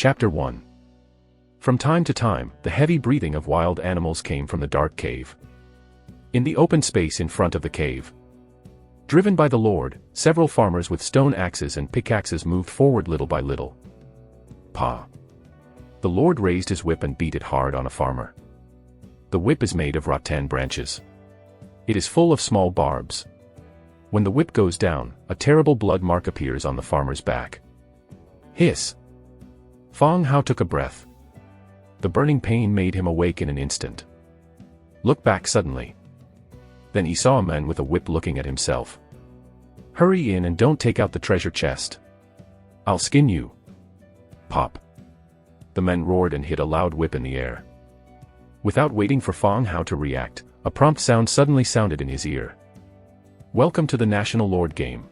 Chapter 1. From time to time, the heavy breathing of wild animals came from the dark cave. In the open space in front of the cave, driven by the Lord, several farmers with stone axes and pickaxes moved forward little by little. Pa! The Lord raised his whip and beat it hard on a farmer. The whip is made of rattan branches. It is full of small barbs. When the whip goes down, a terrible blood mark appears on the farmer's back. Hiss! Fong Hao took a breath. The burning pain made him awake in an instant. Look back suddenly. Then he saw a man with a whip looking at himself. Hurry in and don't take out the treasure chest. I'll skin you. Pop! The man roared and hit a loud whip in the air. Without waiting for Fong Hao to react, a prompt sound suddenly sounded in his ear. Welcome to the National Lord game.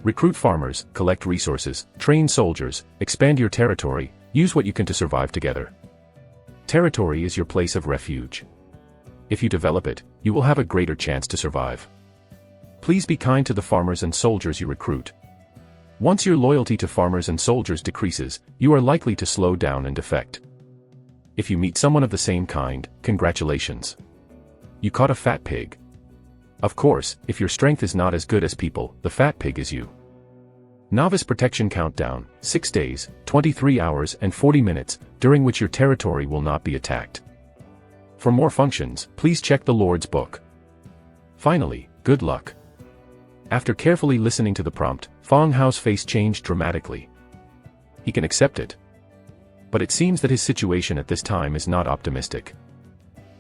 Recruit farmers, collect resources, train soldiers, expand your territory, use what you can to survive together. Territory is your place of refuge. If you develop it, you will have a greater chance to survive. Please be kind to the farmers and soldiers you recruit. Once your loyalty to farmers and soldiers decreases, you are likely to slow down and defect. If you meet someone of the same kind, congratulations. You caught a fat pig. Of course, if your strength is not as good as people, the fat pig is you. Novice Protection Countdown, 6 days, 23 hours and 40 minutes, during which your territory will not be attacked. For more functions, please check the Lord's book. Finally, good luck. After carefully listening to the prompt, Fong Hao's face changed dramatically. He can accept it. But it seems that his situation at this time is not optimistic.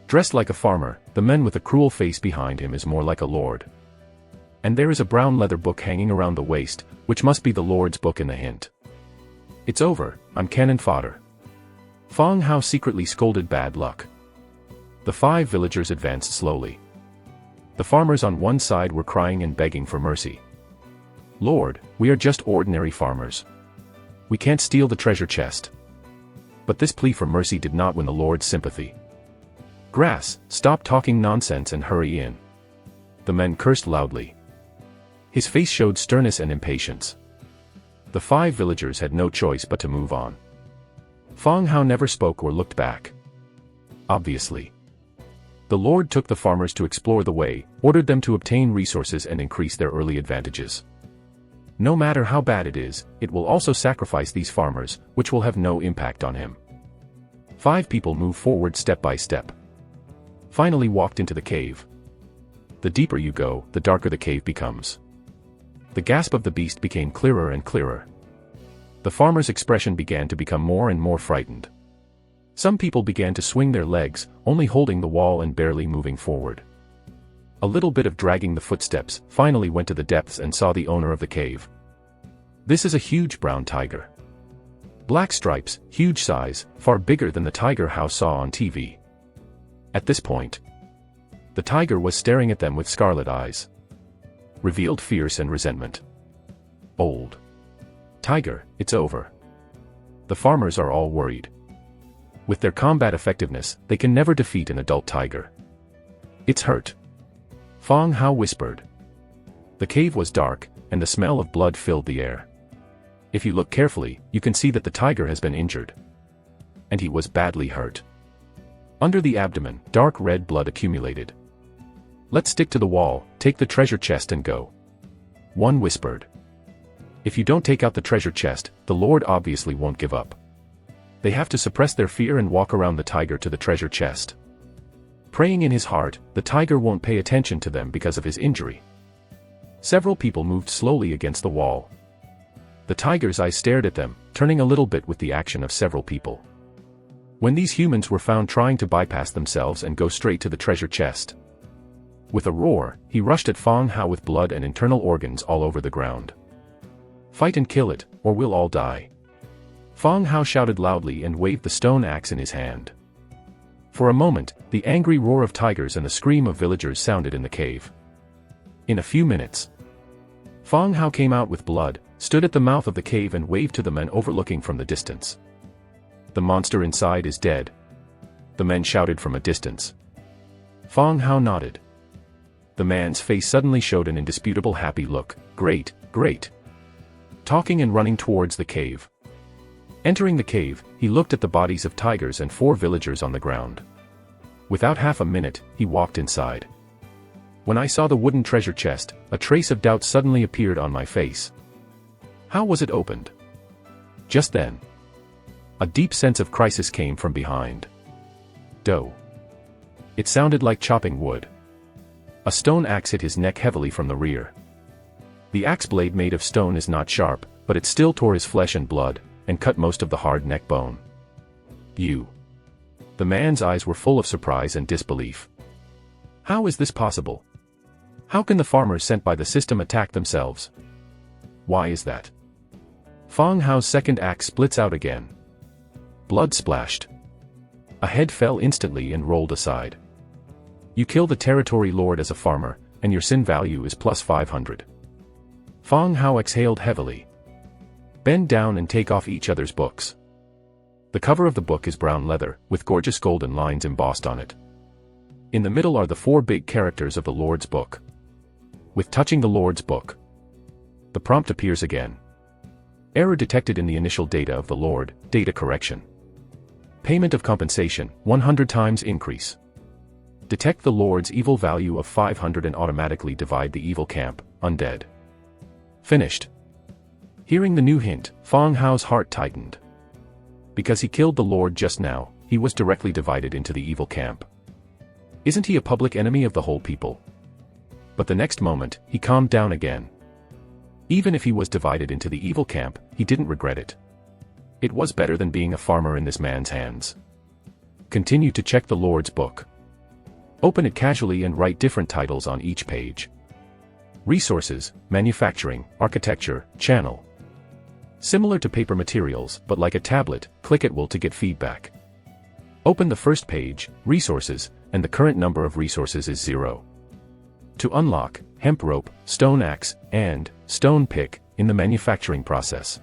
Dressed like a farmer, the man with a cruel face behind him is more like a lord. And there is a brown leather book hanging around the waist, which must be the Lord's book in the hint. It's over, I'm cannon fodder. Fong Hao secretly scolded bad luck. The 5 villagers advanced slowly. The farmers on one side were crying and begging for mercy. Lord, we are just ordinary farmers. We can't steal the treasure chest. But this plea for mercy did not win the Lord's sympathy. Grass, stop talking nonsense and hurry in. The men cursed loudly. His face showed sternness and impatience. The 5 villagers had no choice but to move on. Fong Hao never spoke or looked back. Obviously. The Lord took the farmers to explore the way, ordered them to obtain resources and increase their early advantages. No matter how bad it is, it will also sacrifice these farmers, which will have no impact on him. 5 people move forward step by step. Finally walked into the cave. The deeper you go, the darker the cave becomes. The gasp of the beast became clearer and clearer. The farmer's expression began to become more and more frightened. Some people began to swing their legs, only holding the wall and barely moving forward. A little bit of dragging the footsteps finally went to the depths and saw the owner of the cave. This is a huge brown tiger. Black stripes, huge size, far bigger than the tiger Hao saw on TV. At this point, the tiger was staring at them with scarlet eyes. Revealed fierce and resentment. Old tiger, it's over. The farmers are all worried. With their combat effectiveness, they can never defeat an adult tiger. It's hurt. Fong Hao whispered. The cave was dark, and the smell of blood filled the air. If you look carefully, you can see that the tiger has been injured. And he was badly hurt. Under the abdomen, dark red blood accumulated. Let's stick to the wall, take the treasure chest and go. One whispered. If you don't take out the treasure chest, the Lord obviously won't give up. They have to suppress their fear and walk around the tiger to the treasure chest. Praying in his heart, the tiger won't pay attention to them because of his injury. Several people moved slowly against the wall. The tiger's eyes stared at them, turning a little bit with the action of several people. When these humans were found trying to bypass themselves and go straight to the treasure chest. With a roar, he rushed at Fong Hao with blood and internal organs all over the ground. Fight and kill it, or we'll all die. Fong Hao shouted loudly and waved the stone axe in his hand. For a moment, the angry roar of tigers and the scream of villagers sounded in the cave. In a few minutes, Fong Hao came out with blood, stood at the mouth of the cave and waved to the men overlooking from the distance. The monster inside is dead. The men shouted from a distance. Fong Hao nodded. The man's face suddenly showed an indisputable happy look. Great, great. Talking and running towards the cave. Entering the cave, he looked at the bodies of tigers and 4 villagers on the ground. Without half a minute, he walked inside. When I saw the wooden treasure chest, a trace of doubt suddenly appeared on my face. How was it opened? Just then, a deep sense of crisis came from behind. Doe. It sounded like chopping wood. A stone axe hit his neck heavily from the rear. The axe blade made of stone is not sharp, but it still tore his flesh and blood, and cut most of the hard neck bone. You. The man's eyes were full of surprise and disbelief. How is this possible? How can the farmers sent by the system attack themselves? Why is that? Fang Hao's second axe splits out again. Blood splashed. A head fell instantly and rolled aside. You kill the territory lord as a farmer, and your sin value is plus 500. Fang Hao exhaled heavily. Bend down and take off each other's books. The cover of the book is brown leather, with gorgeous golden lines embossed on it. In the middle are the 4 big characters of the Lord's book. With touching the Lord's book, the prompt appears again. Error detected in the initial data of the Lord, data correction. Payment of compensation, 100 times increase. Detect the Lord's evil value of 500 and automatically divide the evil camp, undead. Finished. Hearing the new hint, Fang Hao's heart tightened. Because he killed the Lord just now, he was directly divided into the evil camp. Isn't he a public enemy of the whole people? But the next moment, he calmed down again. Even if he was divided into the evil camp, he didn't regret it. It was better than being a farmer in this man's hands. Continue to check the Lord's book. Open it casually and write different titles on each page. Resources, manufacturing, architecture, channel. Similar to paper materials, but like a tablet, click it will to get feedback. Open the first page, resources, and the current number of resources is 0. To unlock, hemp rope, stone axe, and stone pick, in the manufacturing process.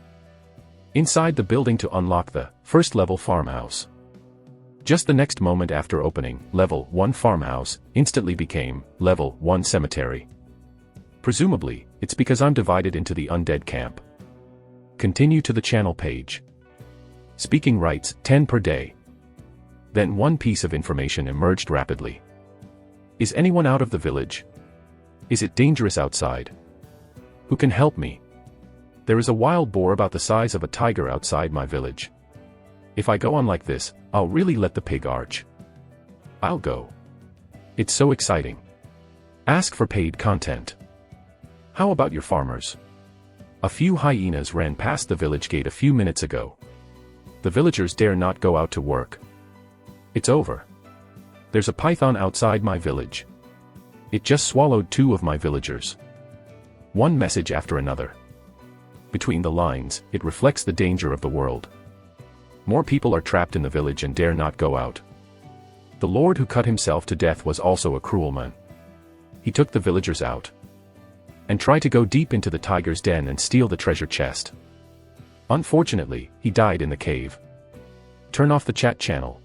Inside the building to unlock the first level farmhouse. Just the next moment after opening, level 1 farmhouse, instantly became level 1 cemetery. Presumably, it's because I'm divided into the undead camp. Continue to the channel page. Speaking rights, 10 per day. Then one piece of information emerged rapidly. Is anyone out of the village? Is it dangerous outside? Who can help me? There is a wild boar about the size of a tiger outside my village. If I go on like this, I'll really let the pig arch. I'll go. It's so exciting. Ask for paid content. How about your farmers? A few hyenas ran past the village gate a few minutes ago. The villagers dare not go out to work. It's over. There's a python outside my village. It just swallowed 2 of my villagers. One message after another. Between the lines, it reflects the danger of the world. More people are trapped in the village and dare not go out. The Lord who cut himself to death was also a cruel man. He took the villagers out and tried to go deep into the tiger's den and steal the treasure chest. Unfortunately, he died in the cave. Turn off the chat channel.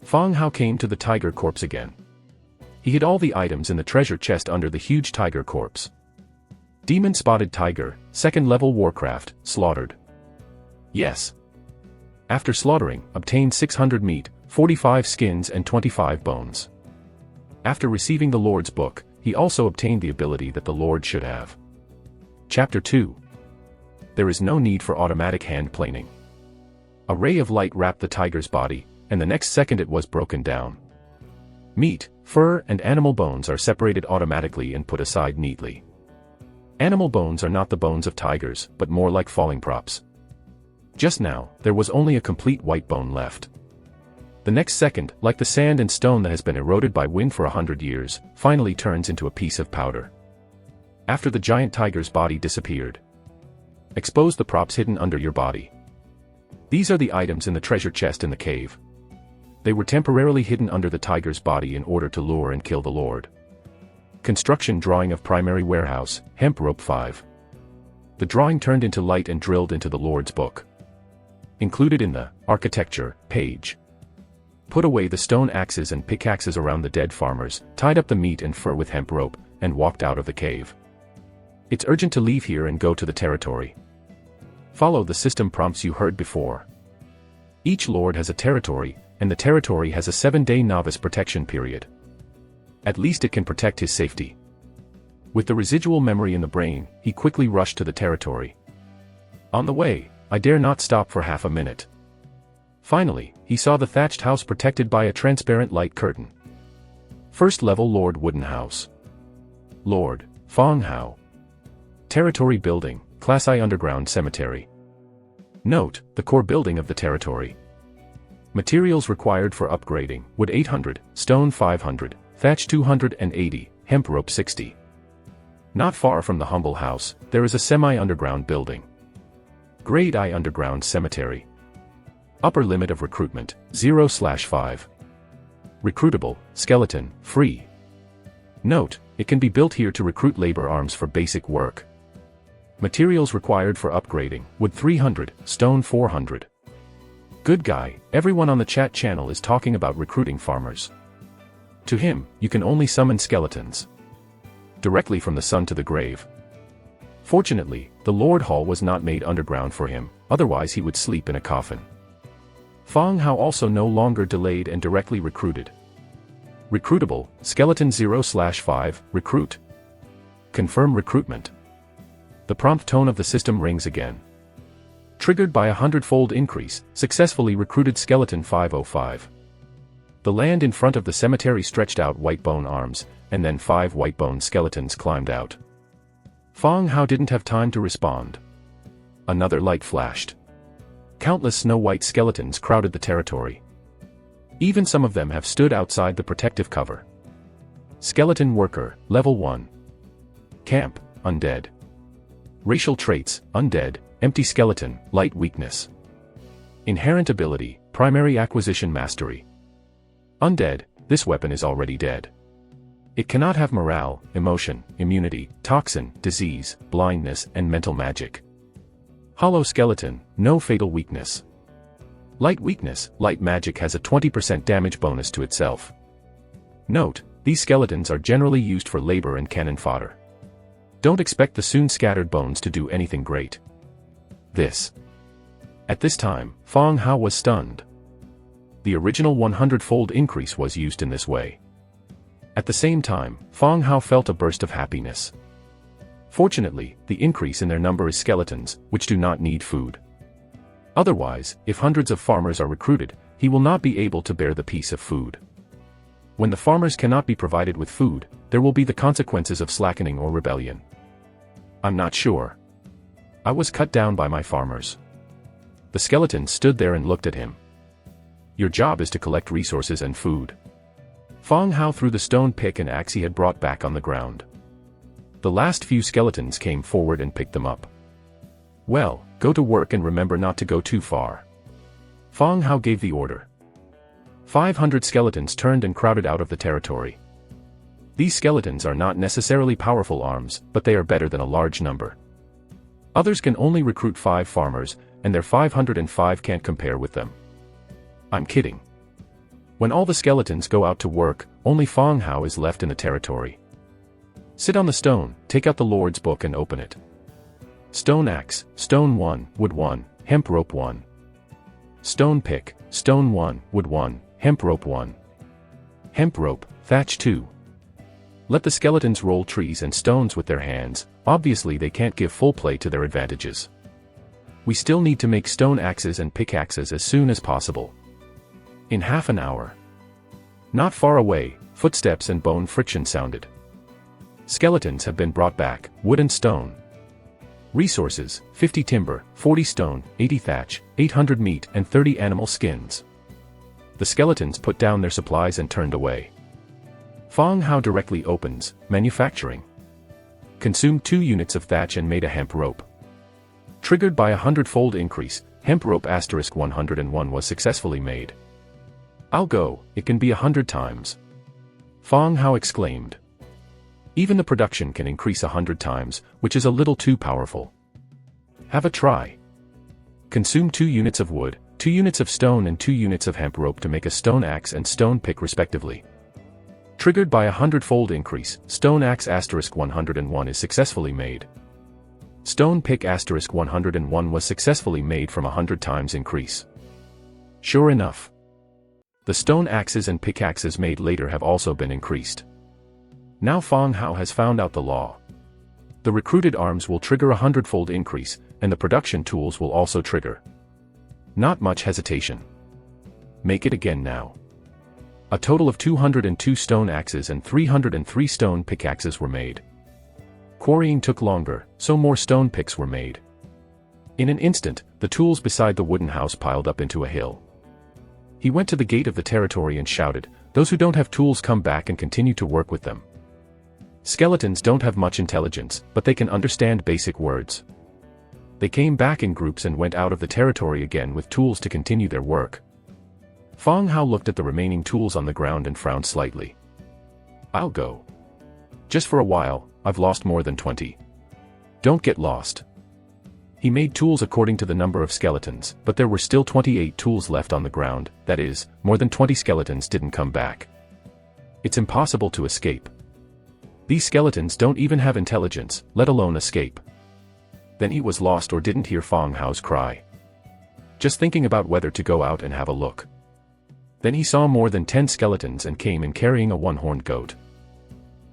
Fang Hao came to the tiger corpse again. He hid all the items in the treasure chest under the huge tiger corpse. Demon spotted tiger, 2nd level Warcraft, slaughtered. Yes. After slaughtering, obtained 600 meat, 45 skins and 25 bones. After receiving the Lord's book, he also obtained the ability that the Lord should have. Chapter 2. There is no need for automatic hand planing. A ray of light wrapped the tiger's body, and the next second it was broken down. Meat, fur, and animal bones are separated automatically and put aside neatly. Animal bones are not the bones of tigers, but more like falling props. Just now, there was only a complete white bone left. The next second, like the sand and stone that has been eroded by wind for 100 years, finally turns into a piece of powder. After the giant tiger's body disappeared. Expose the props hidden under your body. These are the items in the treasure chest in the cave. They were temporarily hidden under the tiger's body in order to lure and kill the Lord. Construction drawing of primary warehouse, hemp rope 5. The drawing turned into light and drilled into the Lord's book. Included in the architecture page. Put away the stone axes and pickaxes around the dead farmers, tied up the meat and fur with hemp rope, and walked out of the cave. It's urgent to leave here and go to the territory. Follow the system prompts you heard before. Each lord has a territory, and the territory has a 7-day novice protection period. At least it can protect his safety. With the residual memory in the brain, he quickly rushed to the territory. On the way, I dare not stop for half a minute. Finally, he saw the thatched house protected by a transparent light curtain. First level Lord Wooden House. Lord, Fong Hao. Territory building, Class I underground cemetery. Note, the core building of the territory. Materials required for upgrading, wood 800, stone 500, thatch 280, hemp rope 60. Not far from the humble house, there is a semi-underground building. Grade I underground cemetery. Upper limit of recruitment, 0/5. Recruitable, skeleton, free. Note, it can be built here to recruit labor arms for basic work. Materials required for upgrading, wood 300, stone 400. Good guy, everyone on the chat channel is talking about recruiting farmers. To him, you can only summon skeletons. Directly from the sun to the grave. Fortunately, the Lord Hall was not made underground for him, otherwise he would sleep in a coffin. Fong Hao also no longer delayed and directly recruited. Recruitable, skeleton 0/5, recruit. Confirm recruitment. The prompt tone of the system rings again. Triggered by a 100-fold increase, successfully recruited skeleton 505. The land in front of the cemetery stretched out white bone arms, and then 5 white bone skeletons climbed out. Fong Hao didn't have time to respond. Another light flashed. Countless snow-white skeletons crowded the territory. Even some of them have stood outside the protective cover. Skeleton worker, level 1. Camp, undead. Racial traits, undead, empty skeleton, light weakness. Inherent ability, primary acquisition mastery. Undead, this weapon is already dead. It cannot have morale, emotion, immunity, toxin, disease, blindness, and mental magic. Hollow skeleton, no fatal weakness. Light weakness, light magic has a 20% damage bonus to itself. Note, these skeletons are generally used for labor and cannon fodder. Don't expect the soon scattered bones to do anything great. At this time, Fong Hao was stunned. The original 100-fold increase was used in this way. At the same time, Fong Hao felt a burst of happiness. Fortunately, the increase in their number is skeletons, which do not need food. Otherwise, if hundreds of farmers are recruited, he will not be able to bear the piece of food. When the farmers cannot be provided with food, there will be the consequences of slackening or rebellion. I'm not sure. I was cut down by my farmers. The skeleton stood there and looked at him. Your job is to collect resources and food. Fong Hao threw the stone pick and axe he had brought back on the ground. The last few skeletons came forward and picked them up. Well, go to work and remember not to go too far. Fong Hao gave the order. 500 skeletons turned and crowded out of the territory. These skeletons are not necessarily powerful arms, but they are better than a large number. Others can only recruit 5 farmers, and their 505 can't compare with them. I'm kidding. When all the skeletons go out to work, only Fong Hao is left in the territory. Sit on the stone, take out the Lord's book and open it. Stone axe, stone 1, wood 1, hemp rope 1. Stone pick, stone 1, wood 1, hemp rope 1. Hemp rope, thatch 2. Let the skeletons roll trees and stones with their hands, obviously they can't give full play to their advantages. We still need to make stone axes and pickaxes as soon as possible. In half an hour. Not far away, footsteps and bone friction sounded. Skeletons have been brought back, wood and stone. Resources, 50 timber, 40 stone, 80 thatch, 800 meat and 30 animal skins. The skeletons put down their supplies and turned away. Fong Hao directly opens, manufacturing. Consumed 2 units of thatch and made a hemp rope. Triggered by a 100-fold increase, hemp rope *101 was successfully made. I'll go, it can be 100 times. Fong Hao exclaimed. Even the production can increase 100 times, which is a little too powerful. Have a try. Consume 2 units of wood, 2 units of stone and 2 units of hemp rope to make a stone axe and stone pick respectively. Triggered by a 100-fold increase, stone axe *101 is successfully made. Stone pick * 101 was successfully made from 100 times increase. Sure enough, the stone axes and pickaxes made later have also been increased. Now Fang Hao has found out the law. The recruited arms will trigger a 100-fold increase, and the production tools will also trigger. Not much hesitation. Make it again now. A total of 202 stone axes and 303 stone pickaxes were made. Quarrying took longer, so more stone picks were made. In an instant, the tools beside the wooden house piled up into a hill. He went to the gate of the territory and shouted, "Those who don't have tools, come back and continue to work with them." Skeletons don't have much intelligence, but they can understand basic words. They came back in groups and went out of the territory again with tools to continue their work. Fang Hao looked at the remaining tools on the ground and frowned slightly. "I'll go. Just for a while, I've lost more than 20. Don't get lost." He made tools according to the number of skeletons, but there were still 28 tools left on the ground, that is, more than 20 skeletons didn't come back. It's impossible to escape. These skeletons don't even have intelligence, let alone escape. Then he was lost or didn't hear Fang Hao's cry. Just thinking about whether to go out and have a look. Then he saw more than 10 skeletons and came in carrying a one-horned goat.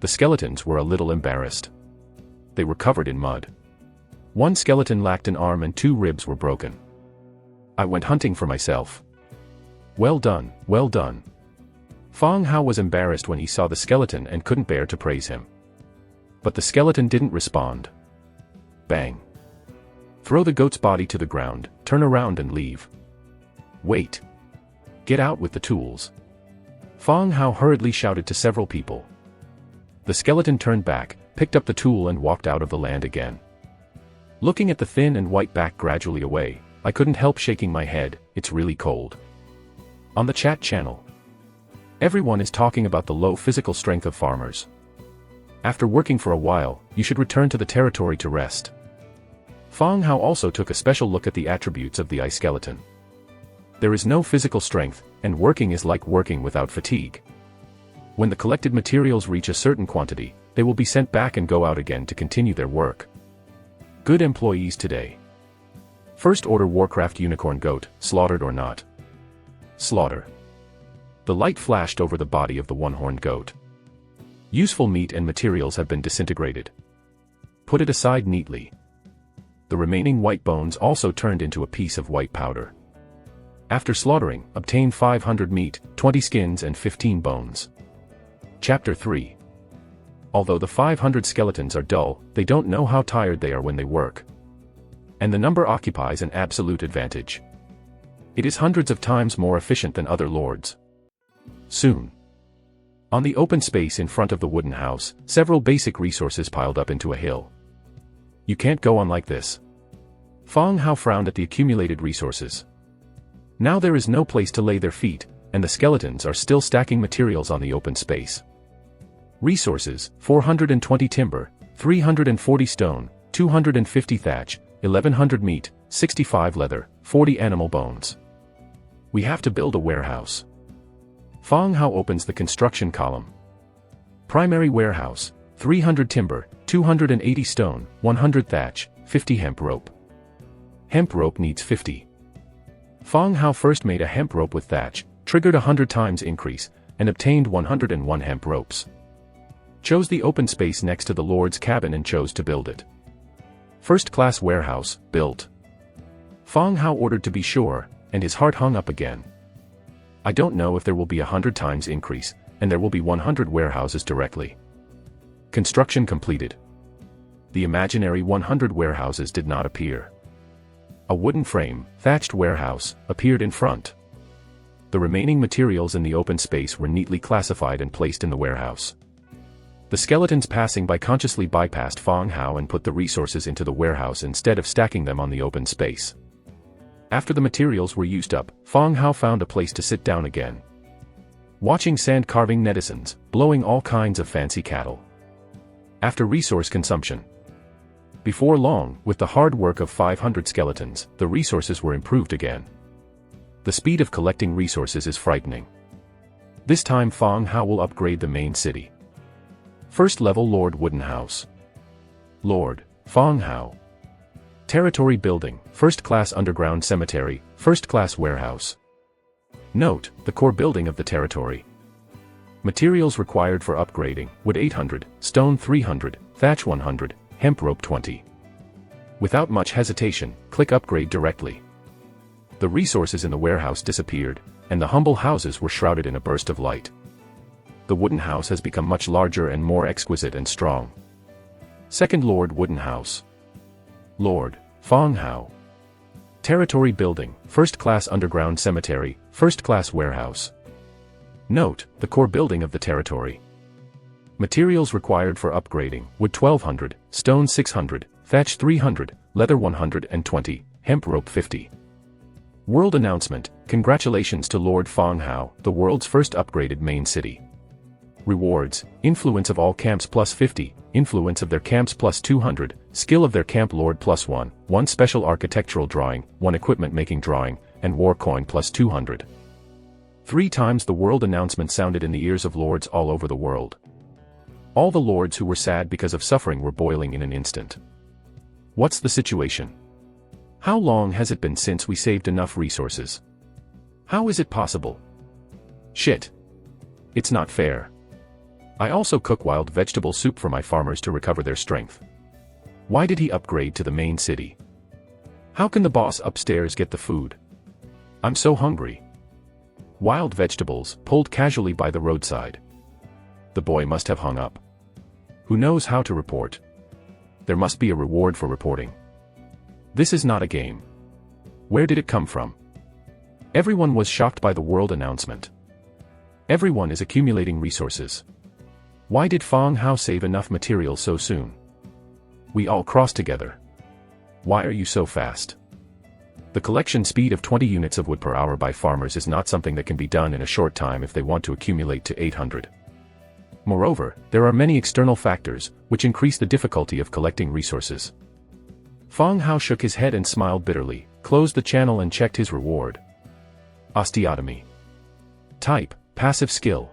The skeletons were a little embarrassed. They were covered in mud. One skeleton lacked an arm and 2 ribs were broken. "I went hunting for myself." "Well done, well done." Fang Hao was embarrassed when he saw the skeleton and couldn't bear to praise him. But the skeleton didn't respond. Bang. "Throw the goat's body to the ground, turn around and leave." "Wait. Get out with the tools." Fang Hao hurriedly shouted to several people. The skeleton turned back, picked up the tool and walked out of the land again. Looking at the thin and white back gradually away, I couldn't help shaking my head. It's really cold. On the chat channel, everyone is talking about the low physical strength of farmers. After working for a while, you should return to the territory to rest. Fang Hao also took a special look at the attributes of the ice skeleton. There is no physical strength, and working is like working without fatigue. When the collected materials reach a certain quantity, they will be sent back and go out again to continue their work. Good employees today. First Order Warcraft Unicorn Goat, slaughtered or not? Slaughter. The light flashed over the body of the one-horned goat. Useful meat and materials have been disintegrated. Put it aside neatly. The remaining white bones also turned into a piece of white powder. After slaughtering, obtain 500 meat, 20 skins and 15 bones. Chapter 3. Although the 500 skeletons are dull, they don't know how tired they are when they work. And the number occupies an absolute advantage. It is hundreds of times more efficient than other lords. Soon. On the open space in front of the wooden house, several basic resources piled up into a hill. You can't go on like this. Fang Hao frowned at the accumulated resources. Now there is no place to lay their feet, and the skeletons are still stacking materials on the open space. Resources: 420 timber, 340 stone, 250 thatch, 1100 meat, 65 leather, 40 animal bones. We have to build a warehouse. Fang Hao opens the construction column. Primary warehouse: 300 timber, 280 stone, 100 thatch, 50 hemp rope. Hemp rope needs 50. Fang Hao first made a hemp rope with thatch, triggered 100 times increase, and obtained 101 hemp ropes. Chose the open space next to the Lord's cabin and chose to build it. First-class warehouse, built. Fang Hao ordered to be sure, and his heart hung up again. I don't know if there will be 100 times increase, and there will be 100 warehouses directly. Construction completed. The imaginary 100 warehouses did not appear. A wooden frame, thatched warehouse, appeared in front. The remaining materials in the open space were neatly classified and placed in the warehouse. The skeletons passing by consciously bypassed Fang Hao and put the resources into the warehouse instead of stacking them on the open space. After the materials were used up, Fang Hao found a place to sit down again. Watching sand carving netizens, blowing all kinds of fancy cattle. After resource consumption. Before long, with the hard work of 500 skeletons, the resources were improved again. The speed of collecting resources is frightening. This time Fang Hao will upgrade the main city. First level Lord Wooden House. Lord Fang Hao. Territory building, first-class underground cemetery, first-class warehouse. Note, the core building of the territory. Materials required for upgrading, wood 800, stone 300, thatch 100, hemp rope 20. Without much hesitation, click upgrade directly. The resources in the warehouse disappeared, and the humble houses were shrouded in a burst of light. The wooden house has become much larger and more exquisite and strong. Second Lord Wooden House. Lord, Fong Hao. Territory building, first-class underground cemetery, first-class warehouse. Note, the core building of the territory. Materials required for upgrading, wood 1200, stone 600, thatch 300, leather 120, hemp rope 50. World announcement, congratulations to Lord Fong Hao, the world's first upgraded main city. Rewards, influence of all camps plus 50, influence of their camps plus 200, skill of their camp lord plus 1, 1 special architectural drawing, 1 equipment making drawing, and war coin plus 200. 3 times the world announcement sounded in the ears of lords all over the world. All the lords who were sad because of suffering were boiling in an instant. What's the situation? How long has it been since we saved enough resources? How is it possible? Shit. It's not fair. I also cook wild vegetable soup for my farmers to recover their strength. Why did he upgrade to the main city? How can the boss upstairs get the food? I'm so hungry. Wild vegetables, pulled casually by the roadside. The boy must have hung up. Who knows how to report? There must be a reward for reporting. This is not a game. Where did it come from? Everyone was shocked by the world announcement. Everyone is accumulating resources. Why did Fong Hao save enough material so soon? We all cross together. Why are you so fast? The collection speed of 20 units of wood per hour by farmers is not something that can be done in a short time if they want to accumulate to 800. Moreover, there are many external factors, which increase the difficulty of collecting resources. Fong Hao shook his head and smiled bitterly, closed the channel and checked his reward. Osteotomy. Type, passive skill.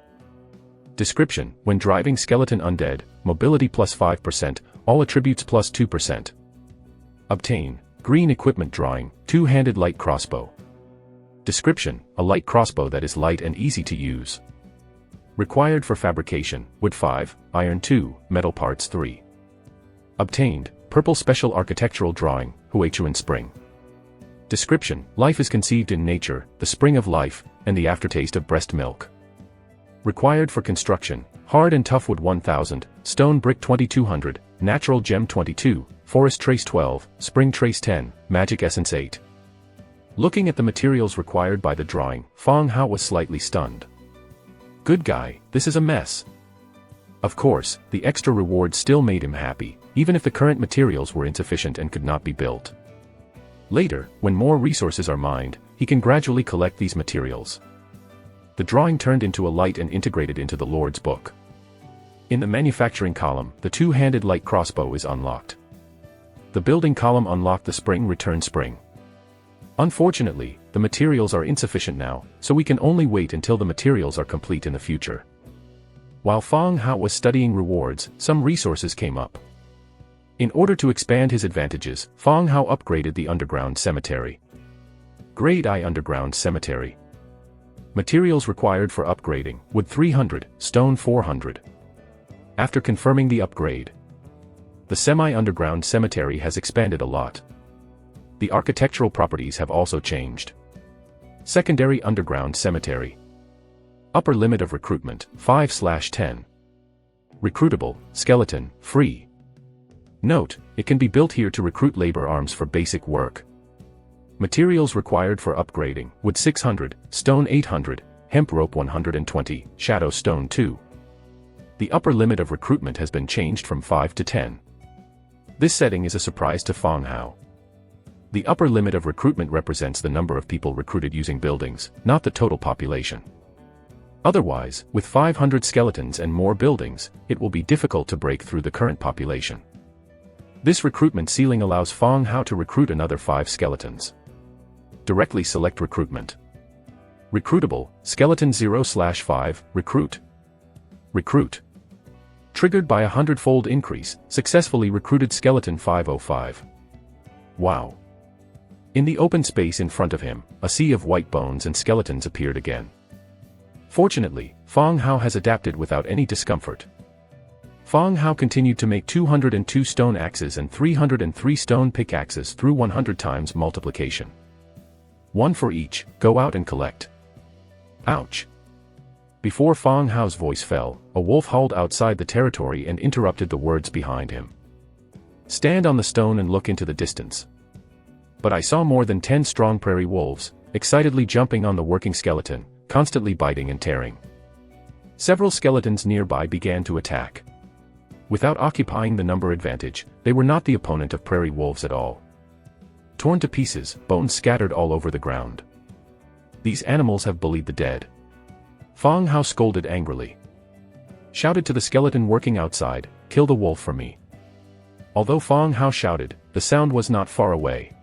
Description, when driving skeleton undead, mobility plus 5%, all attributes plus 2%. Obtain, green equipment drawing, 2-handed light crossbow. Description, a light crossbow that is light and easy to use. Required for fabrication, wood 5, iron 2, metal parts 3. Obtained, purple special architectural drawing, Huichuan spring. Description, life is conceived in nature, the spring of life, and the aftertaste of breast milk. Required for construction, hard and tough wood 1000, stone brick 2200, natural gem 22, forest trace 12, spring trace 10, magic essence 8. Looking at the materials required by the drawing, Fong Hao was slightly stunned. Good guy, this is a mess. Of course, the extra reward still made him happy, even if the current materials were insufficient and could not be built. Later, when more resources are mined, he can gradually collect these materials. The drawing turned into a light and integrated into the Lord's book. In the manufacturing column, the 2-handed light crossbow is unlocked. The building column unlocked the spring return spring. Unfortunately, the materials are insufficient now, so we can only wait until the materials are complete in the future. While Fong Hao was studying rewards, some resources came up. In order to expand his advantages, Fong Hao upgraded the underground cemetery. Grade I underground cemetery. Materials required for upgrading, wood 300, stone 400. After confirming the upgrade, the semi-underground cemetery has expanded a lot. The architectural properties have also changed. Secondary underground cemetery. Upper limit of recruitment, 5/10. Recruitable, skeleton, free. Note, it can be built here to recruit labor arms for basic work. Materials required for upgrading, wood 600, stone 800, hemp rope 120, shadow stone 2. The upper limit of recruitment has been changed from 5 to 10. This setting is a surprise to Fong Hao. The upper limit of recruitment represents the number of people recruited using buildings, not the total population. Otherwise, with 500 skeletons and more buildings, it will be difficult to break through the current population. This recruitment ceiling allows Fong Hao to recruit another 5 skeletons. Directly select recruitment. Recruitable, skeleton 0/5, recruit. Recruit. Triggered by a 100-fold increase, successfully recruited skeleton 505. Wow. In the open space in front of him, a sea of white bones and skeletons appeared again. Fortunately, Fang Hao has adapted without any discomfort. Fang Hao continued to make 202 stone axes and 303 stone pickaxes through 100 times multiplication. One for each, go out and collect. Ouch. Before Fang Hao's voice fell, a wolf howled outside the territory and interrupted the words behind him. Stand on the stone and look into the distance. But I saw more than 10 strong prairie wolves, excitedly jumping on the working skeleton, constantly biting and tearing. Several skeletons nearby began to attack. Without occupying the number advantage, they were not the opponent of prairie wolves at all. Torn to pieces, bones scattered all over the ground. These animals have bullied the dead. Fang Hao scolded angrily. Shouted to the skeleton working outside, kill the wolf for me. Although Fang Hao shouted, the sound was not far away.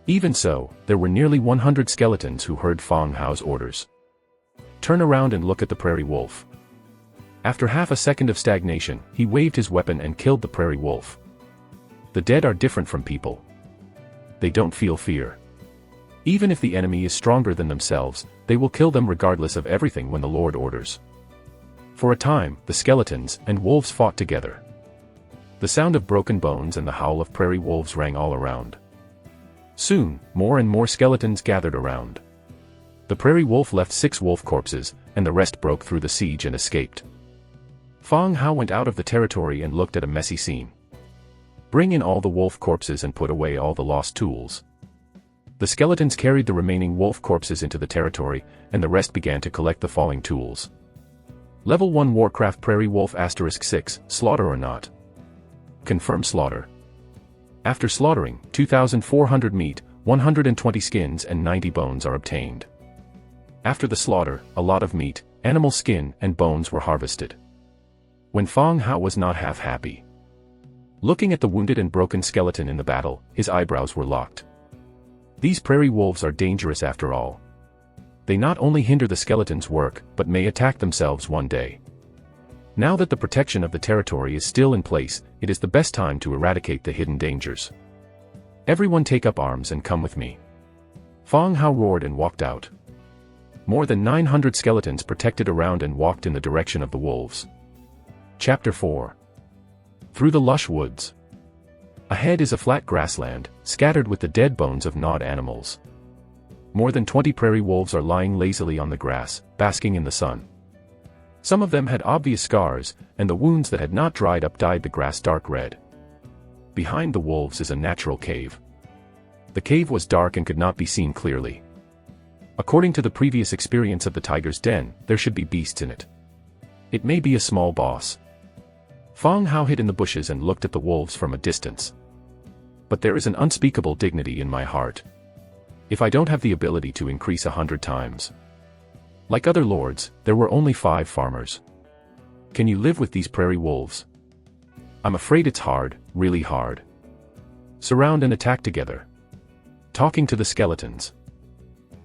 Even so, there were nearly 100 skeletons who heard Fang Hao's orders. Turn around and look at the prairie wolf. After half a second of stagnation, he waved his weapon and killed the prairie wolf. The dead are different from people. They don't feel fear. Even if the enemy is stronger than themselves, they will kill them regardless of everything when the Lord orders. For a time, the skeletons and wolves fought together. The sound of broken bones and the howl of prairie wolves rang all around. Soon, more and more skeletons gathered around. The prairie wolf left 6 wolf corpses, and the rest broke through the siege and escaped. Fang Hao went out of the territory and looked at a messy scene. Bring in all the wolf corpses and put away all the lost tools. The skeletons carried the remaining wolf corpses into the territory, and the rest began to collect the falling tools. Level 1 Warcraft Prairie Wolf *6, slaughter or not? Confirm slaughter. After slaughtering, 2,400 meat, 120 skins and 90 bones are obtained. After the slaughter, a lot of meat, animal skin and bones were harvested. When Fang Hao was not half happy. Looking at the wounded and broken skeleton in the battle, his eyebrows were locked. These prairie wolves are dangerous after all. They not only hinder the skeleton's work, but may attack themselves one day. Now that the protection of the territory is still in place, it is the best time to eradicate the hidden dangers. Everyone take up arms and come with me. Fang Hao roared and walked out. More than 900 skeletons protected around and walked in the direction of the wolves. Chapter 4. Through the lush woods. Ahead is a flat grassland, scattered with the dead bones of gnawed animals. More than 20 prairie wolves are lying lazily on the grass, basking in the sun. Some of them had obvious scars, and the wounds that had not dried up dyed the grass dark red. Behind the wolves is a natural cave. The cave was dark and could not be seen clearly. According to the previous experience of the tiger's den, there should be beasts in it. It may be a small boss. Fang Hao hid in the bushes and looked at the wolves from a distance. But there is an unspeakable dignity in my heart. If I don't have the ability to increase 100 times. Like other lords, there were only 5 farmers. Can you live with these prairie wolves? I'm afraid it's hard, really hard. Surround and attack together. Talking to the skeletons.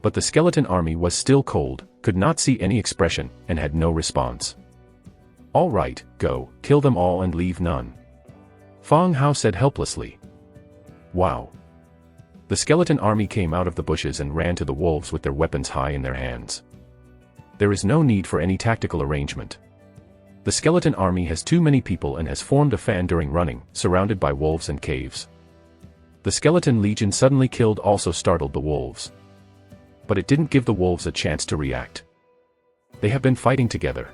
But the skeleton army was still cold, could not see any expression, and had no response. All right, go, kill them all and leave none. Fang Hao said helplessly. Wow. The skeleton army came out of the bushes and ran to the wolves with their weapons high in their hands. There is no need for any tactical arrangement. The skeleton army has too many people and has formed a fan during running, surrounded by wolves and caves. The skeleton legion suddenly killed also startled the wolves. But it didn't give the wolves a chance to react. They have been fighting together.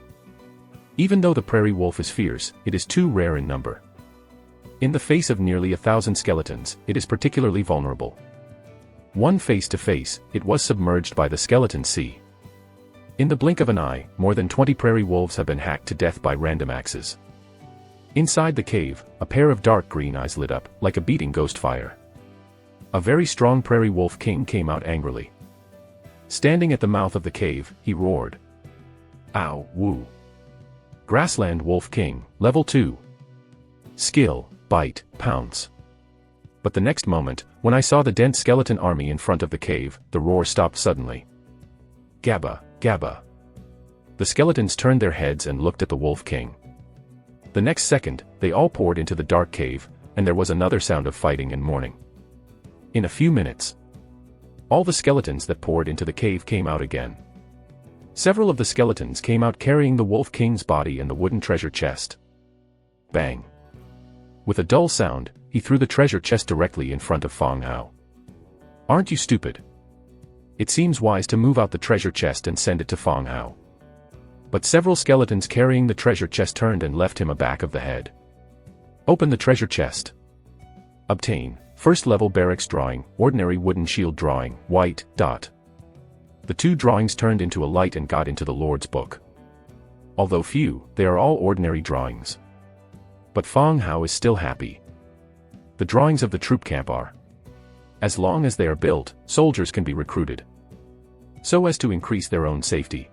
Even though the prairie wolf is fierce, it is too rare in number. In the face of nearly 1,000 skeletons, it is particularly vulnerable. One face to face, it was submerged by the skeleton sea. In the blink of an eye, more than 20 prairie wolves have been hacked to death by random axes. Inside the cave, a pair of dark green eyes lit up, like a beating ghost fire. A very strong prairie wolf king came out angrily. Standing at the mouth of the cave, he roared. Ow, woo. Grassland Wolf King, Level 2. Skill, Bite, Pounce. But the next moment, when I saw the dense skeleton army in front of the cave, the roar stopped suddenly. Gabba, Gabba. The skeletons turned their heads and looked at the Wolf King. The next second, they all poured into the dark cave, and there was another sound of fighting and mourning. In a few minutes, all the skeletons that poured into the cave came out again. Several of the skeletons came out carrying the Wolf King's body and the wooden treasure chest. Bang! With a dull sound, he threw the treasure chest directly in front of Feng Hao. Aren't you stupid? It seems wise to move out the treasure chest and send it to Feng Hao. But several skeletons carrying the treasure chest turned and left him a back of the head. Open the treasure chest. Obtain, first level barracks drawing, ordinary wooden shield drawing, white, dot. The two drawings turned into a light and got into the Lord's book. Although few, they are all ordinary drawings. But Feng Hao is still happy. The drawings of the troop camp are. As long as they are built, soldiers can be recruited, so as to increase their own safety.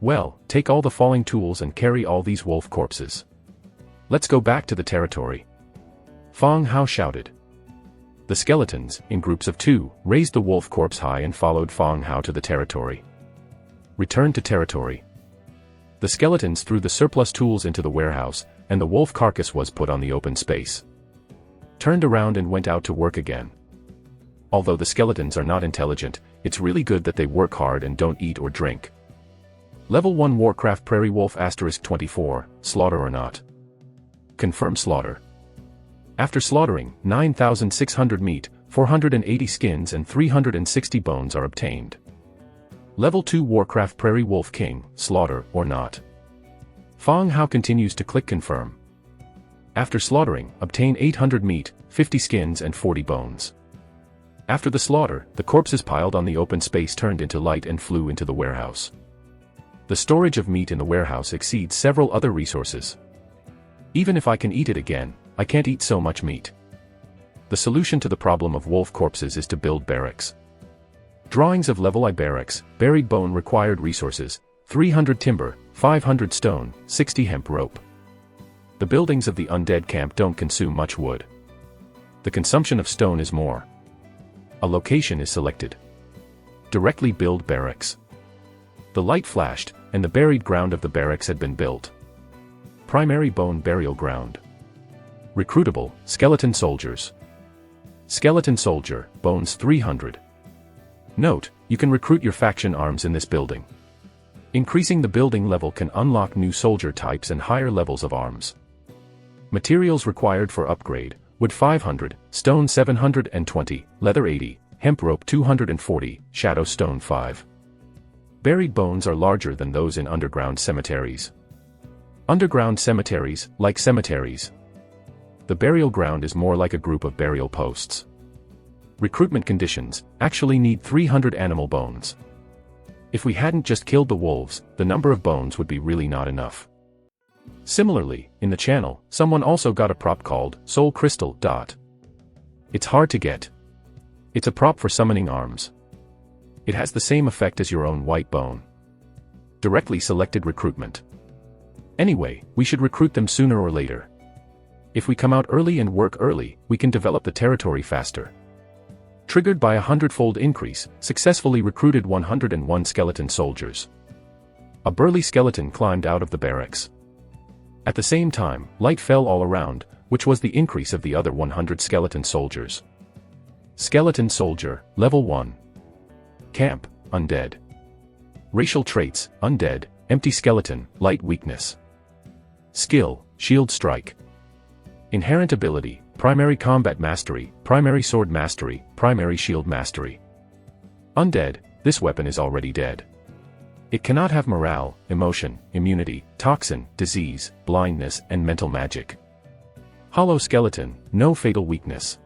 Well, take all the falling tools and carry all these wolf corpses. Let's go back to the territory. Feng Hao shouted. The skeletons, in groups of 2, raised the wolf corpse high and followed Feng Hao to the territory. Return to territory. The skeletons threw the surplus tools into the warehouse, and the wolf carcass was put on the open space. Turned around and went out to work again. Although the skeletons are not intelligent, it's really good that they work hard and don't eat or drink. Level 1 Warcraft Prairie Wolf *24, slaughter or not? Confirm slaughter. After slaughtering, 9,600 meat, 480 skins and 360 bones are obtained. Level 2 Warcraft Prairie Wolf King, slaughter or not? Feng Hao continues to click confirm. After slaughtering, obtain 800 meat, 50 skins and 40 bones. After the slaughter, the corpses piled on the open space turned into light and flew into the warehouse. The storage of meat in the warehouse exceeds several other resources. Even if I can eat it again, I can't eat so much meat. The solution to the problem of wolf corpses is to build barracks. Drawings of level I barracks, buried bone required resources, 300 timber, 500 stone, 60 hemp rope. The buildings of the undead camp don't consume much wood. The consumption of stone is more. A location is selected. Directly build barracks. The light flashed, and the buried ground of the barracks had been built. Primary bone burial ground. Recruitable, skeleton soldiers. Skeleton soldier, bones 300. Note, you can recruit your faction arms in this building. Increasing the building level can unlock new soldier types and higher levels of arms. Materials required for upgrade: wood 500, stone 720, leather 80, hemp rope 240, shadow stone 5. Buried bones are larger than those in underground cemeteries. Underground cemeteries, like cemeteries. The burial ground is more like a group of burial posts. Recruitment conditions: actually need 300 animal bones. If we hadn't just killed the wolves, the number of bones would be really not enough. Similarly, in the channel, someone also got a prop called Soul Crystal. It's hard to get. It's a prop for summoning arms. It has the same effect as your own white bone. Directly selected recruitment. Anyway, we should recruit them sooner or later. If we come out early and work early, we can develop the territory faster. Triggered by a 100-fold increase, successfully recruited 101 skeleton soldiers. A burly skeleton climbed out of the barracks. At the same time, light fell all around, which was the increase of the other 100 skeleton soldiers. Skeleton soldier, level 1. Camp, undead. Racial traits: undead, empty skeleton, light weakness. Skill: shield strike. Inherent ability: primary combat mastery, primary sword mastery, primary shield mastery. Undead: this weapon is already dead. It cannot have morale, emotion, immunity, toxin, disease, blindness, and mental magic. Hollow skeleton: no fatal weakness.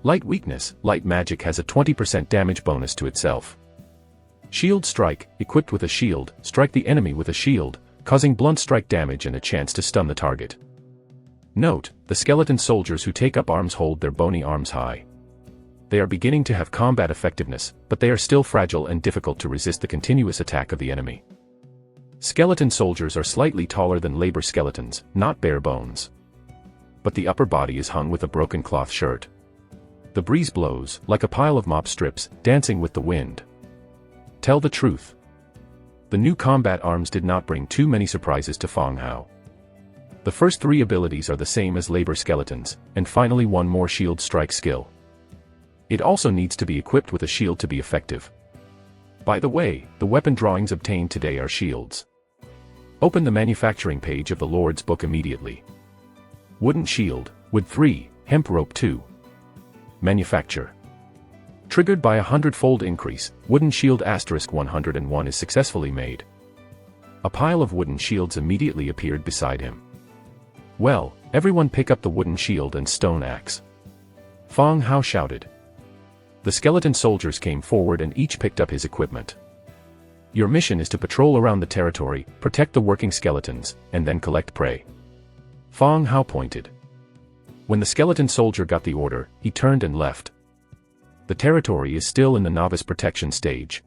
Light weakness: light magic has a 20% damage bonus to itself. Shield strike: equipped with a shield, strike the enemy with a shield, causing blunt strike damage and a chance to stun the target. Note, the skeleton soldiers who take up arms hold their bony arms high. They are beginning to have combat effectiveness, but they are still fragile and difficult to resist the continuous attack of the enemy. Skeleton soldiers are slightly taller than labor skeletons, not bare bones. But the upper body is hung with a broken cloth shirt. The breeze blows, like a pile of mop strips, dancing with the wind. Tell the truth. The new combat arms did not bring too many surprises to Feng Hao. The first 3 abilities are the same as labor skeletons, and finally one more shield strike skill. It also needs to be equipped with a shield to be effective. By the way, the weapon drawings obtained today are shields. Open the manufacturing page of the Lord's book immediately. Wooden shield, wood 3, hemp rope 2. Manufacture. Triggered by a 100-fold increase, wooden shield *101 is successfully made. A pile of wooden shields immediately appeared beside him. Well, everyone pick up the wooden shield and stone axe. Fong Hao shouted. The skeleton soldiers came forward and each picked up his equipment. Your mission is to patrol around the territory, protect the working skeletons, and then collect prey. Fong Hao pointed. When the skeleton soldier got the order, he turned and left. The territory is still in the novice protection stage.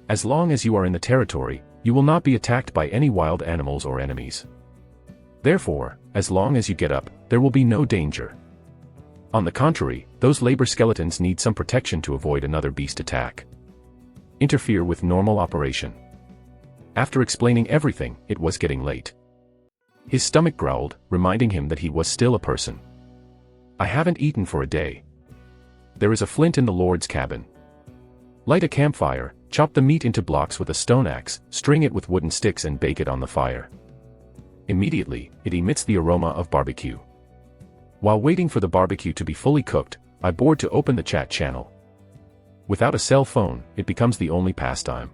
As long as you are in the territory, you will not be attacked by any wild animals or enemies. Therefore, as long as you get up, there will be no danger. On the contrary, those labor skeletons need some protection to avoid another beast attack. Interfere with normal operation. After explaining everything, it was getting late. His stomach growled, reminding him that he was still a person. I haven't eaten for a day. There is a flint in the Lord's cabin. Light a campfire, chop the meat into blocks with a stone axe, string it with wooden sticks and bake it on the fire. Immediately, it emits the aroma of barbecue. While waiting for the barbecue to be fully cooked, I bored to open the chat channel. Without a cell phone, it becomes the only pastime.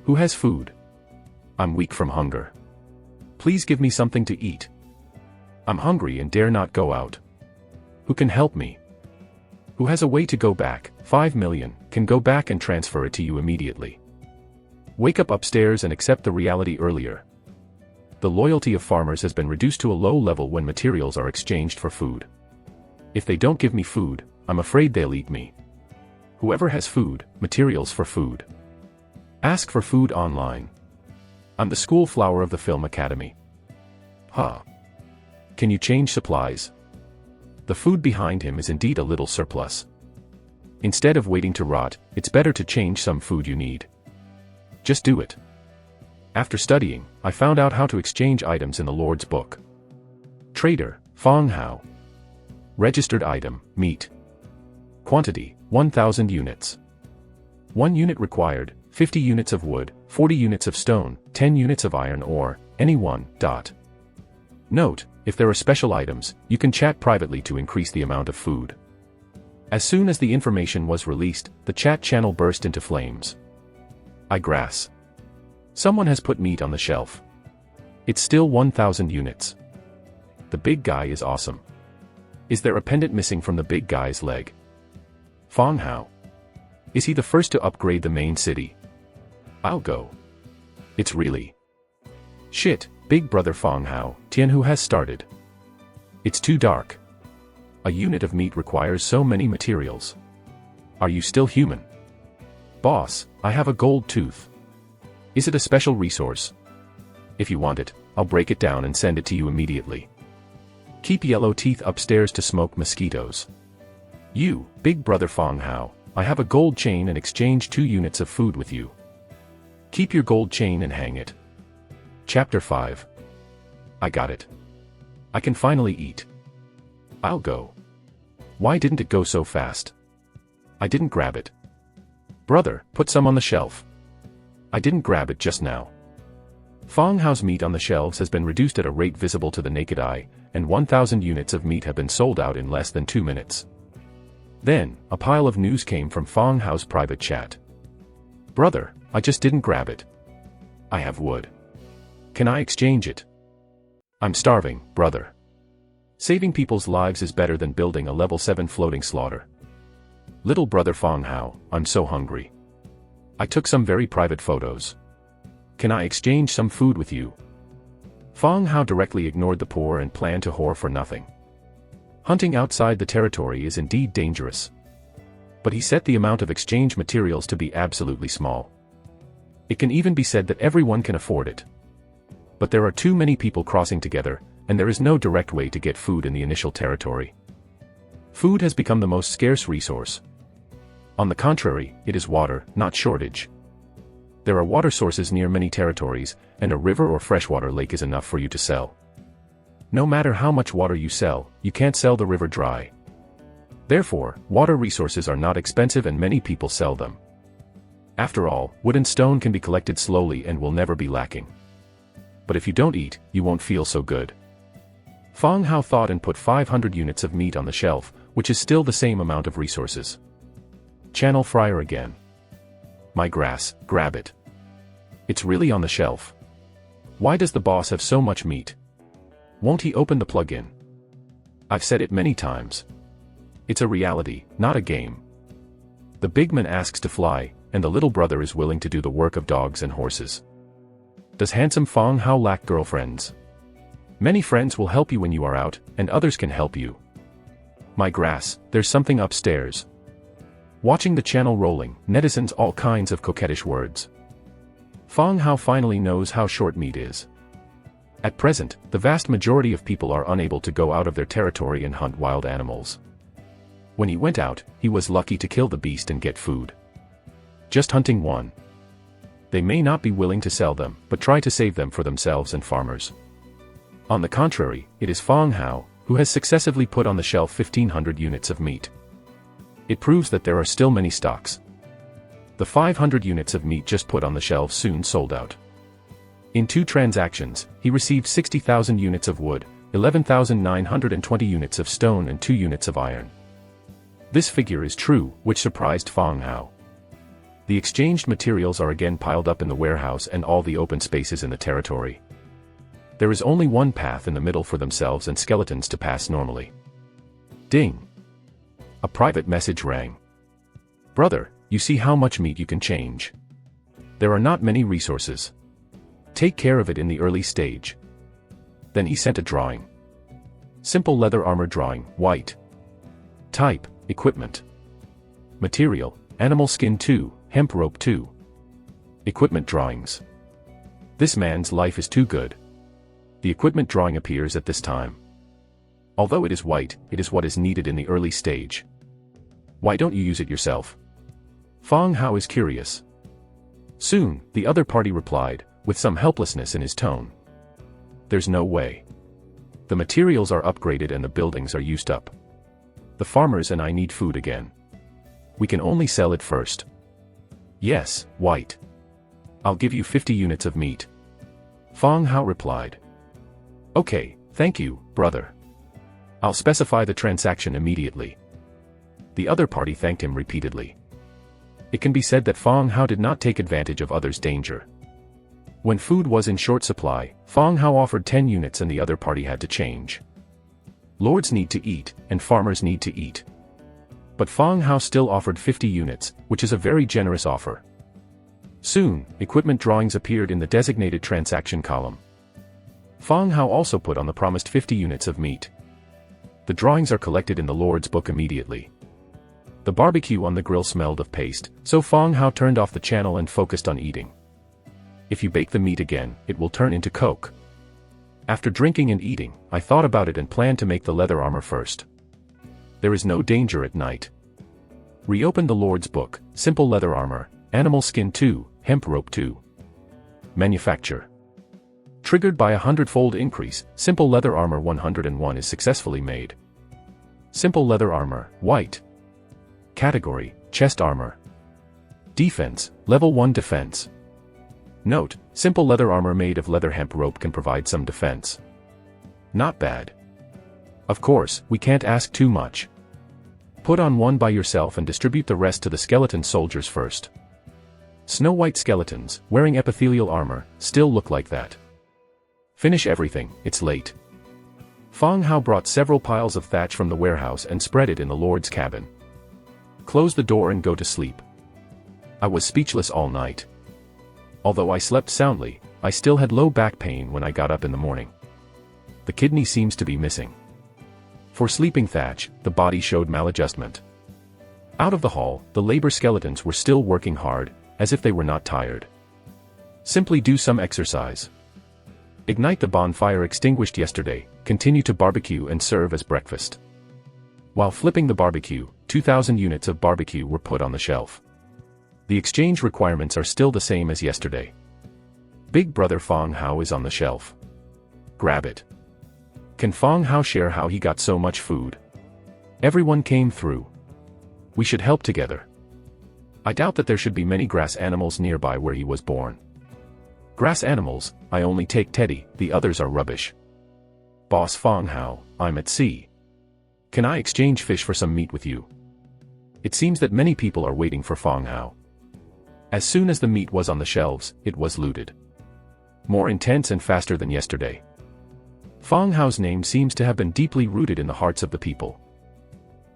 Who has food? I'm weak from hunger. Please give me something to eat. I'm hungry and dare not go out. Who can help me? Who has a way to go back? 5 million, can go back and transfer it to you immediately. Wake up upstairs and accept the reality earlier. The loyalty of farmers has been reduced to a low level when materials are exchanged for food. If they don't give me food, I'm afraid they'll eat me. Whoever has food, materials for food. Ask for food online. I'm the school flower of the Film Academy. Huh. Can you change supplies? The food behind him is indeed a little surplus. Instead of waiting to rot, it's better to change some food you need. Just do it. After studying, I found out how to exchange items in the Lord's book. Trader, Fong Hao. Registered item, meat. Quantity, 1,000 units. 1 unit required, 50 units of wood, 40 units of stone, 10 units of iron ore, any one. Note, if there are special items, you can chat privately to increase the amount of food. As soon as the information was released, the chat channel burst into flames. I grass. Someone has put meat on the shelf. It's still 1,000 units. The big guy is awesome. Is there a pendant missing from the big guy's leg? Fong Hao. Is he the first to upgrade the main city? I'll go. It's really. Shit, big brother Fong Hao, Tianhu has started. It's too dark. A unit of meat requires so many materials. Are you still human? Boss, I have a gold tooth. Is it a special resource? If you want it, I'll break it down and send it to you immediately. Keep yellow teeth upstairs to smoke mosquitoes. You, big brother Fong Hao, I have a gold chain and exchange 2 units of food with you. Keep your gold chain and hang it. Chapter 5. I got it. I can finally eat. I'll go. Why didn't it go so fast? I didn't grab it. Brother, put some on the shelf. I didn't grab it just now. Fong Hao's meat on the shelves has been reduced at a rate visible to the naked eye, and 1,000 units of meat have been sold out in less than 2 minutes. Then, a pile of news came from Fong Hao's private chat. Brother, I just didn't grab it. I have wood. Can I exchange it? I'm starving, brother. Saving people's lives is better than building a level 7 floating slaughter. Little brother Fong Hao, I'm so hungry. I took some very private photos. Can I exchange some food with you? Fong Hao directly ignored the poor and planned to whore for nothing. Hunting outside the territory is indeed dangerous. But he set the amount of exchange materials to be absolutely small. It can even be said that everyone can afford it. But there are too many people crossing together, and there is no direct way to get food in the initial territory. Food has become the most scarce resource. On the contrary, it is water, not shortage. There are water sources near many territories, and a river or freshwater lake is enough for you to sell. No matter how much water you sell, you can't sell the river dry. Therefore, water resources are not expensive and many people sell them. After all, wood and stone can be collected slowly and will never be lacking. But if you don't eat, you won't feel so good. Fang Hao thought and put 500 units of meat on the shelf, which is still the same amount of resources. Channel fryer again. My grass, grab it. It's really on the shelf. Why does the boss have so much meat? Won't he open the plug-in? I've said it many times. It's a reality, not a game. The big man asks to fly, and the little brother is willing to do the work of dogs and horses. Does handsome Fang Hao lack girlfriends? Many friends will help you when you are out, and others can help you. My grass, there's something upstairs. Watching the channel rolling, netizens all kinds of coquettish words. Fang Hao finally knows how short meat is. At present, the vast majority of people are unable to go out of their territory and hunt wild animals. When he went out, he was lucky to kill the beast and get food. Just hunting one. They may not be willing to sell them, but try to save them for themselves and farmers. On the contrary, it is Fang Hao, who has successively put on the shelf 1,500 units of meat. It proves that there are still many stocks. The 500 units of meat just put on the shelf soon sold out. In 2 transactions, he received 60,000 units of wood, 11,920 units of stone and 2 units of iron. This figure is true, which surprised Fang Hao. The exchanged materials are again piled up in the warehouse and all the open spaces in the territory. There is only one path in the middle for themselves and skeletons to pass normally. Ding! A private message rang. Brother, you see how much meat you can change. There are not many resources. Take care of it in the early stage. Then he sent a drawing. Simple leather armor drawing, white. Type, equipment. Material, animal skin 2, hemp rope 2. Equipment drawings. This man's life is too good. The equipment drawing appears at this time. Although it is white, it is what is needed in the early stage. Why don't you use it yourself? Fang Hao is curious. Soon, the other party replied, with some helplessness in his tone. There's no way. The materials are upgraded and the buildings are used up. The farmers and I need food again. We can only sell it first. Yes, white. I'll give you 50 units of meat. Fang Hao replied. Okay, thank you, brother. I'll specify the transaction immediately. The other party thanked him repeatedly. It can be said that Fang Hao did not take advantage of others' danger. When food was in short supply, Fang Hao offered 10 units and the other party had to change. Lords need to eat, and farmers need to eat. But Fang Hao still offered 50 units, which is a very generous offer. Soon, equipment drawings appeared in the designated transaction column. Fang Hao also put on the promised 50 units of meat. The drawings are collected in the Lord's book immediately. The barbecue on the grill smelled of paste, so Fang Hao turned off the channel and focused on eating. If you bake the meat again, it will turn into coke. After drinking and eating, I thought about it and planned to make the leather armor first. There is no danger at night. Reopen the Lord's book, simple leather armor, animal skin 2, hemp rope 2. Manufacture. Triggered by a 100-fold increase, simple leather armor 101 is successfully made. Simple leather armor, white. Category, chest armor. Defense, level 1 defense. Note, simple leather armor made of leather hemp rope can provide some defense. Not bad. Of course, we can't ask too much. Put on one by yourself and distribute the rest to the skeleton soldiers first. Snow-white skeletons, wearing epithelial armor, still look like that. Finish everything, it's late. Fang Hao brought several piles of thatch from the warehouse and spread it in the Lord's cabin. Close the door and go to sleep. I was speechless all night. Although I slept soundly, I still had low back pain when I got up in the morning. The kidney seems to be missing. For sleeping thatch, the body showed maladjustment. Out of the hall, the labor skeletons were still working hard, as if they were not tired. Simply do some exercise. Ignite the bonfire extinguished yesterday, continue to barbecue and serve as breakfast. While flipping the barbecue, 2,000 units of barbecue were put on the shelf. The exchange requirements are still the same as yesterday. Big brother Fang Hao is on the shelf. Grab it. Can Fang Hao share how he got so much food? Everyone came through. We should help together. I doubt that there should be many grass animals nearby where he was born. Grass animals, I only take Teddy, the others are rubbish. Boss Fong Hao, I'm at sea. Can I exchange fish for some meat with you? It seems that many people are waiting for Fong Hao. As soon as the meat was on the shelves, it was looted. More intense and faster than yesterday. Fong Hao's name seems to have been deeply rooted in the hearts of the people.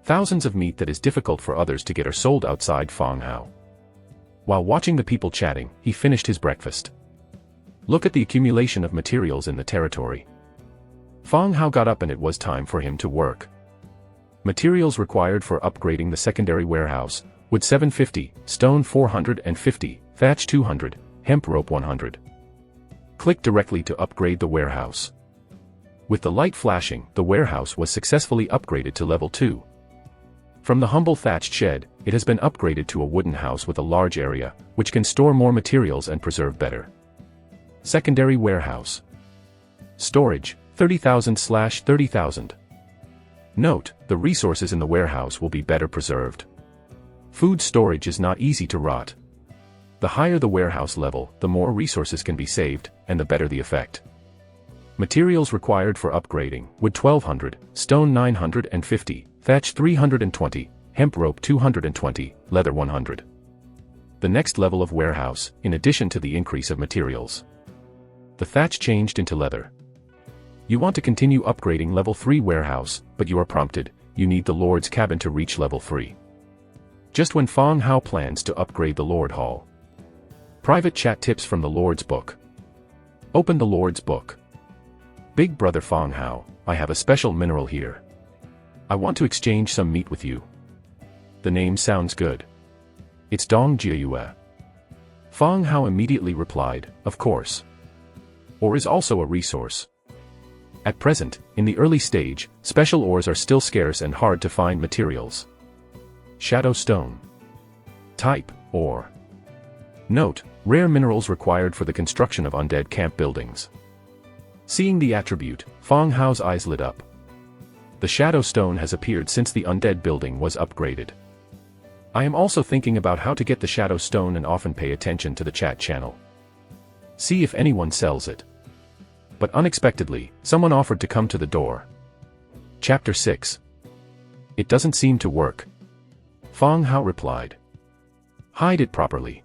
Thousands of meat that is difficult for others to get are sold outside Fong Hao. While watching the people chatting, he finished his breakfast. Look at the accumulation of materials in the territory. Fong Hao got up and it was time for him to work. Materials required for upgrading the secondary warehouse: wood 750, stone 450, thatch 200, hemp rope 100. Click directly to upgrade the warehouse. With the light flashing, the warehouse was successfully upgraded to level 2. From the humble thatched shed, it has been upgraded to a wooden house with a large area, which can store more materials and preserve better. Secondary warehouse. Storage, 30,000/30,000. Note, the resources in the warehouse will be better preserved. Food storage is not easy to rot. The higher the warehouse level, the more resources can be saved, and the better the effect. Materials required for upgrading: wood 1200, stone 950, thatch 320, hemp rope 220, leather 100. The next level of warehouse, in addition to the increase of materials. The thatch changed into leather. You want to continue upgrading level 3 warehouse, but you are prompted, you need the Lord's cabin to reach level 3. Just when Fong Hao plans to upgrade the Lord Hall. Private chat tips from the Lord's book. Open the Lord's book. Big brother Fong Hao, I have a special mineral here. I want to exchange some meat with you. The name sounds good. It's Dong Jiayue. Fong Hao immediately replied, of course. Ore is also a resource. At present, in the early stage, special ores are still scarce and hard to find materials. Shadow stone. Type, ore. Note, rare minerals required for the construction of undead camp buildings. Seeing the attribute, Fong Hao's eyes lit up. The shadow stone has appeared since the undead building was upgraded. I am also thinking about how to get the shadow stone and often pay attention to the chat channel. See if anyone sells it. But unexpectedly, someone offered to come to the door. Chapter 6. It doesn't seem to work. Fong Hao replied. Hide it properly.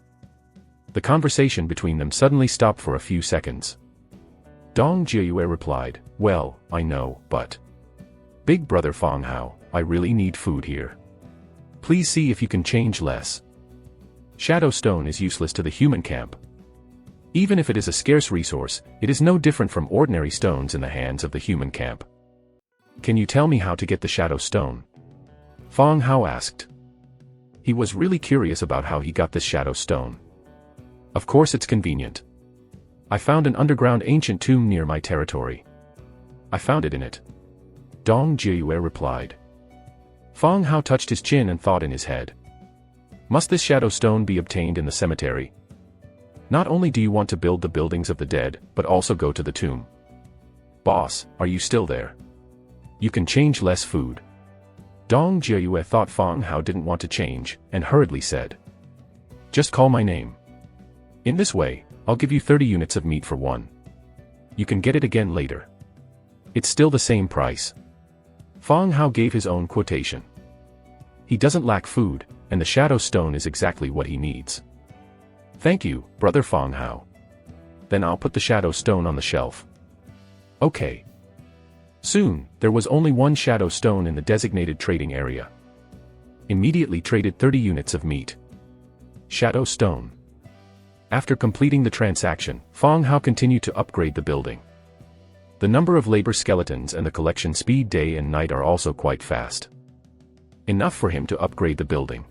The conversation between them suddenly stopped for a few seconds. Dong Jiayue replied, well, I know, but... Big brother Fong Hao, I really need food here. Please see if you can change less. Shadow stone is useless to the human camp. Even if it is a scarce resource, it is no different from ordinary stones in the hands of the human camp. Can you tell me how to get the shadow stone? Fong Hao asked. He was really curious about how he got this shadow stone. Of course it's convenient. I found an underground ancient tomb near my territory. I found it in it. Dong Jiayue replied. Fong Hao touched his chin and thought in his head. Must this shadow stone be obtained in the cemetery? Not only do you want to build the buildings of the dead, but also go to the tomb. Boss, are you still there? You can change less food. Dong Jiayue thought Fong Hao didn't want to change, and hurriedly said. Just call my name. In this way, I'll give you 30 units of meat for one. You can get it again later. It's still the same price. Fong Hao gave his own quotation. He doesn't lack food, and the shadow stone is exactly what he needs. Thank you, brother Fong Hao. Then I'll put the shadow stone on the shelf. Okay. Soon, there was only one shadow stone in the designated trading area. Immediately traded 30 units of meat. Shadow stone. After completing the transaction, Fong Hao continued to upgrade the building. The number of labor skeletons and the collection speed day and night are also quite fast. Enough for him to upgrade the building.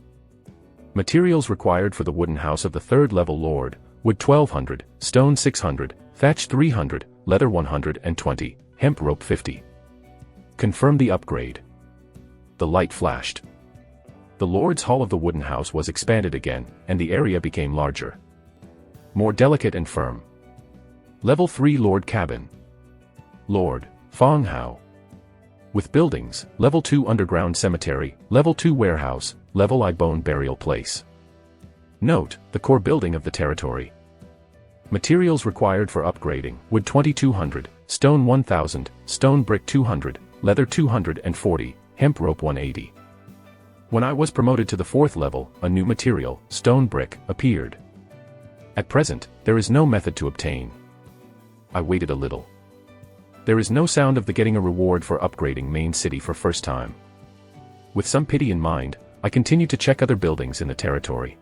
Materials required for the wooden house of the 3rd level lord: wood 1200, stone 600, thatch 300, leather 120, hemp rope 50. Confirm the upgrade. The light flashed. The lord's hall of the wooden house was expanded again, and the area became larger. More delicate and firm. Level 3 Lord Cabin. Lord Fong Hao. with buildings, Level 2 underground cemetery, Level 2 warehouse, Level I bone burial place. Note, the core building of the territory. Materials required for upgrading: wood 2200, stone 1000, stone brick 200, leather 240, hemp rope 180. When I was promoted to the 4th level, a new material, stone brick, appeared. At present, there is no method to obtain. I waited a little. There is no sound of the getting a reward for upgrading main city for first time. With some pity in mind, I continued to check other buildings in the territory.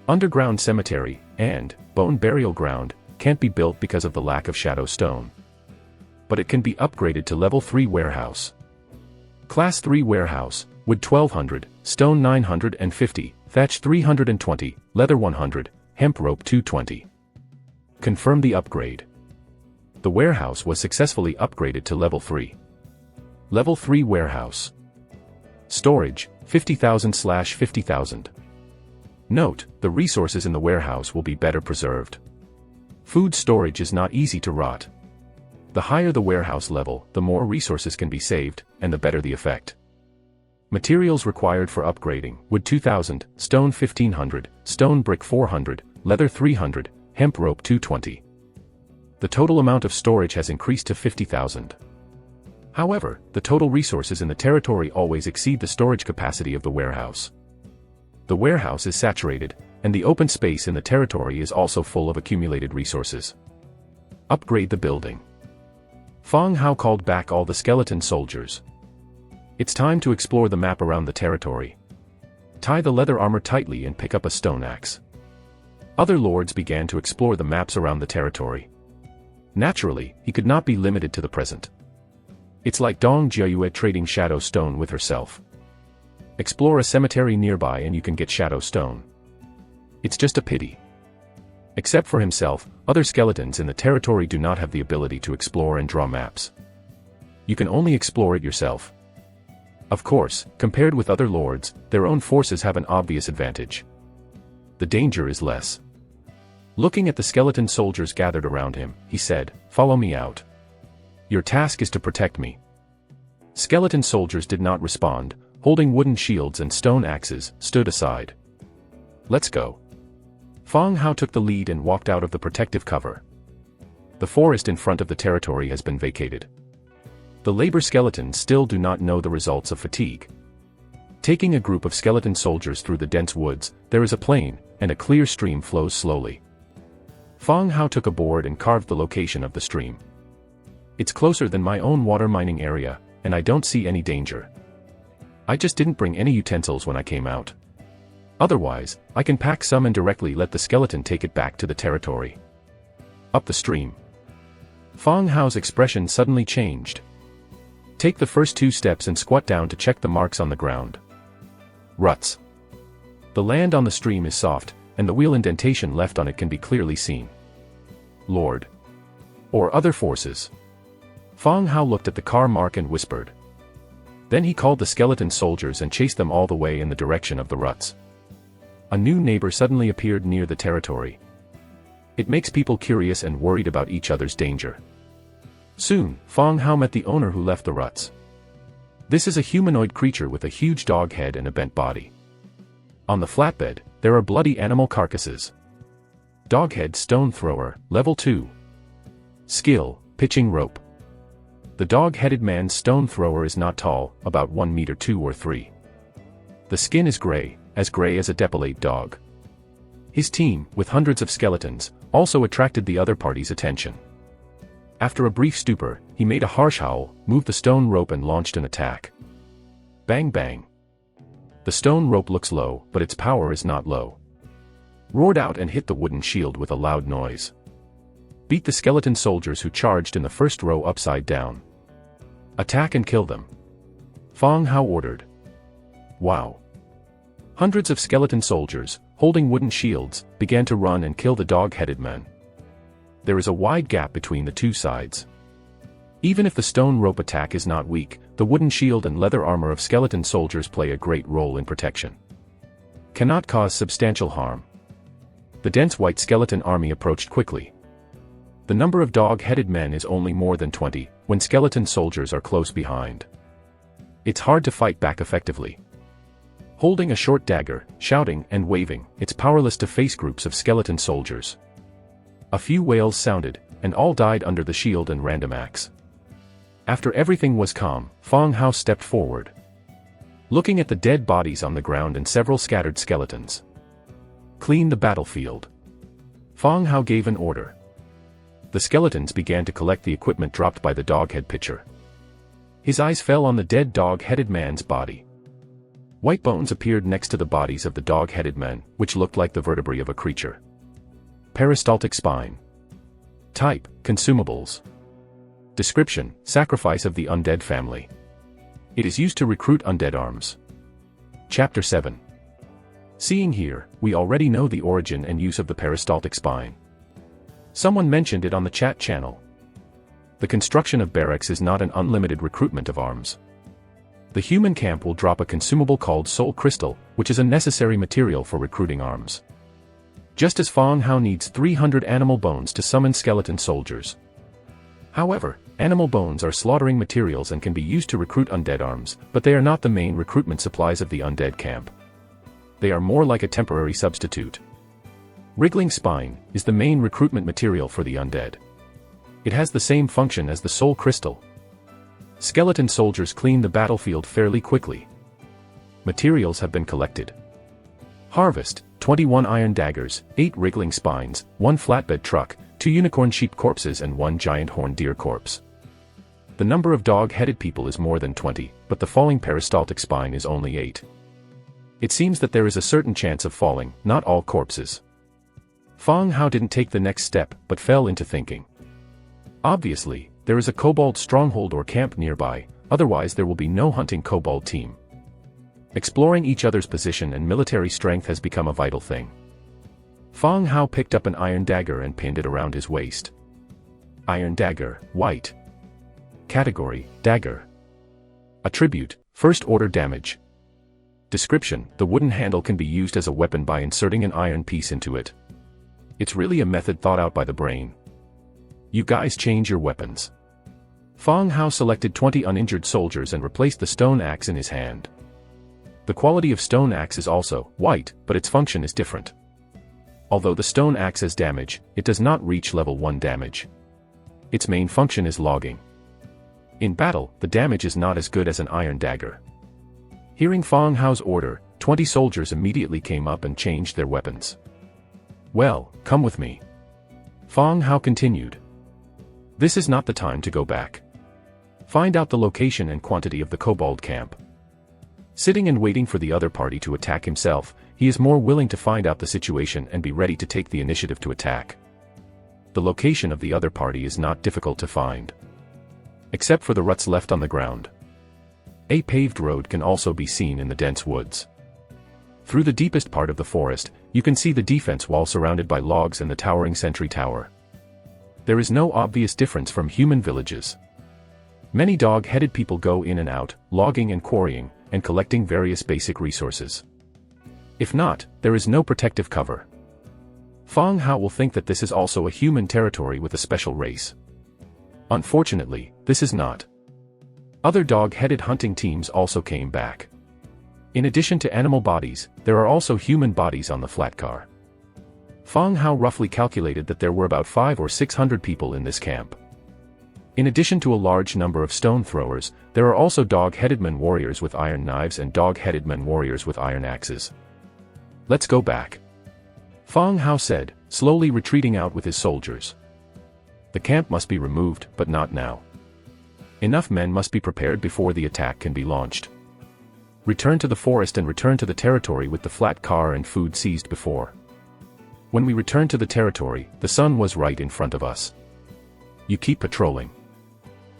Underground cemetery and bone burial ground can't be built because of the lack of shadow stone. But it can be upgraded to level 3 warehouse. Class 3 warehouse, wood 1200, stone 950, thatch 320, leather 100, hemp rope 220. Confirm the upgrade. The warehouse was successfully upgraded to level 3. Level 3 warehouse. Storage, 50,000/50,000. Note, the resources in the warehouse will be better preserved. Food storage is not easy to rot. The higher the warehouse level, the more resources can be saved, and the better the effect. Materials required for upgrading: wood 2000, stone 1500, stone brick 400, leather 300, hemp rope 220. The total amount of storage has increased to 50,000. However, the total resources in the territory always exceed the storage capacity of the warehouse. The warehouse is saturated, and the open space in the territory is also full of accumulated resources. Upgrade the building. Fong Hao called back all the skeleton soldiers. It's time to explore the map around the territory. Tie the leather armor tightly and pick up a stone axe. Other lords began to explore the maps around the territory. Naturally, he could not be limited to the present. It's like Dong Jiayue trading shadow stone with herself. Explore a cemetery nearby and you can get shadow stone. It's just a pity. Except for himself, other skeletons in the territory do not have the ability to explore and draw maps. You can only explore it yourself. Of course, compared with other lords, their own forces have an obvious advantage. The danger is less. Looking at the skeleton soldiers gathered around him, he said, "Follow me out. Your task is to protect me." Skeleton soldiers did not respond, holding wooden shields and stone axes, stood aside. "Let's go." Fong Hao took the lead and walked out of the protective cover. The forest in front of the territory has been vacated. The labor skeletons still do not know the results of fatigue. Taking a group of skeleton soldiers through the dense woods, there is a plain, and a clear stream flows slowly. Fong Hao took a board and carved the location of the stream. It's closer than my own water mining area, and I don't see any danger. I just didn't bring any utensils when I came out. Otherwise, I can pack some and directly let the skeleton take it back to the territory. Up the stream. Fong Hao's expression suddenly changed. Take the first 2 steps and squat down to check the marks on the ground. Ruts. The land on the stream is soft, and the wheel indentation left on it can be clearly seen. Lord. Or other forces. Fong Hao looked at the car mark and whispered. Then he called the skeleton soldiers and chased them all the way in the direction of the ruts. A new neighbor suddenly appeared near the territory. It makes people curious and worried about each other's danger. Soon, Fong Hao met the owner who left the ruts. This is a humanoid creature with a huge dog head and a bent body. On the flatbed, there are bloody animal carcasses. Doghead stone thrower, level 2. Skill, pitching rope. The dog-headed man's stone thrower is not tall, about 1 meter 2 or 3. The skin is gray as a depilate dog. His team, with hundreds of skeletons, also attracted the other party's attention. After a brief stupor, he made a harsh howl, moved the stone rope and launched an attack. Bang bang. The stone rope looks low, but its power is not low. Roared out and hit the wooden shield with a loud noise. Beat the skeleton soldiers who charged in the first row upside down. Attack and kill them. Fong Hao ordered. Wow. Hundreds of skeleton soldiers, holding wooden shields, began to run and kill the dog-headed men. There is a wide gap between the two sides. Even if the stone rope attack is not weak, the wooden shield and leather armor of skeleton soldiers play a great role in protection. Cannot cause substantial harm. The dense white skeleton army approached quickly. The number of dog-headed men is only more than 20, when skeleton soldiers are close behind. It's hard to fight back effectively. Holding a short dagger, shouting and waving, it's powerless to face groups of skeleton soldiers. A few wails sounded, and all died under the shield and random axe. After everything was calm, Fang Hao stepped forward, looking at the dead bodies on the ground and several scattered skeletons. Clean the battlefield. Fang Hao gave an order. The skeletons began to collect the equipment dropped by the dog-head pitcher. His eyes fell on the dead dog-headed man's body. White bones appeared next to the bodies of the dog-headed men, which looked like the vertebrae of a creature. Peristaltic spine. Type: consumables. Description: sacrifice of the undead family. It is used to recruit undead arms. Chapter 7. Seeing here, we already know the origin and use of the peristaltic spine. Someone mentioned it on the chat channel. The construction of barracks is not an unlimited recruitment of arms. The human camp will drop a consumable called soul crystal, which is a necessary material for recruiting arms. Just as Fang Hao needs 300 animal bones to summon skeleton soldiers. However, animal bones are slaughtering materials and can be used to recruit undead arms, but they are not the main recruitment supplies of the undead camp. They are more like a temporary substitute. Wriggling spine is the main recruitment material for the undead. It has the same function as the soul crystal. Skeleton soldiers clean the battlefield fairly quickly. Materials have been collected. Harvest: 21 iron daggers, 8 wriggling spines, 1 flatbed truck, 2 unicorn sheep corpses and 1 giant horned deer corpse. The number of dog-headed people is more than 20, but the falling peristaltic spine is only 8. It seems that there is a certain chance of falling, not all corpses. Fang Hao didn't take the next step, but fell into thinking. Obviously, there is a kobold stronghold or camp nearby, otherwise there will be no hunting kobold team. Exploring each other's position and military strength has become a vital thing. Fang Hao picked up an iron dagger and pinned it around his waist. Iron dagger, white. Category: dagger. Attribute: first order damage. Description: the wooden handle can be used as a weapon by inserting an iron piece into it. It's really a method thought out by the brain. You guys change your weapons. Fang Hao selected 20 uninjured soldiers and replaced the stone axe in his hand. The quality of stone axe is also white, but its function is different. Although the stone axe has damage, it does not reach level 1 damage. Its main function is logging. In battle, the damage is not as good as an iron dagger. Hearing Fang Hao's order, 20 soldiers immediately came up and changed their weapons. Well, come with me. Fang Hao continued. This is not the time to go back. Find out the location and quantity of the kobold camp. Sitting and waiting for the other party to attack himself, he is more willing to find out the situation and be ready to take the initiative to attack. The location of the other party is not difficult to find. Except for the ruts left on the ground. A paved road can also be seen in the dense woods. Through the deepest part of the forest, you can see the defense wall surrounded by logs and the towering sentry tower. There is no obvious difference from human villages. Many dog-headed people go in and out, logging and quarrying, and collecting various basic resources. If not, there is no protective cover. Fang Hao will think that this is also a human territory with a special race. Unfortunately, this is not. Other dog-headed hunting teams also came back. In addition to animal bodies, there are also human bodies on the flat car. Fang Hao roughly calculated that there were about 500 or 600 people in this camp. In addition to a large number of stone throwers, there are also dog-headed men warriors with iron knives and dog-headed men warriors with iron axes. Let's go back. Fang Hao said, slowly retreating out with his soldiers. The camp must be removed, but not now. Enough men must be prepared before the attack can be launched. Return to the forest and return to the territory with the flat car and food seized before. When we returned to the territory, the sun was right in front of us. You keep patrolling.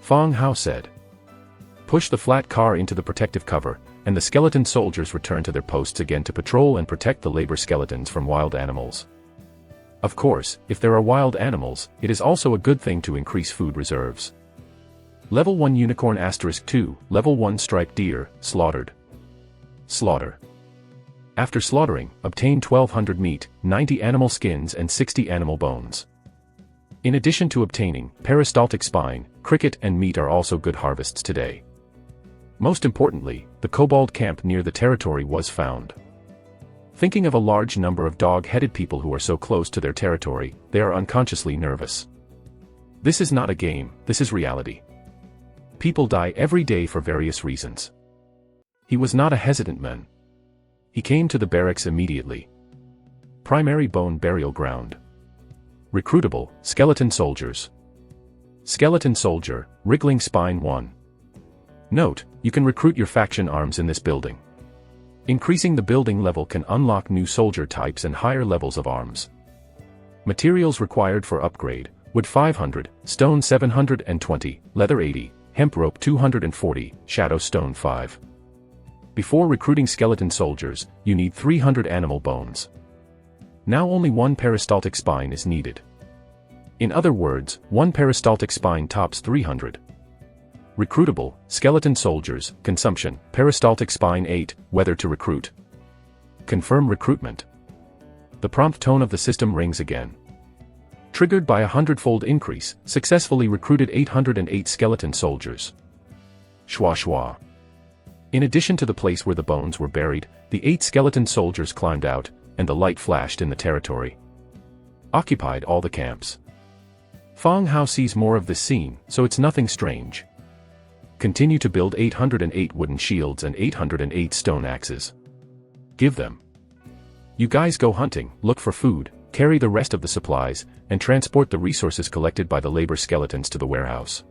Fang Hao said. Push the flat car into the protective cover, and the skeleton soldiers return to their posts again to patrol and protect the labor skeletons from wild animals. Of course, if there are wild animals, it is also a good thing to increase food reserves. Level 1 Unicorn *2, Level 1 Striped Deer, slaughtered. Slaughter. After slaughtering, obtain 1200 meat, 90 animal skins and 60 animal bones. In addition to obtaining peristaltic spine, cricket and meat are also good harvests today. Most importantly, the kobold camp near the territory was found. Thinking of a large number of dog-headed people who are so close to their territory, they are unconsciously nervous. This is not a game, this is reality. People die every day for various reasons. He was not a hesitant man. He came to the barracks immediately. Primary bone burial ground. Recruitable, skeleton soldiers. Skeleton soldier, wriggling spine 1. Note, you can recruit your faction arms in this building. Increasing the building level can unlock new soldier types and higher levels of arms. Materials required for upgrade: wood 500, stone 720, leather 80, hemp rope 240, shadow stone 5. Before recruiting skeleton soldiers, you need 300 animal bones. Now only one peristaltic spine is needed. In other words, one peristaltic spine tops 300. Recruitable, skeleton soldiers, consumption, peristaltic spine 8, whether to recruit. Confirm recruitment. The prompt tone of the system rings again. Triggered by a 100-fold increase, successfully recruited 808 skeleton soldiers. Schwa schwa. In addition to the place where the bones were buried, the 8 skeleton soldiers climbed out, and the light flashed in the territory. Occupied all the camps. Fong Hao sees more of this scene, so it's nothing strange. Continue to build 808 wooden shields and 808 stone axes. Give them. You guys go hunting, look for food, carry the rest of the supplies, and transport the resources collected by the labor skeletons to the warehouse.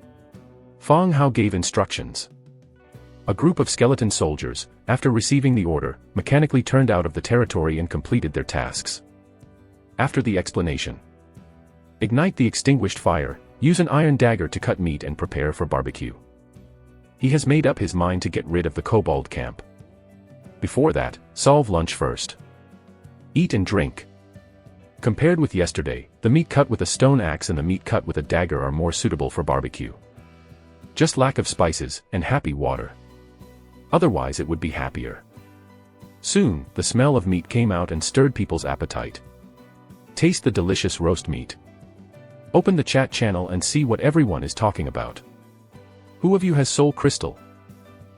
Fong Hao gave instructions. A group of skeleton soldiers, after receiving the order, mechanically turned out of the territory and completed their tasks. After the explanation. Ignite the extinguished fire, use an iron dagger to cut meat and prepare for barbecue. He has made up his mind to get rid of the kobold camp. Before that, solve lunch first. Eat and drink. Compared with yesterday, the meat cut with a stone axe and the meat cut with a dagger are more suitable for barbecue. Just lack of spices, and happy water. Otherwise it would be happier. Soon, the smell of meat came out and stirred people's appetite. Taste the delicious roast meat. Open the chat channel and see what everyone is talking about. Who of you has soul crystal?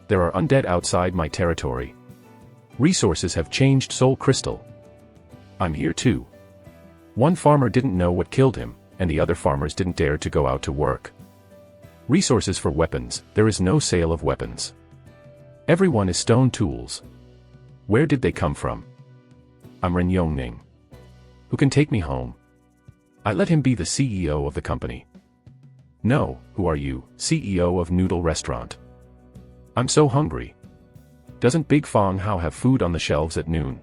There are undead outside my territory. Resources have changed soul crystal. I'm here too. One farmer didn't know what killed him, and the other farmers didn't dare to go out to work. Resources for weapons, there is no sale of weapons. Everyone is stone tools. Where did they come from? I'm Ren Yongning. Who can take me home? I let him be the CEO of the company. No, who are you, CEO of Noodle Restaurant? I'm so hungry. Doesn't Big Fong Hao have food on the shelves at noon?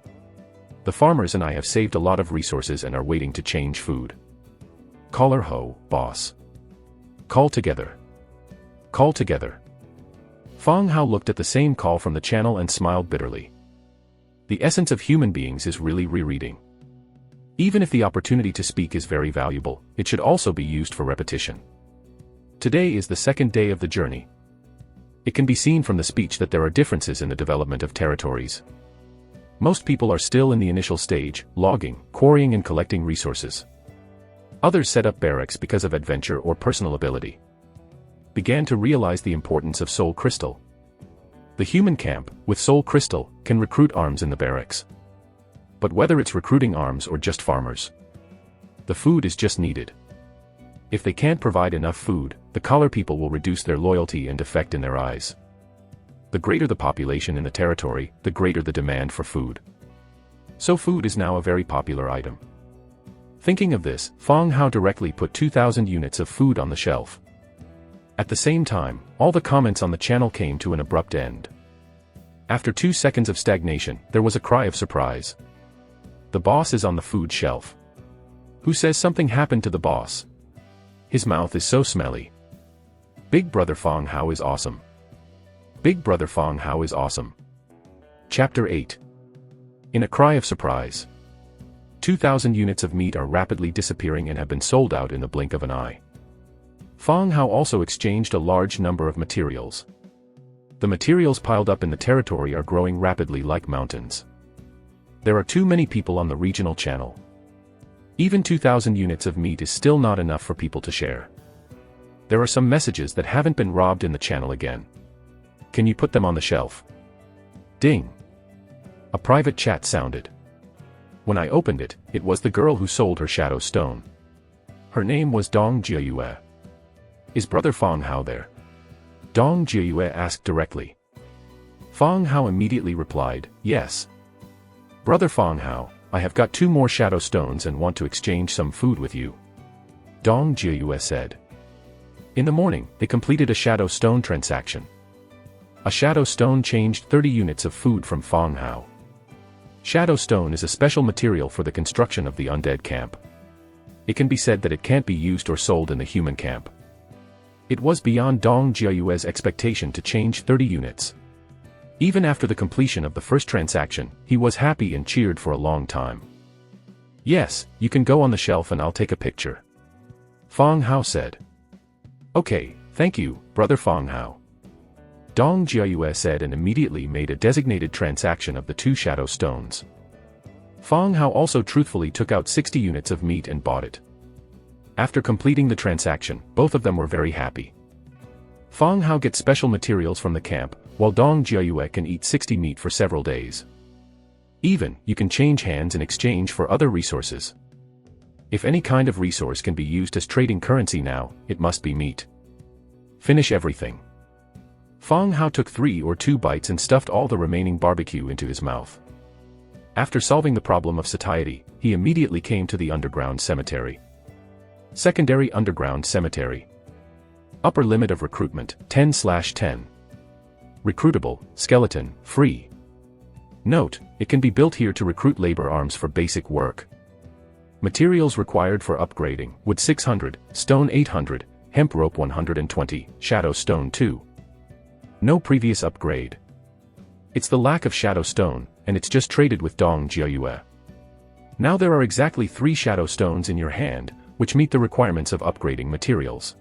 The farmers and I have saved a lot of resources and are waiting to change food. Caller ho, boss. Call together. Call together. Fong Hao looked at the same call from the channel and smiled bitterly. The essence of human beings is really rereading. Even if the opportunity to speak is very valuable, it should also be used for repetition. Today is the second day of the journey. It can be seen from the speech that there are differences in the development of territories. Most people are still in the initial stage, logging, quarrying and collecting resources. Others set up barracks because of adventure or personal ability. Began to realize the importance of soul crystal. The human camp, with soul crystal, can recruit arms in the barracks. But whether it's recruiting arms or just farmers, the food is just needed. If they can't provide enough food, the collar people will reduce their loyalty and defect in their eyes. The greater the population in the territory, the greater the demand for food. So food is now a very popular item. Thinking of this, Fong Hao directly put 2,000 units of food on the shelf. At the same time, all the comments on the channel came to an abrupt end. After 2 seconds of stagnation, there was a cry of surprise. The boss is on the food shelf. Who says something happened to the boss? His mouth is so smelly. Big Brother Fong Hao is awesome. Big Brother Fong Hao is awesome. Chapter 8. In a cry of surprise. 2,000 units of meat are rapidly disappearing and have been sold out in the blink of an eye. Fong Hao also exchanged a large number of materials. The materials piled up in the territory are growing rapidly like mountains. There are too many people on the regional channel. Even 2,000 units of meat is still not enough for people to share. There are some messages that haven't been robbed in the channel again. Can you put them on the shelf? Ding. A private chat sounded. When I opened it, it was the girl who sold her shadow stone. Her name was Dong Jiayue. Is Brother Fang Hao there? Dong Jiayue asked directly. Fang Hao immediately replied, yes. Brother Fang Hao, I have got 2 more shadow stones and want to exchange some food with you. Dong Jiayue said. In the morning, they completed a shadow stone transaction. A shadow stone changed 30 units of food from Fang Hao. Shadow stone is a special material for the construction of the undead camp. It can be said that it can't be used or sold in the human camp. It was beyond Dong Jiayue's expectation to change 30 units. Even after the completion of the first transaction, he was happy and cheered for a long time. Yes, you can go on the shelf and I'll take a picture. Fang Hao said. Okay, thank you, Brother Fang Hao. Dong Jiayue said and immediately made a designated transaction of the 2 shadow stones. Fang Hao also truthfully took out 60 units of meat and bought it. After completing the transaction, both of them were very happy. Fang Hao gets special materials from the camp, while Dong Jiayue can eat 60 meat for several days. Even, you can change hands in exchange for other resources. If any kind of resource can be used as trading currency now, it must be meat. Finish everything. Fang Hao took 3 or 2 bites and stuffed all the remaining barbecue into his mouth. After solving the problem of satiety, he immediately came to the underground cemetery. Secondary underground cemetery. Upper limit of recruitment, 10/10. Recruitable, skeleton, free. Note, it can be built here to recruit labor arms for basic work. Materials required for upgrading, wood 600, stone 800, hemp rope 120, shadow stone 2. No previous upgrade. It's the lack of shadow stone, and it's just traded with Dong Jiayue. Now there are exactly 3 shadow stones in your hand, which meet the requirements of upgrading materials.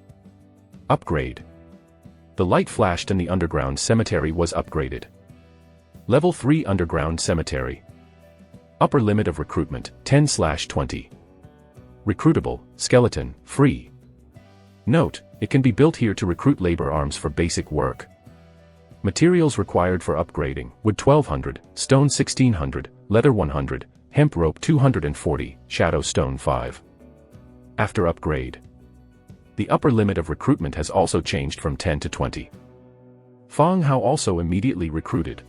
Upgrade. The light flashed and the underground cemetery was upgraded. Level 3 underground cemetery. Upper limit of recruitment, 10/20. Recruitable, skeleton, free. Note, it can be built here to recruit labor arms for basic work. Materials required for upgrading, wood 1200, stone 1600, leather 100, hemp rope 240, shadow stone 5. After upgrade. The upper limit of recruitment has also changed from 10 to 20. Fang Hao also immediately recruited.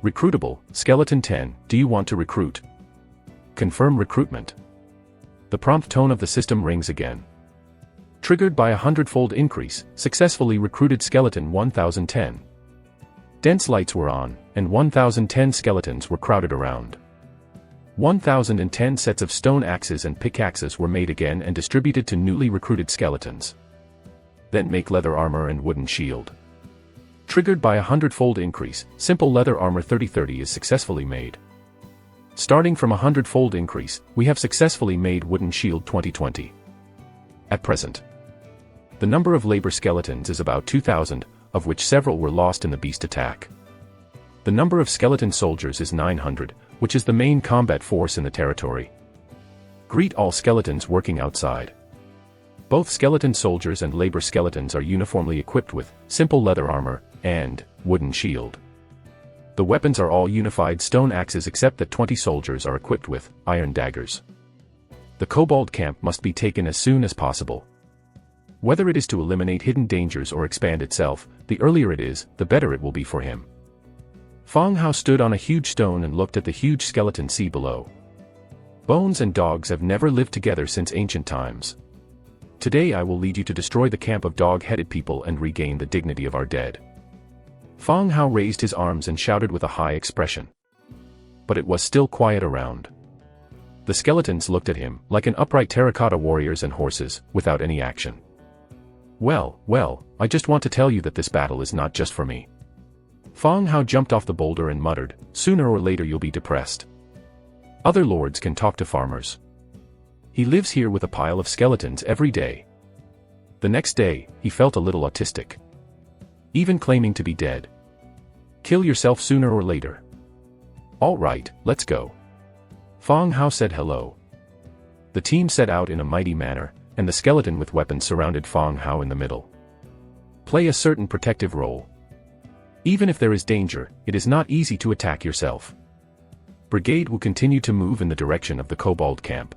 Recruitable, skeleton 10, do you want to recruit? Confirm recruitment. The prompt tone of the system rings again. Triggered by a 100-fold increase, successfully recruited skeleton 1010. Dense lights were on, and 1010 skeletons were crowded around. 1010 sets of stone axes and pickaxes were made again and distributed to newly recruited skeletons. Then make leather armor and wooden shield. Triggered by a 100-fold increase, simple leather armor 3030 is successfully made. Starting from a 100-fold increase, we have successfully made wooden shield 2020. At present, the number of labor skeletons is about 2,000, of which several were lost in the beast attack. The number of skeleton soldiers is 900, which is the main combat force in the territory. Greet all skeletons working outside. Both skeleton soldiers and labor skeletons are uniformly equipped with simple leather armor and wooden shield. The weapons are all unified stone axes except that 20 soldiers are equipped with iron daggers. The kobold camp must be taken as soon as possible. Whether it is to eliminate hidden dangers or expand itself, the earlier it is, the better it will be for him. Fang Hao stood on a huge stone and looked at the huge skeleton sea below. Bones and dogs have never lived together since ancient times. Today I will lead you to destroy the camp of dog-headed people and regain the dignity of our dead. Fang Hao raised his arms and shouted with a high expression. But it was still quiet around. The skeletons looked at him, like an upright terracotta warriors and horses, without any action. Well, I just want to tell you that this battle is not just for me. Fang Hao jumped off the boulder and muttered, sooner or later you'll be depressed. Other lords can talk to farmers. He lives here with a pile of skeletons every day. The next day, he felt a little autistic. Even claiming to be dead. Kill yourself sooner or later. All right, let's go. Fang Hao said hello. The team set out in a mighty manner, and the skeleton with weapons surrounded Fang Hao in the middle. Play a certain protective role. Even if there is danger, it is not easy to attack yourself. Brigade will continue to move in the direction of the Kobold camp.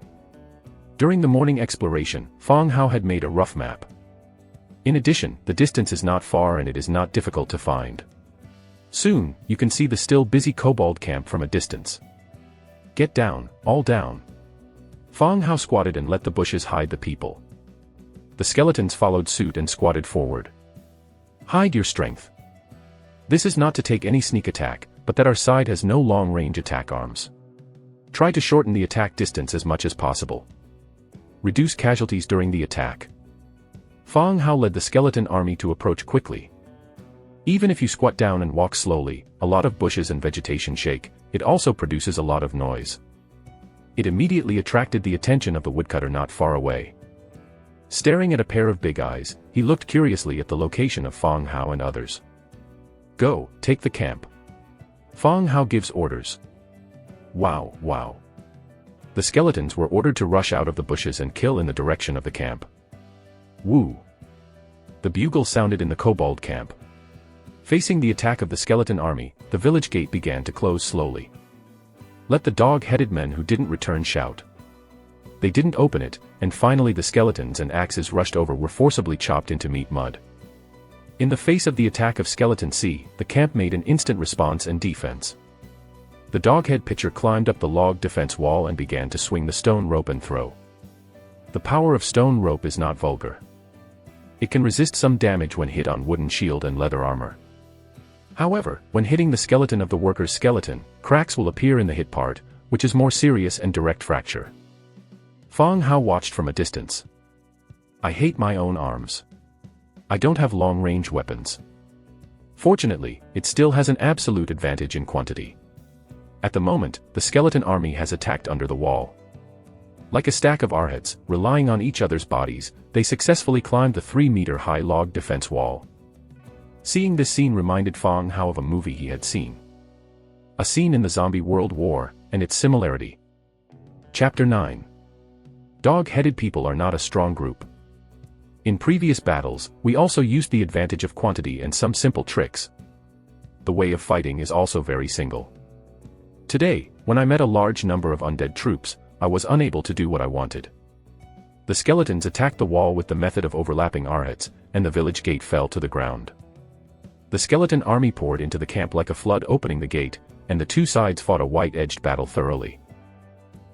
During the morning exploration, Fang Hao had made a rough map. In addition, the distance is not far and it is not difficult to find. Soon, you can see the still busy Kobold camp from a distance. Get down, all down. Fang Hao squatted and let the bushes hide the people. The skeletons followed suit and squatted forward. Hide your strength. This is not to take any sneak attack, but that our side has no long-range attack arms. Try to shorten the attack distance as much as possible. Reduce casualties during the attack. Fang Hao led the skeleton army to approach quickly. Even if you squat down and walk slowly, a lot of bushes and vegetation shake, it also produces a lot of noise. It immediately attracted the attention of the woodcutter not far away. Staring at a pair of big eyes, he looked curiously at the location of Fang Hao and others. Go, take the camp. Fang Hao gives orders. Wow, wow. The skeletons were ordered to rush out of the bushes and kill in the direction of the camp. Woo! The bugle sounded in the Kobold camp. Facing the attack of the skeleton army, the village gate began to close slowly. Let the dog-headed men who didn't return shout. They didn't open it, and finally the skeletons and axes rushed over were forcibly chopped into meat mud. In the face of the attack of Skeleton C, the camp made an instant response and defense. The doghead pitcher climbed up the log defense wall and began to swing the stone rope and throw. The power of stone rope is not vulgar. It can resist some damage when hit on wooden shield and leather armor. However, when hitting the skeleton of the worker's skeleton, cracks will appear in the hit part, which is more serious and direct fracture. Fang Hao watched from a distance. I hate my own arms. I don't have long-range weapons. Fortunately, it still has an absolute advantage in quantity. At the moment, the skeleton army has attacked under the wall. Like a stack of arrowheads, relying on each other's bodies, they successfully climbed the 3-meter-high log defense wall. Seeing this scene reminded Fang Hao of a movie he had seen. A scene in the Zombie World War, and its similarity. Chapter 9. Dog-headed people are not a strong group. In previous battles, we also used the advantage of quantity and some simple tricks. The way of fighting is also very single. Today, when I met a large number of undead troops, I was unable to do what I wanted. The skeletons attacked the wall with the method of overlapping arrowheads, and the village gate fell to the ground. The skeleton army poured into the camp like a flood opening the gate, and the two sides fought a white-edged battle thoroughly.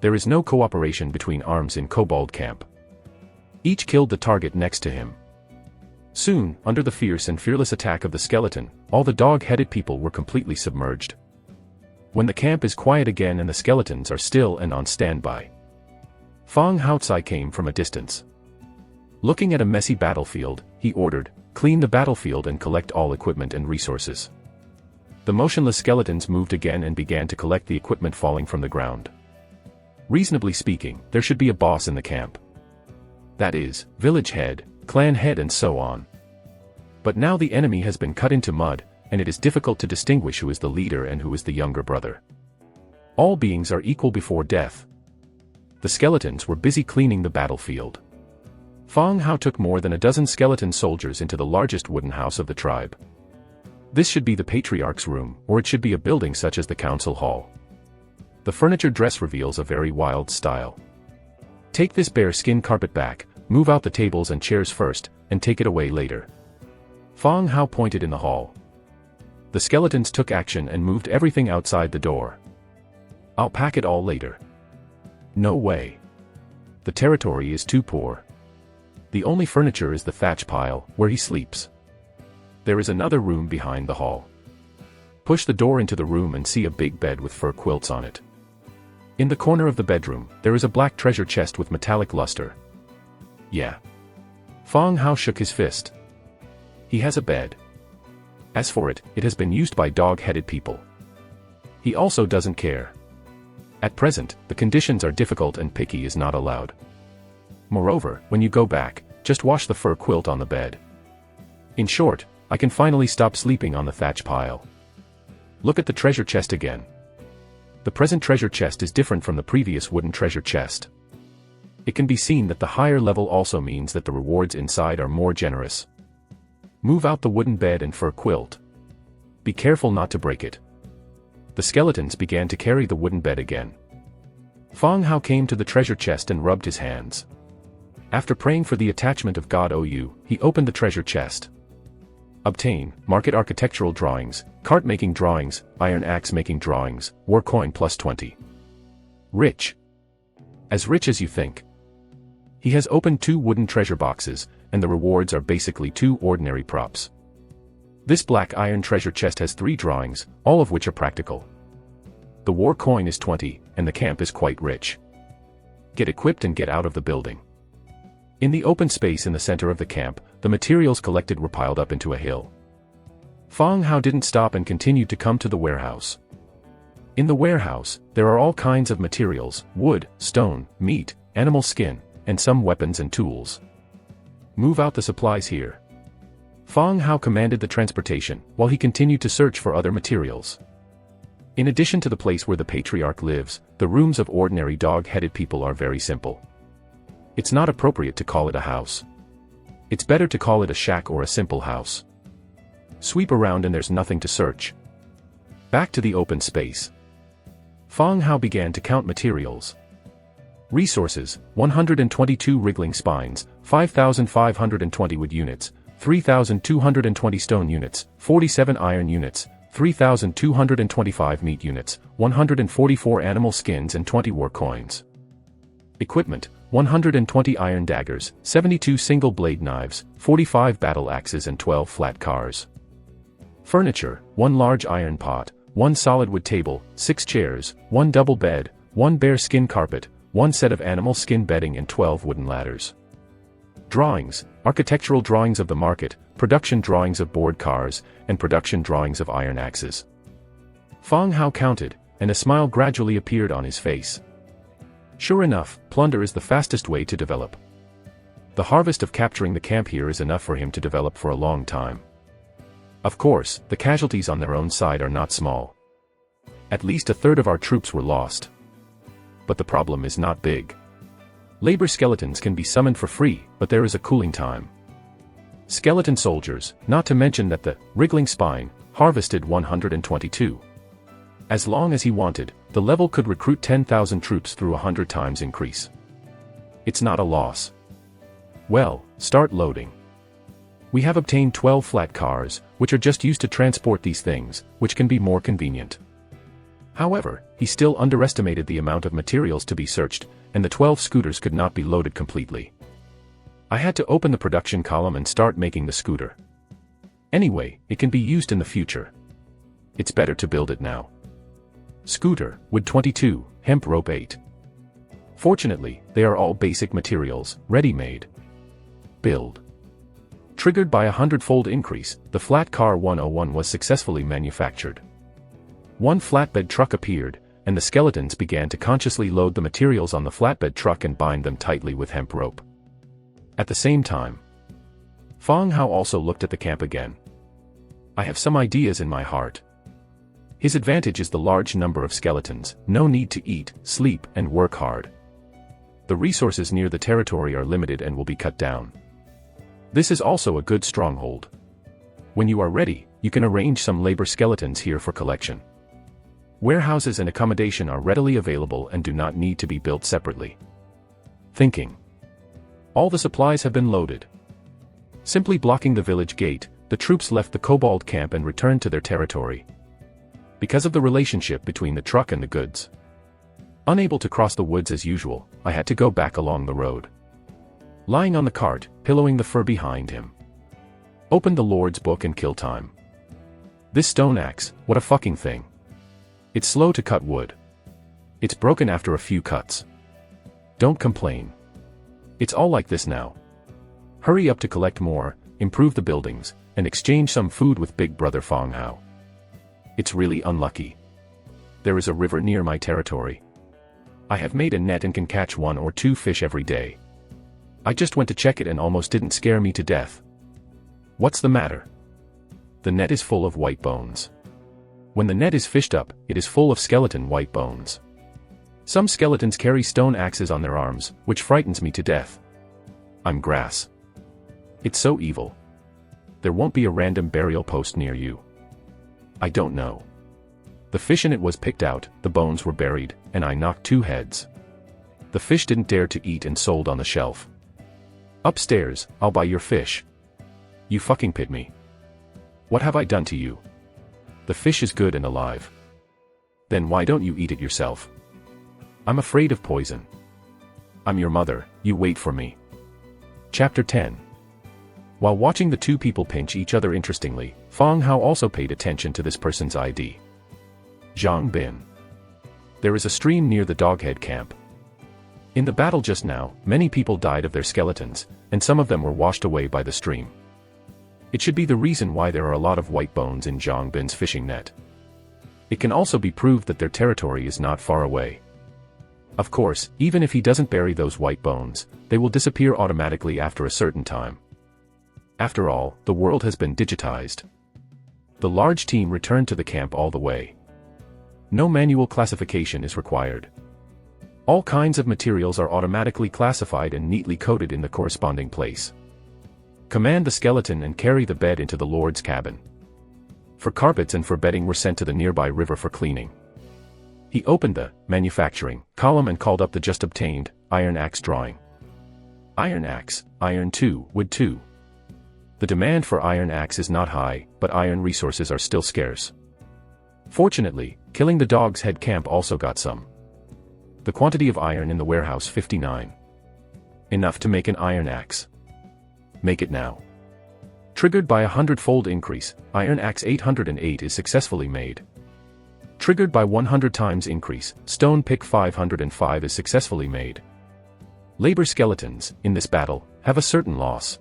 There is no cooperation between arms in Kobold camp. Each killed the target next to him. Soon, under the fierce and fearless attack of the skeleton, all the dog-headed people were completely submerged. When the camp is quiet again and the skeletons are still and on standby, Fang Hao came from a distance. Looking at a messy battlefield, he ordered, "Clean the battlefield and collect all equipment and resources." The motionless skeletons moved again and began to collect the equipment falling from the ground. Reasonably speaking, there should be a boss in the camp. That is, village head, clan head and so on. But now the enemy has been cut into mud, and it is difficult to distinguish who is the leader and who is the younger brother. All beings are equal before death. The skeletons were busy cleaning the battlefield. Fang Hao took more than a dozen skeleton soldiers into the largest wooden house of the tribe. This should be the patriarch's room, or it should be a building such as the council hall. The furniture dress reveals a very wild style. Take this bear skin carpet back, move out the tables and chairs first, and take it away later. Fang Hao pointed in the hall. The skeletons took action and moved everything outside the door. I'll pack it all later. No way. The territory is too poor. The only furniture is the thatch pile, where he sleeps. There is another room behind the hall. Push the door into the room and see a big bed with fur quilts on it. In the corner of the bedroom, there is a black treasure chest with metallic luster. Yeah. Fang Hao shook his fist. He has a bed. As for it, it has been used by dog-headed people. He also doesn't care. At present, the conditions are difficult and picky is not allowed. Moreover, when you go back, just wash the fur quilt on the bed. In short, I can finally stop sleeping on the thatch pile. Look at the treasure chest again. The present treasure chest is different from the previous wooden treasure chest. It can be seen that the higher level also means that the rewards inside are more generous. Move out the wooden bed and fur quilt. Be careful not to break it. The skeletons began to carry the wooden bed again. Fang Hao came to the treasure chest and rubbed his hands. After praying for the attachment of God Ou, he opened the treasure chest. Obtain, market architectural drawings, cart making drawings, iron axe making drawings, war coin plus 20. Rich. As rich as you think. He has opened 2 wooden treasure boxes, and the rewards are basically 2 ordinary props. This black iron treasure chest has 3 drawings, all of which are practical. The war coin is 20, and the camp is quite rich. Get equipped and get out of the building. In the open space in the center of the camp, the materials collected were piled up into a hill. Fang Hao didn't stop and continued to come to the warehouse. In the warehouse, there are all kinds of materials: wood, stone, meat, animal skin, and some weapons and tools. Move out the supplies here. Fang Hao commanded the transportation, while he continued to search for other materials. In addition to the place where the patriarch lives, the rooms of ordinary dog-headed people are very simple. It's not appropriate to call it a house. It's better to call it a shack or a simple house. Sweep around and there's nothing to search. Back to the open space. Fang Hao began to count materials. Resources: 122 wriggling spines, 5,520 wood units, 3,220 stone units, 47 iron units, 3,225 meat units, 144 animal skins and 20 war coins. Equipment: 120 iron daggers, 72 single blade knives, 45 battle axes and 12 flat cars. Furniture: 1 large iron pot, 1 solid wood table, 6 chairs, 1 double bed, 1 bear skin carpet, 1 set of animal skin bedding and 12 wooden ladders. Drawings: architectural drawings of the market, production drawings of board cars, and production drawings of iron axes. Fang Hao counted, and a smile gradually appeared on his face. Sure enough, plunder is the fastest way to develop. The harvest of capturing the camp here is enough for him to develop for a long time. Of course, the casualties on their own side are not small. At least a third of our troops were lost. But the problem is not big. Labor skeletons can be summoned for free, but there is a cooling time. Skeleton soldiers, not to mention that the wriggling spine harvested 122. As long as he wanted, the level could recruit 10,000 troops through 100 times increase. It's not a loss. Well, start loading. We have obtained 12 flat cars, which are just used to transport these things, which can be more convenient. However, he still underestimated the amount of materials to be searched, and the 12 scooters could not be loaded completely. I had to open the production column and start making the scooter. Anyway, it can be used in the future. It's better to build it now. Scooter, wood 22, hemp rope 8. Fortunately, they are all basic materials, ready-made. Build. Triggered by a 100-fold increase, the flat car 101 was successfully manufactured. 1 flatbed truck appeared, and the skeletons began to consciously load the materials on the flatbed truck and bind them tightly with hemp rope. At the same time, Fang Hao also looked at the camp again. I have some ideas in my heart. His advantage is the large number of skeletons, no need to eat, sleep, and work hard. The resources near the territory are limited and will be cut down. This is also a good stronghold. When you are ready, you can arrange some labor skeletons here for collection. Warehouses and accommodation are readily available and do not need to be built separately. Thinking. All the supplies have been loaded. Simply blocking the village gate, the troops left the kobold camp and returned to their territory. Because of the relationship between the truck and the goods. Unable to cross the woods as usual, I had to go back along the road. Lying on the cart, pillowing the fur behind him. Open the Lord's book and kill time. This stone axe, what a fucking thing. It's slow to cut wood. It's broken after a few cuts. Don't complain. It's all like this now. Hurry up to collect more, improve the buildings, and exchange some food with Big Brother Fang Hao. It's really unlucky. There is a river near my territory. I have made a net and can catch 1 or 2 fish every day. I just went to check it and almost didn't scare me to death. What's the matter? The net is full of white bones. When the net is fished up, it is full of skeleton white bones. Some skeletons carry stone axes on their arms, which frightens me to death. I'm grass. It's so evil. There won't be a random burial post near you. I don't know. The fish in it was picked out, the bones were buried, and I knocked 2 heads. The fish didn't dare to eat and sold on the shelf. Upstairs, I'll buy your fish. You fucking pit me. What have I done to you? The fish is good and alive. Then why don't you eat it yourself? I'm afraid of poison. I'm your mother, you wait for me. Chapter 10. While watching the 2 people pinch each other interestingly, Fong Hao also paid attention to this person's ID. Zhang Bin. There is a stream near the Doghead camp. In the battle just now, many people died of their skeletons, and some of them were washed away by the stream. It should be the reason why there are a lot of white bones in Zhang Bin's fishing net. It can also be proved that their territory is not far away. Of course, even if he doesn't bury those white bones, they will disappear automatically after a certain time. After all, the world has been digitized. The large team returned to the camp all the way. No manual classification is required. All kinds of materials are automatically classified and neatly coded in the corresponding place. Command the skeleton and carry the bed into the Lord's cabin. For carpets and for bedding were sent to the nearby river for cleaning. He opened the manufacturing column and called up the just obtained iron axe drawing. Iron axe, iron 2, wood 2. The demand for iron axe is not high, but iron resources are still scarce. Fortunately, killing the dog's head camp also got some. The quantity of iron in the warehouse 59. Enough to make an iron axe. Make it now. Triggered by a 100-fold increase, iron axe 808 is successfully made. Triggered by 100 times increase, stone pick 505 is successfully made. Labor skeletons, in this battle, have a certain loss.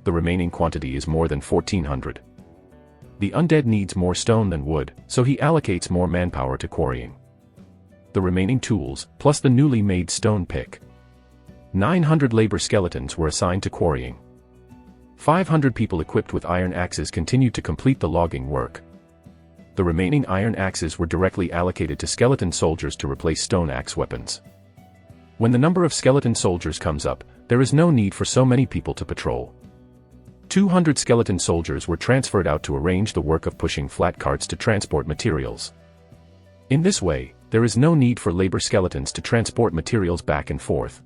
The remaining quantity is more than 1400. The undead needs more stone than wood, so he allocates more manpower to quarrying. The remaining tools, plus the newly made stone pick. 900 labor skeletons were assigned to quarrying. 500 people equipped with iron axes continued to complete the logging work. The remaining iron axes were directly allocated to skeleton soldiers to replace stone axe weapons. When the number of skeleton soldiers comes up, there is no need for so many people to patrol. 200 skeleton soldiers were transferred out to arrange the work of pushing flat carts to transport materials. In this way, there is no need for labor skeletons to transport materials back and forth.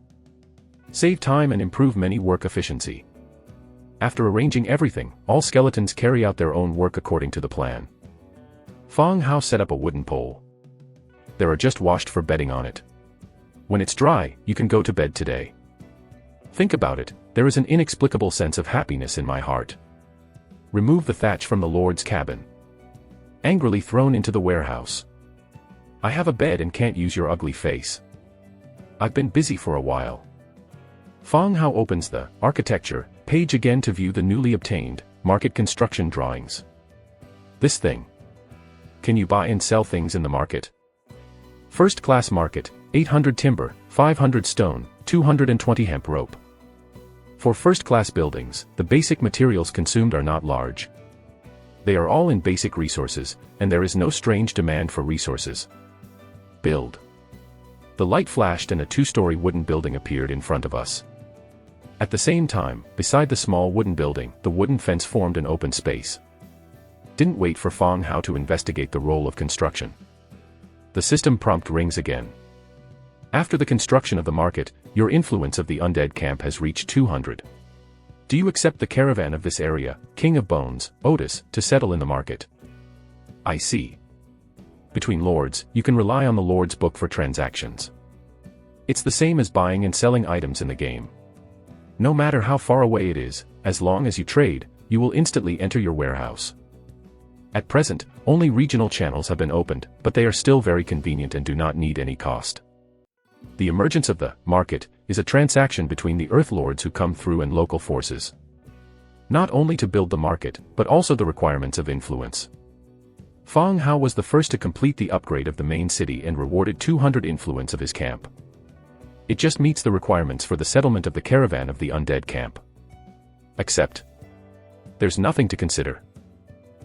Save time and improve many work efficiency. After arranging everything, all skeletons carry out their own work according to the plan. Fong Hao set up a wooden pole. There are just washed for bedding on it. When it's dry, you can go to bed today. Think about it, there is an inexplicable sense of happiness in my heart. Remove the thatch from the Lord's cabin. Angrily thrown into the warehouse. I have a bed and can't use your ugly face. I've been busy for a while. Fong Hao opens the architecture page again to view the newly obtained market construction drawings. This thing. Can you buy and sell things in the market? First class market, 800 timber, 500 stone, 220 hemp rope. For first class buildings, the basic materials consumed are not large. They are all in basic resources, and there is no strange demand for resources. Build. The light flashed and a 2-story wooden building appeared in front of us. At the same time, beside the small wooden building, the wooden fence formed an open space. Didn't wait for Fong Hao to investigate the role of construction. The system prompt rings again. After the construction of the market, your influence of the undead camp has reached 200. Do you accept the caravan of this area, King of Bones, Otis, to settle in the market? I see. Between lords, you can rely on the lord's book for transactions. It's the same as buying and selling items in the game. No matter how far away it is, as long as you trade, you will instantly enter your warehouse. At present, only regional channels have been opened, but they are still very convenient and do not need any cost. The emergence of the market is a transaction between the Earth Lords who come through and local forces. Not only to build the market, but also the requirements of influence. Fong Hao was the first to complete the upgrade of the main city and rewarded 200 influence of his camp. It just meets the requirements for the settlement of the caravan of the undead camp. Accept. There's nothing to consider.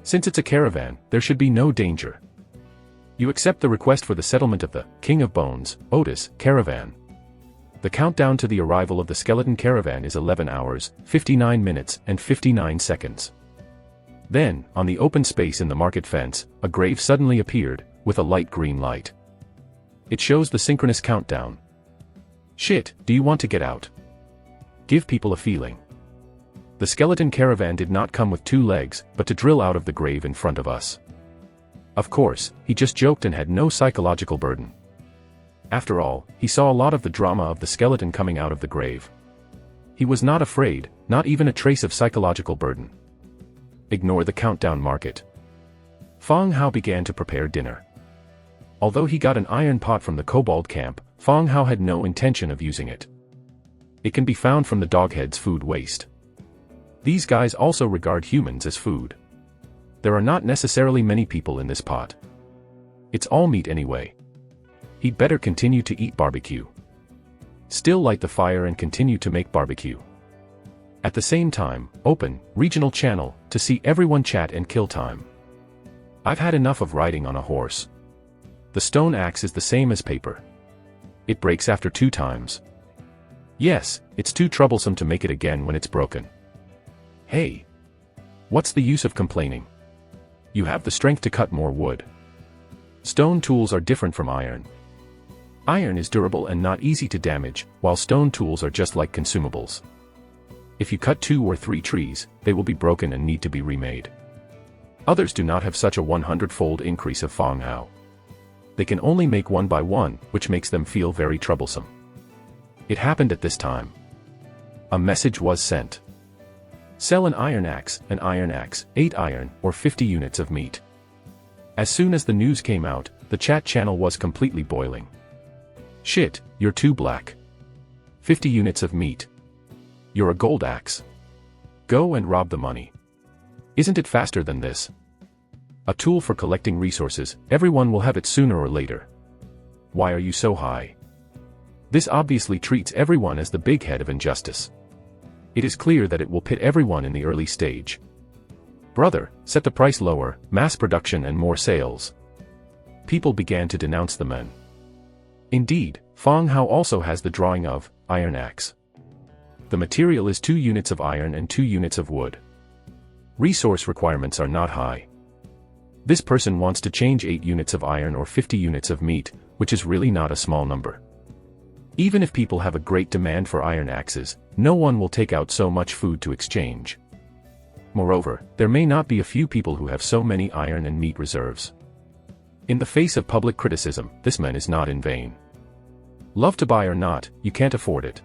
Since it's a caravan, there should be no danger. You accept the request for the settlement of the King of Bones, Otis, caravan. The countdown to the arrival of the skeleton caravan is 11 hours, 59 minutes, and 59 seconds. Then, on the open space in the market fence, a grave suddenly appeared, with a light green light. It shows the synchronous countdown. Shit, do you want to get out? Give people a feeling. The skeleton caravan did not come with 2 legs, but to drill out of the grave in front of us. Of course, he just joked and had no psychological burden. After all, he saw a lot of the drama of the skeleton coming out of the grave. He was not afraid, not even a trace of psychological burden. Ignore the countdown market. Fong Hao began to prepare dinner. Although he got an iron pot from the kobold camp, Fong Hao had no intention of using it. It can be found from the doghead's food waste. These guys also regard humans as food. There are not necessarily many people in this pot. It's all meat anyway. He'd better continue to eat barbecue. Still light the fire and continue to make barbecue. At the same time, open, regional channel, to see everyone chat and kill time. I've had enough of riding on a horse. The stone axe is the same as paper. It breaks after 2 times. Yes, it's too troublesome to make it again when it's broken. Hey! What's the use of complaining? You have the strength to cut more wood. Stone tools are different from iron. Iron is durable and not easy to damage, while stone tools are just like consumables. If you cut 2 or 3 trees, they will be broken and need to be remade. Others do not have such a 100-fold increase of Fong Hao. They can only make 1 by 1, which makes them feel very troublesome. It happened at this time. A message was sent. Sell an iron axe, 8 iron, or 50 units of meat. As soon as the news came out, the chat channel was completely boiling. Shit, you're too black. 50 units of meat. You're a gold axe. Go and rob the money. Isn't it faster than this? A tool for collecting resources, everyone will have it sooner or later. Why are you so high? This obviously treats everyone as the big head of injustice. It is clear that it will pit everyone in the early stage. Brother, set the price lower, mass production and more sales. People began to denounce the men. Indeed, Fong Hao also has the drawing of iron axe. The material is 2 units of iron and 2 units of wood. Resource requirements are not high. This person wants to change 8 units of iron or 50 units of meat, which is really not a small number. Even if people have a great demand for iron axes, no one will take out so much food to exchange. Moreover, there may not be a few people who have so many iron and meat reserves. In the face of public criticism, this man is not in vain. Love to buy or not, you can't afford it.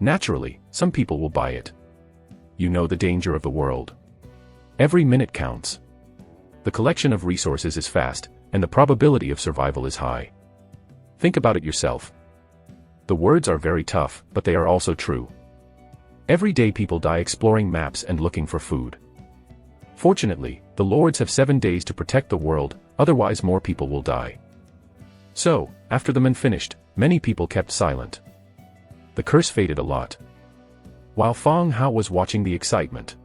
Naturally, some people will buy it. You know the danger of the world. Every minute counts. The collection of resources is fast, and the probability of survival is high. Think about it yourself. The words are very tough, but they are also true. Every day people die exploring maps and looking for food. Fortunately, the lords have 7 days to protect the world, otherwise more people will die. So, after the men finished, many people kept silent. The curse faded a lot. While Fong Hao was watching the excitement,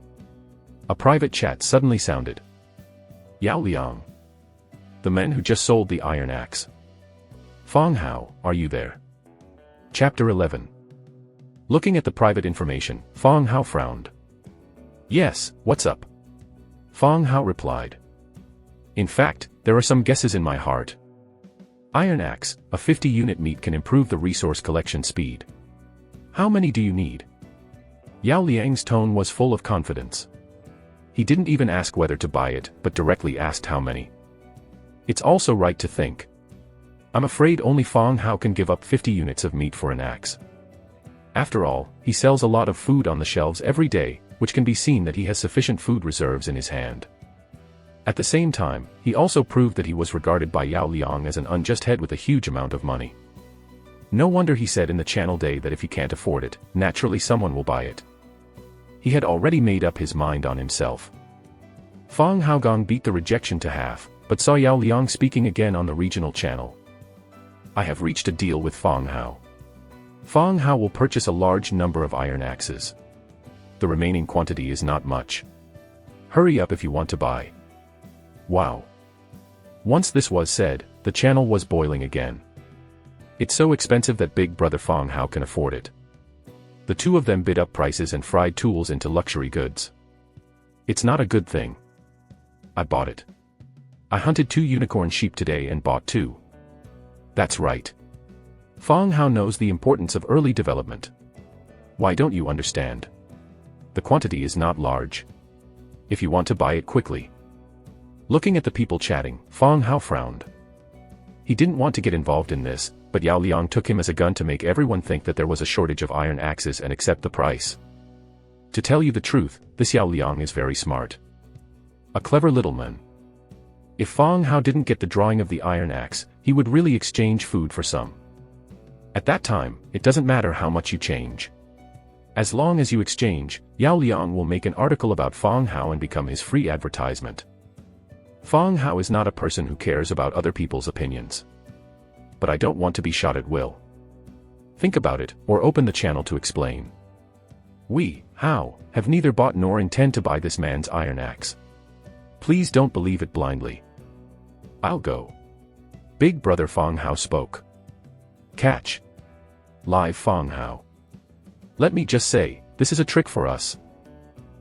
a private chat suddenly sounded. Yao Liang. The men who just sold the iron axe. Fong Hao, are you there? Chapter 11. Looking at the private information, Fong Hao frowned. Yes, what's up? Fong Hao replied. In fact, there are some guesses in my heart. Iron axe, a 50-unit meat can improve the resource collection speed. How many do you need? Yao Liang's tone was full of confidence. He didn't even ask whether to buy it, but directly asked how many. It's also right to think. I'm afraid only Fong Hao can give up 50 units of meat for an axe. After all, he sells a lot of food on the shelves every day, which can be seen that he has sufficient food reserves in his hand. At the same time, he also proved that he was regarded by Yao Liang as an unjust head with a huge amount of money. No wonder he said in the channel day that if he can't afford it, naturally someone will buy it. He had already made up his mind on himself. Fong Haogong beat the rejection to half, but saw Yao Liang speaking again on the regional channel. I have reached a deal with Fong Hao. Fong Hao will purchase a large number of iron axes. The remaining quantity is not much. Hurry up if you want to buy. Wow. Once this was said, the channel was boiling again. It's so expensive that Big Brother Fong Hao can afford it. The two of them bid up prices and fried tools into luxury goods. It's not a good thing. I bought it. I hunted 2 unicorn sheep today and bought 2. That's right. Fong Hao knows the importance of early development. Why don't you understand? The quantity is not large. If you want to buy it quickly. Looking at the people chatting, Fong Hao frowned. He didn't want to get involved in this, but Yao Liang took him as a gun to make everyone think that there was a shortage of iron axes and accept the price. To tell you the truth, this Yao Liang is very smart. A clever little man. If Fong Hao didn't get the drawing of the iron axe, he would really exchange food for some. At that time, it doesn't matter how much you change. As long as you exchange, Yao Liang will make an article about Fong Hao and become his free advertisement. Fong Hao is not a person who cares about other people's opinions. But I don't want to be shot at will. Think about it, or open the channel to explain. We, Hao, have neither bought nor intend to buy this man's iron axe. Please don't believe it blindly. I'll go. Big Brother Fong Hao spoke. Catch. Live Fong Hao. Let me just say, this is a trick for us.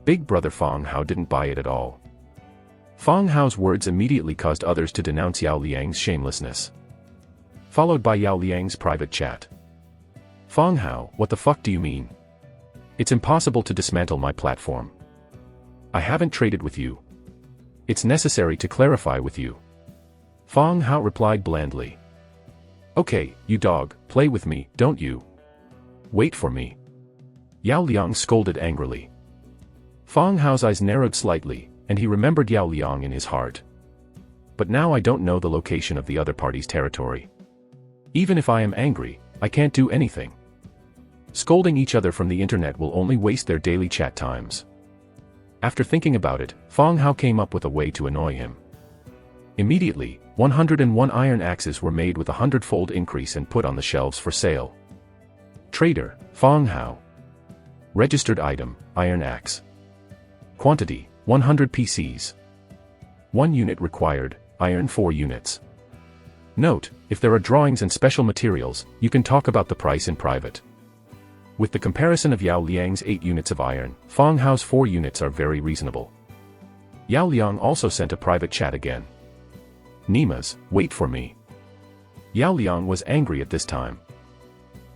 Big Brother Fong Hao didn't buy it at all. Fong Hao's words immediately caused others to denounce Yao Liang's shamelessness. Followed by Yao Liang's private chat. Fong Hao, what the fuck do you mean? It's impossible to dismantle my platform. I haven't traded with you. It's necessary to clarify with you. Fong Hao replied blandly. Okay, you dog, play with me, don't you? Wait for me. Yao Liang scolded angrily. Fong Hao's eyes narrowed slightly, and he remembered Yao Liang in his heart. But now I don't know the location of the other party's territory. Even if I am angry, I can't do anything. Scolding each other from the internet will only waste their daily chat times. After thinking about it, Fong Hao came up with a way to annoy him. Immediately, 101 iron axes were made with a 100-fold increase and put on the shelves for sale. Trader, Fong Hao. Registered item, iron axe. Quantity, 100 PCs. 1 unit required, iron 4 units. Note, if there are drawings and special materials, you can talk about the price in private. With the comparison of Yao Liang's 8 units of iron, Fong Hao's 4 units are very reasonable. Yao Liang also sent a private chat again. Nimas, wait for me. Yao Liang was angry at this time.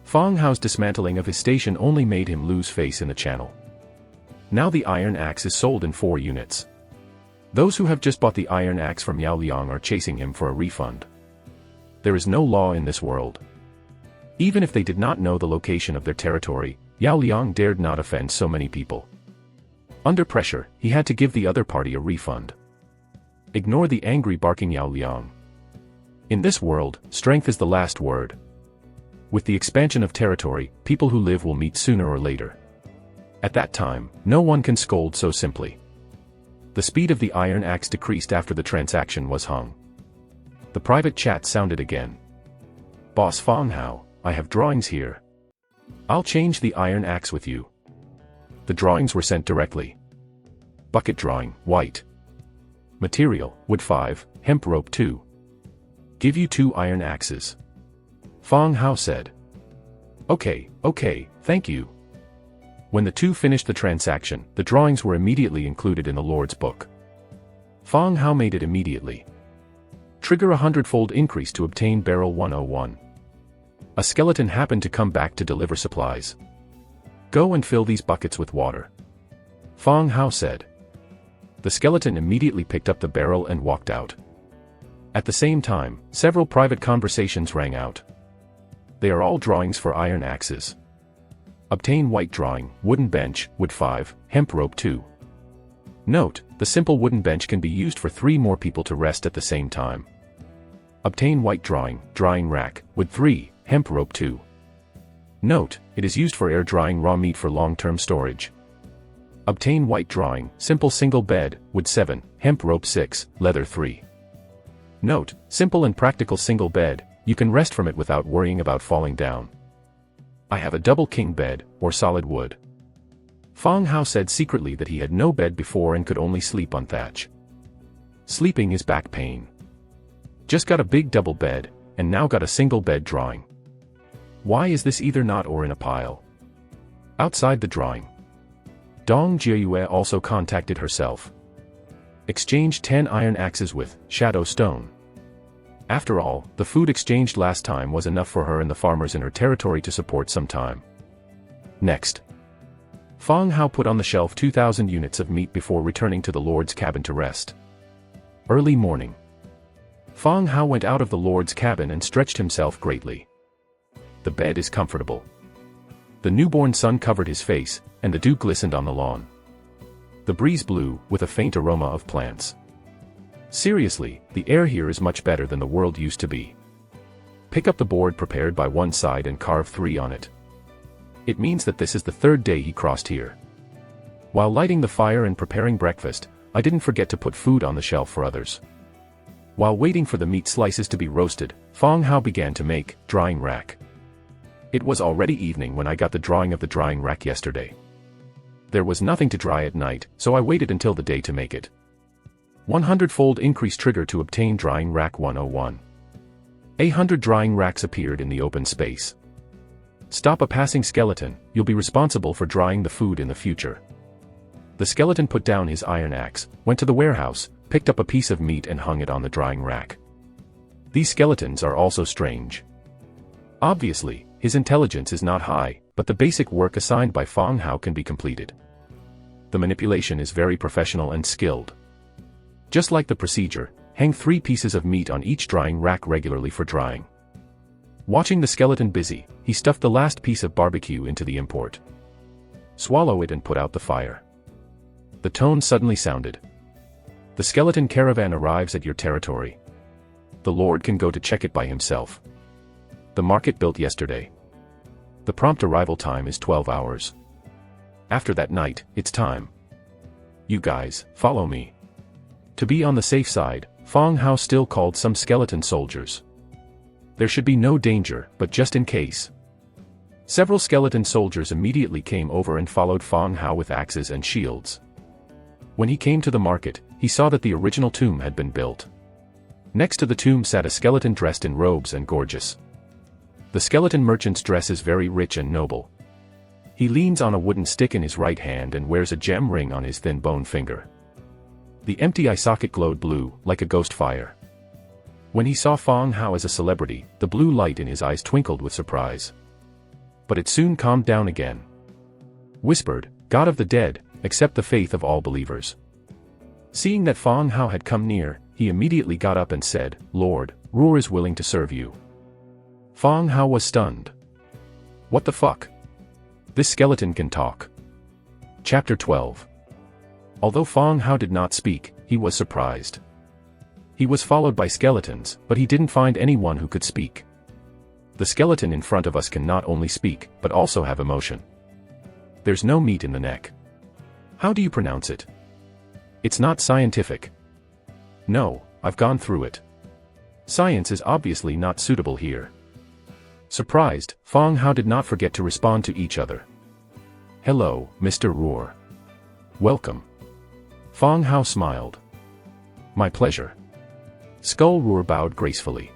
Fong Hao's dismantling of his station only made him lose face in the channel. Now the iron axe is sold in 4 units. Those who have just bought the iron axe from Yao Liang are chasing him for a refund. There is no law in this world. Even if they did not know the location of their territory, Yao Liang dared not offend so many people. Under pressure, he had to give the other party a refund. Ignore the angry barking Yao Liang. In this world, strength is the last word. With the expansion of territory, people who live will meet sooner or later. At that time, no one can scold so simply. The speed of the iron axe decreased after the transaction was hung. The private chat sounded again. Boss Fong Hao, I have drawings here. I'll change the iron axe with you. The drawings were sent directly. Bucket drawing, white. Material, wood 5, hemp rope 2. Give you 2 iron axes. Fong Hao said. Okay, thank you. When the two finished the transaction, the drawings were immediately included in the Lord's book. Fong Hao made it immediately. Trigger a 100-fold increase to obtain barrel 101. A skeleton happened to come back to deliver supplies. Go and fill these buckets with water. Fong Hao said. The skeleton immediately picked up the barrel and walked out. At the same time, several private conversations rang out. They are all drawings for iron axes. Obtain white drawing, wooden bench, wood 5, hemp rope 2. Note, the simple wooden bench can be used for 3 more people to rest at the same time. Obtain white drawing, drying rack, wood 3, hemp rope 2. Note, it is used for air drying raw meat for long-term storage. Obtain white drawing, simple single bed, wood 7, hemp rope 6, leather 3. Note, simple and practical single bed, you can rest from it without worrying about falling down. I have a double king bed, or solid wood. Fong Hao said secretly that he had no bed before and could only sleep on thatch. Sleeping is back pain. Just got a big double bed, and now got a single bed drawing. Why is this either not or in a pile? Outside the drawing. Dong Jiayue also contacted herself. Exchanged 10 iron axes with shadow stone. After all, the food exchanged last time was enough for her and the farmers in her territory to support some time. Next. Fang Hao put on the shelf 2,000 units of meat before returning to the Lord's cabin to rest. Early morning. Fang Hao went out of the Lord's cabin and stretched himself greatly. The bed is comfortable. The newborn sun covered his face, and the dew glistened on the lawn. The breeze blew, with a faint aroma of plants. Seriously, the air here is much better than the world used to be. Pick up the board prepared by one side and carve 3 on it. It means that this is the 3rd day he crossed here. While lighting the fire and preparing breakfast, I didn't forget to put food on the shelf for others. While waiting for the meat slices to be roasted, Fang Hao began to make drying rack. It was already evening when I got the drawing of the drying rack yesterday. There was nothing to dry at night, so I waited until the day to make it. 100-fold increase trigger to obtain drying rack 101. 100 drying racks appeared in the open space. Stop a passing skeleton, you'll be responsible for drying the food in the future. The skeleton put down his iron axe, went to the warehouse, picked up a piece of meat and hung it on the drying rack. These skeletons are also strange. Obviously, his intelligence is not high, but the basic work assigned by Fang Hao can be completed. The manipulation is very professional and skilled. Just like the procedure, hang 3 pieces of meat on each drying rack regularly for drying. Watching the skeleton busy, he stuffed the last piece of barbecue into the import. Swallow it and put out the fire. The tone suddenly sounded. The skeleton caravan arrives at your territory. The Lord can go to check it by himself. The market built yesterday. The prompt arrival time is 12 hours. After that night, it's time. You guys, follow me. To be on the safe side, Fang Hao still called some skeleton soldiers. There should be no danger, but just in case. Several skeleton soldiers immediately came over and followed Fang Hao with axes and shields. When he came to the market, he saw that the original tomb had been built. Next to the tomb sat a skeleton dressed in robes and gorgeous. The skeleton merchant's dress is very rich and noble. He leans on a wooden stick in his right hand and wears a gem ring on his thin bone finger. The empty eye socket glowed blue, like a ghost fire. When he saw Fang Hao as a celebrity, the blue light in his eyes twinkled with surprise. But it soon calmed down again. Whispered, "God of the dead, accept the faith of all believers." Seeing that Fang Hao had come near, he immediately got up and said, "Lord, Ruor is willing to serve you." Fang Hao was stunned. What the fuck? This skeleton can talk. Chapter 12. Although Fang Hao did not speak, he was surprised. He was followed by skeletons, but he didn't find anyone who could speak. The skeleton in front of us can not only speak, but also have emotion. There's no meat in the neck. How do you pronounce it? It's not scientific. No, I've gone through it. Science is obviously not suitable here. Surprised, Fang Hao did not forget to respond to each other. Hello, Mr. Ruor. Welcome. Fang Hao smiled. My pleasure. Skull Ruor bowed gracefully.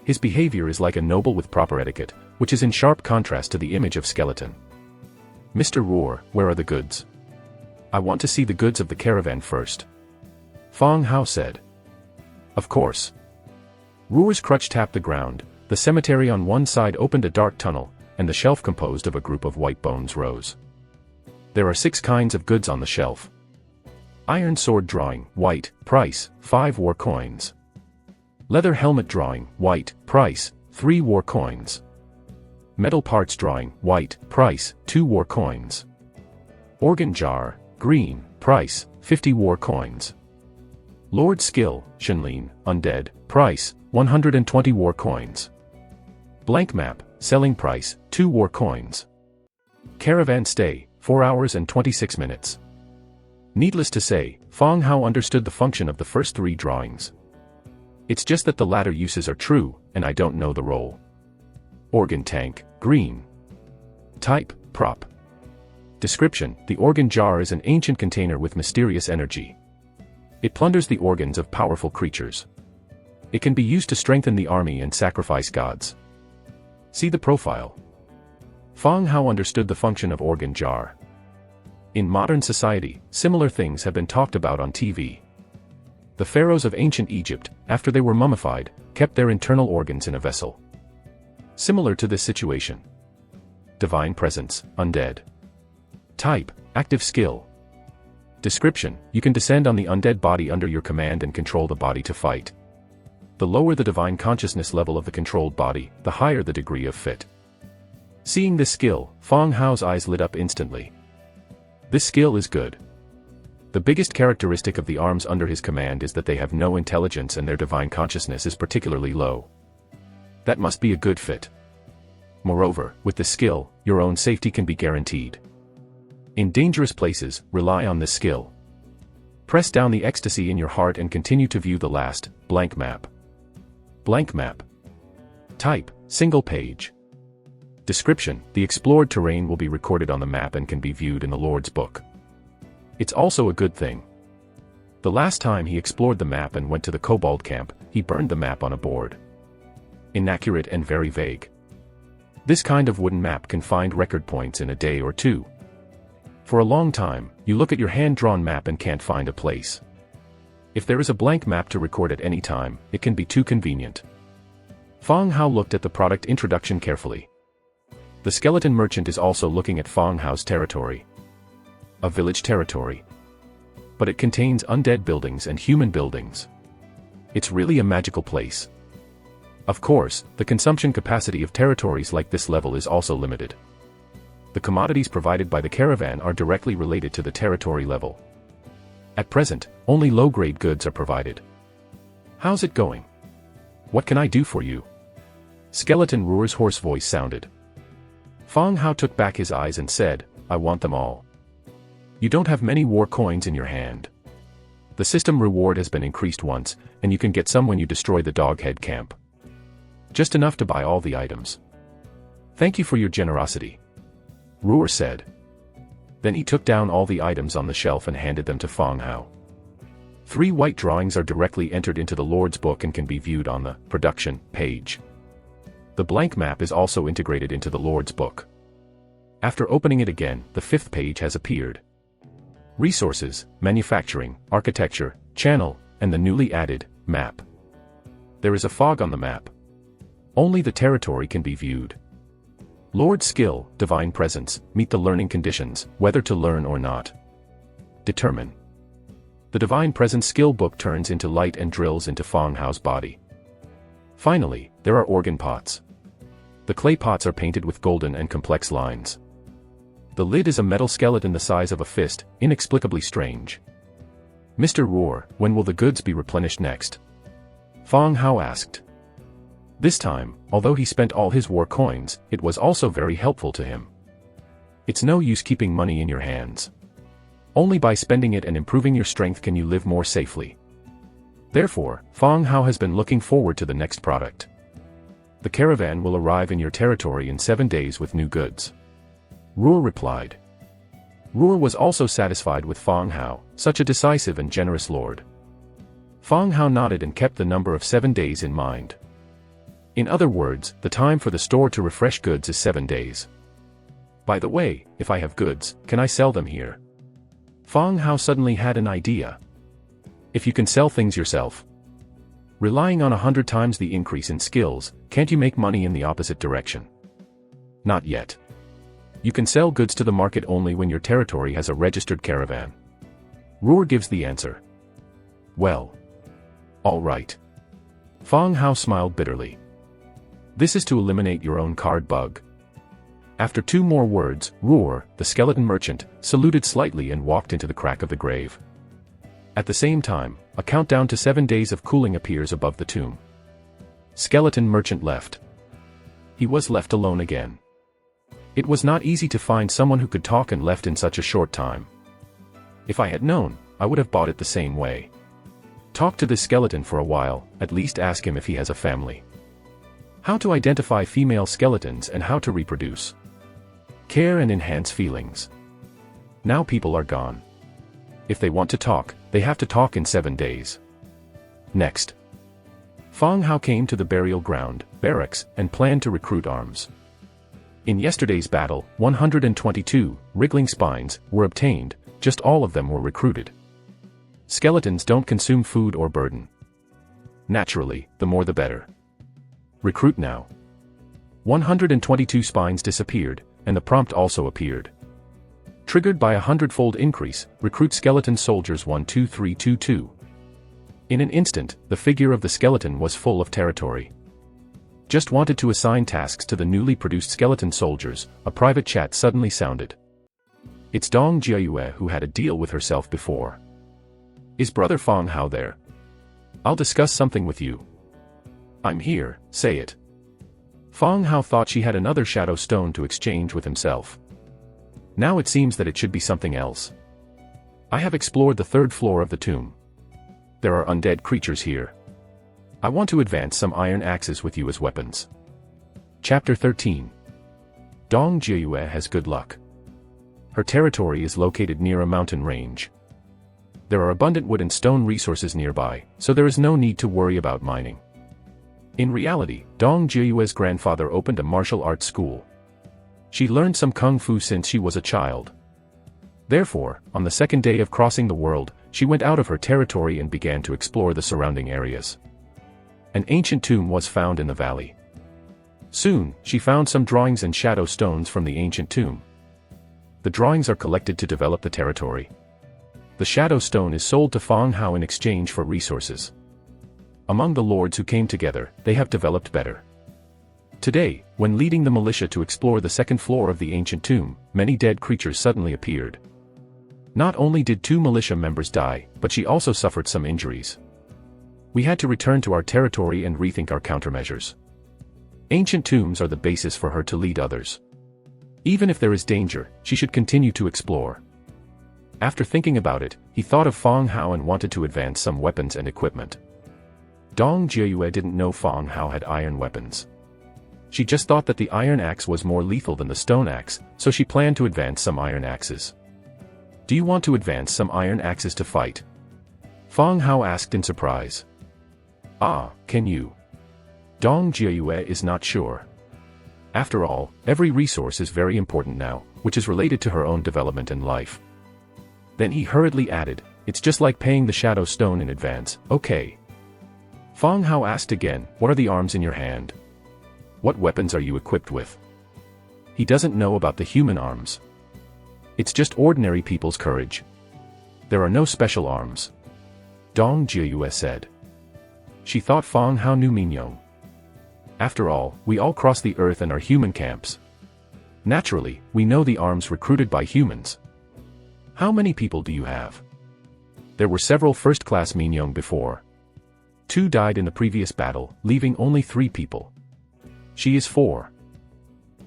His behavior is like a noble with proper etiquette, which is in sharp contrast to the image of skeleton. Mr. Ruor, where are the goods? I want to see the goods of the caravan first. Fang Hao said. Of course. Ruor's crutch tapped the ground, the cemetery on one side opened a dark tunnel, and the shelf composed of a group of white bones rose. There are 6 kinds of goods on the shelf. Iron sword drawing, white, price, 5 war coins. Leather helmet drawing, white, price, 3 war coins. Metal parts drawing, white, price, 2 war coins. Organ jar, green, price, 50 war coins. Lord skill, Shenlin, undead, price, 120 war coins. Blank map, selling price, 2 war coins. Caravan stay, 4 hours and 26 minutes. Needless to say, Fang Hao understood the function of the first 3 drawings. It's just that the latter uses are true, and I don't know the role. Organ tank, green. Type, prop. Description: the organ jar is an ancient container with mysterious energy. It plunders the organs of powerful creatures. It can be used to strengthen the army and sacrifice gods. See the profile. Fang Hao understood the function of organ jar. In modern society, similar things have been talked about on TV. The pharaohs of ancient Egypt, after they were mummified, kept their internal organs in a vessel. Similar to this situation. Divine presence, undead. Type, active skill. Description, you can descend on the undead body under your command and control the body to fight. The lower the divine consciousness level of the controlled body, the higher the degree of fit. Seeing this skill, Fang Hao's eyes lit up instantly. This skill is good. The biggest characteristic of the arms under his command is that they have no intelligence and their divine consciousness is particularly low. That must be a good fit. Moreover, with this skill, your own safety can be guaranteed. In dangerous places, rely on this skill. Press down the ecstasy in your heart and continue to view the last, blank map. Blank map. Type, single page. Description, the explored terrain will be recorded on the map and can be viewed in the Lord's book. It's also a good thing. The last time he explored the map and went to the kobold camp, he burned the map on a board. Inaccurate and very vague. This kind of wooden map can find record points in a day or two. For a long time, you look at your hand-drawn map and can't find a place. If there is a blank map to record at any time, it can be too convenient. Fang Hao looked at the product introduction carefully. The skeleton merchant is also looking at Fang Hao's territory. A village territory. But it contains undead buildings and human buildings. It's really a magical place. Of course, the consumption capacity of territories like this level is also limited. The commodities provided by the caravan are directly related to the territory level. At present, only low-grade goods are provided. How's it going? What can I do for you? Skeleton Roar's hoarse voice sounded. Fang Hao took back his eyes and said, I want them all. You don't have many war coins in your hand. The system reward has been increased once, and you can get some when you destroy the Doghead camp. Just enough to buy all the items. Thank you for your generosity. Roar said. Then he took down all the items on the shelf and handed them to Fang Hao. 3 white drawings are directly entered into the Lord's book and can be viewed on the production page. The blank map is also integrated into the Lord's book. After opening it again, the 5th page has appeared. Resources, manufacturing, architecture, channel, and the newly added map. There is a fog on the map. Only the territory can be viewed. Lord skill, divine presence, meet the learning conditions, whether to learn or not. Determine. The divine presence skill book turns into light and drills into Fang Hao's body. Finally, there are organ pots. The clay pots are painted with golden and complex lines. The lid is a metal skeleton the size of a fist, inexplicably strange. Mr. Roar, when will the goods be replenished next? Fang Hao asked. This time, although he spent all his war coins, it was also very helpful to him. It's no use keeping money in your hands. Only by spending it and improving your strength can you live more safely. Therefore, Fang Hao has been looking forward to the next product. The caravan will arrive in your territory in 7 days with new goods. Roar replied. Roar was also satisfied with Fang Hao, such a decisive and generous lord. Fang Hao nodded and kept the number of 7 days in mind. In other words, the time for the store to refresh goods is 7 days. By the way, if I have goods, can I sell them here? Fang Hao suddenly had an idea. If you can sell things yourself, relying on 100 times the increase in skills, can't you make money in the opposite direction? Not yet. You can sell goods to the market only when your territory has a registered caravan. Roar gives the answer. Well. All right. Fang Hao smiled bitterly. This is to eliminate your own card bug. After 2 more words, Roar, the skeleton merchant, saluted slightly and walked into the crack of the grave. At the same time, a countdown to 7 days of cooling appears above the tomb. Skeleton merchant left. He was left alone again. It was not easy to find someone who could talk and left in such a short time. If I had known, I would have bought it the same way. Talk to this skeleton for a while, at least ask him if he has a family. How to identify female skeletons and how to reproduce. Care and enhance feelings. Now people are gone. If they want to talk, they have to talk in 7 days. Next. Fang Hao came to the burial ground, barracks, and planned to recruit arms. In yesterday's battle, 122 wriggling spines were obtained, just all of them were recruited. Skeletons don't consume food or burden. Naturally, the more the better. Recruit now. 122 spines disappeared, and the prompt also appeared. Triggered by a 100-fold increase, recruit skeleton soldiers 12322. In an instant, the figure of the skeleton was full of territory. Just wanted to assign tasks to the newly produced skeleton soldiers, a private chat suddenly sounded. It's Dong Jiayue who had a deal with herself before. Is Brother Fang Hao there? I'll discuss something with you. I'm here, say it. Fang Hao thought she had another shadow stone to exchange with himself. Now it seems that it should be something else. I have explored the 3rd floor of the tomb. There are undead creatures here. I want to advance some iron axes with you as weapons. Chapter 13. Dong Jiayue has good luck. Her territory is located near a mountain range. There are abundant wood and stone resources nearby, so there is no need to worry about mining. In reality, Dong Jiayue's grandfather opened a martial arts school. She learned some kung fu since she was a child. Therefore, on the 2nd day of crossing the world, she went out of her territory and began to explore the surrounding areas. An ancient tomb was found in the valley. Soon, she found some drawings and shadow stones from the ancient tomb. The drawings are collected to develop the territory. The shadow stone is sold to Fang Hao in exchange for resources. Among the lords who came together, they have developed better. Today, when leading the militia to explore the 2nd floor of the ancient tomb, many dead creatures suddenly appeared. Not only did 2 militia members die, but she also suffered some injuries. We had to return to our territory and rethink our countermeasures. Ancient tombs are the basis for her to lead others. Even if there is danger, she should continue to explore. After thinking about it, he thought of Fang Hao and wanted to advance some weapons and equipment. Dong Jiayue didn't know Fang Hao had iron weapons. She just thought that the iron axe was more lethal than the stone axe, so she planned to advance some iron axes. Do you want to advance some iron axes to fight? Fang Hao asked in surprise. Ah, can you? Dong Jiayue is not sure. After all, every resource is very important now, which is related to her own development and life. Then he hurriedly added, it's just like paying the shadow stone in advance, okay. Fang Hao asked again, what are the arms in your hand? What weapons are you equipped with? He doesn't know about the human arms. It's just ordinary people's courage. There are no special arms. Dong Jiayue said. She thought Fang Hao knew Mingyong. After all, we all cross the earth and are human camps. Naturally, we know the arms recruited by humans. How many people do you have? There were several first-class Mingyong before. 2 died in the previous battle, leaving only 3 people. She is 4.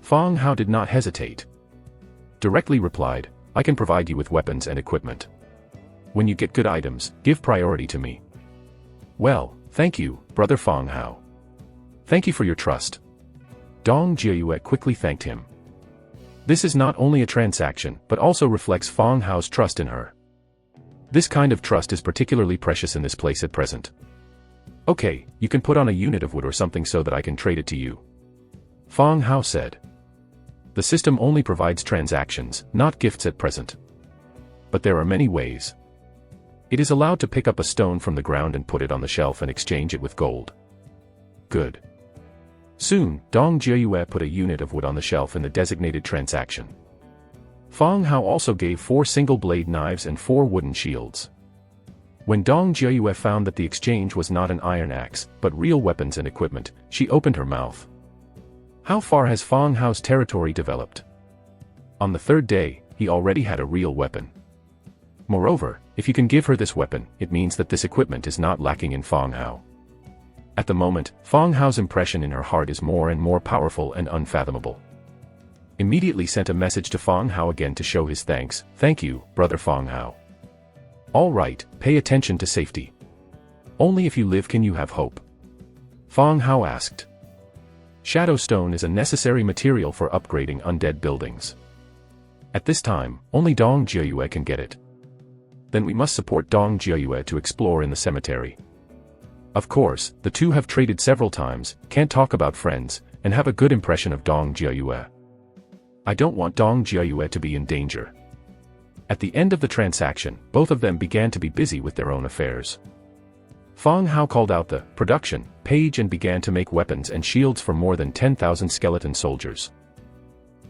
Fang Hao did not hesitate. Directly replied, I can provide you with weapons and equipment. When you get good items, give priority to me. Well, thank you, Brother Fang Hao. Thank you for your trust. Dong Jiayue quickly thanked him. This is not only a transaction, but also reflects Fang Hao's trust in her. This kind of trust is particularly precious in this place at present. Okay, you can put on a unit of wood or something so that I can trade it to you. Fang Hao said. The system only provides transactions, not gifts at present. But there are many ways. It is allowed to pick up a stone from the ground and put it on the shelf and exchange it with gold. Good. Soon, Dong Jiayue put a unit of wood on the shelf in the designated transaction. Fang Hao also gave 4 single-blade knives and 4 wooden shields. When Dong Jiayue found that the exchange was not an iron axe, but real weapons and equipment, she opened her mouth. How far has Fang Hao's territory developed? On the 3rd day, he already had a real weapon. Moreover, if you can give her this weapon, it means that this equipment is not lacking in Fang Hao. At the moment, Fang Hao's impression in her heart is more and more powerful and unfathomable. Immediately sent a message to Fang Hao again to show his thanks. Thank you, Brother Fang Hao. All right, pay attention to safety. Only if you live can you have hope. Fang Hao asked. Shadow stone is a necessary material for upgrading undead buildings. At this time, only Dong Jiayue can get it. Then we must support Dong Jiayue to explore in the cemetery. Of course, the two have traded several times, can't talk about friends, and have a good impression of Dong Jiayue. I don't want Dong Jiayue to be in danger. At the end of the transaction, both of them began to be busy with their own affairs. Fang Hao called out the production page and began to make weapons and shields for more than 10,000 skeleton soldiers.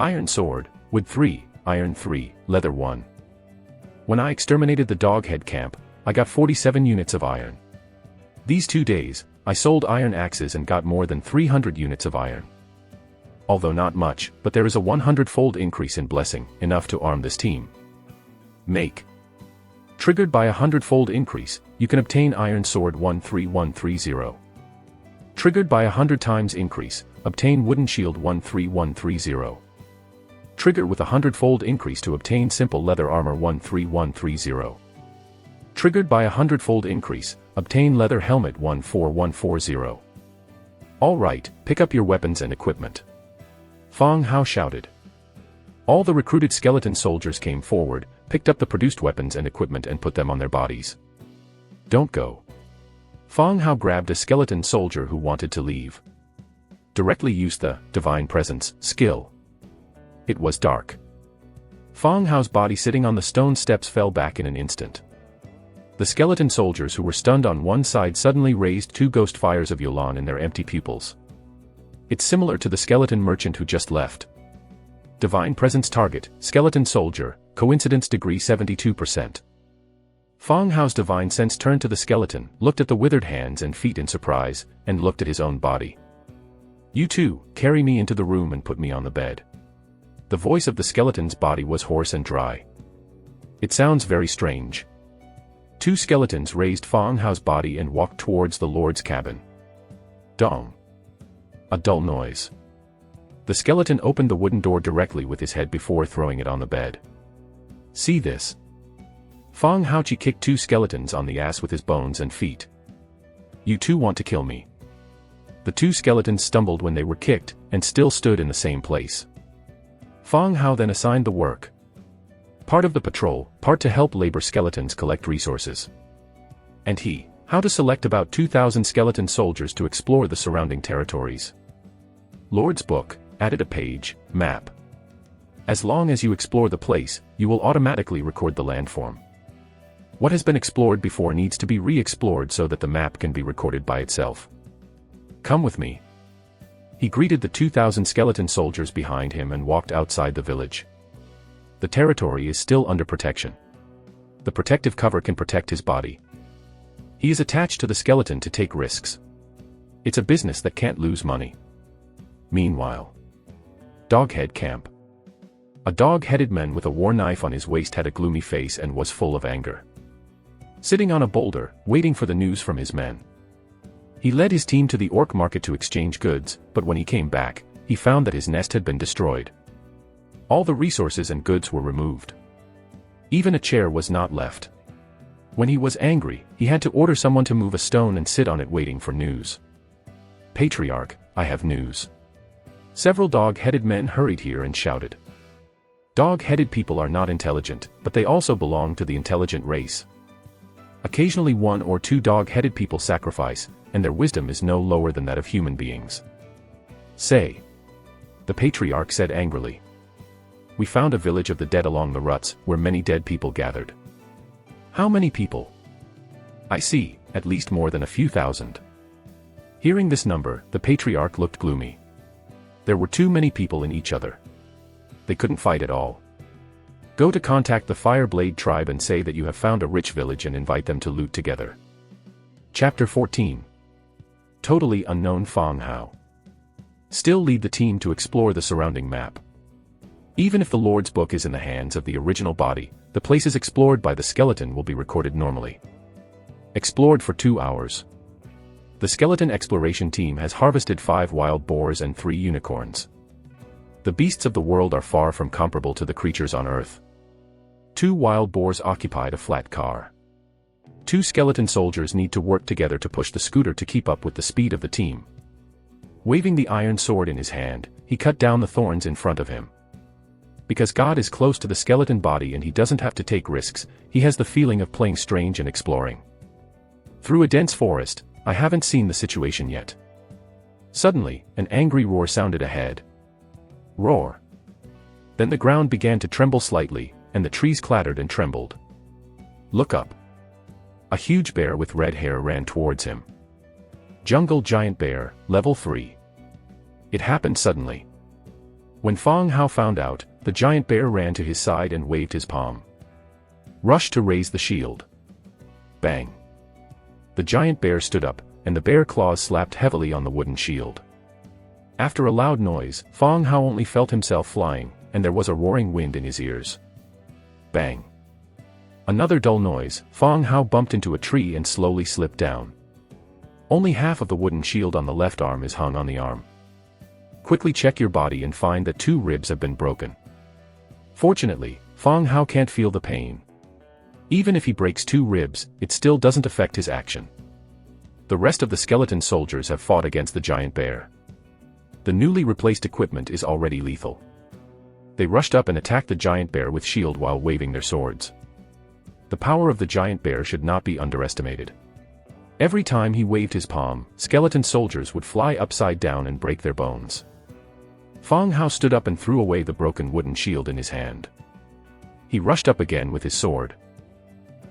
Iron sword, wood 3, iron 3, leather 1. When I exterminated the doghead camp, I got 47 units of iron. These 2 days, I sold iron axes and got more than 300 units of iron. Although not much, but there is a 100-fold increase in blessing, enough to arm this team. Make. Triggered by a 100-fold increase, you can obtain Iron Sword 13130. Triggered by a 100 times increase, obtain Wooden Shield 13130. Trigger with a 100-fold increase to obtain Simple Leather Armor 13130. Triggered by a 100-fold increase, obtain Leather Helmet 14140. Alright, pick up your weapons and equipment. Fang Hao shouted. All the recruited skeleton soldiers came forward, picked up the produced weapons and equipment and put them on their bodies. Don't go. Fang Hao grabbed a skeleton soldier who wanted to leave. Directly used the Divine Presence skill. It was dark. Fang Hao's body sitting on the stone steps fell back in an instant. The skeleton soldiers who were stunned on one side suddenly raised 2 ghost fires of Yolan in their empty pupils. It's similar to the skeleton merchant who just left. Divine Presence target, skeleton soldier, coincidence degree 72%. Fang Hao's divine sense turned to the skeleton, looked at the withered hands and feet in surprise, and looked at his own body. You two, carry me into the room and put me on the bed. The voice of the skeleton's body was hoarse and dry. It sounds very strange. 2 skeletons raised Fang Hao's body and walked towards the Lord's cabin. Dong. A dull noise. The skeleton opened the wooden door directly with his head before throwing it on the bed. See this? Fang Haochi kicked 2 skeletons on the ass with his bones and feet. You two want to kill me. The 2 skeletons stumbled when they were kicked, and still stood in the same place. Fang Hao then assigned the work. Part of the patrol, part to help labor skeletons collect resources. And how to select about 2,000 skeleton soldiers to explore the surrounding territories. Lord's book, added a page, map. As long as you explore the place, you will automatically record the landform. What has been explored before needs to be re-explored so that the map can be recorded by itself. Come with me. He greeted the 2,000 skeleton soldiers behind him and walked outside the village. The territory is still under protection. The protective cover can protect his body. He is attached to the skeleton to take risks. It's a business that can't lose money. Meanwhile, Doghead Camp. A dog-headed man with a war knife on his waist had a gloomy face and was full of anger. Sitting on a boulder, waiting for the news from his men. He led his team to the orc market to exchange goods, but when he came back, he found that his nest had been destroyed. All the resources and goods were removed. Even a chair was not left. When he was angry, he had to order someone to move a stone and sit on it waiting for news. Patriarch, I have news. Several dog-headed men hurried here and shouted. Dog-headed people are not intelligent, but they also belong to the intelligent race. Occasionally 1 or 2 dog-headed people sacrifice, and their wisdom is no lower than that of human beings. Say. The patriarch said angrily. We found a village of the dead along the ruts, where many dead people gathered. How many people? I see, at least more than a few thousand. Hearing this number, the patriarch looked gloomy. There were too many people in each other. They couldn't fight at all. Go to contact the Fireblade tribe and say that you have found a rich village and invite them to loot together. Chapter 14. Totally unknown Fang Hao. Still lead the team to explore the surrounding map. Even if the Lord's book is in the hands of the original body, the places explored by the skeleton will be recorded normally. Explored for 2 hours. The skeleton exploration team has harvested 5 wild boars and 3 unicorns. The beasts of the world are far from comparable to the creatures on Earth. 2 wild boars occupied a flat car. 2 skeleton soldiers need to work together to push the scooter to keep up with the speed of the team. Waving the iron sword in his hand, he cut down the thorns in front of him. Because God is close to the skeleton body and he doesn't have to take risks, he has the feeling of playing strange and exploring. Through a dense forest, I haven't seen the situation yet. Suddenly, an angry roar sounded ahead. Roar. Then the ground began to tremble slightly, and the trees clattered and trembled. Look up. A huge bear with red hair ran towards him. Jungle Giant Bear, Level 3. It happened suddenly. When Fong Hao found out, the giant bear ran to his side and waved his palm. Rushed to raise the shield. Bang. The giant bear stood up, and the bear claws slapped heavily on the wooden shield. After a loud noise, Fong Hao only felt himself flying, and there was a roaring wind in his ears. Bang. Another dull noise, Fong Hao bumped into a tree and slowly slipped down. Only half of the wooden shield on the left arm is hung on the arm. Quickly check your body and find that 2 ribs have been broken. Fortunately, Fong Hao can't feel the pain. Even if he breaks 2 ribs, it still doesn't affect his action. The rest of the skeleton soldiers have fought against the giant bear. The newly replaced equipment is already lethal. They rushed up and attacked the giant bear with shield while waving their swords. The power of the giant bear should not be underestimated. Every time he waved his palm, skeleton soldiers would fly upside down and break their bones. Fong Hao stood up and threw away the broken wooden shield in his hand. He rushed up again with his sword.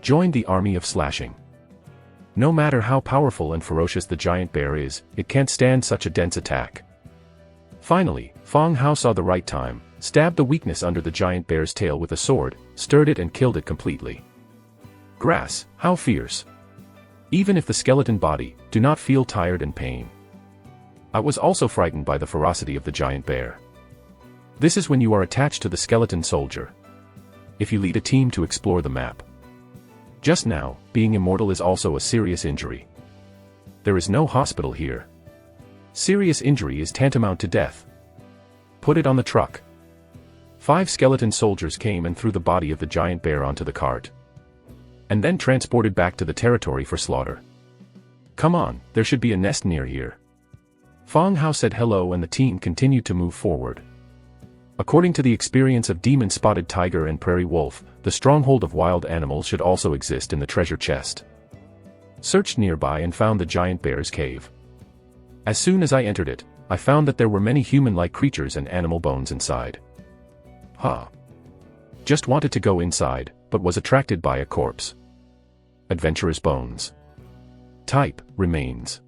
Joined the army of slashing. No matter how powerful and ferocious the giant bear is, it can't stand such a dense attack. Finally, Fong Hao saw the right time, stabbed the weakness under the giant bear's tail with a sword, stirred it and killed it completely. Grass, how fierce! Even if the skeleton body, do not feel tired and pain. I was also frightened by the ferocity of the giant bear. This is when you are attached to the skeleton soldier. If you lead a team to explore the map. Just now, being immortal is also a serious injury. There is no hospital here. Serious injury is tantamount to death. Put it on the truck. 5 skeleton soldiers came and threw the body of the giant bear onto the cart. And then transported back to the territory for slaughter. Come on, there should be a nest near here. Fong Hao said hello and the team continued to move forward. According to the experience of demon-spotted tiger and prairie wolf, the stronghold of wild animals should also exist in the treasure chest. Searched nearby and found the giant bear's cave. As soon as I entered it, I found that there were many human-like creatures and animal bones inside. Just wanted to go inside, but was attracted by a corpse. Adventurer's bones. Type, remains.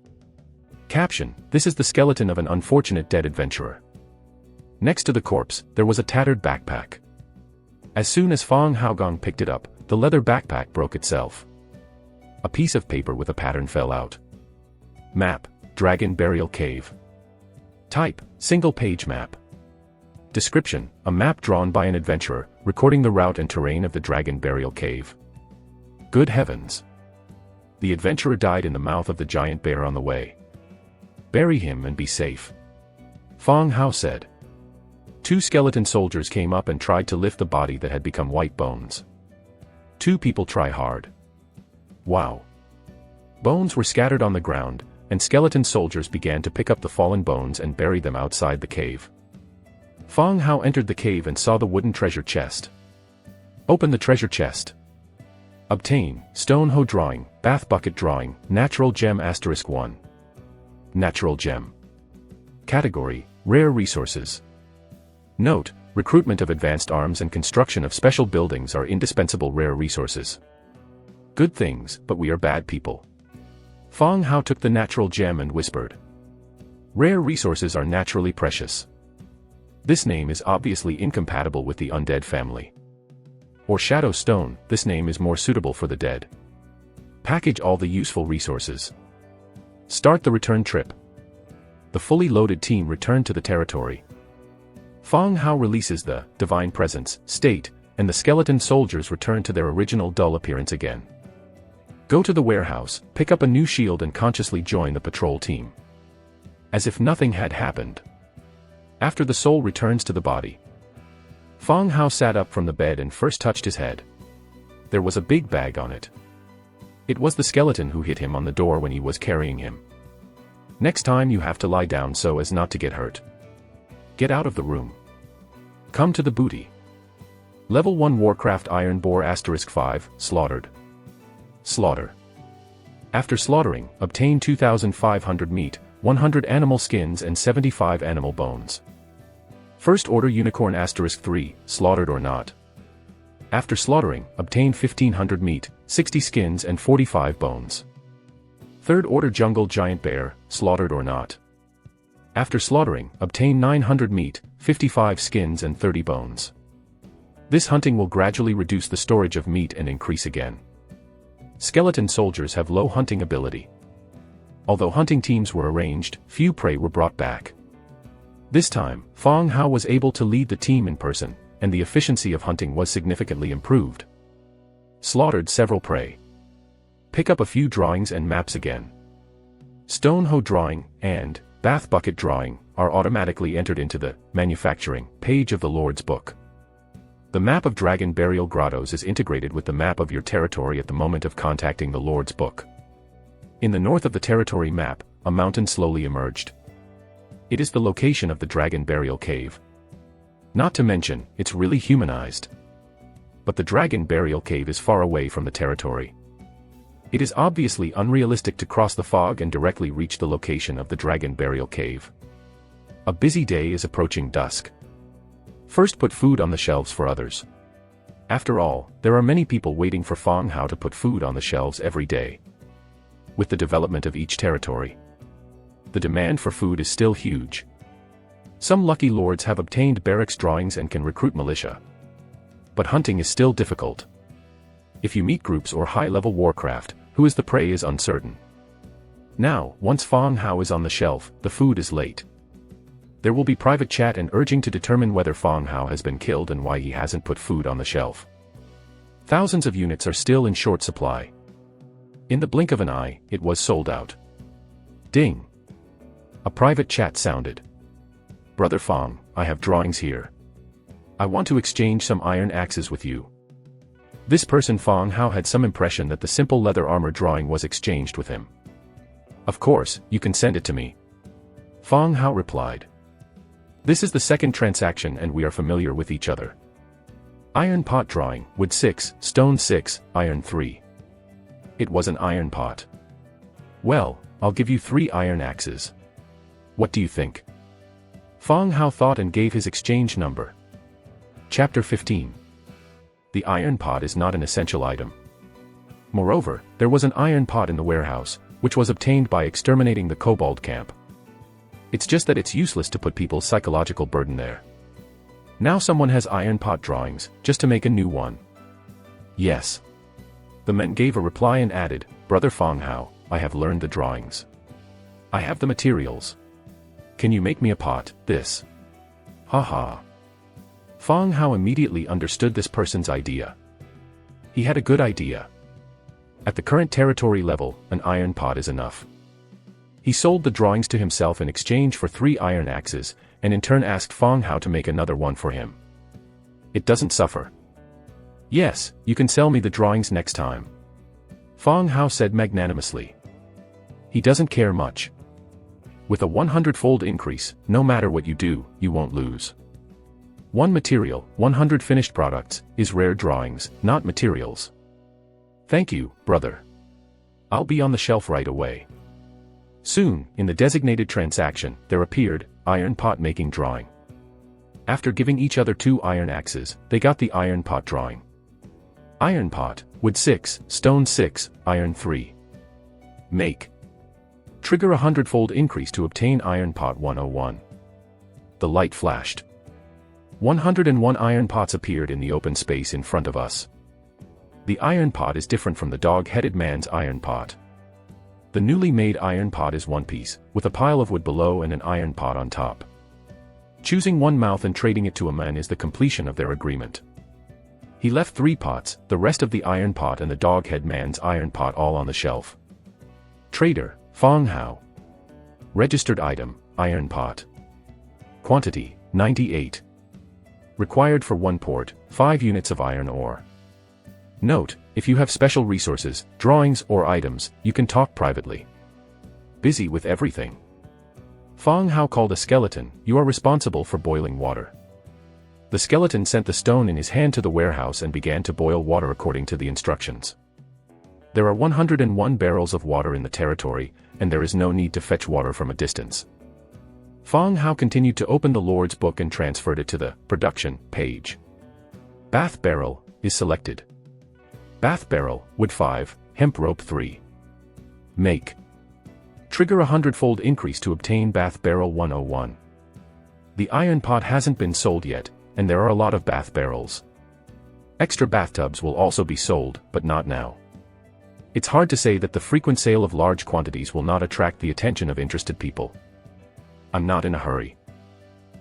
Caption, this is the skeleton of an unfortunate dead adventurer. Next to the corpse, there was a tattered backpack. As soon as Fong Haogong picked it up, the leather backpack broke itself. A piece of paper with a pattern fell out. Map, Dragon Burial Cave. Type, single-page map. Description, a map drawn by an adventurer, recording the route and terrain of the Dragon Burial Cave. Good heavens! The adventurer died in the mouth of the giant bear on the way. Bury him and be safe. Fong Hao said. 2 skeleton soldiers came up and tried to lift the body that had become white bones. 2 people try hard. Wow! Bones were scattered on the ground, and skeleton soldiers began to pick up the fallen bones and bury them outside the cave. Fong Hao entered the cave and saw the wooden treasure chest. Open the treasure chest. Obtain, stone hoe drawing, bath bucket drawing, natural gem *1. Natural gem. Category, rare resources. Note, recruitment of advanced arms and construction of special buildings are indispensable rare resources. Good things, but we are bad people. Fong Hao took the natural gem and whispered. Rare resources are naturally precious. This name is obviously incompatible with the undead family. Or shadow stone, this name is more suitable for the dead. Package all the useful resources. Start the return trip. The fully loaded team returned to the territory. Fong Hao releases the divine presence state, and the skeleton soldiers return to their original dull appearance again. Go to the warehouse, pick up a new shield and consciously join the patrol team. As if nothing had happened. After the soul returns to the body. Fong Hao sat up from the bed and first touched his head. There was a big bag on it. It was the skeleton who hit him on the door when he was carrying him. Next time you have to lie down so as not to get hurt. Get out of the room. Come to the booty. Level 1 Warcraft Iron Boar *5, slaughtered. Slaughter. After slaughtering, obtain 2,500 meat, 100 animal skins and 75 animal bones. First order unicorn *3, slaughtered or not. After slaughtering, obtain 1,500 meat, 60 skins and 45 bones. Third order jungle giant bear, slaughtered or not. After slaughtering, obtain 900 meat, 55 skins and 30 bones. This hunting will gradually reduce the storage of meat and increase again. Skeleton soldiers have low hunting ability. Although hunting teams were arranged, few prey were brought back. This time, Fong Hao was able to lead the team in person, and the efficiency of hunting was significantly improved. Slaughtered several prey. Pick up a few drawings and maps again. Stone hoe drawing and bath bucket drawing are automatically entered into the manufacturing page of the Lord's book. The map of dragon burial grottos is integrated with the map of your territory at the moment of contacting the Lord's book. In the north of the territory map, a mountain slowly emerged. It is the location of the dragon burial cave. Not to mention, it's really humanized. But the dragon burial cave is far away from the territory. It is obviously unrealistic to cross the fog and directly reach the location of the dragon burial cave. A busy day is approaching dusk. First, put food on the shelves for others. After all, there are many people waiting for Fong Hao to put food on the shelves every day. With the development of each territory, the demand for food is still huge. Some lucky lords have obtained barracks drawings and can recruit militia. But hunting is still difficult. If you meet groups or high-level warcraft, who is the prey is uncertain. Now, once Fong Hao is on the shelf, the food is late. There will be private chat and urging to determine whether Fong Hao has been killed and why he hasn't put food on the shelf. Thousands of units are still in short supply. In the blink of an eye, it was sold out. Ding! A private chat sounded. Brother Fong, I have drawings here. I want to exchange some iron axes with you. This person Fong Hao had some impression that the simple leather armor drawing was exchanged with him. Of course, you can send it to me. Fong Hao replied. This is the second transaction and we are familiar with each other. Iron pot drawing, wood 6, stone 6, iron 3. It was an iron pot. Well, I'll give you 3 iron axes. What do you think? Fong Hao thought and gave his exchange number. Chapter 15. The iron pot is not an essential item. Moreover, there was an iron pot in the warehouse, which was obtained by exterminating the kobold camp. It's just that it's useless to put people's psychological burden there. Now someone has iron pot drawings, just to make a new one. Yes. The men gave a reply and added, Brother Fong Hao, I have learned the drawings. I have the materials. Can you make me a pot, this? Haha. Fong Hao immediately understood this person's idea. He had a good idea. At the current territory level, an iron pot is enough. He sold the drawings to himself in exchange for 3 iron axes, and in turn asked Fong Hao to make another one for him. It doesn't suffer. Yes, you can sell me the drawings next time. Fong Hao said magnanimously. He doesn't care much. With a 100-fold increase, no matter what you do, you won't lose. 1 material, 100 finished products, is rare drawings, not materials. Thank you, brother. I'll be on the shelf right away. Soon, in the designated transaction, there appeared, iron pot making drawing. After giving each other 2 iron axes, they got the iron pot drawing. Iron pot, wood 6, stone 6, iron 3. Make. Trigger a 100-fold increase to obtain iron pot 101. The light flashed. 101 iron pots appeared in the open space in front of us. The iron pot is different from the dog-headed man's iron pot. The newly made iron pot is one piece, with a pile of wood below and an iron pot on top. Choosing one mouth and trading it to a man is the completion of their agreement. He left 3 pots, the rest of the iron pot and the dog-head man's iron pot all on the shelf. Trader, Fong Hao. Registered item, iron pot. Quantity, 98. Required for 1 port, 5 units of iron ore. Note, if you have special resources, drawings or items, you can talk privately. Busy with everything. Fong Hao called a skeleton, you are responsible for boiling water. The skeleton sent the stone in his hand to the warehouse and began to boil water according to the instructions. There are 101 barrels of water in the territory, and there is no need to fetch water from a distance. Fang Hao continued to open the Lord's book and transferred it to the production page. Bath barrel is selected. Bath barrel, wood 5, hemp rope 3. Make. Trigger a 100-fold increase to obtain bath barrel 101. The iron pot hasn't been sold yet, and there are a lot of bath barrels. Extra bathtubs will also be sold, but not now. It's hard to say that the frequent sale of large quantities will not attract the attention of interested people. I'm not in a hurry.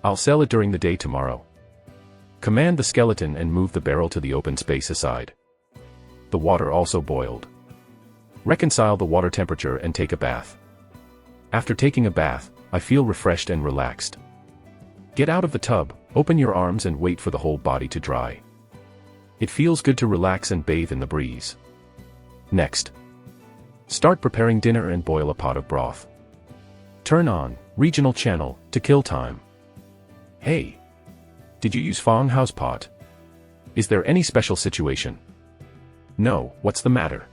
I'll sell it during the day tomorrow. Command the skeleton and move the barrel to the open space aside. The water also boiled. Reconcile the water temperature and take a bath. After taking a bath, I feel refreshed and relaxed. Get out of the tub, open your arms and wait for the whole body to dry. It feels good to relax and bathe in the breeze. Next. Start preparing dinner and boil a pot of broth. Turn on regional channel to kill time. Hey! Did you use Fang Hao's pot? Is there any special situation? No, what's the matter?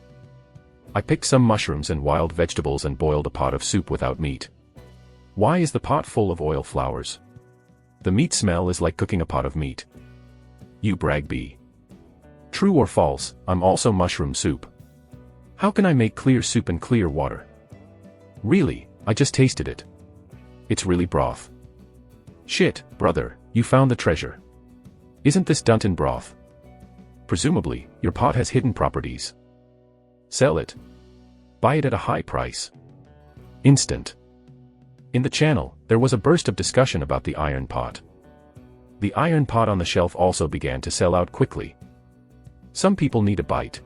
I picked some mushrooms and wild vegetables and boiled a pot of soup without meat. Why is the pot full of oil flowers? The meat smell is like cooking a pot of meat. You brag bee. True or false, I'm also mushroom soup. How can I make clear soup and clear water? Really, I just tasted it. It's really broth. Shit, brother, you found the treasure. Isn't this Dunton broth? Presumably, your pot has hidden properties. Sell it. Buy it at a high price. Instant. In the channel, there was a burst of discussion about the iron pot. The iron pot on the shelf also began to sell out quickly. Some people need a bite.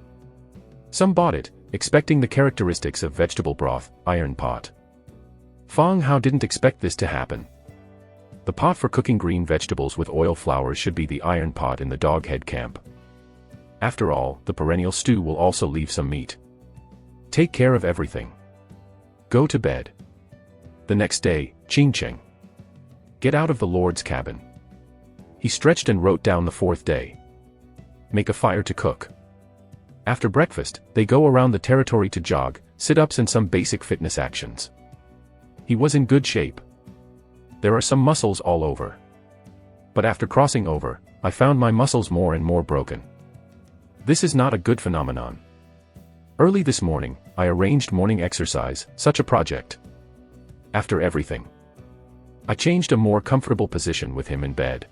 Some bought it, expecting the characteristics of vegetable broth, iron pot. Fang Hao didn't expect this to happen. The pot for cooking green vegetables with oil flowers should be the iron pot in the doghead camp. After all, the perennial stew will also leave some meat. Take care of everything. Go to bed. The next day, Ching Cheng. Get out of the Lord's cabin. He stretched and wrote down the 4th day. Make a fire to cook. After breakfast, they go around the territory to jog, sit-ups and some basic fitness actions. He was in good shape. There are some muscles all over. But after crossing over, I found my muscles more and more broken. This is not a good phenomenon. Early this morning, I arranged morning exercise, such a project. After everything, I changed a more comfortable position with him in bed.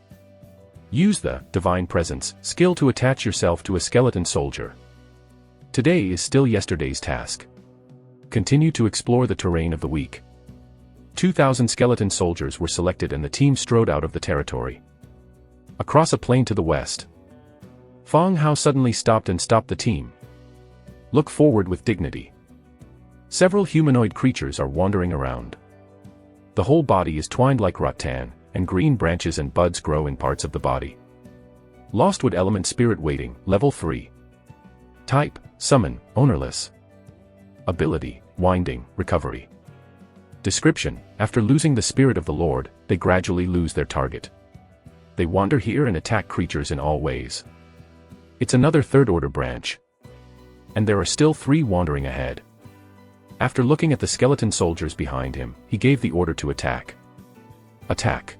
Use the divine presence skill to attach yourself to a skeleton soldier. Today is still yesterday's task. Continue to explore the terrain of the week. 2,000 skeleton soldiers were selected and the team strode out of the territory. Across a plain to the west. Fang Hao suddenly stopped the team. Look forward with dignity. Several humanoid creatures are wandering around. The whole body is twined like rattan, and green branches and buds grow in parts of the body. Lostwood element spirit waiting, level 3. Type, summon, ownerless. Ability, winding, recovery. Description, after losing the spirit of the Lord, they gradually lose their target. They wander here and attack creatures in all ways. It's another 3rd order branch. And there are still 3 wandering ahead. After looking at the skeleton soldiers behind him, he gave the order to attack. Attack.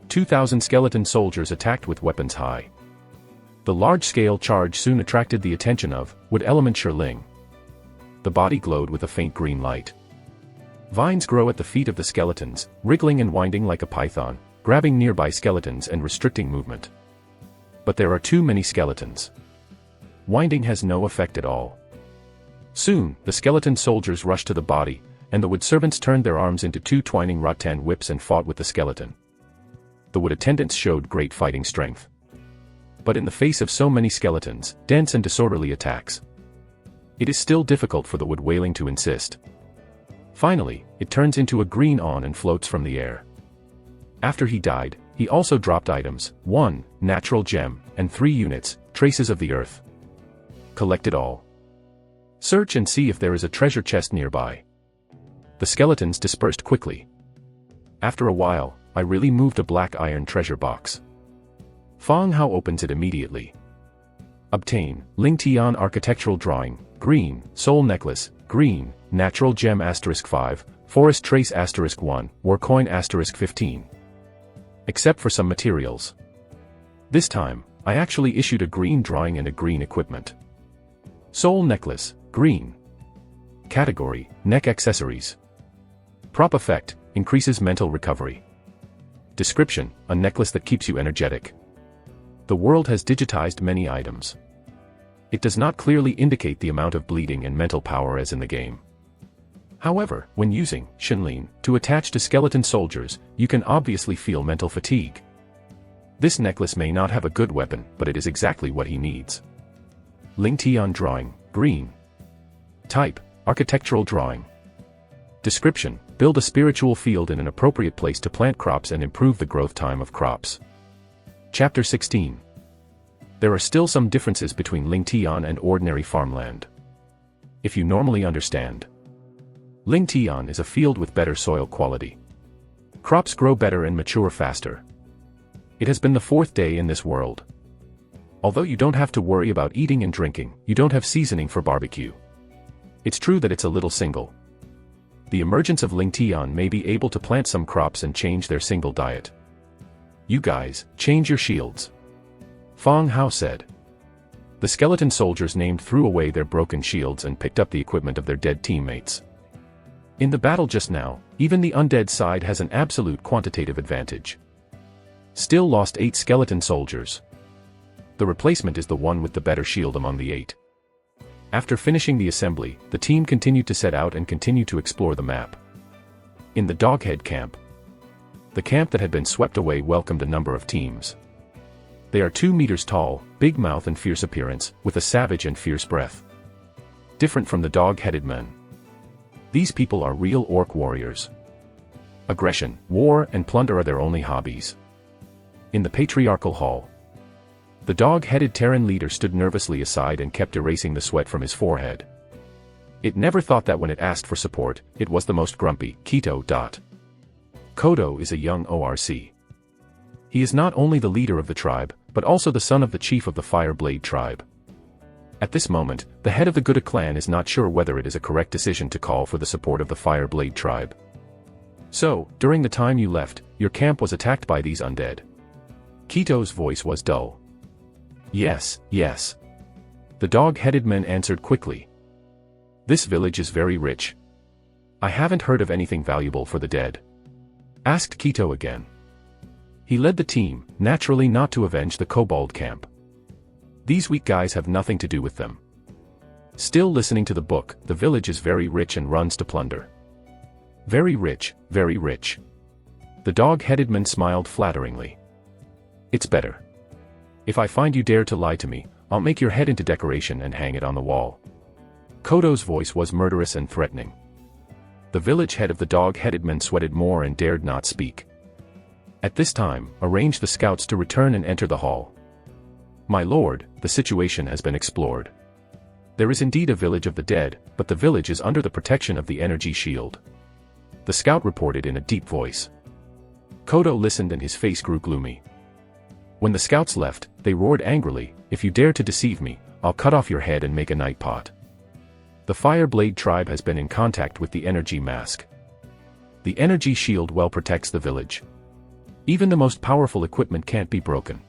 2,000 skeleton soldiers attacked with weapons high. The large-scale charge soon attracted the attention of wood element Shirling. The body glowed with a faint green light. Vines grow at the feet of the skeletons, wriggling and winding like a python, grabbing nearby skeletons and restricting movement. But there are too many skeletons. Winding has no effect at all. Soon, the skeleton soldiers rushed to the body, and the wood servants turned their arms into 2 twining rattan whips and fought with the skeleton. The wood attendants showed great fighting strength. But in the face of so many skeletons, dense and disorderly attacks, it is still difficult for the wood wailing to insist. Finally, it turns into a green awn and floats from the air. After he died, he also dropped items, 1, natural gem, and 3 units, traces of the earth. Collect it all. Search and see if there is a treasure chest nearby. The skeletons dispersed quickly. After a while, I really moved a black iron treasure box. Fang Hao opens it immediately. Obtain, Ling Tian architectural drawing, green, soul necklace, green, natural gem *5, forest trace *1, war coin *15. Except for some materials. This time, I actually issued a green drawing and a green equipment. Soul necklace, green. Category, neck accessories. Prop effect, increases mental recovery. Description, a necklace that keeps you energetic. The world has digitized many items. It does not clearly indicate the amount of bleeding and mental power as in the game. However, when using Shinlin to attach to skeleton soldiers, you can obviously feel mental fatigue. This necklace may not have a good weapon, but it is exactly what he needs. Ling Tian drawing, green. Type, architectural drawing. Description, build a spiritual field in an appropriate place to plant crops and improve the growth time of crops. Chapter 16. There are still some differences between Ling Tian and ordinary farmland. If you normally understand, Ling Tian is a field with better soil quality. Crops grow better and mature faster. It has been the 4th day in this world. Although you don't have to worry about eating and drinking, you don't have seasoning for barbecue. It's true that it's a little single. The emergence of Ling Tian may be able to plant some crops and change their single diet. You guys, change your shields. Fang Hao said. The skeleton soldiers named threw away their broken shields and picked up the equipment of their dead teammates. In the battle just now, even the undead side has an absolute quantitative advantage. Still lost 8 skeleton soldiers. The replacement is the one with the better shield among the 8. After finishing the assembly, the team continued to set out and continue to explore the map. In the Doghead camp. The camp that had been swept away welcomed a number of teams. They are 2 meters tall, big mouth and fierce appearance, with a savage and fierce breath. Different from the dog-headed men. These people are real orc warriors. Aggression, war, and plunder are their only hobbies. In the patriarchal hall, the dog-headed Terran leader stood nervously aside and kept erasing the sweat from his forehead. It never thought that when it asked for support, it was the most grumpy, Keto. Kodo is a young ORC. He is not only the leader of the tribe, but also the son of the chief of the Fireblade tribe. At this moment, the head of the Gouda clan is not sure whether it is a correct decision to call for the support of the Fireblade tribe. So, during the time you left, your camp was attacked by these undead. Keto's voice was dull. Yes, yes. The dog-headed men answered quickly. This village is very rich. I haven't heard of anything valuable for the dead. Asked Keto again. He led the team, naturally not to avenge the kobold camp. These weak guys have nothing to do with them. Still listening to the book, the village is very rich and runs to plunder. Very rich, very rich. The dog-headed man smiled flatteringly. It's better. If I find you dare to lie to me, I'll make your head into decoration and hang it on the wall. Kodo's voice was murderous and threatening. The village head of the dog-headed man sweated more and dared not speak. At this time, arrange the scouts to return and enter the hall. My lord, the situation has been explored. There is indeed a village of the dead, but the village is under the protection of the energy shield. The scout reported in a deep voice. Kodo listened and his face grew gloomy. When the scouts left, they roared angrily, "If you dare to deceive me, I'll cut off your head and make a night pot." The Fireblade tribe has been in contact with the energy mask. The energy shield well protects the village. Even the most powerful equipment can't be broken.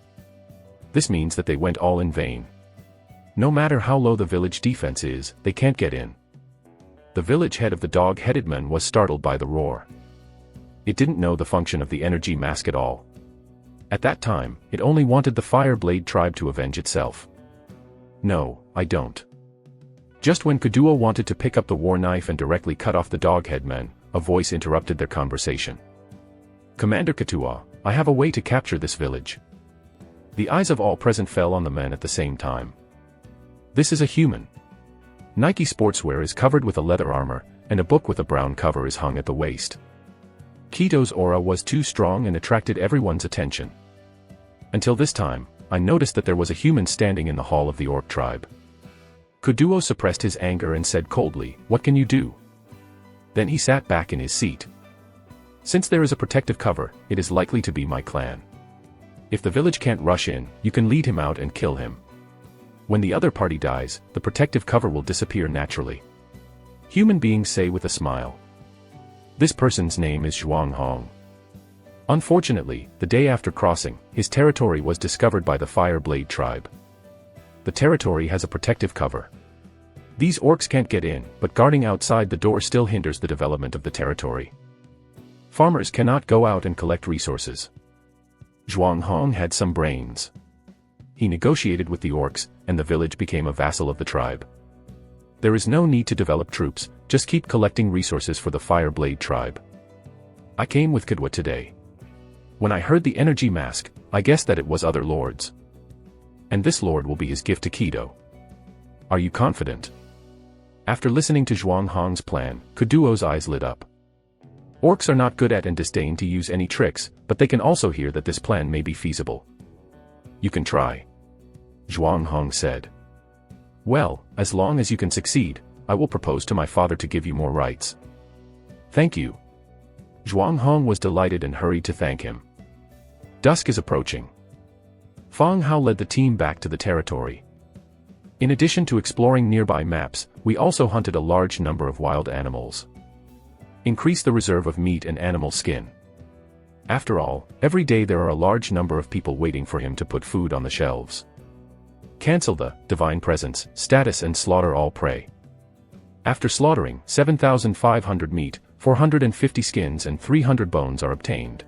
This means that they went all in vain. No matter how low the village defense is, they can't get in. The village head of the dog-headed men was startled by the roar. It didn't know the function of the energy mask at all. At that time, it only wanted the Fireblade tribe to avenge itself. No, I don't. Just when Kaduo wanted to pick up the war knife and directly cut off the dog-head men, a voice interrupted their conversation. Commander Katua, I have a way to capture this village. The eyes of all present fell on the men at the same time. This is a human. Nike sportswear is covered with a leather armor, and a book with a brown cover is hung at the waist. Keto's aura was too strong and attracted everyone's attention. Until this time, I noticed that there was a human standing in the hall of the orc tribe. Kaduo suppressed his anger and said coldly, "What can you do?" Then he sat back in his seat. Since there is a protective cover, it is likely to be my clan. If the village can't rush in, you can lead him out and kill him. When the other party dies, the protective cover will disappear naturally. Human beings say with a smile. This person's name is Zhuang Hong. Unfortunately, the day after crossing, his territory was discovered by the Fire Blade tribe. The territory has a protective cover. These orcs can't get in, but guarding outside the door still hinders the development of the territory. Farmers cannot go out and collect resources. Zhuang Hong had some brains. He negotiated with the orcs, and the village became a vassal of the tribe. There is no need to develop troops, just keep collecting resources for the Fire Blade tribe. I came with Kadwa today. When I heard the energy mask, I guessed that it was other lords. And this lord will be his gift to Kido. Are you confident? After listening to Zhuang Hong's plan, Kaduo's eyes lit up. Orcs are not good at and disdain to use any tricks, but they can also hear that this plan may be feasible. You can try. Zhuang Hong said. Well, as long as you can succeed, I will propose to my father to give you more rights. Thank you. Zhuang Hong was delighted and hurried to thank him. Dusk is approaching. Fang Hao led the team back to the territory. In addition to exploring nearby maps, we also hunted a large number of wild animals. Increase the reserve of meat and animal skin. After all, every day there are a large number of people waiting for him to put food on the shelves. Cancel the divine presence status and slaughter all prey. After slaughtering, 7,500 meat, 450 skins and 300 bones are obtained.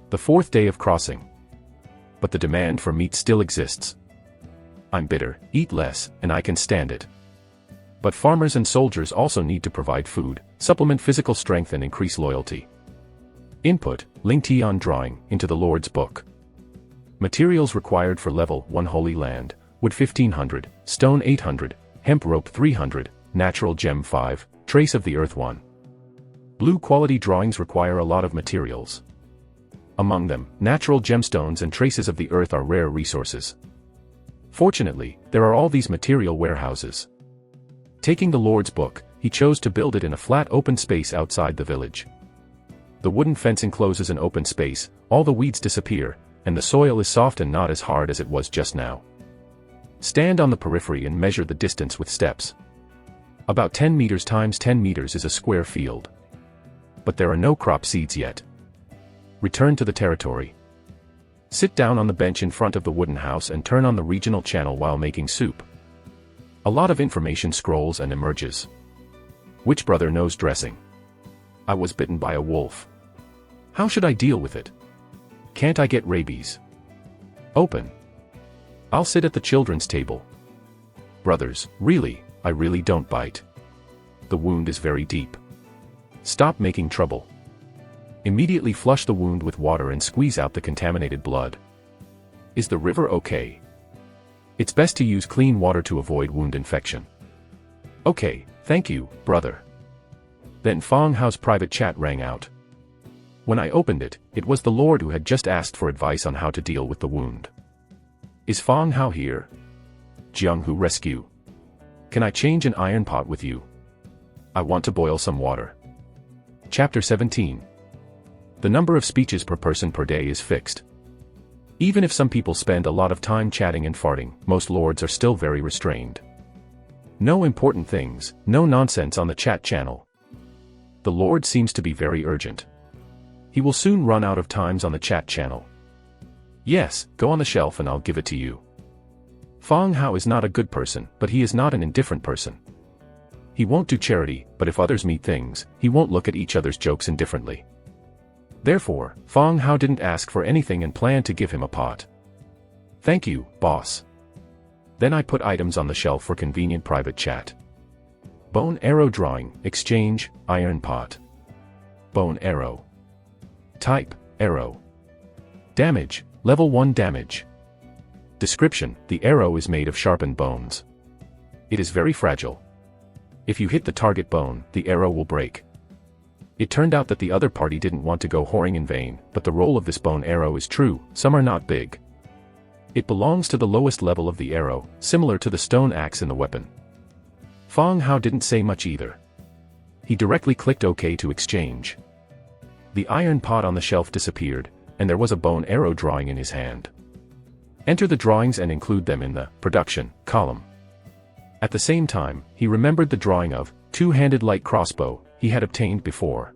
The fourth day of crossing. But the demand for meat still exists. I'm bitter, eat less, and I can stand it. But farmers and soldiers also need to provide food, supplement physical strength and increase loyalty. Input, Ling Tian drawing, into the Lord's book. Materials required for level 1 Holy Land, wood 1500, stone 800, hemp rope 300, natural gem 5, trace of the earth 1. Blue quality drawings require a lot of materials. Among them, natural gemstones and traces of the earth are rare resources. Fortunately, there are all these material warehouses. Taking the Lord's book, he chose to build it in a flat open space outside the village. The wooden fence encloses an open space, all the weeds disappear, and the soil is soft and not as hard as it was just now. Stand on the periphery and measure the distance with steps. About 10 meters times 10 meters is a square field. But there are no crop seeds yet. Return to the territory. Sit down on the bench in front of the wooden house and turn on the regional channel while making soup. A lot of information scrolls and emerges. Which brother knows dressing? I was bitten by a wolf. How should I deal with it? Can't I get rabies? Open. I'll sit at the children's table. Brothers, really, I really don't bite. The wound is very deep. Stop making trouble. Immediately flush the wound with water and squeeze out the contaminated blood. Is the river okay? It's best to use clean water to avoid wound infection. Okay, thank you, brother. Then Fang Hao's private chat rang out. When I opened it, it was the Lord who had just asked for advice on how to deal with the wound. Is Fang Hao here? Jianghu rescue. Can I change an iron pot with you? I want to boil some water. Chapter 17. The number of speeches per person per day is fixed. Even if some people spend a lot of time chatting and farting, most lords are still very restrained. No important things, no nonsense on the chat channel. The lord seems to be very urgent. He will soon run out of times on the chat channel. Yes, go on the shelf and I'll give it to you. Fang Hao is not a good person, but he is not an indifferent person. He won't do charity, but if others meet things, he won't look at each other's jokes indifferently. Therefore, Fang Hao didn't ask for anything and planned to give him a pot. Thank you, boss. Then I put items on the shelf for convenient private chat. Bone arrow drawing, exchange, iron pot. Bone arrow. Type, arrow. Damage, level 1 damage. Description, the arrow is made of sharpened bones. It is very fragile. If you hit the target bone, the arrow will break. It turned out that the other party didn't want to go whoring in vain, but the role of this bone arrow is true, some are not big. It belongs to the lowest level of the arrow, similar to the stone axe in the weapon. Fang Hao didn't say much either. He directly clicked OK to exchange. The iron pot on the shelf disappeared, and there was a bone arrow drawing in his hand. Enter the drawings and include them in the production column. At the same time, he remembered the drawing of two-handed light crossbow he had obtained before.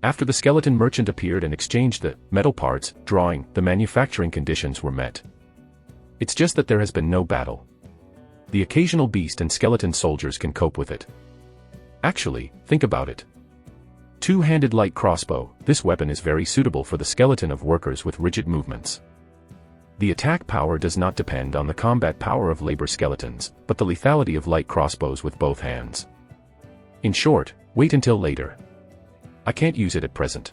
After the skeleton merchant appeared and exchanged the metal parts, drawing, the manufacturing conditions were met. It's just that there has been no battle. The occasional beast and skeleton soldiers can cope with it. Actually, think about it. Two-handed light crossbow, this weapon is very suitable for the skeleton of workers with rigid movements. The attack power does not depend on the combat power of labor skeletons, but the lethality of light crossbows with both hands. In short, wait until later. I can't use it at present.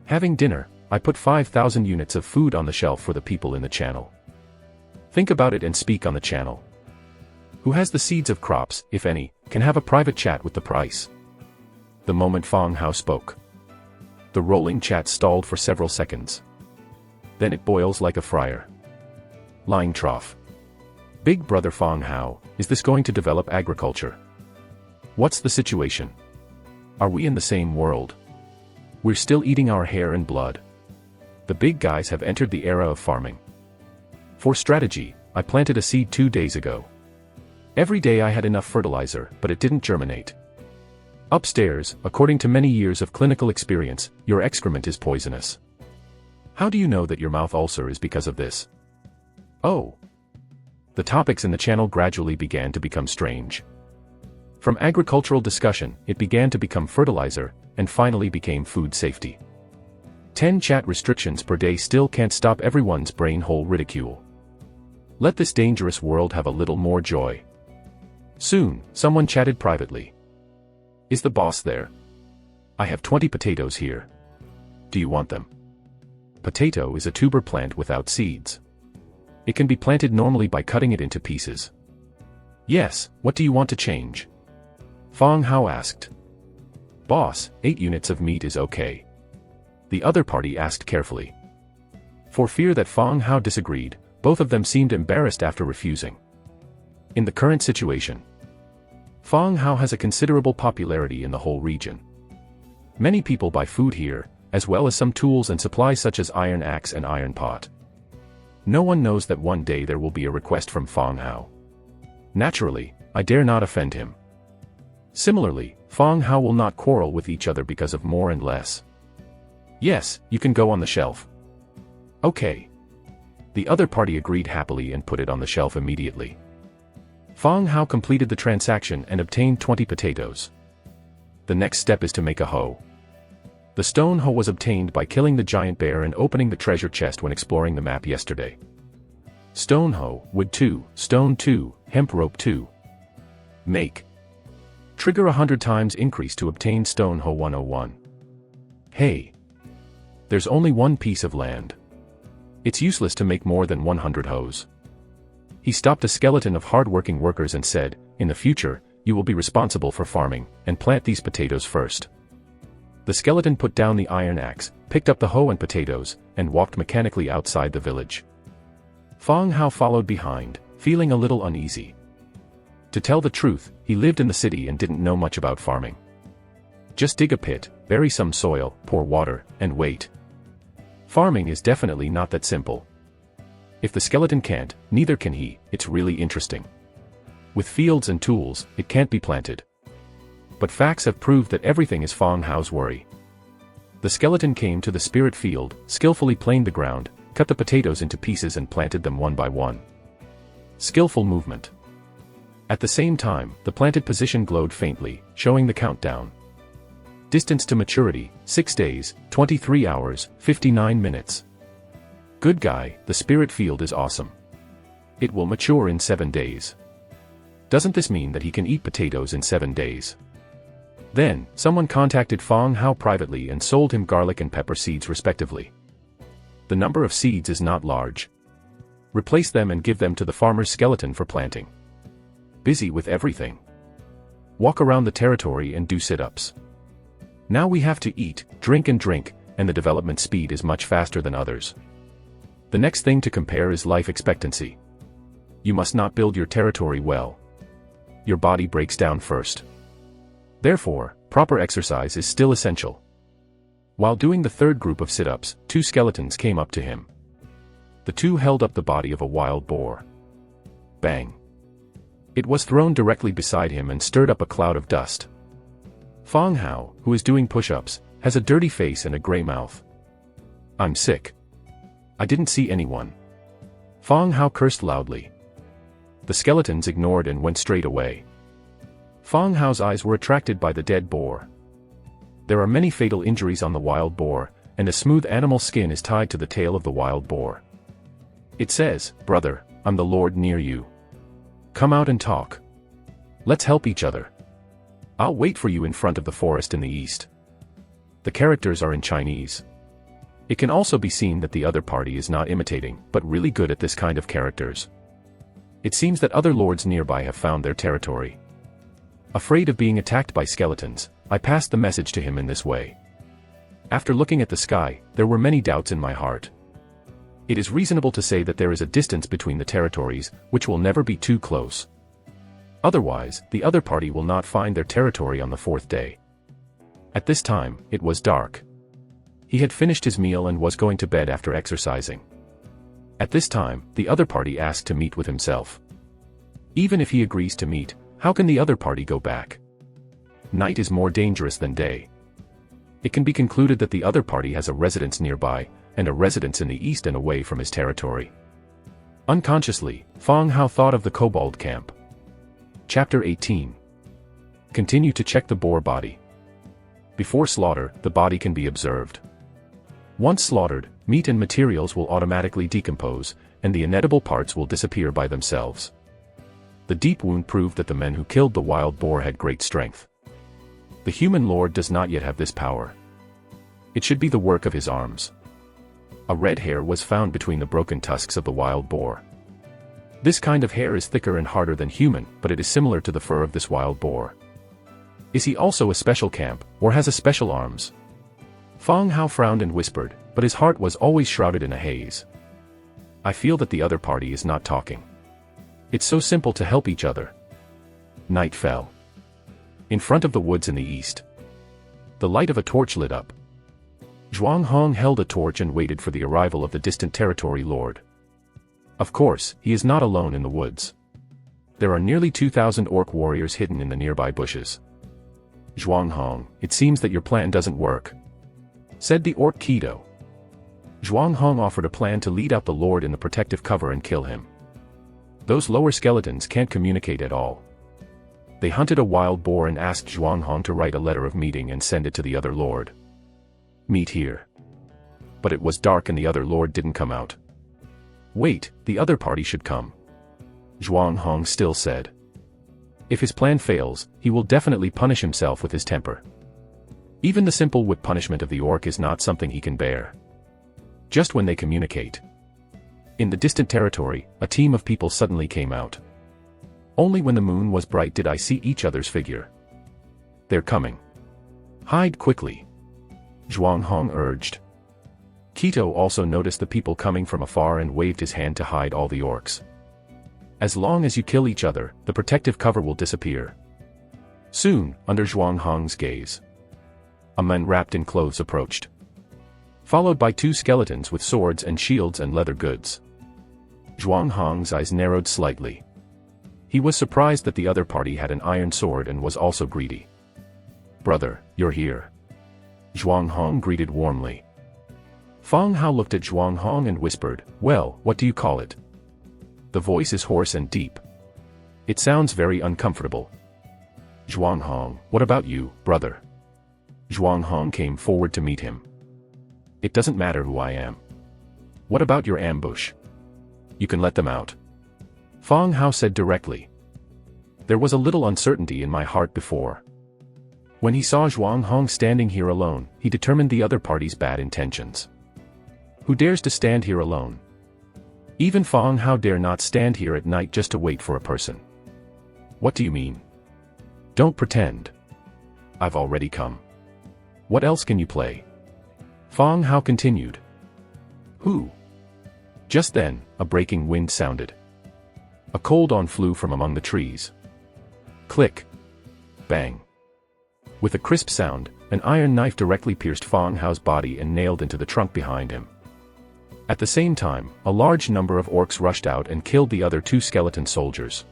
Having dinner, I put 5,000 units of food on the shelf for the people in the channel. Think about it and speak on the channel. Who has the seeds of crops, if any, can have a private chat with the price. The moment Fong Hao spoke, the rolling chat stalled for several seconds. Then it boils like a fryer. Line trough. Big brother Fong Hao, is this going to develop agriculture? What's the situation? Are we in the same world? We're still eating our hair and blood. The big guys have entered the era of farming. For strategy, I planted a seed 2 days ago. Every day I had enough fertilizer, but it didn't germinate. Upstairs, according to many years of clinical experience, your excrement is poisonous. How do you know that your mouth ulcer is because of this? Oh. The topics in the channel gradually began to become strange. From agricultural discussion, it began to become fertilizer, and finally became food safety. 10 chat restrictions per day still can't stop everyone's brain hole ridicule. Let this dangerous world have a little more joy. Soon, someone chatted privately. Is the boss there? I have 20 potatoes here. Do you want them? Potato is a tuber plant without seeds. It can be planted normally by cutting it into pieces. Yes, what do you want to change? Fong Hao asked. Boss, 8 units of meat is okay. The other party asked carefully. For fear that Fong Hao disagreed, both of them seemed embarrassed after refusing. In the current situation, Fong Hao has a considerable popularity in the whole region. Many people buy food here, as well as some tools and supplies such as iron axe and iron pot. No one knows that one day there will be a request from Fong Hao. Naturally, I dare not offend him. Similarly, Fong Hao will not quarrel with each other because of more and less. Yes, you can go on the shelf. Okay. The other party agreed happily and put it on the shelf immediately. Fong Hao completed the transaction and obtained 20 potatoes. The next step is to make a hoe. The stone hoe was obtained by killing the giant bear and opening the treasure chest when exploring the map yesterday. Stone hoe, wood 2, stone 2, hemp rope 2. Make. Trigger 100 times increase to obtain stone hoe 101. Hey. There's only one piece of land. It's useless to make more than 100 hoes. He stopped a skeleton of hard-working workers and said, in the future, you will be responsible for farming, and plant these potatoes first. The skeleton put down the iron axe, picked up the hoe and potatoes, and walked mechanically outside the village. Fong Hao followed behind, feeling a little uneasy. To tell the truth, he lived in the city and didn't know much about farming. Just dig a pit, bury some soil, pour water, and wait. Farming is definitely not that simple. If the skeleton can't, neither can he. It's really interesting. With fields and tools, it can't be planted. But facts have proved that everything is Fong Hao's worry. The skeleton came to the spirit field, skillfully planed the ground, cut the potatoes into pieces and planted them one by one. Skillful movement. At the same time, the planted position glowed faintly, showing the countdown. Distance to maturity, 6 days, 23 hours, 59 minutes. Good guy, the spirit field is awesome. It will mature in 7 days. Doesn't this mean that he can eat potatoes in 7 days? Then, someone contacted Fong Hao privately and sold him garlic and pepper seeds respectively. The number of seeds is not large. Replace them and give them to the farmer's skeleton for planting. Busy with everything. Walk around the territory and do sit-ups. Now we have to eat, drink, and the development speed is much faster than others. The next thing to compare is life expectancy. You must not build your territory well. Your body breaks down first. Therefore, proper exercise is still essential. While doing the third group of sit-ups, 2 skeletons came up to him. the two held up the body of a wild boar. Bang! It was thrown directly beside him and stirred up a cloud of dust. Fang Hao, who is doing push-ups, has a dirty face and a gray mouth. I'm sick. I didn't see anyone. Fang Hao cursed loudly. The skeletons ignored and went straight away. Fang Hao's eyes were attracted by the dead boar. There are many fatal injuries on the wild boar, and a smooth animal skin is tied to the tail of the wild boar. It says, "Brother, I'm the Lord near you. Come out and talk. Let's help each other. I'll wait for you in front of the forest in the east." The characters are in Chinese. It can also be seen that the other party is not imitating, but really good at this kind of characters. It seems that other lords nearby have found their territory. Afraid of being attacked by skeletons, I passed the message to him in this way. After looking at the sky, there were many doubts in my heart. It is reasonable to say that there is a distance between the territories, which will never be too close. Otherwise, the other party will not find their territory on the fourth day. At this time, it was dark. He had finished his meal and was going to bed after exercising. At this time, the other party asked to meet with himself. Even if he agrees to meet, how can the other party go back? Night is more dangerous than day. It can be concluded that the other party has a residence nearby, and a residence in the east and away from his territory. Unconsciously, Fang Hao thought of the kobold camp. Chapter 18. Continue to check the boar body. Before slaughter, the body can be observed. Once slaughtered, meat and materials will automatically decompose, and the inedible parts will disappear by themselves. The deep wound proved that the men who killed the wild boar had great strength. The human lord does not yet have this power. It should be the work of his arms. A red hair was found between the broken tusks of the wild boar. This kind of hair is thicker and harder than human, but it is similar to the fur of this wild boar. Is he also a special camp, or has a special arms? Fang Hao frowned and whispered, but his heart was always shrouded in a haze. I feel that the other party is not talking. It's so simple to help each other. Night fell. In front of the woods in the east, the light of a torch lit up. Zhuang Hong held a torch and waited for the arrival of the distant territory lord. Of course, he is not alone in the woods. There are nearly 2,000 orc warriors hidden in the nearby bushes. Zhuang Hong, it seems that your plan doesn't work, said the orc Keto. Zhuang Hong offered a plan to lead out the lord in the protective cover and kill him. Those lower skeletons can't communicate at all. They hunted a wild boar and asked Zhuang Hong to write a letter of meeting and send it to the other lord. Meet here. But it was dark and the other lord didn't come out. Wait, the other party should come. Zhuang Hong still said. If his plan fails, he will definitely punish himself with his temper. Even the simple whip punishment of the orc is not something he can bear. Just when they communicate. In the distant territory, a team of people suddenly came out. Only when the moon was bright did I see each other's figure. They're coming. Hide quickly. Zhuang Hong urged. Keto also noticed the people coming from afar and waved his hand to hide all the orcs. As long as you kill each other, the protective cover will disappear. Soon, under Zhuang Hong's gaze, a man wrapped in clothes approached, followed by two skeletons with swords and shields and leather goods. Zhuang Hong's eyes narrowed slightly. He was surprised that the other party had an iron sword and was also greedy. Brother, you're here. Zhuang Hong greeted warmly. Fang Hao looked at Zhuang Hong and whispered, well, what do you call it? The voice is hoarse and deep. It sounds very uncomfortable. Zhuang Hong, what about you, brother? Zhuang Hong came forward to meet him. It doesn't matter who I am. What about your ambush? You can let them out. Fang Hao said directly. There was a little uncertainty in my heart before. When he saw Zhuang Hong standing here alone, he determined the other party's bad intentions. Who dares to stand here alone? Even Fang Hao dare not stand here at night just to wait for a person. What do you mean? Don't pretend. I've already come. What else can you play? Fang Hao continued. Who? Just then, a breaking wind sounded. A cold dawn flew from among the trees. Click. Bang. With a crisp sound, an iron knife directly pierced Fang Hao's body and nailed into the trunk behind him. At the same time, a large number of orcs rushed out and killed the other 2 skeleton soldiers.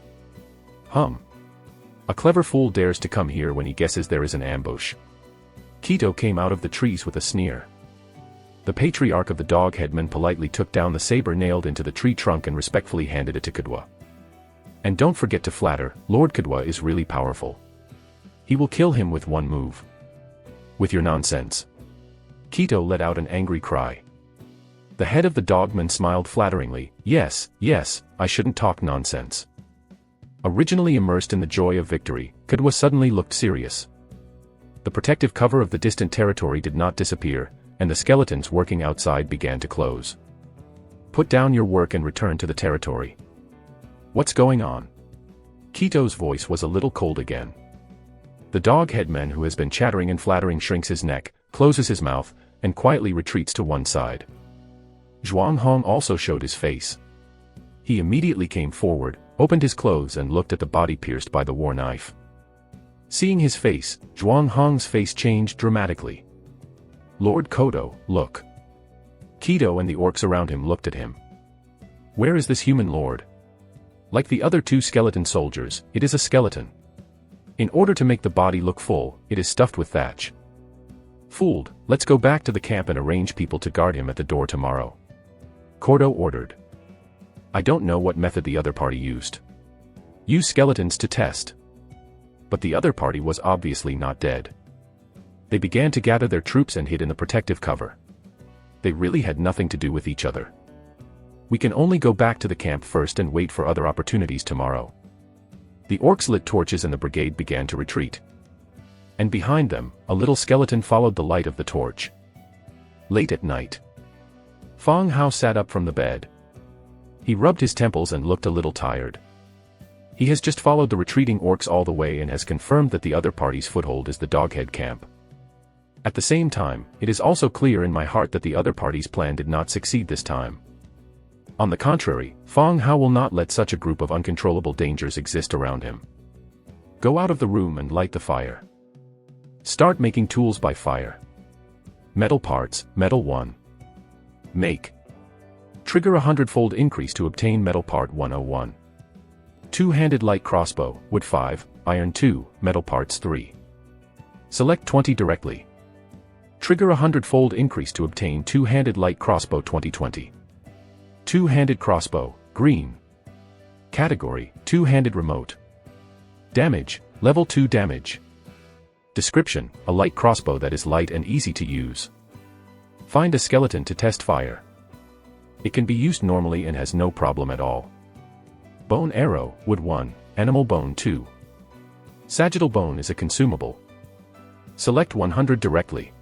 A clever fool dares to come here when he guesses there is an ambush. Keto came out of the trees with a sneer. The patriarch of the dog headmen politely took down the saber nailed into the tree trunk and respectfully handed it to Kadwa. And don't forget to flatter, Lord Kadwa is really powerful. He will kill him with one move. With your nonsense. Keto let out an angry cry. The head of the dogman smiled flatteringly. Yes, I shouldn't talk nonsense. Originally immersed in the joy of victory, Kadwa suddenly looked serious. The protective cover of the distant territory did not disappear, and the skeletons working outside began to close. Put down your work and return to the territory. What's going on? Keto's voice was a little cold again. The dog headman who has been chattering and flattering shrinks his neck, closes his mouth, and quietly retreats to one side. Zhuang Hong also showed his face. He immediately came forward, opened his clothes and looked at the body pierced by the war knife. Seeing his face, Zhuang Hong's face changed dramatically. Lord Kodo, look. Keto and the orcs around him looked at him. Where is this human lord? Like the other 2 skeleton soldiers, it is a skeleton. In order to make the body look full, it is stuffed with thatch. Fooled, let's go back to the camp and arrange people to guard him at the door tomorrow. Kodo ordered. I don't know what method the other party used. Use skeletons to test. But the other party was obviously not dead. They began to gather their troops and hid in the protective cover. They really had nothing to do with each other. We can only go back to the camp first and wait for other opportunities tomorrow. The orcs lit torches and the brigade began to retreat. And behind them, a little skeleton followed the light of the torch. Late at night. Fong Hao sat up from the bed. He rubbed his temples and looked a little tired. He has just followed the retreating orcs all the way and has confirmed that the other party's foothold is the Doghead camp. At the same time, it is also clear in my heart that the other party's plan did not succeed this time. On the contrary, Fong Hao will not let such a group of uncontrollable dangers exist around him. Go out of the room and light the fire. Start making tools by fire. Metal parts, metal 1. Make. Trigger a 100-fold increase to obtain metal part 101. Two-handed light crossbow, wood 5, iron 2, metal parts 3. Select 20 directly. Trigger a 100-fold increase to obtain two-handed light crossbow 2020. Two-handed crossbow, green. Category, two-handed remote. Damage, level 2 damage. Description, a light crossbow that is light and easy to use. Find a skeleton to test fire. It can be used normally and has no problem at all. Bone arrow, wood 1, animal bone 2. Sagittal bone is a consumable. Select 100 directly.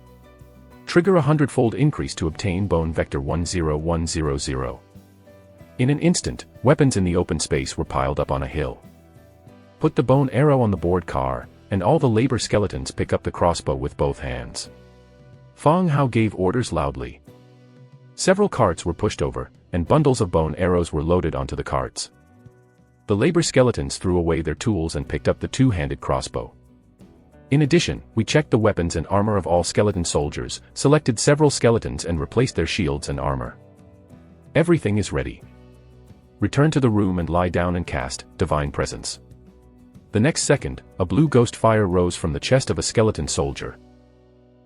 Trigger a 100-fold increase to obtain bone vector 10100. In an instant, weapons in the open space were piled up on a hill. Put the bone arrow on the board car, and all the labor skeletons pick up the crossbow with both hands. Fong Hao gave orders loudly. Several carts were pushed over, and bundles of bone arrows were loaded onto the carts. The labor skeletons threw away their tools and picked up the two-handed crossbow. In addition, we checked the weapons and armor of all skeleton soldiers, selected several skeletons and replaced their shields and armor. Everything is ready. Return to the room and lie down and cast Divine Presence. The next second, a blue ghost fire rose from the chest of a skeleton soldier.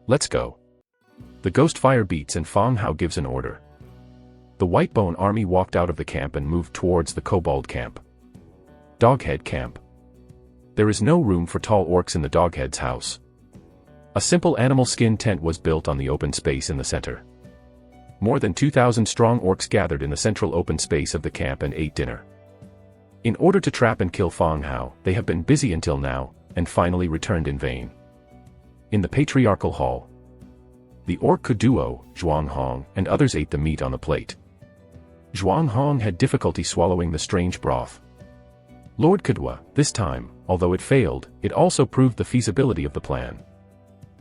Let's go. The ghost fire beats and Fong Hao gives an order. The Whitebone army walked out of the camp and moved towards the Kobold camp. Doghead camp. There is no room for tall orcs in the Doghead's house. A simple animal skin tent was built on the open space in the center. More than 2,000 strong orcs gathered in the central open space of the camp and ate dinner. In order to trap and kill Fong Hao, they have been busy until now, and finally returned in vain. In the patriarchal hall, the orc Kuduo, Zhuang Hong, and others ate the meat on the plate. Zhuang Hong had difficulty swallowing the strange broth. Lord Kadwa, this time, although it failed, it also proved the feasibility of the plan.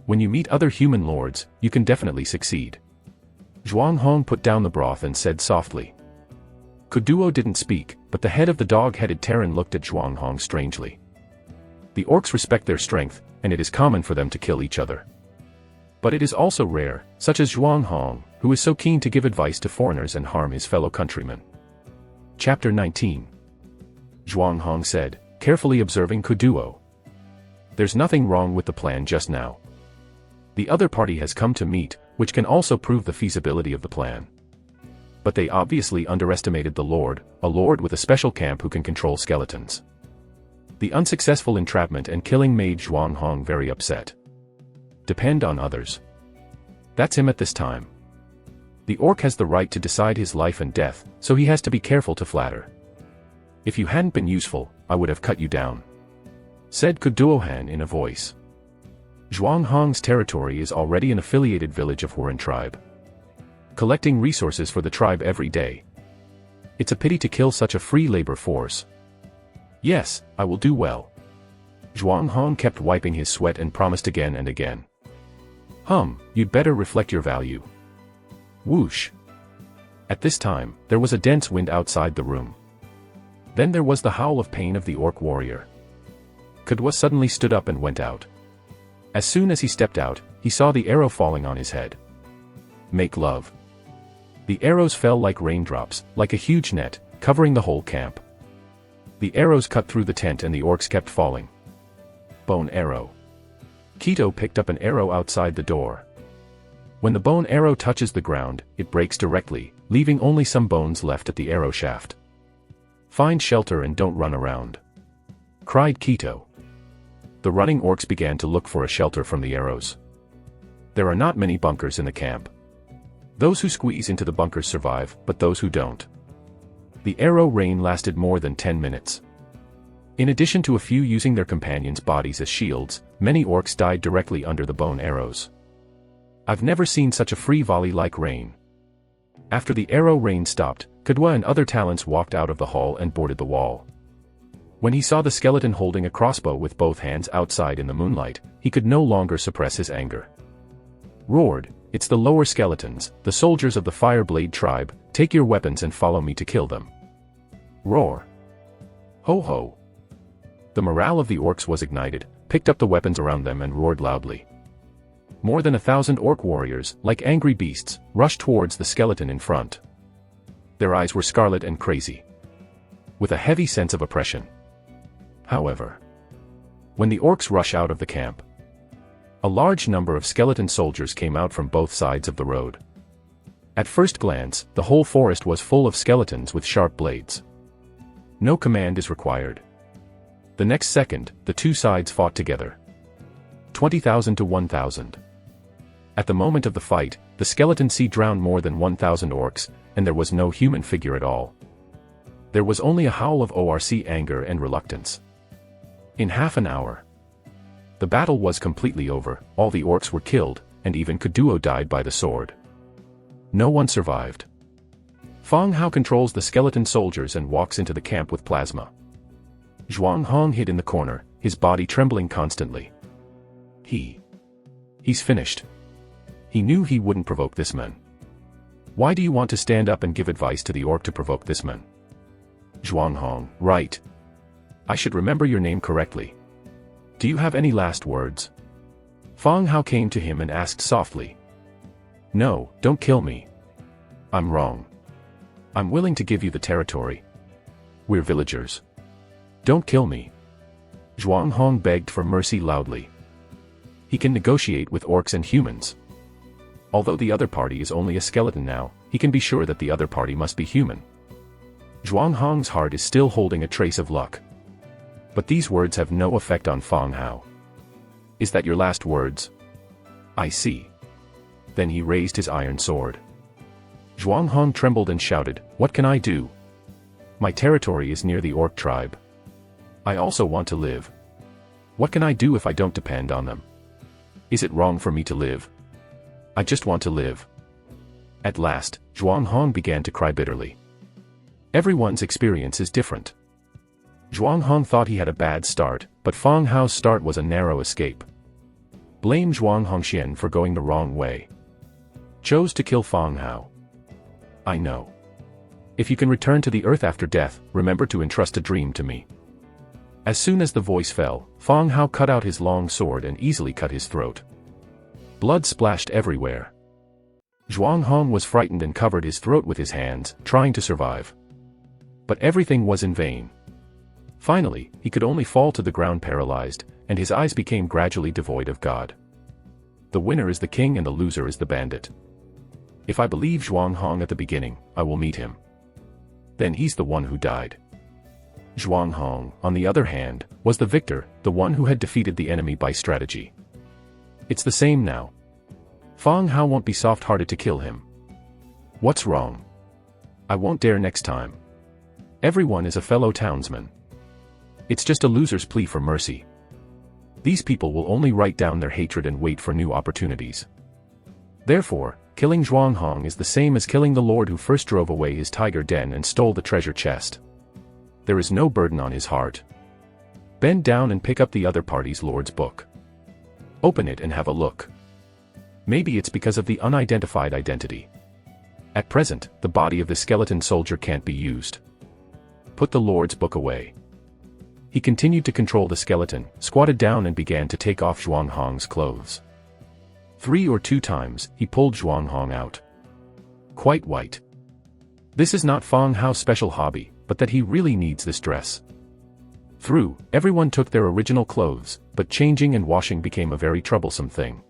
When you meet other human lords, you can definitely succeed. Zhuang Hong put down the broth and said softly. Kuduo didn't speak, but the head of the dog-headed Terran looked at Zhuang Hong strangely. The orcs respect their strength, and it is common for them to kill each other. But it is also rare, such as Zhuang Hong, who is so keen to give advice to foreigners and harm his fellow countrymen. Chapter 19. Zhuang Hong said, carefully observing Kuduo. There's nothing wrong with the plan just now. The other party has come to meet, which can also prove the feasibility of the plan. But they obviously underestimated the Lord, a lord with a special camp who can control skeletons. The unsuccessful entrapment and killing made Zhuang Hong very upset. Depend on others. That's him at this time. The orc has the right to decide his life and death, so he has to be careful to flatter. If you hadn't been useful, I would have cut you down, said Kuduohan in a voice. Zhuang Hong's territory is already an affiliated village of Huron tribe, collecting resources for the tribe every day. It's a pity to kill such a free labor force. Yes, I will do well. Zhuang Hong kept wiping his sweat and promised again and again. You'd better reflect your value. Whoosh. At this time, there was a dense wind outside the room. Then there was the howl of pain of the orc warrior. Kudwa suddenly stood up and went out. As soon as he stepped out, he saw the arrow falling on his head. Make love. The arrows fell like raindrops, like a huge net, covering the whole camp. The arrows cut through the tent and the orcs kept falling. Bone arrow. Keto picked up an arrow outside the door. When the bone arrow touches the ground, it breaks directly, leaving only some bones left at the arrow shaft. Find shelter and don't run around, cried Keto. The running orcs began to look for a shelter from the arrows. There are not many bunkers in the camp. Those who squeeze into the bunkers survive, but those who don't. The arrow rain lasted more than 10 minutes. In addition to a few using their companions' bodies as shields, many orcs died directly under the bone arrows. I've never seen such a free volley like rain. After the arrow rain stopped, Kudwa and other talents walked out of the hall and boarded the wall. When he saw the skeleton holding a crossbow with both hands outside in the moonlight, he could no longer suppress his anger. Roared, "It's the lower skeletons, the soldiers of the Fireblade tribe, take your weapons and follow me to kill them." Roar. Ho ho. The morale of the orcs was ignited, picked up the weapons around them and roared loudly. More than 1,000 orc warriors, like angry beasts, rushed towards the skeleton in front. Their eyes were scarlet and crazy, with a heavy sense of oppression. However, when the orcs rush out of the camp, a large number of skeleton soldiers came out from both sides of the road. At first glance, the whole forest was full of skeletons with sharp blades. No command is required. The next second, the two sides fought together. 20,000 to 1,000. At the moment of the fight, the skeleton sea drowned more than 1,000 orcs, and there was no human figure at all. There was only a howl of ORC anger and reluctance. In half an hour, the battle was completely over, all the orcs were killed, and even Kuduo died by the sword. No one survived. Fang Hao controls the skeleton soldiers and walks into the camp with plasma. Zhuang Hong hid in the corner, his body trembling constantly. He's finished. He knew he wouldn't provoke this man. Why do you want to stand up and give advice to the orc to provoke this man? Zhuang Hong, right. I should remember your name correctly. Do you have any last words? Fang Hao came to him and asked softly. No, don't kill me. I'm wrong. I'm willing to give you the territory. We're villagers. Don't kill me. Zhuang Hong begged for mercy loudly. He can negotiate with orcs and humans. Although the other party is only a skeleton now, he can be sure that the other party must be human. Zhuang Hong's heart is still holding a trace of luck. But these words have no effect on Fang Hao. Is that your last words? I see. Then he raised his iron sword. Zhuang Hong trembled and shouted, "What can I do? My territory is near the orc tribe. I also want to live. What can I do if I don't depend on them? Is it wrong for me to live? I just want to live." At last, Zhuang Hong began to cry bitterly. Everyone's experience is different. Zhuang Hong thought he had a bad start, but Fang Hao's start was a narrow escape. Blame Zhuang Hongxian for going the wrong way. Chose to kill Fang Hao. I know. If you can return to the earth after death, remember to entrust a dream to me. As soon as the voice fell, Fang Hao cut out his long sword and easily cut his throat. Blood splashed everywhere. Zhuang Hong was frightened and covered his throat with his hands, trying to survive. But everything was in vain. Finally, he could only fall to the ground paralyzed, and his eyes became gradually devoid of God. The winner is the king and the loser is the bandit. If I believe Zhuang Hong at the beginning, I will meet him. Then he's the one who died. Zhuang Hong, on the other hand, was the victor, the one who had defeated the enemy by strategy. It's the same now. Fang Hao won't be soft-hearted to kill him. What's wrong? I won't dare next time. Everyone is a fellow townsman. It's just a loser's plea for mercy. These people will only write down their hatred and wait for new opportunities. Therefore, killing Zhuang Hong is the same as killing the lord who first drove away his tiger den and stole the treasure chest. There is no burden on his heart. Bend down and pick up the other party's lord's book. Open it and have a look. Maybe it's because of the unidentified identity. At present, the body of the skeleton soldier can't be used. Put the lord's book away. He continued to control the skeleton, squatted down and began to take off Zhuang Hong's clothes. 3 or 2 times, he pulled Zhuang Hong out. Quite white. This is not Fang Hao's special hobby, but that he really needs this dress. Everyone took their original clothes, but changing and washing became a very troublesome thing.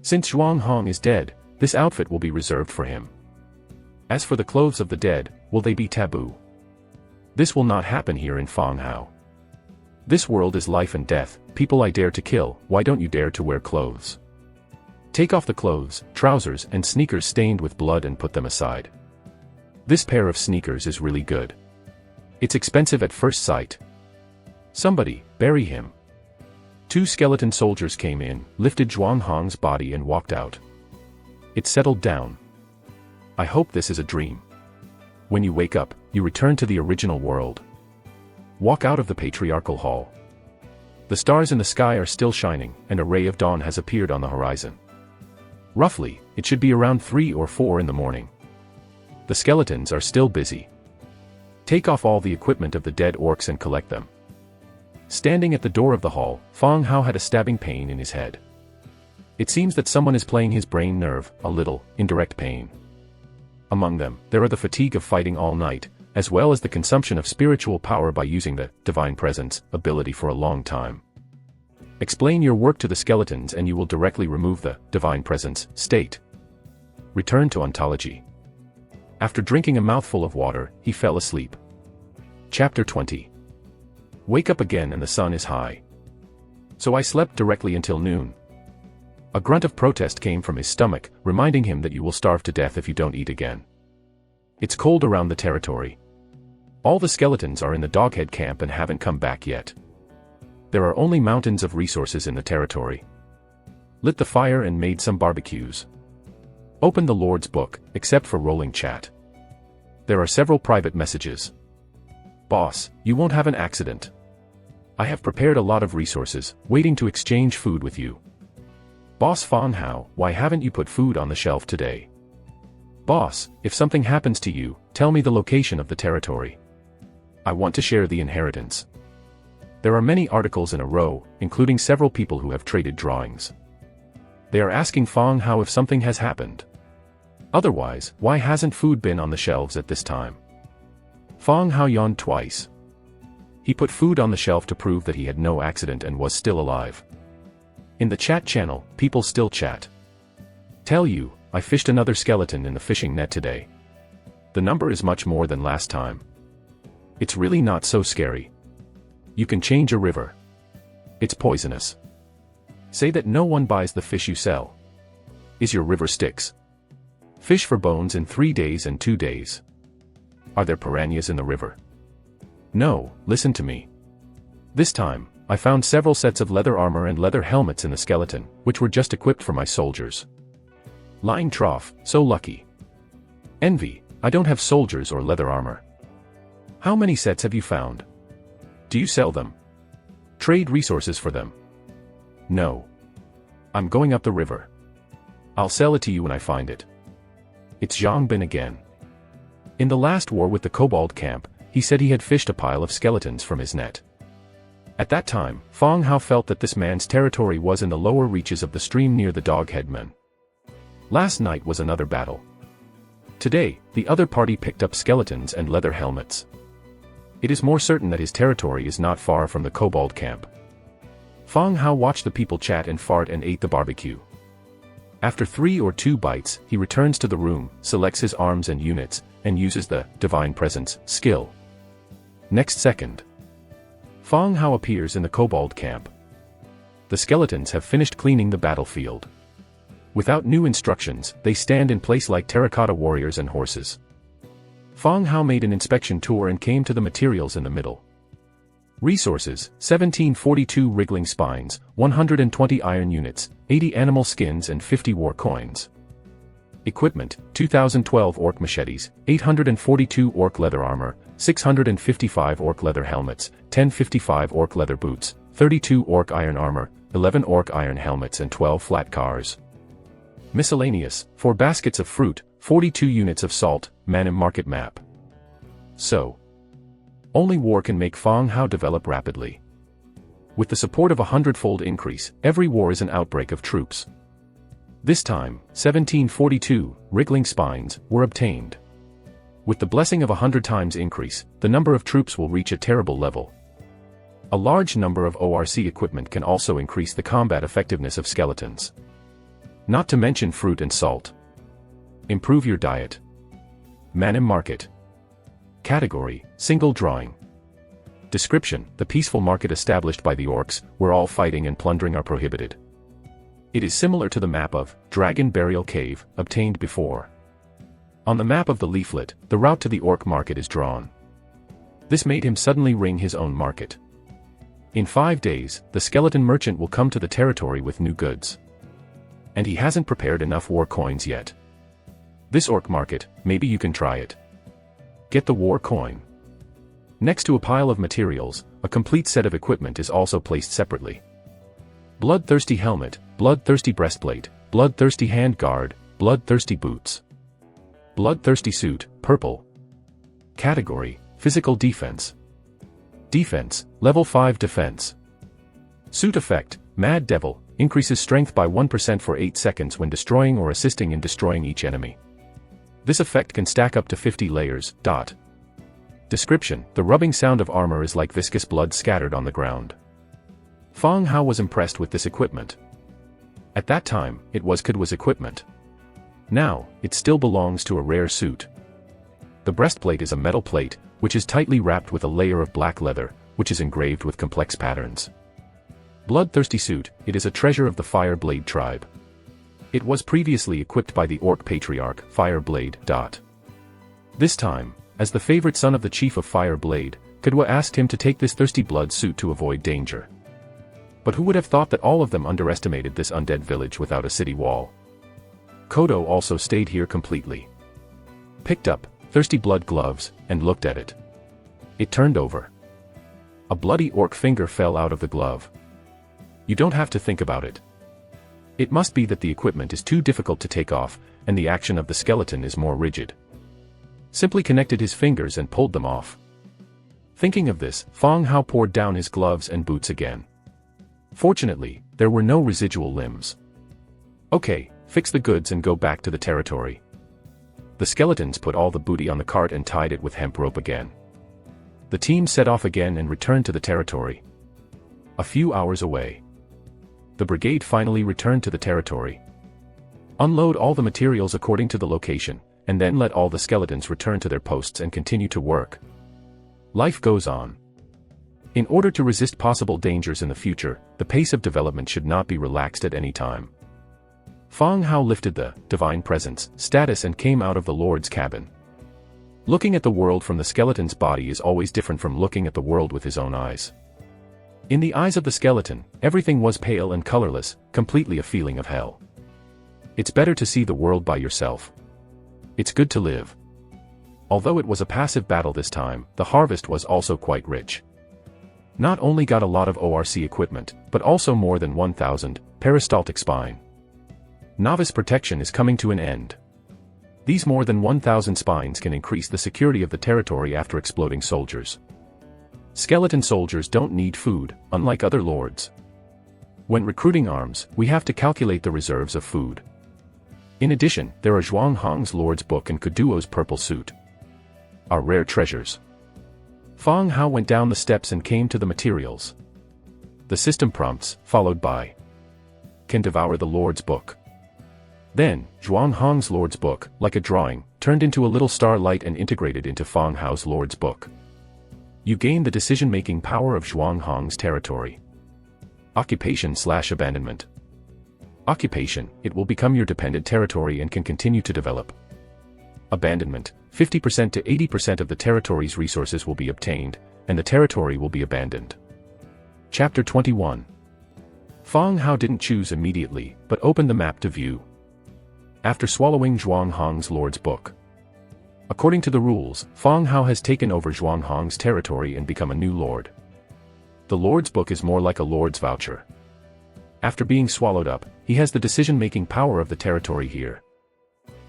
Since Zhuang Hong is dead, this outfit will be reserved for him. As for the clothes of the dead, will they be taboo? This will not happen here in Fang Hao. This world is life and death, people I dare to kill, why don't you dare to wear clothes? Take off the clothes, trousers and sneakers stained with blood and put them aside. This pair of sneakers is really good. It's expensive at first sight. Somebody, bury him. 2 skeleton soldiers came in, lifted Zhuang Hong's body and walked out. It settled down. I hope this is a dream. When you wake up, you return to the original world. Walk out of the patriarchal hall. The stars in the sky are still shining, and a ray of dawn has appeared on the horizon. Roughly, it should be around 3 or 4 in the morning. The skeletons are still busy. Take off all the equipment of the dead orcs and collect them. Standing at the door of the hall, Fang Hao had a stabbing pain in his head. It seems that someone is playing his brain nerve, a little, indirect pain. Among them, there are the fatigue of fighting all night, as well as the consumption of spiritual power by using the divine presence ability for a long time. Explain your work to the skeletons and you will directly remove the divine presence state. Return to ontology. After drinking a mouthful of water, he fell asleep. Chapter 20. Wake up again and the sun is high. So I slept directly until noon. A grunt of protest came from his stomach, reminding him that you will starve to death if you don't eat again. It's cold around the territory. All the skeletons are in the Doghead camp and haven't come back yet. There are only mountains of resources in the territory. Lit the fire and made some barbecues. Opened the Lord's book, except for rolling chat. There are several private messages. Boss, you won't have an accident. I have prepared a lot of resources, waiting to exchange food with you. Boss Fang Hao, why haven't you put food on the shelf today? Boss, if something happens to you, tell me the location of the territory. I want to share the inheritance. There are many articles in a row, including several people who have traded drawings. They are asking Fang Hao if something has happened. Otherwise, why hasn't food been on the shelves at this time? Fang Hao yawned twice. He put food on the shelf to prove that he had no accident and was still alive. In the chat channel, people still chat. Tell you, I fished another skeleton in the fishing net today. The number is much more than last time. It's really not so scary. You can change a river. It's poisonous. Say that no one buys the fish you sell. Is your river Styx? Fish for bones in 3 days and 2 days. Are there piranhas in the river? No, listen to me. This time, I found several sets of leather armor and leather helmets in the skeleton, which were just equipped for my soldiers. Line trough, so lucky. Envy, I don't have soldiers or leather armor. How many sets have you found? Do you sell them? Trade resources for them? No. I'm going up the river. I'll sell it to you when I find it. It's Zhang Bin again. In the last war with the Kobold camp, he said he had fished a pile of skeletons from his net. At that time, Fang Hao felt that this man's territory was in the lower reaches of the stream near the Doghead Men. Last night was another battle. Today, the other party picked up skeletons and leather helmets. It is more certain that his territory is not far from the kobold camp. Fang Hao watched the people chat and fart and ate the barbecue. After 3 or 2 bites, he returns to the room, selects his arms and units, and uses the Divine Presence skill. Next second, Fang Hao appears in the kobold camp. The skeletons have finished cleaning the battlefield. Without new instructions, they stand in place like terracotta warriors and horses. Fang Hao made an inspection tour and came to the materials in the middle. Resources: 1742 wriggling spines, 120 iron units, 80 animal skins and 50 war coins. Equipment: 2012 orc machetes, 842 orc leather armor, 655 orc leather helmets, 1055 orc leather boots, 32 orc iron armor, 11 orc iron helmets and 12 flat cars. Miscellaneous: 4 baskets of fruit, 42 units of salt, Manhwa market map. So, only war can make Fang Hao develop rapidly. With the support of a 100-fold increase, every war is an outbreak of troops. This time, 1742 wriggling spines were obtained. With the blessing of a 100 times increase, the number of troops will reach a terrible level. A large number of ORC equipment can also increase the combat effectiveness of skeletons. Not to mention fruit and salt. Improve your diet. Manhwa market. Category: single drawing. Description: the peaceful market established by the orcs, where all fighting and plundering are prohibited. It is similar to the map of Dragon Burial Cave, obtained before. On the map of the leaflet, the route to the orc market is drawn. This made him suddenly ring his own market. In 5 days, the skeleton merchant will come to the territory with new goods. And he hasn't prepared enough war coins yet. This orc market, maybe you can try it. Get the war coin. Next to a pile of materials, a complete set of equipment is also placed separately. Bloodthirsty helmet, bloodthirsty breastplate, bloodthirsty hand guard, bloodthirsty boots. Bloodthirsty suit, purple. Category: physical defense. Defense, level 5 defense. Suit effect: Mad Devil, increases strength by 1% for 8 seconds when destroying or assisting in destroying each enemy. This effect can stack up to 50 layers. Description: the rubbing sound of armor is like viscous blood scattered on the ground. Fang Hao was impressed with this equipment. At that time, it was Kadwa's equipment. Now, it still belongs to a rare suit. The breastplate is a metal plate, which is tightly wrapped with a layer of black leather, which is engraved with complex patterns. Bloodthirsty suit: it is a treasure of the Fire Blade tribe. It was previously equipped by the Orc Patriarch, Fire Blade. This time, as the favorite son of the chief of Fire Blade, Kadwa asked him to take this thirsty blood suit to avoid danger. But who would have thought that all of them underestimated this undead village without a city wall? Kodo also stayed here completely. Picked up thirsty blood gloves, and looked at it. It turned over. A bloody orc finger fell out of the glove. You don't have to think about it. It must be that the equipment is too difficult to take off, and the action of the skeleton is more rigid. Simply connected his fingers and pulled them off. Thinking of this, Fang Hao poured down his gloves and boots again. Fortunately, there were no residual limbs. Okay, fix the goods and go back to the territory. The skeletons put all the booty on the cart and tied it with hemp rope again. The team set off again and returned to the territory. A few hours away, the brigade finally returned to the territory. Unload all the materials according to the location, and then let all the skeletons return to their posts and continue to work. Life goes on. In order to resist possible dangers in the future, the pace of development should not be relaxed at any time. Fang Hao lifted the Divine Presence status and came out of the Lord's cabin. Looking at the world from the skeleton's body is always different from looking at the world with his own eyes. In the eyes of the skeleton, everything was pale and colorless, completely a feeling of hell. It's better to see the world by yourself. It's good to live. Although it was a passive battle this time, the harvest was also quite rich. Not only got a lot of ORC equipment, but also more than 1,000 peristaltic spine. Novice protection is coming to an end. These more than 1,000 spines can increase the security of the territory after exploding soldiers. Skeleton soldiers don't need food, unlike other lords. When recruiting arms, we have to calculate the reserves of food. In addition, there are Zhuang Hong's Lord's Book and Kuduo's purple suit. Our rare treasures. Fang Hao went down the steps and came to the materials. The system prompts, followed by can devour the Lord's Book. Then, Zhuang Hong's Lord's Book, like a drawing, turned into a little starlight and integrated into Fang Hao's Lord's Book. You gain the decision-making power of Zhuang Hong's territory. Occupation/abandonment. Occupation, it will become your dependent territory and can continue to develop. Abandonment, 50% to 80% of the territory's resources will be obtained, and the territory will be abandoned. Chapter 21. Fang Hao didn't choose immediately, but opened the map to view. After swallowing Zhuang Hong's Lord's Book. According to the rules, Fang Hao has taken over Zhuang Hong's territory and become a new lord. The Lord's Book is more like a lord's voucher. After being swallowed up, he has the decision-making power of the territory here.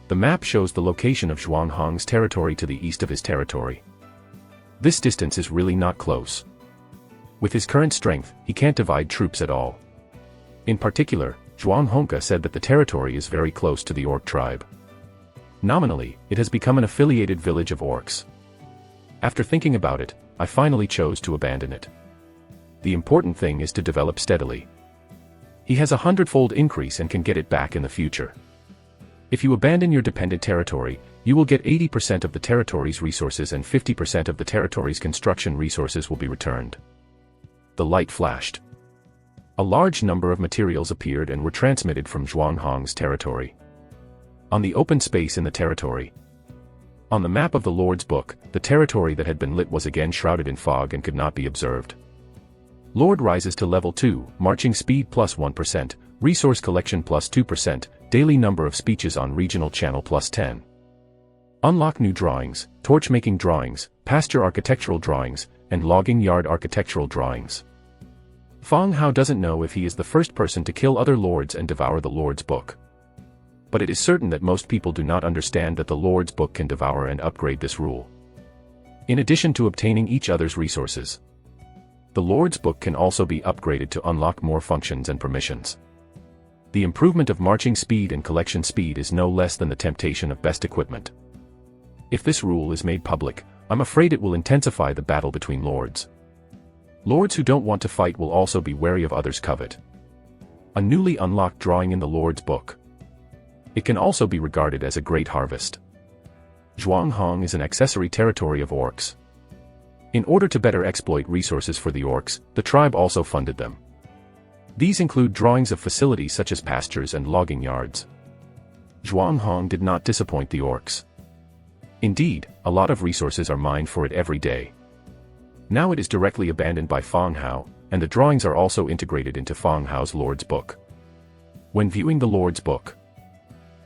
The map shows the location of Zhuang Hong's territory to the east of his territory. This distance is really not close. With his current strength, he can't divide troops at all. In particular, Zhuang Hongke said that the territory is very close to the orc tribe. Nominally, it has become an affiliated village of orcs. After thinking about it, I finally chose to abandon it. The important thing is to develop steadily. He has a 100-fold increase and can get it back in the future. If you abandon your dependent territory, you will get 80% of the territory's resources and 50% of the territory's construction resources will be returned. The light flashed. A large number of materials appeared and were transmitted from Zhuang Hong's territory. On the open space in the territory. On the map of the Lord's Book, the territory that had been lit was again shrouded in fog and could not be observed. Lord rises to level 2, marching speed plus 1%, resource collection plus 2%, daily number of speeches on regional channel plus 10. Unlock new drawings, torch-making drawings, pasture architectural drawings, and logging yard architectural drawings. Fang Hao doesn't know if he is the first person to kill other lords and devour the Lord's Book. But it is certain that most people do not understand that the Lord's Book can devour and upgrade this rule. In addition to obtaining each other's resources, the Lord's Book can also be upgraded to unlock more functions and permissions. The improvement of marching speed and collection speed is no less than the temptation of best equipment. If this rule is made public, I'm afraid it will intensify the battle between lords. Lords who don't want to fight will also be wary of others' covet. A newly unlocked drawing in the Lord's Book. It can also be regarded as a great harvest. Zhuang Hong is an accessory territory of orcs. In order to better exploit resources for the orcs, the tribe also funded them. These include drawings of facilities such as pastures and logging yards. Zhuang Hong did not disappoint the orcs. Indeed, a lot of resources are mined for it every day. Now it is directly abandoned by Fang Hao, and the drawings are also integrated into Fang Hao's Lord's Book. When viewing the Lord's Book,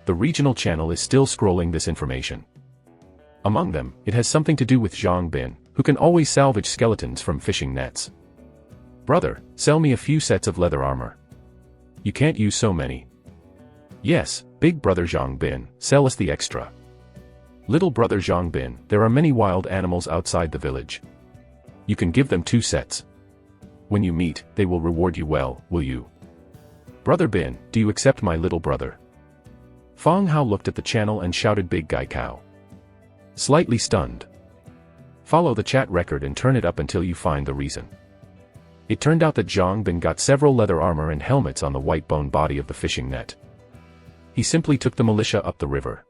the regional channel is still scrolling this information. Among them, it has something to do with Zhang Bin, who can always salvage skeletons from fishing nets. Brother, sell me a few sets of leather armor. You can't use so many. Yes, big brother Zhang Bin, sell us the extra. Little brother Zhang Bin, there are many wild animals outside the village. You can give them 2 sets. When you meet, they will reward you well, will you? Brother Bin, do you accept my little brother? Fang Hao looked at the channel and shouted Big Guy Cow. Slightly stunned. Follow the chat record and turn it up until you find the reason. It turned out that Zhang Bin got several leather armor and helmets on the white bone body of the fishing net. He simply took the militia up the river.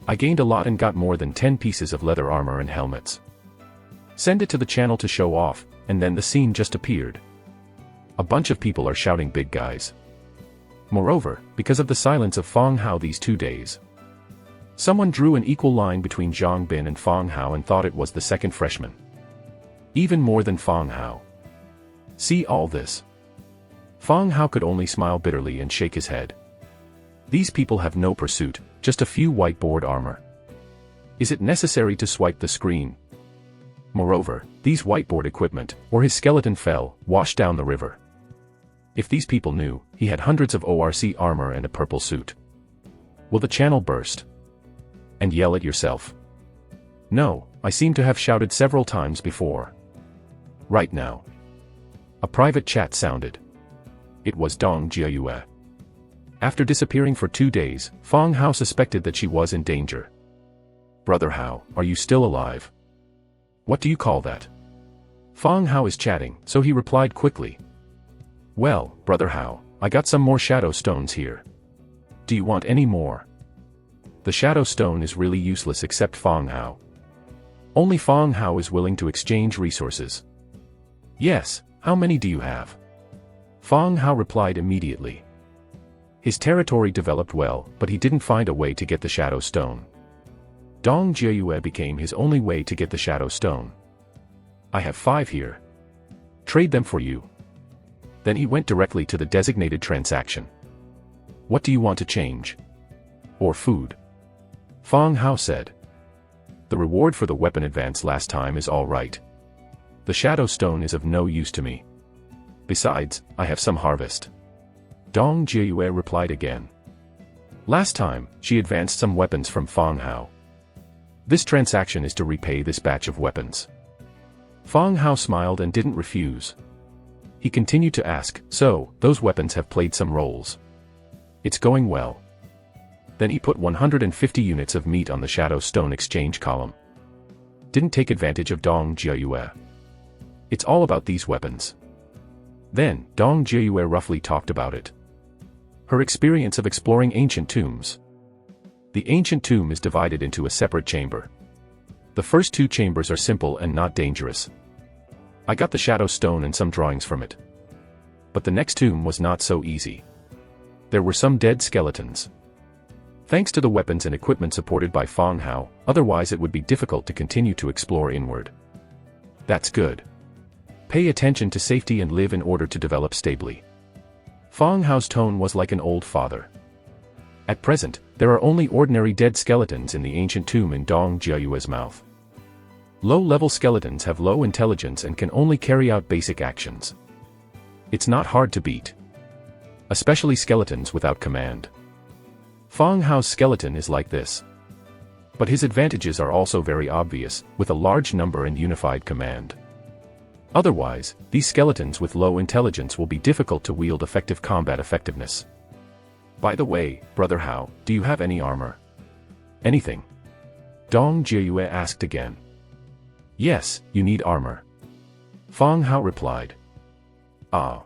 I gained a lot and got more than 10 pieces of leather armor and helmets. Send it to the channel to show off, and then the scene just appeared. A bunch of people are shouting big guys. Moreover, because of the silence of Fang Hao these 2 days, someone drew an equal line between Zhang Bin and Fang Hao and thought it was the second freshman. Even more than Fang Hao. See all this? Fang Hao could only smile bitterly and shake his head. These people have no pursuit, just a few whiteboard armor. Is it necessary to swipe the screen? Moreover, these whiteboard equipment, or his skeleton fell, washed down the river. If these people knew, he had hundreds of ORC armor and a purple suit. Will the channel burst? And yell at yourself? No, I seem to have shouted several times before. Right now. A private chat sounded. It was Dong Jiayue. After disappearing for 2 days, Fong Hao suspected that she was in danger. "Brother Hao, are you still alive?" "What do you call that?" Fong Hao is chatting, so he replied quickly. "Well, Brother Hao, I got some more shadow stones here. Do you want any more?" The shadow stone is really useless except Fong Hao. Only Fong Hao is willing to exchange resources. "Yes, how many do you have?" Fong Hao replied immediately. His territory developed well, but he didn't find a way to get the shadow stone. Dong Jiayue became his only way to get the shadow stone. "I have 5 here. Trade them for you." Then he went directly to the designated transaction. "What do you want to change?" "Or food?" Fong Hao said. "The reward for the weapon advance last time is all right. The shadow stone is of no use to me. Besides, I have some harvest." Dong Jiayue replied again. Last time, she advanced some weapons from Fong Hao. This transaction is to repay this batch of weapons. Fong Hao smiled and didn't refuse. He continued to ask, "So, those weapons have played some roles?" "It's going well." Then he put 150 units of meat on the shadow stone exchange column. Didn't take advantage of Dong Jiayue. "It's all about these weapons." Then, Dong Jiayue roughly talked about it. Her experience of exploring ancient tombs. The ancient tomb is divided into a separate chamber. The first 2 chambers are simple and not dangerous. I got the shadow stone and some drawings from it. But the next tomb was not so easy. There were some dead skeletons. Thanks to the weapons and equipment supported by Fong Hao, otherwise it would be difficult to continue to explore inward. "That's good. Pay attention to safety and live in order to develop stably." Fong Hao's tone was like an old father. At present, there are only ordinary dead skeletons in the ancient tomb in Dong Jiayue's mouth. Low-level skeletons have low intelligence and can only carry out basic actions. It's not hard to beat. Especially skeletons without command. Fong Hao's skeleton is like this. But his advantages are also very obvious, with a large number and unified command. Otherwise, these skeletons with low intelligence will be difficult to wield effective combat effectiveness. "By the way, Brother Hao, do you have any armor?" "Anything?" Dong Jiayue asked again. "Yes, you need armor." Fong Hao replied. "Ah.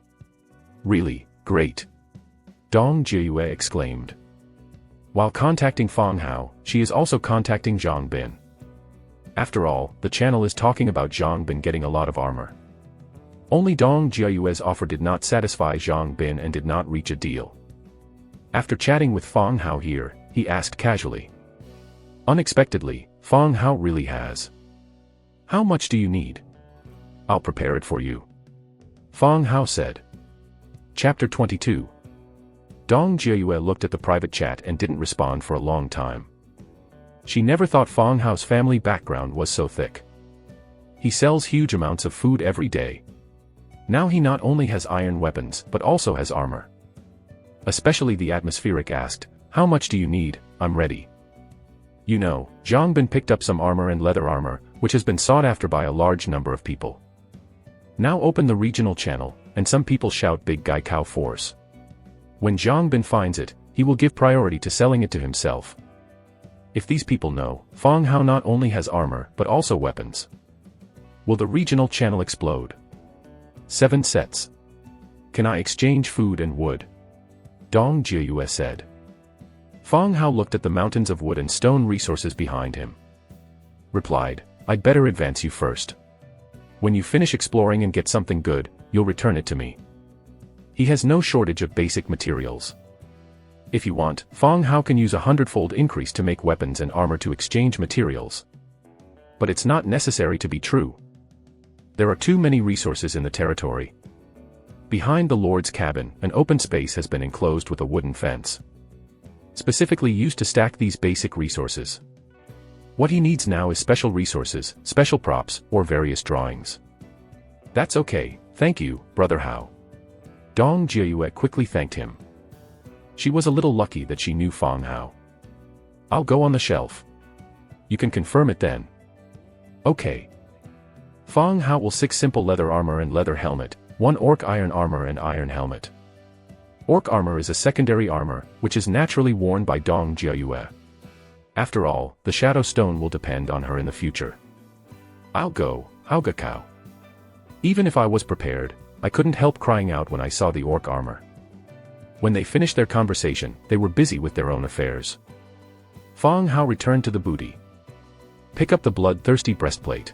Really, great." Dong Jiayue exclaimed. While contacting Fong Hao, she is also contacting Zhang Bin. After all, the channel is talking about Zhang Bin getting a lot of armor. Only Dong Jiayue's offer did not satisfy Zhang Bin and did not reach a deal. After chatting with Fong Hao here, he asked casually. Unexpectedly, Fong Hao really has. "How much do you need?" "I'll prepare it for you," Fong Hao said. Chapter 22. Dong Jiayue looked at the private chat and didn't respond for a long time. She never thought Fong Hao's family background was so thick. He sells huge amounts of food every day. Now he not only has iron weapons but also has armor. Especially the atmospheric asked, "How much do you need? I'm ready." You know, Zhang Bin picked up some armor and leather armor, which has been sought after by a large number of people. Now open the regional channel, and some people shout Big Guy Cow Force. When Zhang Bin finds it, he will give priority to selling it to himself. If these people know, Fong Hao not only has armor but also weapons. Will the regional channel explode? 7 sets. Can I exchange food and wood? Dong Jiayue said. Fong Hao looked at the mountains of wood and stone resources behind him. Replied, I'd better advance you first. When you finish exploring and get something good, you'll return it to me. He has no shortage of basic materials. If you want, Fong Hao can use a 100-fold increase to make weapons and armor to exchange materials. But it's not necessary to be true. There are too many resources in the territory. Behind the Lord's cabin, an open space has been enclosed with a wooden fence. Specifically used to stack these basic resources. What he needs now is special resources, special props, or various drawings. That's okay, thank you, Brother Hao. Dong Jiayue quickly thanked him. She was a little lucky that she knew Fong Hao. I'll go on the shelf. You can confirm it then. Okay. Fong Hao will 6 simple leather armor and leather helmet, 1 orc iron armor and iron helmet. Orc armor is a secondary armor, which is naturally worn by Dong Jiayue. After all, the Shadow Stone will depend on her in the future. I'll go, Hauga Cow. Even if I was prepared, I couldn't help crying out when I saw the orc armor. When they finished their conversation, they were busy with their own affairs. Fang Hao returned to the booty. Pick up the bloodthirsty breastplate.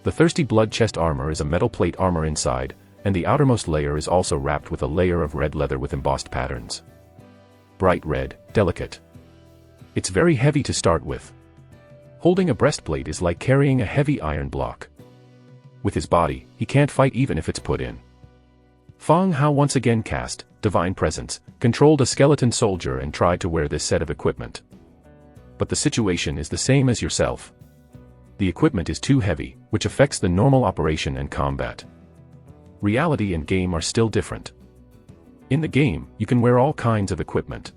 The thirsty blood chest armor is a metal plate armor inside, and the outermost layer is also wrapped with a layer of red leather with embossed patterns. Bright red, delicate. It's very heavy to start with. Holding a breastplate is like carrying a heavy iron block. With his body, he can't fight even if it's put in. Fang Hao once again cast Divine Presence, controlled a skeleton soldier and tried to wear this set of equipment. But the situation is the same as yourself. The equipment is too heavy, which affects the normal operation and combat. Reality and game are still different. In the game, you can wear all kinds of equipment.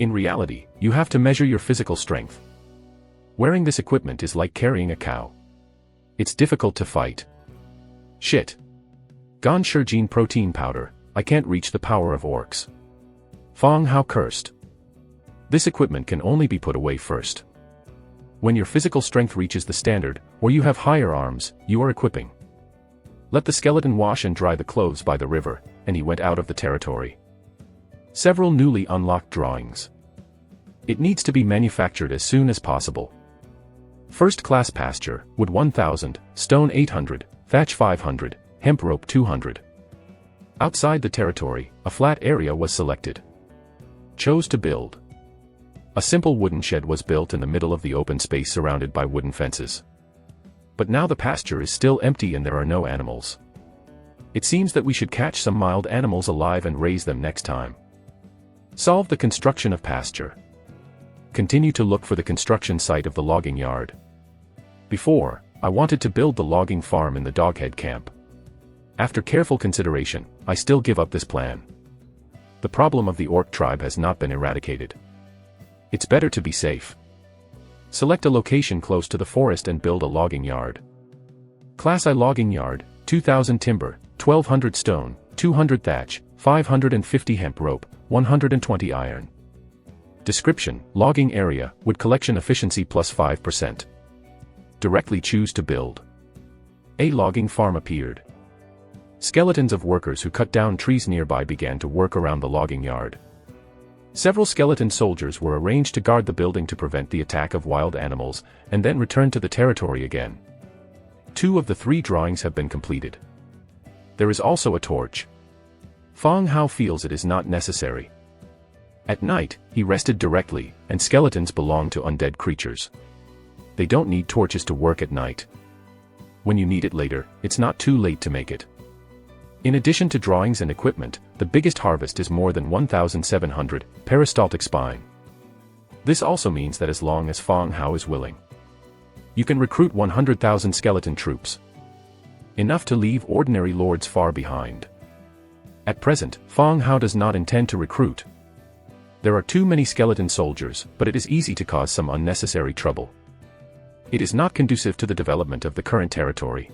In reality, you have to measure your physical strength. Wearing this equipment is like carrying a cow. It's difficult to fight. Shit. Gan Shijin protein powder, I can't reach the power of orcs. Fang Hao cursed. This equipment can only be put away first. When your physical strength reaches the standard, or you have higher arms, you are equipping. Let the skeleton wash and dry the clothes by the river, and he went out of the territory. Several newly unlocked drawings. It needs to be manufactured as soon as possible. First-class pasture, wood 1000, stone 800, thatch 500, hemp rope 200. Outside the territory, a flat area was selected. Chose to build. A simple wooden shed was built in the middle of the open space surrounded by wooden fences. But now the pasture is still empty and there are no animals. It seems that we should catch some mild animals alive and raise them next time. Solve the construction of pasture. Continue to look for the construction site of the logging yard. Before, I wanted to build the logging farm in the Doghead camp. After careful consideration, I still give up this plan. The problem of the orc tribe has not been eradicated. It's better to be safe. Select a location close to the forest and build a logging yard. Class I logging yard, 2000 timber, 1200 stone, 200 thatch, 550 hemp rope, 120 iron. Description: logging area, wood collection efficiency plus 5%. Directly choose to build. A logging farm appeared. Skeletons of workers who cut down trees nearby began to work around the logging yard. Several skeleton soldiers were arranged to guard the building to prevent the attack of wild animals, and then return to the territory again. 2 of the 3 drawings have been completed. There is also a torch. Fang Hao feels it is not necessary. At night, he rested directly, and skeletons belong to undead creatures. They don't need torches to work at night. When you need it later, it's not too late to make it. In addition to drawings and equipment, the biggest harvest is more than 1,700 peristaltic spine. This also means that as long as Fang Hao is willing, you can recruit 100,000 skeleton troops. Enough to leave ordinary lords far behind. At present, Fang Hao does not intend to recruit. There are too many skeleton soldiers, but it is easy to cause some unnecessary trouble. It is not conducive to the development of the current territory.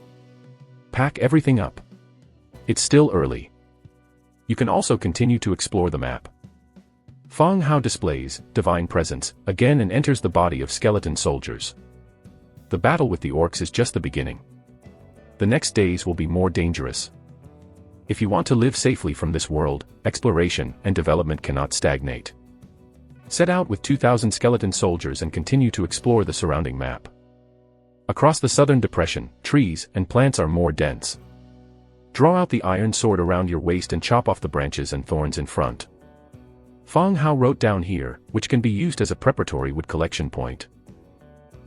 Pack everything up. It's still early. You can also continue to explore the map. Fang Hao displays Divine Presence again and enters the body of skeleton soldiers. The battle with the orcs is just the beginning. The next days will be more dangerous. If you want to live safely from this world, exploration and development cannot stagnate. Set out with 2,000 skeleton soldiers and continue to explore the surrounding map. Across the southern depression, trees and plants are more dense. Draw out the iron sword around your waist and chop off the branches and thorns in front. Fang Hao wrote down here, which can be used as a preparatory wood collection point.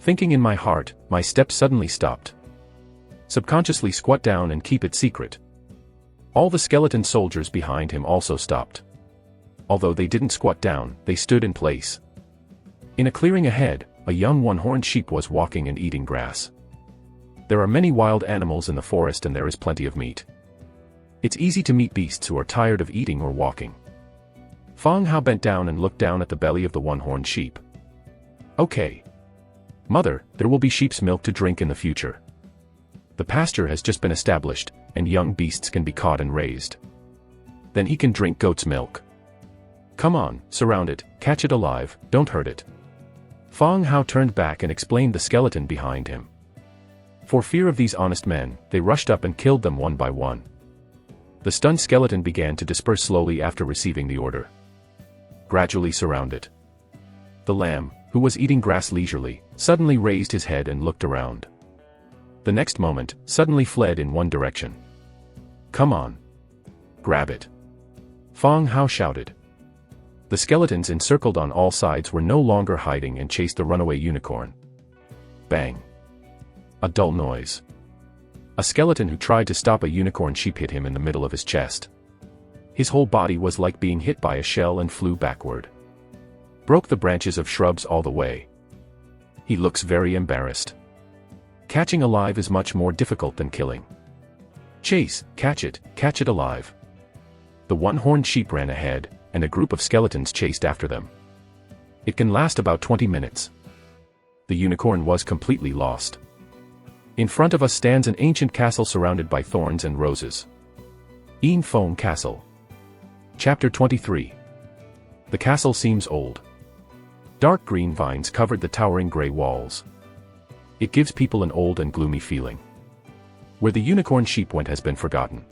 Thinking in my heart, my steps suddenly stopped. Subconsciously squat down and keep it secret. All the skeleton soldiers behind him also stopped. Although they didn't squat down, they stood in place. In a clearing ahead, a young one-horned sheep was walking and eating grass. There are many wild animals in the forest and there is plenty of meat. It's easy to meet beasts who are tired of eating or walking. Fang Hao bent down and looked down at the belly of the one-horned sheep. Okay. Mother, there will be sheep's milk to drink in the future. The pasture has just been established, and young beasts can be caught and raised. Then he can drink goat's milk. Come on, surround it, catch it alive, don't hurt it. Fang Hao turned back and explained the skeleton behind him. For fear of these honest men, they rushed up and killed them one by one. The stunned skeleton began to disperse slowly after receiving the order. Gradually surround it. The lamb, who was eating grass leisurely, suddenly raised his head and looked around. The next moment, suddenly fled in one direction. Come on. Grab it. Fang Hao shouted. The skeletons encircled on all sides were no longer hiding and chased the runaway unicorn. Bang. A dull noise. A skeleton who tried to stop a unicorn sheep hit him in the middle of his chest. His whole body was like being hit by a shell and flew backward. Broke the branches of shrubs all the way. He looks very embarrassed. Catching alive is much more difficult than killing. Chase, catch it alive. The one-horned sheep ran ahead, and a group of skeletons chased after them. It can last about 20 minutes. The unicorn was completely lost. In front of us stands an ancient castle surrounded by thorns and roses. Yin Feng Castle. Chapter 23. The castle seems old. Dark green vines covered the towering gray walls. It gives people an old and gloomy feeling. Where the unicorn sheep went has been forgotten.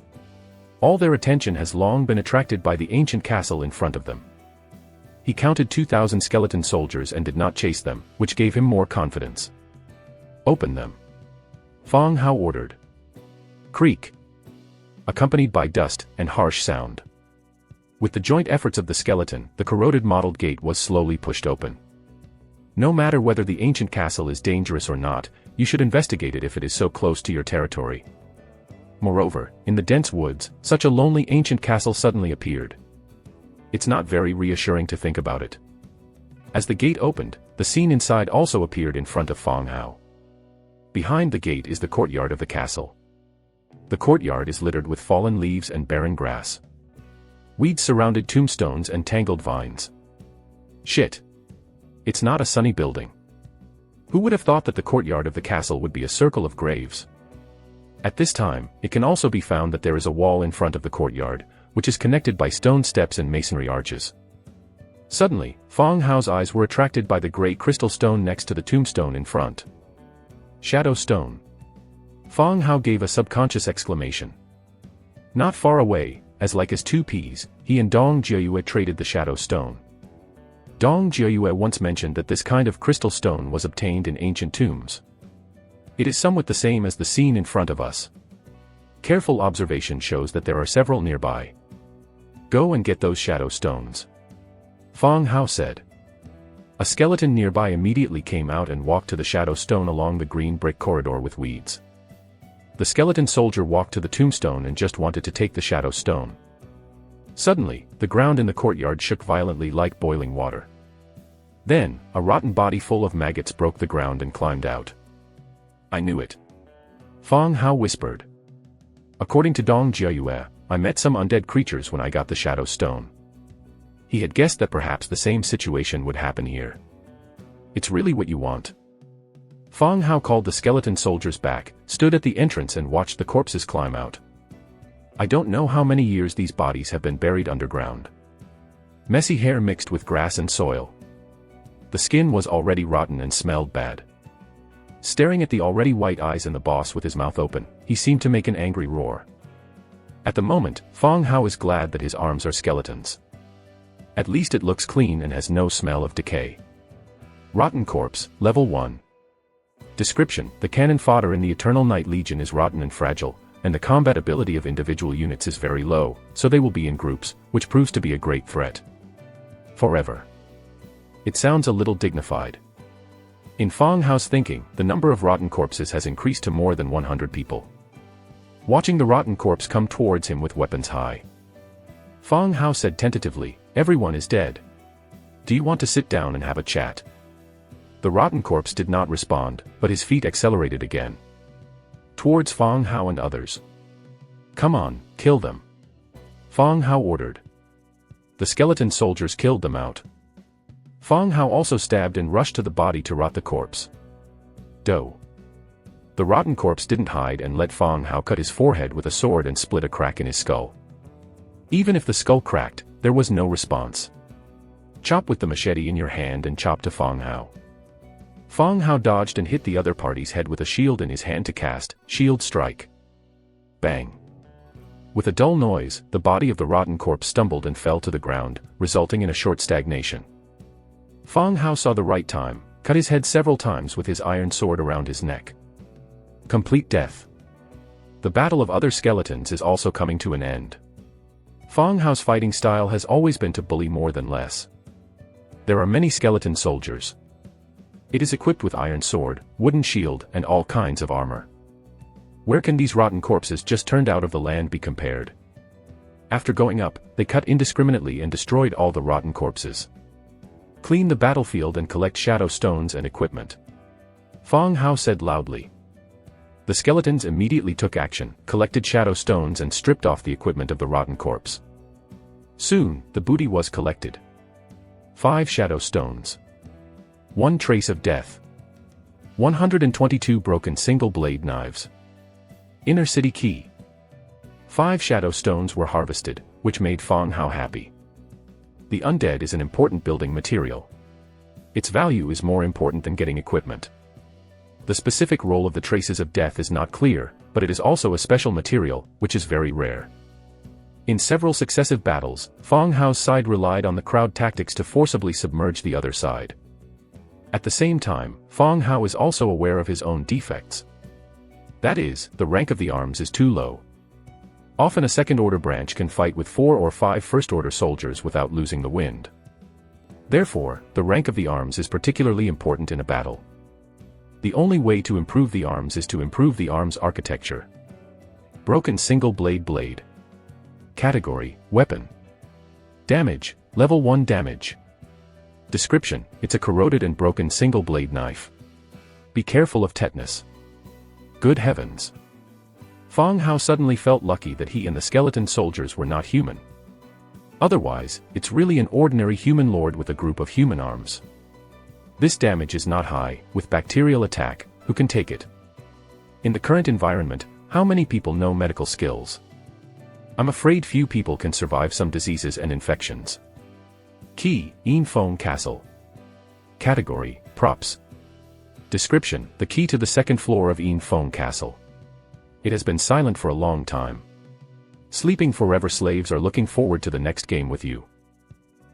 All their attention has long been attracted by the ancient castle in front of them. He counted 2,000 skeleton soldiers and did not chase them, which gave him more confidence. Open them. Fang Hao ordered. Creak. Accompanied by dust and harsh sound. With the joint efforts of the skeleton, the corroded mottled gate was slowly pushed open. No matter whether the ancient castle is dangerous or not, you should investigate it if it is so close to your territory. Moreover, in the dense woods, such a lonely ancient castle suddenly appeared. It's not very reassuring to think about it. As the gate opened, the scene inside also appeared in front of Fang Hao. Behind the gate is the courtyard of the castle. The courtyard is littered with fallen leaves and barren grass. Weeds surrounded tombstones and tangled vines. Shit. It's not a sunny building. Who would have thought that the courtyard of the castle would be a circle of graves? At this time, it can also be found that there is a wall in front of the courtyard, which is connected by stone steps and masonry arches. Suddenly, Fang Hao's eyes were attracted by the gray crystal stone next to the tombstone in front. Shadow stone. Fang Hao gave a subconscious exclamation. Not far away, as like as two peas, he and Dong Jiuyue traded the shadow stone. Dong Jiuyue once mentioned that this kind of crystal stone was obtained in ancient tombs. It is somewhat the same as the scene in front of us. Careful observation shows that there are several nearby. Go and get those shadow stones. Fang Hao said. A skeleton nearby immediately came out and walked to the shadow stone along the green brick corridor with weeds. The skeleton soldier walked to the tombstone and just wanted to take the shadow stone. Suddenly, the ground in the courtyard shook violently like boiling water. Then, a rotten body full of maggots broke the ground and climbed out. I knew it. Fang Hao whispered. According to Dong Jiuyue, I met some undead creatures when I got the shadow stone. He had guessed that perhaps the same situation would happen here. It's really what you want. Fang Hao called the skeleton soldiers back, stood at the entrance and watched the corpses climb out. I don't know how many years these bodies have been buried underground. Messy hair mixed with grass and soil. The skin was already rotten and smelled bad. Staring at the already white eyes and the boss with his mouth open, he seemed to make an angry roar. At the moment, Fang Hao is glad that his arms are skeletons. At least it looks clean and has no smell of decay. Rotten corpse, level 1. Description: the cannon fodder in the Eternal Night Legion is rotten and fragile, and the combat ability of individual units is very low, so they will be in groups, which proves to be a great threat. Forever. It sounds a little dignified. In Fang Hao's thinking, the number of rotten corpses has increased to more than 100 people. Watching the rotten corpse come towards him with weapons high. Fang Hao said tentatively, "Everyone is dead. Do you want to sit down and have a chat?" The rotten corpse did not respond, but his feet accelerated again. Towards Fang Hao and others. Come on, kill them. Fang Hao ordered. The skeleton soldiers killed them out. Fang Hao also stabbed and rushed to the body to rot the corpse. Do. The rotten corpse didn't hide and let Fang Hao cut his forehead with a sword and split a crack in his skull. Even if the skull cracked, there was no response. Chop with the machete in your hand and chop to Fong Hao. Fong Hao dodged and hit the other party's head with a shield in his hand to cast Shield Strike. Bang. With a dull noise, the body of the rotten corpse stumbled and fell to the ground, resulting in a short stagnation. Fong Hao saw the right time, cut his head several times with his iron sword around his neck. Complete death. The battle of other skeletons is also coming to an end. Fong Hao's fighting style has always been to bully more than less. There are many skeleton soldiers. It is equipped with iron sword, wooden shield, and all kinds of armor. Where can these rotten corpses just turned out of the land be compared? After going up, they cut indiscriminately and destroyed all the rotten corpses. Clean the battlefield and collect shadow stones and equipment. Fong Hao said loudly. The skeletons immediately took action, collected shadow stones and stripped off the equipment of the rotten corpse. Soon, the booty was collected. 5 shadow stones. 1 trace of death. 122 broken single-blade knives. Inner city key. 5 shadow stones were harvested, which made Fong Hao happy. The undead is an important building material. Its value is more important than getting equipment. The specific role of the traces of death is not clear, but it is also a special material, which is very rare. In several successive battles, Fong Hao's side relied on the crowd tactics to forcibly submerge the other side. At the same time, Fong Hao is also aware of his own defects. That is, the rank of the arms is too low. Often a second-order branch can fight with 4 or 5 first-order soldiers without losing the wind. Therefore, the rank of the arms is particularly important in a battle. The only way to improve the arms is to improve the arms architecture. Broken single-blade blade. Category, weapon. Damage, level 1 damage. Description, it's a corroded and broken single-blade knife. Be careful of tetanus. Good heavens. Fong Hao suddenly felt lucky that he and the skeleton soldiers were not human. Otherwise, it's really an ordinary human lord with a group of human arms. This damage is not high, with bacterial attack, who can take it? In the current environment, how many people know medical skills? I'm afraid few people can survive some diseases and infections. Key, Yin Fong Castle. Category, props. Description, the key to the second floor of Yin Fong Castle. It has been silent for a long time. Sleeping forever slaves are looking forward to the next game with you.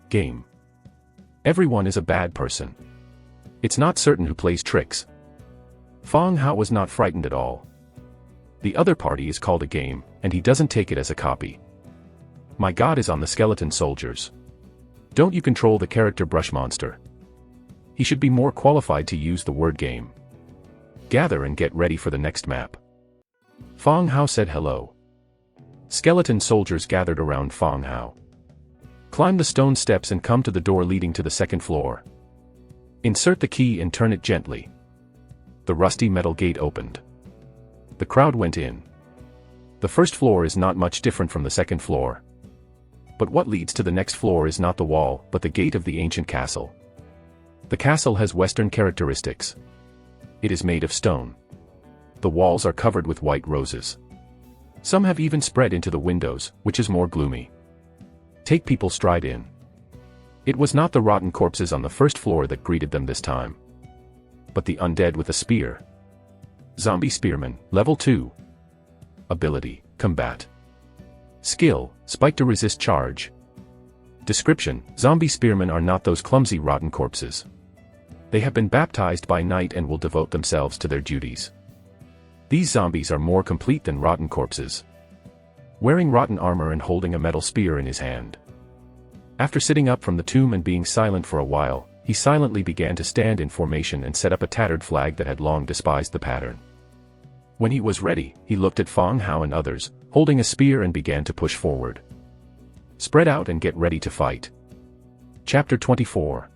Game. Everyone is a bad person. It's not certain who plays tricks. Fong Hao was not frightened at all. The other party is called a game, and he doesn't take it as a copy. My god is on the skeleton soldiers. Don't you control the character brush monster? He should be more qualified to use the word game. Gather and get ready for the next map. Fong Hao said hello. Skeleton soldiers gathered around Fong Hao. Climb the stone steps and come to the door leading to the second floor. Insert the key and turn it gently. The rusty metal gate opened. The crowd went in. The first floor is not much different from the second floor. But what leads to the next floor is not the wall, but the gate of the ancient castle. The castle has Western characteristics. It is made of stone. The walls are covered with white roses. Some have even spread into the windows, which is more gloomy. Take people stride in. It was not the rotten corpses on the first floor that greeted them this time, but the undead with a spear. Zombie Spearman, Level 2. Ability, Combat. Skill, Spike to resist charge. Description, Zombie Spearmen are not those clumsy rotten corpses. They have been baptized by night and will devote themselves to their duties. These zombies are more complete than rotten corpses. Wearing rotten armor and holding a metal spear in his hand. After sitting up from the tomb and being silent for a while, he silently began to stand in formation and set up a tattered flag that had long despised the pattern. When he was ready, he looked at Fong Hao and others, holding a spear, and began to push forward. Spread out and get ready to fight. Chapter 24.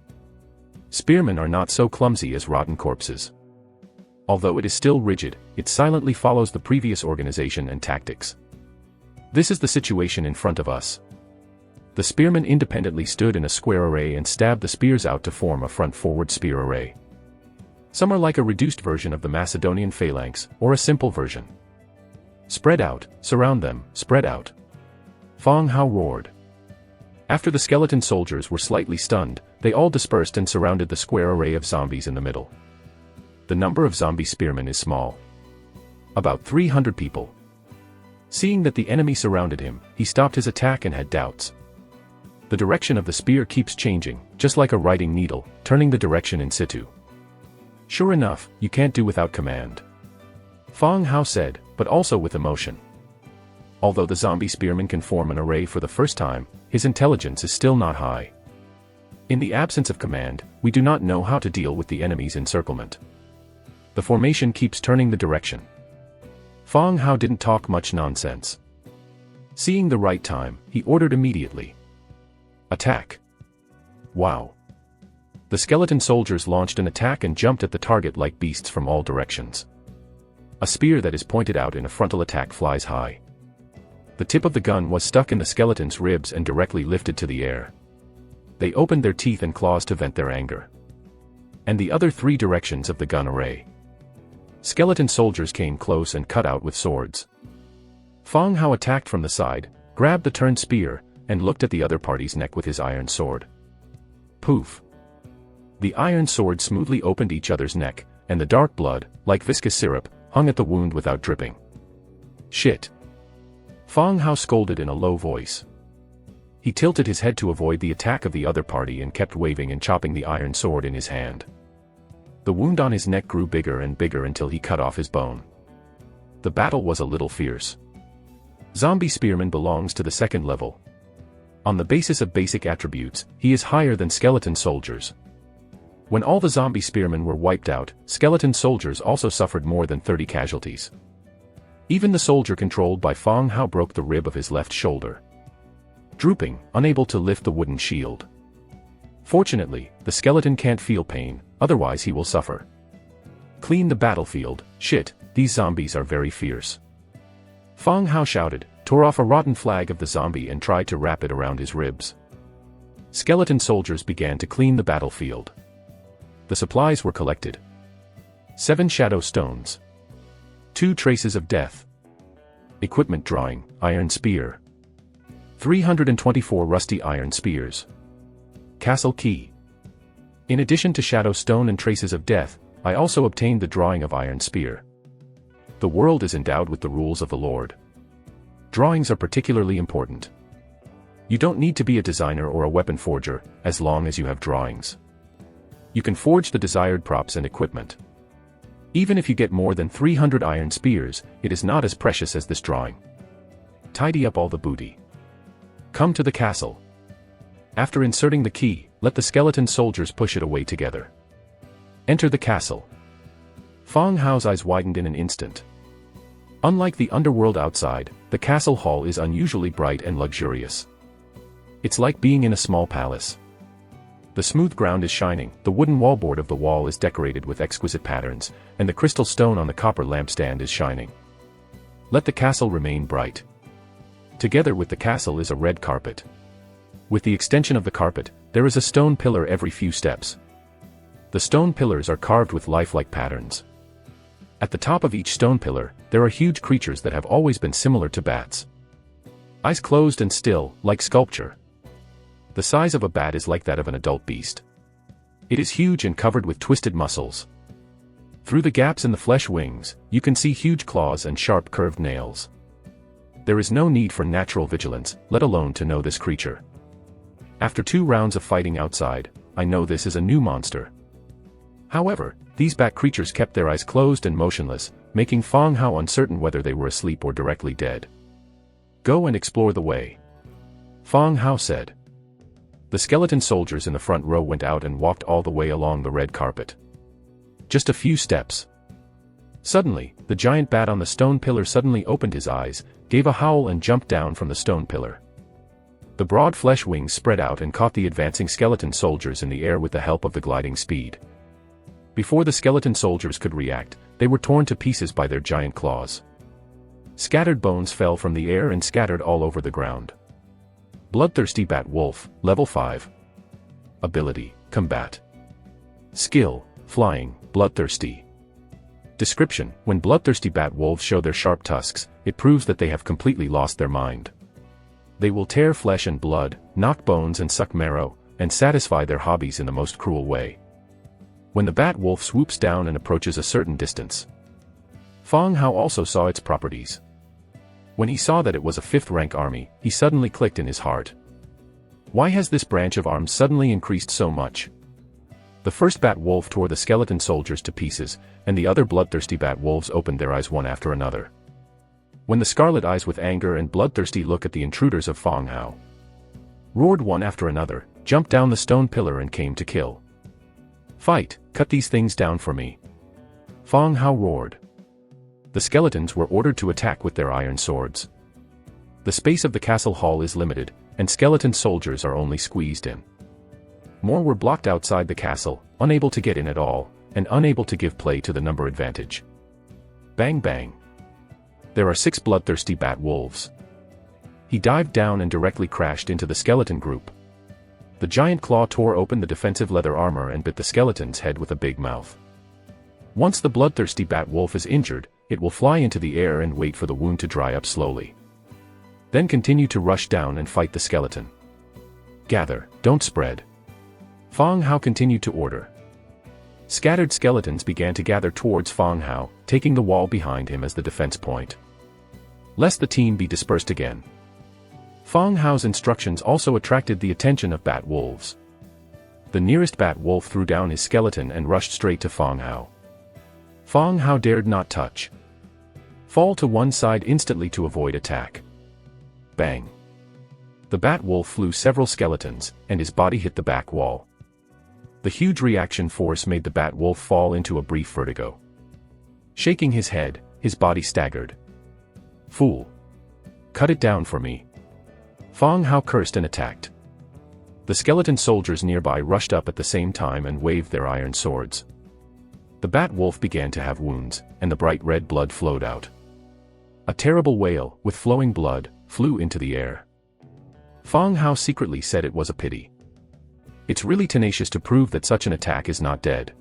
Spearmen are not so clumsy as rotten corpses. Although it is still rigid, it silently follows the previous organization and tactics. This is the situation in front of us. The spearmen independently stood in a square array and stabbed the spears out to form a front-forward spear array. Some are like a reduced version of the Macedonian phalanx, or a simple version. Spread out, surround them, spread out. Fong Hao roared. After the skeleton soldiers were slightly stunned, they all dispersed and surrounded the square array of zombies in the middle. The number of zombie spearmen is small. About 300 people. Seeing that the enemy surrounded him, he stopped his attack and had doubts. The direction of the spear keeps changing, just like a writing needle, turning the direction in situ. Sure enough, you can't do without command. Fong Hao said, but also with emotion. Although the zombie spearmen can form an array for the first time, his intelligence is still not high. In the absence of command, we do not know how to deal with the enemy's encirclement. The formation keeps turning the direction. Fong Hao didn't talk much nonsense. Seeing the right time, he ordered immediately. Attack! Wow! The skeleton soldiers launched an attack and jumped at the target like beasts from all directions. A spear that is pointed out in a frontal attack flies high. The tip of the gun was stuck in the skeleton's ribs and directly lifted to the air. They opened their teeth and claws to vent their anger. And the other 3 directions of the gun array. Skeleton soldiers came close and cut out with swords. Fong Hao attacked from the side, grabbed the turned spear, and looked at the other party's neck with his iron sword. Poof! The iron sword smoothly opened each other's neck, and the dark blood, like viscous syrup, hung at the wound without dripping. Shit! Fong Hao scolded in a low voice. He tilted his head to avoid the attack of the other party and kept waving and chopping the iron sword in his hand. The wound on his neck grew bigger and bigger until he cut off his bone. The battle was a little fierce. Zombie Spearman belongs to the 2nd level. On the basis of basic attributes, he is higher than skeleton soldiers. When all the zombie spearmen were wiped out, skeleton soldiers also suffered more than 30 casualties. Even the soldier controlled by Fong Hao broke the rib of his left shoulder. Drooping, unable to lift the wooden shield. Fortunately, the skeleton can't feel pain, otherwise he will suffer. Clean the battlefield, shit, these zombies are very fierce. Fong Hao shouted, tore off a rotten flag of the zombie and tried to wrap it around his ribs. Skeleton soldiers began to clean the battlefield. The supplies were collected. 7 shadow stones. 2 traces of death. Equipment drawing, iron spear. 324 rusty iron spears. Castle key. In addition to shadow stone and traces of death, I also obtained the drawing of iron spear. The world is endowed with the rules of the Lord. Drawings are particularly important. You don't need to be a designer or a weapon forger, as long as you have drawings. You can forge the desired props and equipment. Even if you get more than 300 iron spears, it is not as precious as this drawing. Tidy up all the booty. Come to the castle. After inserting the key, let the skeleton soldiers push it away together. Enter the castle. Fong Hao's eyes widened in an instant. Unlike the underworld outside, the castle hall is unusually bright and luxurious. It's like being in a small palace. The smooth ground is shining, the wooden wallboard of the wall is decorated with exquisite patterns, and the crystal stone on the copper lampstand is shining. Let the castle remain bright. Together with the castle is a red carpet. With the extension of the carpet, there is a stone pillar every few steps. The stone pillars are carved with lifelike patterns. At the top of each stone pillar, there are huge creatures that have always been similar to bats. Eyes closed and still, like sculpture. The size of a bat is like that of an adult beast. It is huge and covered with twisted muscles. Through the gaps in the flesh wings, you can see huge claws and sharp curved nails. There is no need for natural vigilance, let alone to know this creature. After 2 rounds of fighting outside, I know this is a new monster. However, these bat creatures kept their eyes closed and motionless, making Fong Hao uncertain whether they were asleep or directly dead. Go and explore the way. Fong Hao said. The skeleton soldiers in the front row went out and walked all the way along the red carpet. Just a few steps. Suddenly, the giant bat on the stone pillar suddenly opened his eyes, gave a howl and jumped down from the stone pillar. The broad flesh wings spread out and caught the advancing skeleton soldiers in the air with the help of the gliding speed. Before the skeleton soldiers could react, they were torn to pieces by their giant claws. Scattered bones fell from the air and scattered all over the ground. Bloodthirsty Bat Wolf, Level 5. Ability, Combat. Skill, Flying, Bloodthirsty. Description: when bloodthirsty bat wolves show their sharp tusks, it proves that they have completely lost their mind. They will tear flesh and blood, knock bones and suck marrow, and satisfy their hobbies in the most cruel way. When the bat wolf swoops down and approaches a certain distance, Fong Hao also saw its properties. When he saw that it was a 5th-rank army, he suddenly clicked in his heart. Why has this branch of arms suddenly increased so much? The first bat wolf tore the skeleton soldiers to pieces, and the other bloodthirsty bat wolves opened their eyes one after another. When the scarlet eyes with anger and bloodthirsty look at the intruders of Fong Hao roared one after another, jumped down the stone pillar and came to kill. Fight, cut these things down for me. Fong Hao roared. The skeletons were ordered to attack with their iron swords. The space of the castle hall is limited, and skeleton soldiers are only squeezed in. More were blocked outside the castle, unable to get in at all, and unable to give play to the number advantage. Bang bang. There are 6 bloodthirsty bat wolves. He dived down and directly crashed into the skeleton group. The giant claw tore open the defensive leather armor and bit the skeleton's head with a big mouth. Once the bloodthirsty bat wolf is injured, it will fly into the air and wait for the wound to dry up slowly. Then continue to rush down and fight the skeleton. Gather, don't spread. Fong Hao continued to order. Scattered skeletons began to gather towards Fong Hao, taking the wall behind him as the defense point, lest the team be dispersed again. Fong Hao's instructions also attracted the attention of bat wolves. The nearest bat wolf threw down his skeleton and rushed straight to Fong Hao. Fong Hao dared not touch. Fall to one side instantly to avoid attack. Bang. The bat wolf flew several skeletons, and his body hit the back wall. The huge reaction force made the bat wolf fall into a brief vertigo. Shaking his head, his body staggered. Fool. Cut it down for me. Fong Hao cursed and attacked. The skeleton soldiers nearby rushed up at the same time and waved their iron swords. The bat wolf began to have wounds, and the bright red blood flowed out. A terrible wail, with flowing blood, flew into the air. Fong Hao secretly said it was a pity. It's really tenacious to prove that such an attack is not dead.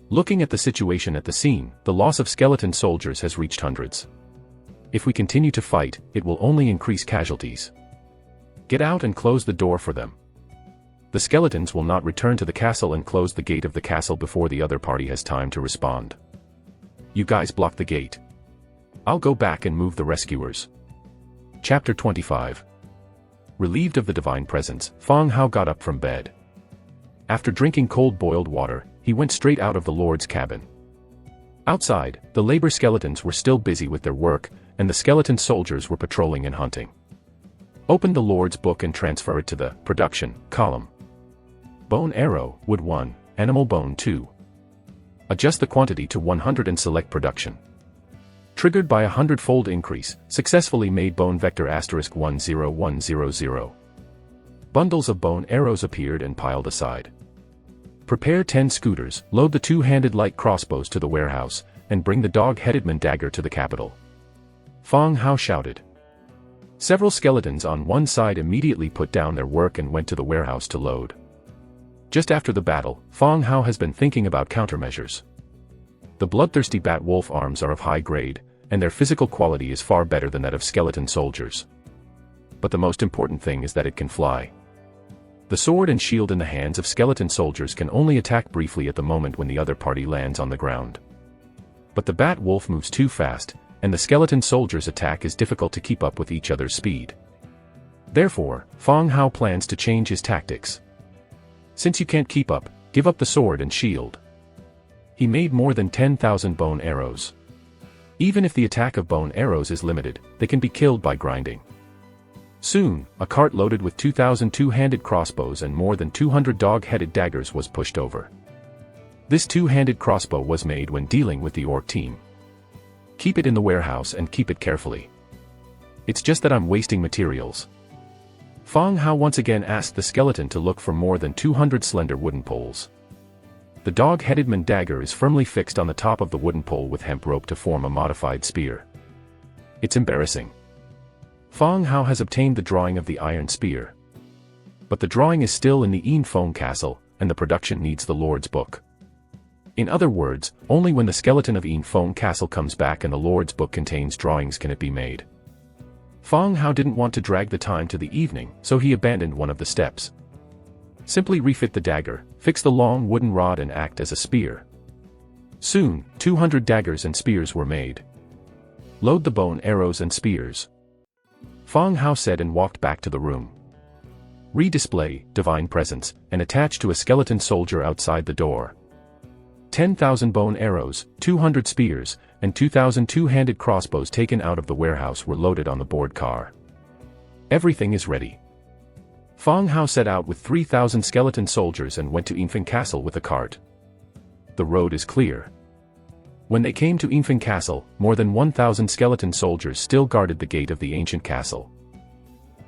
Looking at the situation at the scene, the loss of skeleton soldiers has reached hundreds. If we continue to fight, it will only increase casualties. Get out and close the door for them. The skeletons will not return to the castle and close the gate of the castle before the other party has time to respond. You guys block the gate. I'll go back and move the rescuers. Chapter 25. Relieved of the divine presence, Fong Hao got up from bed. After drinking cold boiled water, he went straight out of the Lord's cabin. Outside, the labor skeletons were still busy with their work, and the skeleton soldiers were patrolling and hunting. Open the Lord's book and transfer it to the production column. Bone arrow, wood 1, animal bone 2. Adjust the quantity to 100 and select production. Triggered by a 100-fold increase, successfully made bone vector *10100. Bundles of bone arrows appeared and piled aside. Prepare 10 scooters, load the 2-handed light crossbows to the warehouse, and bring the dog-headed man dagger to the capital. Fong Hao shouted. Several skeletons on one side immediately put down their work and went to the warehouse to load. Just after the battle, Fong Hao has been thinking about countermeasures. The bloodthirsty bat wolf arms are of high grade, and their physical quality is far better than that of skeleton soldiers. But the most important thing is that it can fly. The sword and shield in the hands of skeleton soldiers can only attack briefly at the moment when the other party lands on the ground. But the bat wolf moves too fast, and the skeleton soldiers' attack is difficult to keep up with each other's speed. Therefore, Fong Hao plans to change his tactics. Since you can't keep up, give up the sword and shield. He made more than 10,000 bone arrows. Even if the attack of bone arrows is limited, they can be killed by grinding. Soon, a cart loaded with 2,000 two-handed crossbows and more than 200 dog-headed daggers was pushed over. This two-handed crossbow was made when dealing with the orc team. Keep it in the warehouse and keep it carefully. It's just that I'm wasting materials. Fong Hao once again asked the skeleton to look for more than 200 slender wooden poles. The dog-headed man dagger is firmly fixed on the top of the wooden pole with hemp rope to form a modified spear. It's embarrassing. Fong Hao has obtained the drawing of the iron spear. But the drawing is still in the Yin Feng castle, and the production needs the Lord's book. In other words, only when the skeleton of Yin Feng castle comes back and the Lord's book contains drawings can it be made. Fang Hao didn't want to drag the time to the evening, so he abandoned one of the steps. Simply refit the dagger, fix the long wooden rod and act as a spear. Soon, 200 daggers and spears were made. Load the bone arrows and spears. Fang Hao said and walked back to the room. Redisplay, divine presence, and attach to a skeleton soldier outside the door. 10,000 bone arrows, 200 spears, and 2,000 two-handed crossbows taken out of the warehouse were loaded on the board car. Everything is ready. Fang Hao set out with 3,000 skeleton soldiers and went to Infeng Castle with a cart. The road is clear. When they came to Infeng Castle, more than 1,000 skeleton soldiers still guarded the gate of the ancient castle.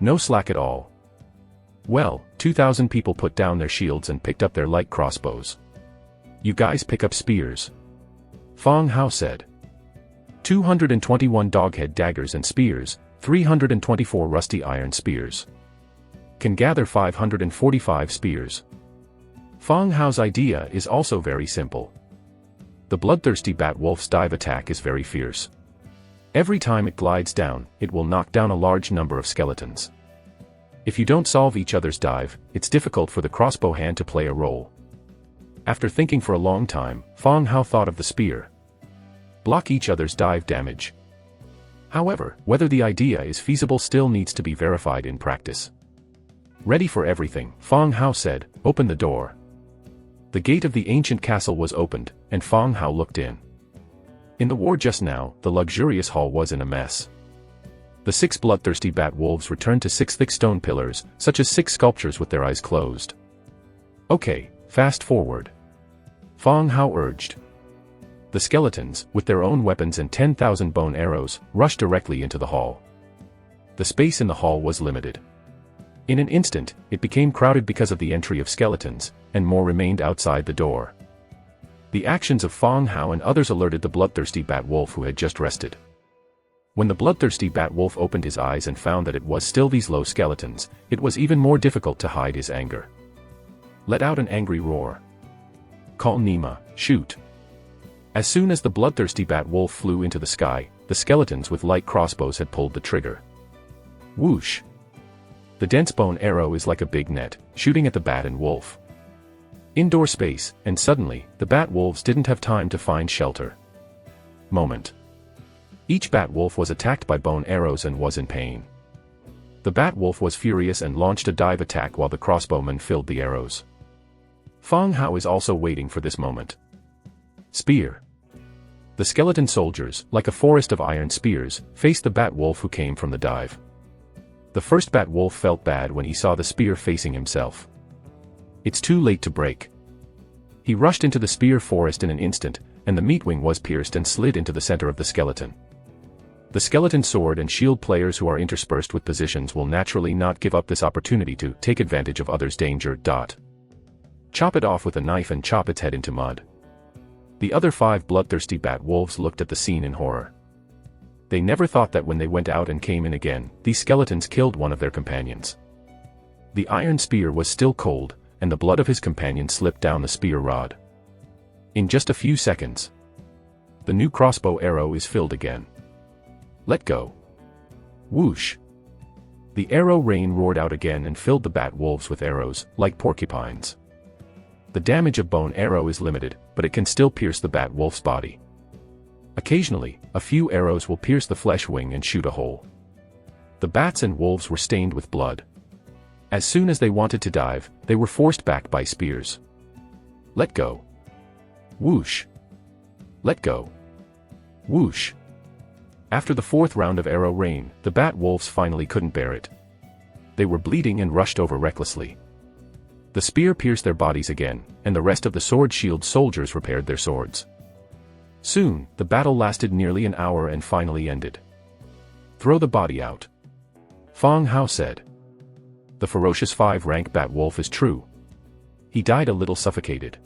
No slack at all. Well, 2,000 people put down their shields and picked up their light crossbows. You guys pick up spears. Fang Hao said. 221 doghead daggers and spears, 324 rusty iron spears. Can gather 545 spears. Fang Hao's idea is also very simple. The bloodthirsty bat wolf's dive attack is very fierce. Every time it glides down, it will knock down a large number of skeletons. If you don't solve each other's dive, it's difficult for the crossbow hand to play a role. After thinking for a long time, Fang Hao thought of the spear. Block each other's dive damage. However, whether the idea is feasible still needs to be verified in practice. Ready for everything, Fang Hao said, open the door. The gate of the ancient castle was opened, and Fang Hao looked in. In the war just now, the luxurious hall was in a mess. The 6 bloodthirsty bat wolves returned to 6 thick stone pillars, such as 6 sculptures with their eyes closed. Okay, fast forward. Fang Hao urged. The skeletons, with their own weapons and 10,000 bone arrows, rushed directly into the hall. The space in the hall was limited. In an instant, it became crowded because of the entry of skeletons, and more remained outside the door. The actions of Fang Hao and others alerted the bloodthirsty bat wolf who had just rested. When the bloodthirsty bat wolf opened his eyes and found that it was still these low skeletons, it was even more difficult to hide his anger. Let out an angry roar. Call Nima, shoot. As soon as the bloodthirsty bat wolf flew into the sky, the skeletons with light crossbows had pulled the trigger. Whoosh! The dense bone arrow is like a big net, shooting at the bat and wolf. Indoor space, and suddenly, the bat wolves didn't have time to find shelter. Moment. Each bat wolf was attacked by bone arrows and was in pain. The bat wolf was furious and launched a dive attack while the crossbowmen filled the arrows. Fang Hao is also waiting for this moment. Spear. The skeleton soldiers, like a forest of iron spears, faced the bat wolf who came from the dive. The first bat wolf felt bad when he saw the spear facing himself. It's too late to break. He rushed into the spear forest in an instant, and the meatwing was pierced and slid into the center of the skeleton. The skeleton sword and shield players who are interspersed with positions will naturally not give up this opportunity to take advantage of others' danger. Chop it off with a knife and chop its head into mud. The other 5 bloodthirsty bat wolves looked at the scene in horror. They never thought that when they went out and came in again, these skeletons killed one of their companions. The iron spear was still cold, and the blood of his companion slipped down the spear rod. In just a few seconds, the new crossbow arrow is filled again. Let go. Whoosh! The arrow rain roared out again and filled the bat wolves with arrows, like porcupines. The damage of bone arrow is limited, but it can still pierce the bat wolf's body. Occasionally, a few arrows will pierce the flesh wing and shoot a hole. The bats and wolves were stained with blood. As soon as they wanted to dive, they were forced back by spears. Let go. Whoosh! Let go. Whoosh! After the 4th round of arrow rain, the bat wolves finally couldn't bear it. They were bleeding and rushed over recklessly. The spear pierced their bodies again, and the rest of the sword-shield soldiers repaired their swords. Soon, the battle lasted nearly an hour and finally ended. Throw the body out. Fang Hao said. The ferocious 5-rank bat wolf is true. He died a little suffocated.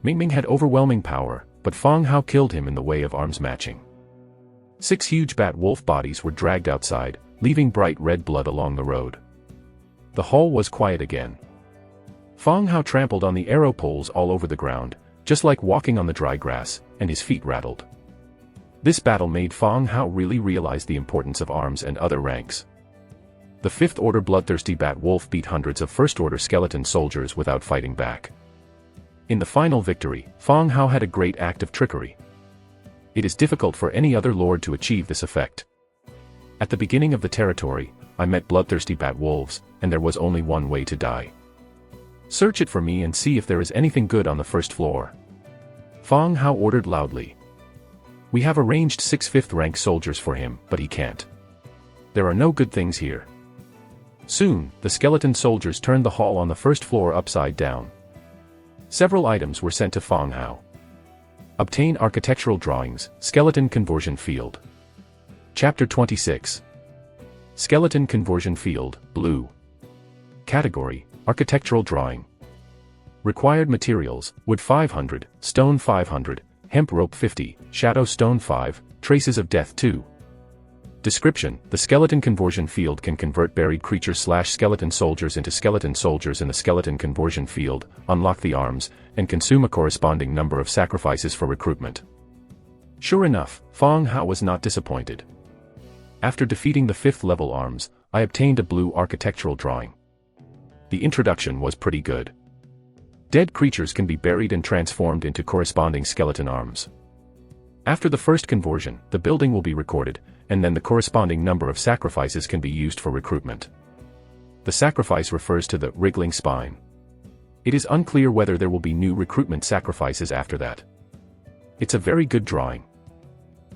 Mingming had overwhelming power, but Fang Hao killed him in the way of arms matching. 6 huge bat wolf bodies were dragged outside, leaving bright red blood along the road. The hall was quiet again. Fang Hao trampled on the arrow poles all over the ground, just like walking on the dry grass, and his feet rattled. This battle made Fang Hao really realize the importance of arms and other ranks. The 5th Order bloodthirsty Bat Wolf beat hundreds of 1st Order skeleton soldiers without fighting back. In the final victory, Fang Hao had a great act of trickery. It is difficult for any other lord to achieve this effect. At the beginning of the territory, I met bloodthirsty bat wolves, and there was only one way to die. Search it for me and see if there is anything good on the 1st floor. Fang Hao ordered loudly. We have arranged 6 5th rank soldiers for him, but he can't. There are no good things here. Soon, the skeleton soldiers turned the hall on the 1st floor upside down. Several items were sent to Fang Hao. Obtain architectural drawings, skeleton conversion field. Chapter 26. Skeleton conversion field, blue. Category, architectural drawing. Required materials, wood 500, stone 500, hemp rope 50, shadow stone 5, traces of death 2. Description: the skeleton conversion field can convert buried creatures/skeleton soldiers into skeleton soldiers in the skeleton conversion field, unlock the arms, and consume a corresponding number of sacrifices for recruitment. Sure enough, Fang Hao was not disappointed. After defeating the 5th level arms, I obtained a blue architectural drawing. The introduction was pretty good. Dead creatures can be buried and transformed into corresponding skeleton arms. After the first conversion, the building will be recorded, and then the corresponding number of sacrifices can be used for recruitment. The sacrifice refers to the wriggling spine. It is unclear whether there will be new recruitment sacrifices after that. It's a very good drawing.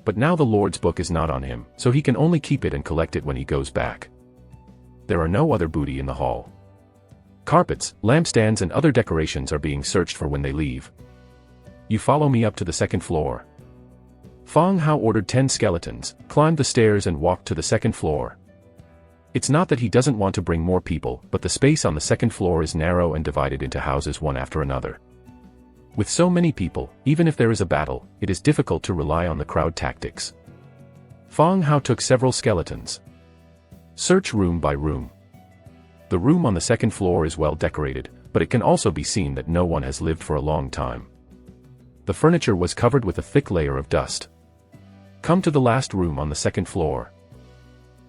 But now the Lord's book is not on him, so he can only keep it and collect it when he goes back. There are no other booty in the hall. Carpets, lampstands and other decorations are being searched for when they leave. You follow me up to the 2nd floor. Fang Hao ordered 10 skeletons, climbed the stairs and walked to the 2nd floor. It's not that he doesn't want to bring more people, but the space on the 2nd floor is narrow and divided into houses one after another. With so many people, even if there is a battle, it is difficult to rely on the crowd tactics. Fang Hao took several skeletons. Search room by room. The room on the 2nd floor is well decorated, but it can also be seen that no one has lived for a long time. The furniture was covered with a thick layer of dust. Come to the last room on the 2nd floor.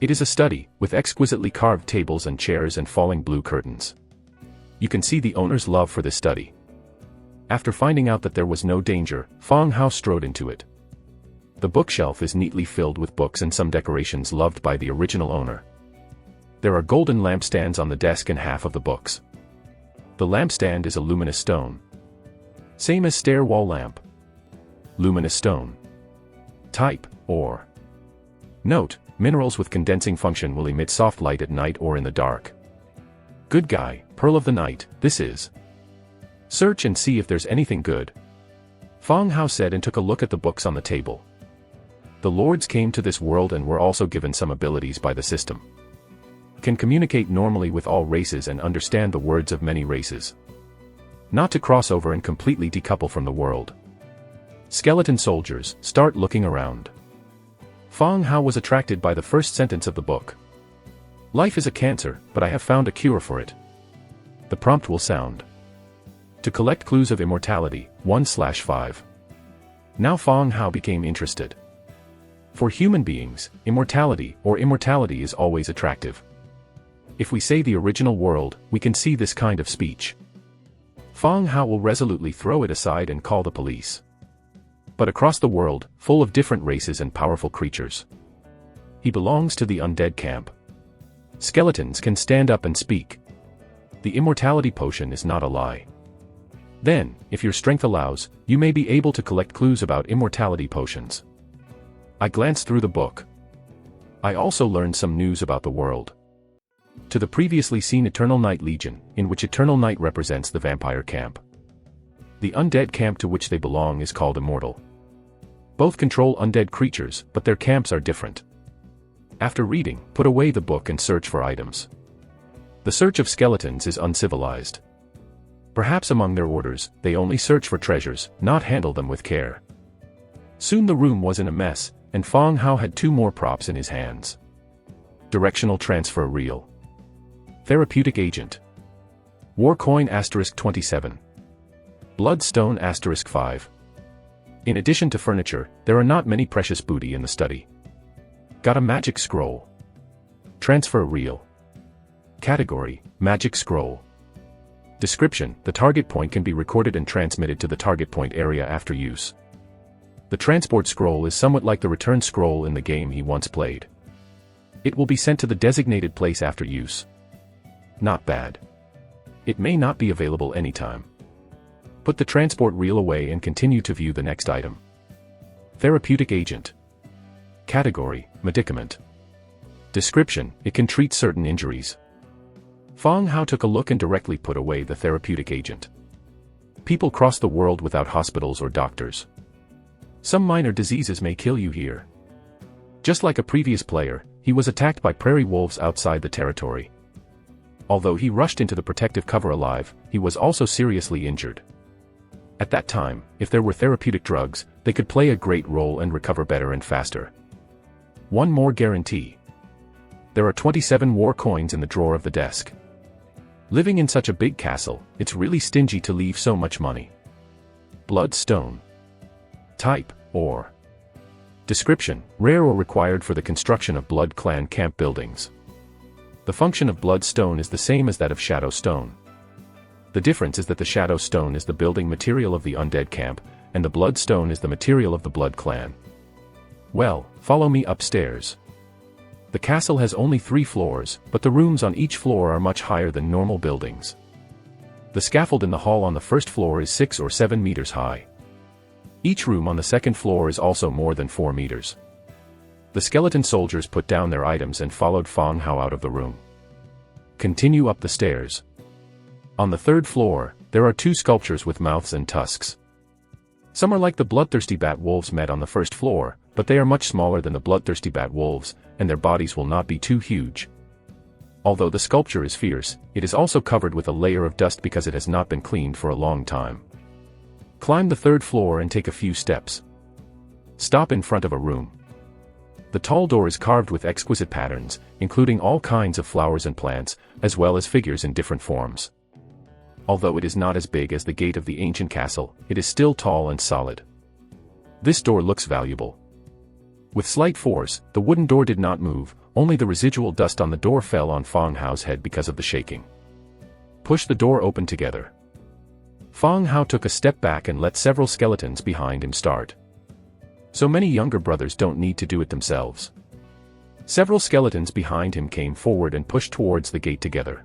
It is a study, with exquisitely carved tables and chairs and falling blue curtains. You can see the owner's love for this study. After finding out that there was no danger, Fang Hao strode into it. The bookshelf is neatly filled with books and some decorations loved by the original owner. There are golden lampstands on the desk and half of the books. The lampstand is a luminous stone. Same as stair wall lamp. Luminous stone. Type, or. Note, minerals with condensing function will emit soft light at night or in the dark. Good guy, pearl of the night, this is. Search and see if there's anything good. Fang Hao said and took a look at the books on the table. The lords came to this world and were also given some abilities by the system. Can communicate normally with all races and understand the words of many races. Not to cross over and completely decouple from the world. Skeleton soldiers, start looking around. Fang Hao was attracted by the first sentence of the book. Life is a cancer, but I have found a cure for it. The prompt will sound. To collect clues of immortality, 1/5. Now Fang Hao became interested. For human beings, immortality is always attractive. If we say the original world, we can see this kind of speech. Fang Hao will resolutely throw it aside and call the police. But across the world, full of different races and powerful creatures. He belongs to the undead camp. Skeletons can stand up and speak. The immortality potion is not a lie. Then, if your strength allows, you may be able to collect clues about immortality potions. I glanced through the book. I also learned some news about the world. To the previously seen Eternal Night Legion, in which Eternal Night represents the vampire camp. The undead camp to which they belong is called Immortal. Both control undead creatures, but their camps are different. After reading, put away the book and search for items. The search of skeletons is uncivilized. Perhaps among their orders, they only search for treasures, not handle them with care. Soon the room was in a mess, and Fang Hao had 2 more props in his hands. Directional transfer reel. Therapeutic agent. War coin *27. Bloodstone *5. In addition to furniture, there are not many precious booty in the study. Got a magic scroll. Transfer reel. Category, magic scroll. Description, the target point can be recorded and transmitted to the target point area after use. The transport scroll is somewhat like the return scroll in the game he once played. It will be sent to the designated place after use. Not bad. It may not be available anytime. Put the transport reel away and continue to view the next item. Therapeutic agent. Category, medicament. Description, it can treat certain injuries. Fong Hao took a look and directly put away the therapeutic agent. People cross the world without hospitals or doctors. Some minor diseases may kill you here. Just like a previous player, he was attacked by prairie wolves outside the territory. Although he rushed into the protective cover alive, he was also seriously injured. At that time, if there were therapeutic drugs, they could play a great role and recover better and faster. One more guarantee. There are 27 war coins in the drawer of the desk. Living in such a big castle, it's really stingy to leave so much money. Bloodstone. Type, ore. Description, rare or required for the construction of Blood Clan camp buildings. The function of bloodstone is the same as that of shadow stone. The difference is that the shadow stone is the building material of the undead camp, and the bloodstone is the material of the Blood Clan. Well, follow me upstairs. The castle has only 3 floors, but the rooms on each floor are much higher than normal buildings. The scaffold in the hall on the first floor is 6 or 7 meters high. Each room on the second floor is also more than 4 meters. The skeleton soldiers put down their items and followed Fong Hao out of the room. Continue up the stairs. On the 3rd floor, there are 2 sculptures with mouths and tusks. Some are like the bloodthirsty bat wolves met on the 1st floor, but they are much smaller than the bloodthirsty bat wolves, and their bodies will not be too huge. Although the sculpture is fierce, it is also covered with a layer of dust because it has not been cleaned for a long time. Climb the 3rd floor and take a few steps. Stop in front of a room. The tall door is carved with exquisite patterns, including all kinds of flowers and plants, as well as figures in different forms. Although it is not as big as the gate of the ancient castle, it is still tall and solid. This door looks valuable. With slight force, the wooden door did not move, only the residual dust on the door fell on Fong Hao's head because of the shaking. Push the door open together. Fong Hao took a step back and let several skeletons behind him start. So many younger brothers don't need to do it themselves. Several skeletons behind him came forward and pushed towards the gate together.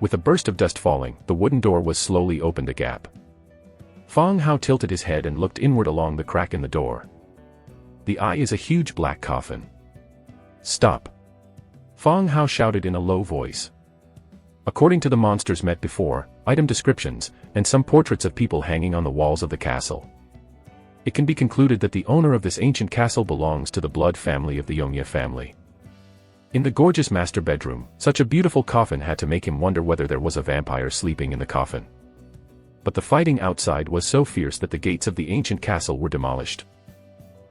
With a burst of dust falling, the wooden door was slowly opened a gap. Fong Hao tilted his head and looked inward along the crack in the door. The eye is a huge black coffin. Stop! Fong Hao shouted in a low voice. According to the monsters met before, item descriptions, and some portraits of people hanging on the walls of the castle, it can be concluded that the owner of this ancient castle belongs to the blood family of the Yongye family. In the gorgeous master bedroom, such a beautiful coffin had to make him wonder whether there was a vampire sleeping in the coffin. But the fighting outside was so fierce that the gates of the ancient castle were demolished.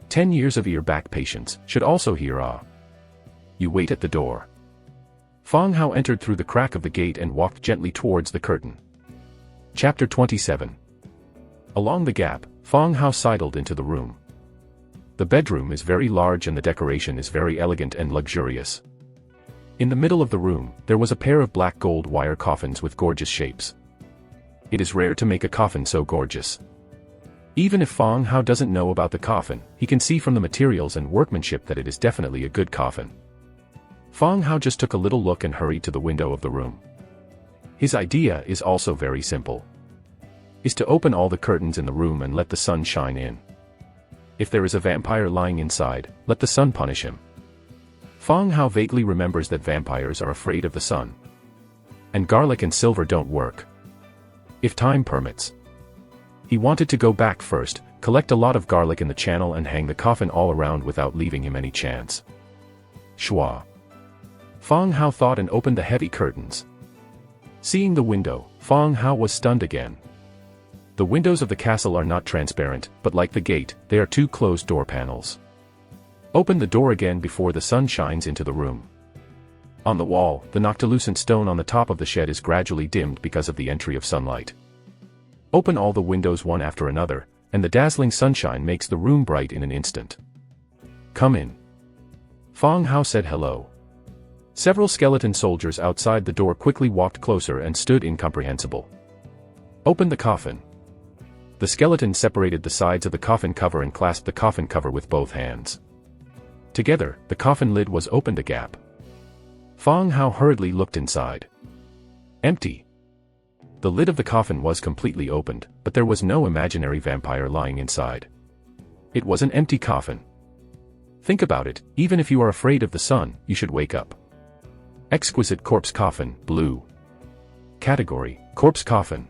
10 years of ear-back patience should also hear ah. You wait at the door. Fong Hao entered through the crack of the gate and walked gently towards the curtain. Chapter 27. Along the gap, Fong Hao sidled into the room. The bedroom is very large and the decoration is very elegant and luxurious. In the middle of the room, there was a pair of black gold wire coffins with gorgeous shapes. It is rare to make a coffin so gorgeous. Even if Fong Hao doesn't know about the coffin, he can see from the materials and workmanship that it is definitely a good coffin. Fong Hao just took a little look and hurried to the window of the room. His idea is also very simple. Is to open all the curtains in the room and let the sun shine in. If there is a vampire lying inside, let the sun punish him. Fong Hao vaguely remembers that vampires are afraid of the sun. And garlic and silver don't work. If time permits. He wanted to go back first, collect a lot of garlic in the channel and hang the coffin all around without leaving him any chance. Shua. Fong Hao thought and opened the heavy curtains. Seeing the window, Fong Hao was stunned again. The windows of the castle are not transparent, but like the gate, they are 2 closed door panels. Open the door again before the sun shines into the room. On the wall, the noctilucent stone on the top of the shed is gradually dimmed because of the entry of sunlight. Open all the windows one after another, and the dazzling sunshine makes the room bright in an instant. "Come in." Fang Hao said hello. Several skeleton soldiers outside the door quickly walked closer and stood incomprehensible. "Open the coffin." The skeleton separated the sides of the coffin cover and clasped the coffin cover with both hands. Together, the coffin lid was opened a gap. Fang Hao hurriedly looked inside. Empty. The lid of the coffin was completely opened, but there was no imaginary vampire lying inside. It was an empty coffin. Think about it, even if you are afraid of the sun, you should wake up. Exquisite corpse coffin, blue. Category, corpse coffin.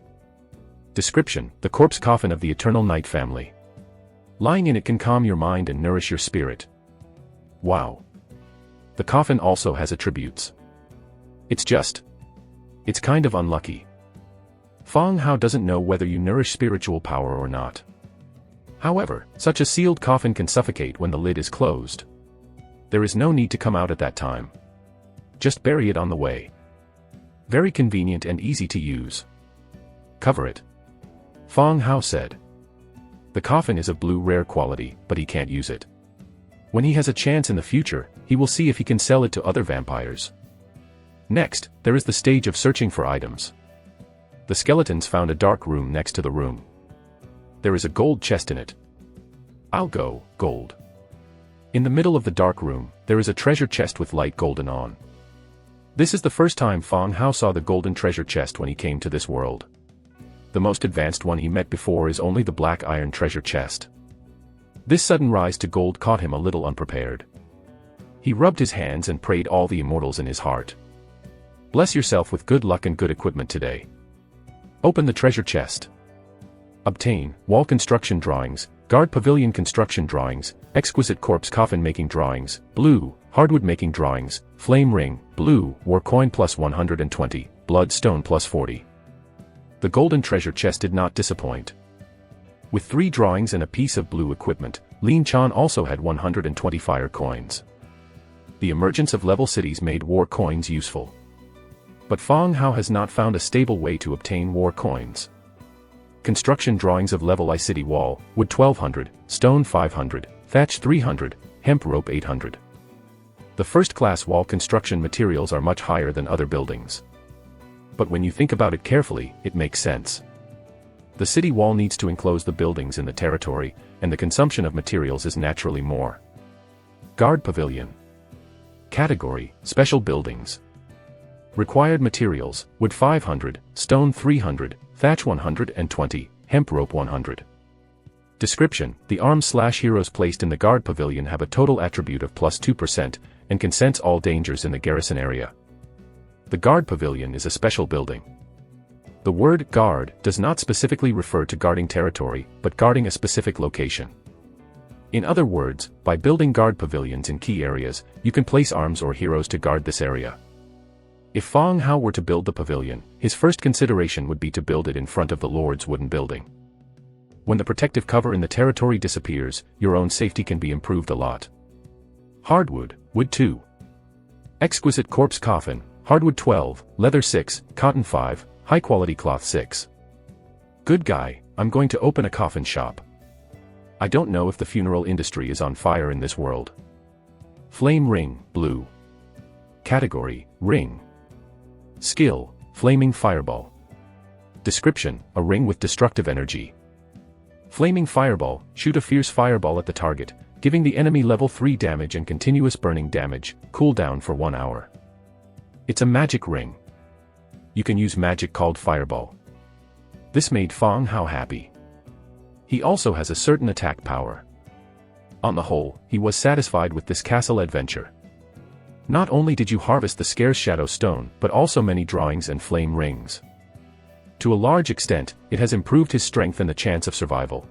Description, the corpse coffin of the Eternal Night family. Lying in it can calm your mind and nourish your spirit. Wow. The coffin also has attributes. It's kind of unlucky. Fang Hao doesn't know whether you nourish spiritual power or not. However, such a sealed coffin can suffocate when the lid is closed. There is no need to come out at that time. Just bury it on the way. Very convenient and easy to use. Cover it. Fang Hao said. The coffin is of blue rare quality, but he can't use it. When he has a chance in the future, he will see if he can sell it to other vampires. Next, there is the stage of searching for items. The skeletons found a dark room next to the room. There is a gold chest in it. I'll go, gold. In the middle of the dark room, there is a treasure chest with light golden on. This is the first time Fang Hao saw the golden treasure chest when he came to this world. The most advanced one he met before is only the black iron treasure chest. This sudden rise to gold caught him a little unprepared. He rubbed his hands and prayed all the immortals in his heart. Bless yourself with good luck and good equipment today. Open the treasure chest. Obtain, wall construction drawings, guard pavilion construction drawings, exquisite corpse coffin making drawings, blue, hardwood making drawings, flame ring, blue, war coin plus 120, blood stone plus 40. The golden treasure chest did not disappoint. With 3 drawings and a piece of blue equipment, Lin Chan also had 120 fire coins. The emergence of level cities made war coins useful. But Fang Hao has not found a stable way to obtain war coins. Construction drawings of level I city wall, wood 1200, stone 500, thatch 300, hemp rope 800. The first-class wall construction materials are much higher than other buildings. But when you think about it carefully, it makes sense. The city wall needs to enclose the buildings in the territory, and the consumption of materials is naturally more. Guard pavilion. Category, special buildings. Required materials, wood 500, stone 300, thatch 120, hemp rope 100. Description, the arms/heroes placed in the guard pavilion have a total attribute of plus 2%, and can sense all dangers in the garrison area. The guard pavilion is a special building. The word guard does not specifically refer to guarding territory, but guarding a specific location. In other words, by building guard pavilions in key areas, you can place arms or heroes to guard this area. If Fang Hao were to build the pavilion, his first consideration would be to build it in front of the Lord's wooden building. When the protective cover in the territory disappears, your own safety can be improved a lot. Hardwood, wood 2. Exquisite corpse coffin, hardwood 12, leather 6, cotton 5, high-quality cloth 6. Good guy, I'm going to open a coffin shop. I don't know if the funeral industry is on fire in this world. Flame ring, blue. Category, ring. Skill, flaming fireball. Description, a ring with destructive energy. Flaming fireball, shoot a fierce fireball at the target, giving the enemy level 3 damage and continuous burning damage, cooldown for 1 hour. It's a magic ring. You can use magic called fireball. This made Fang Hao happy. He also has a certain attack power. On the whole, he was satisfied with this castle adventure. Not only did you harvest the scarce shadow stone, but also many drawings and flame rings. To a large extent, it has improved his strength and the chance of survival.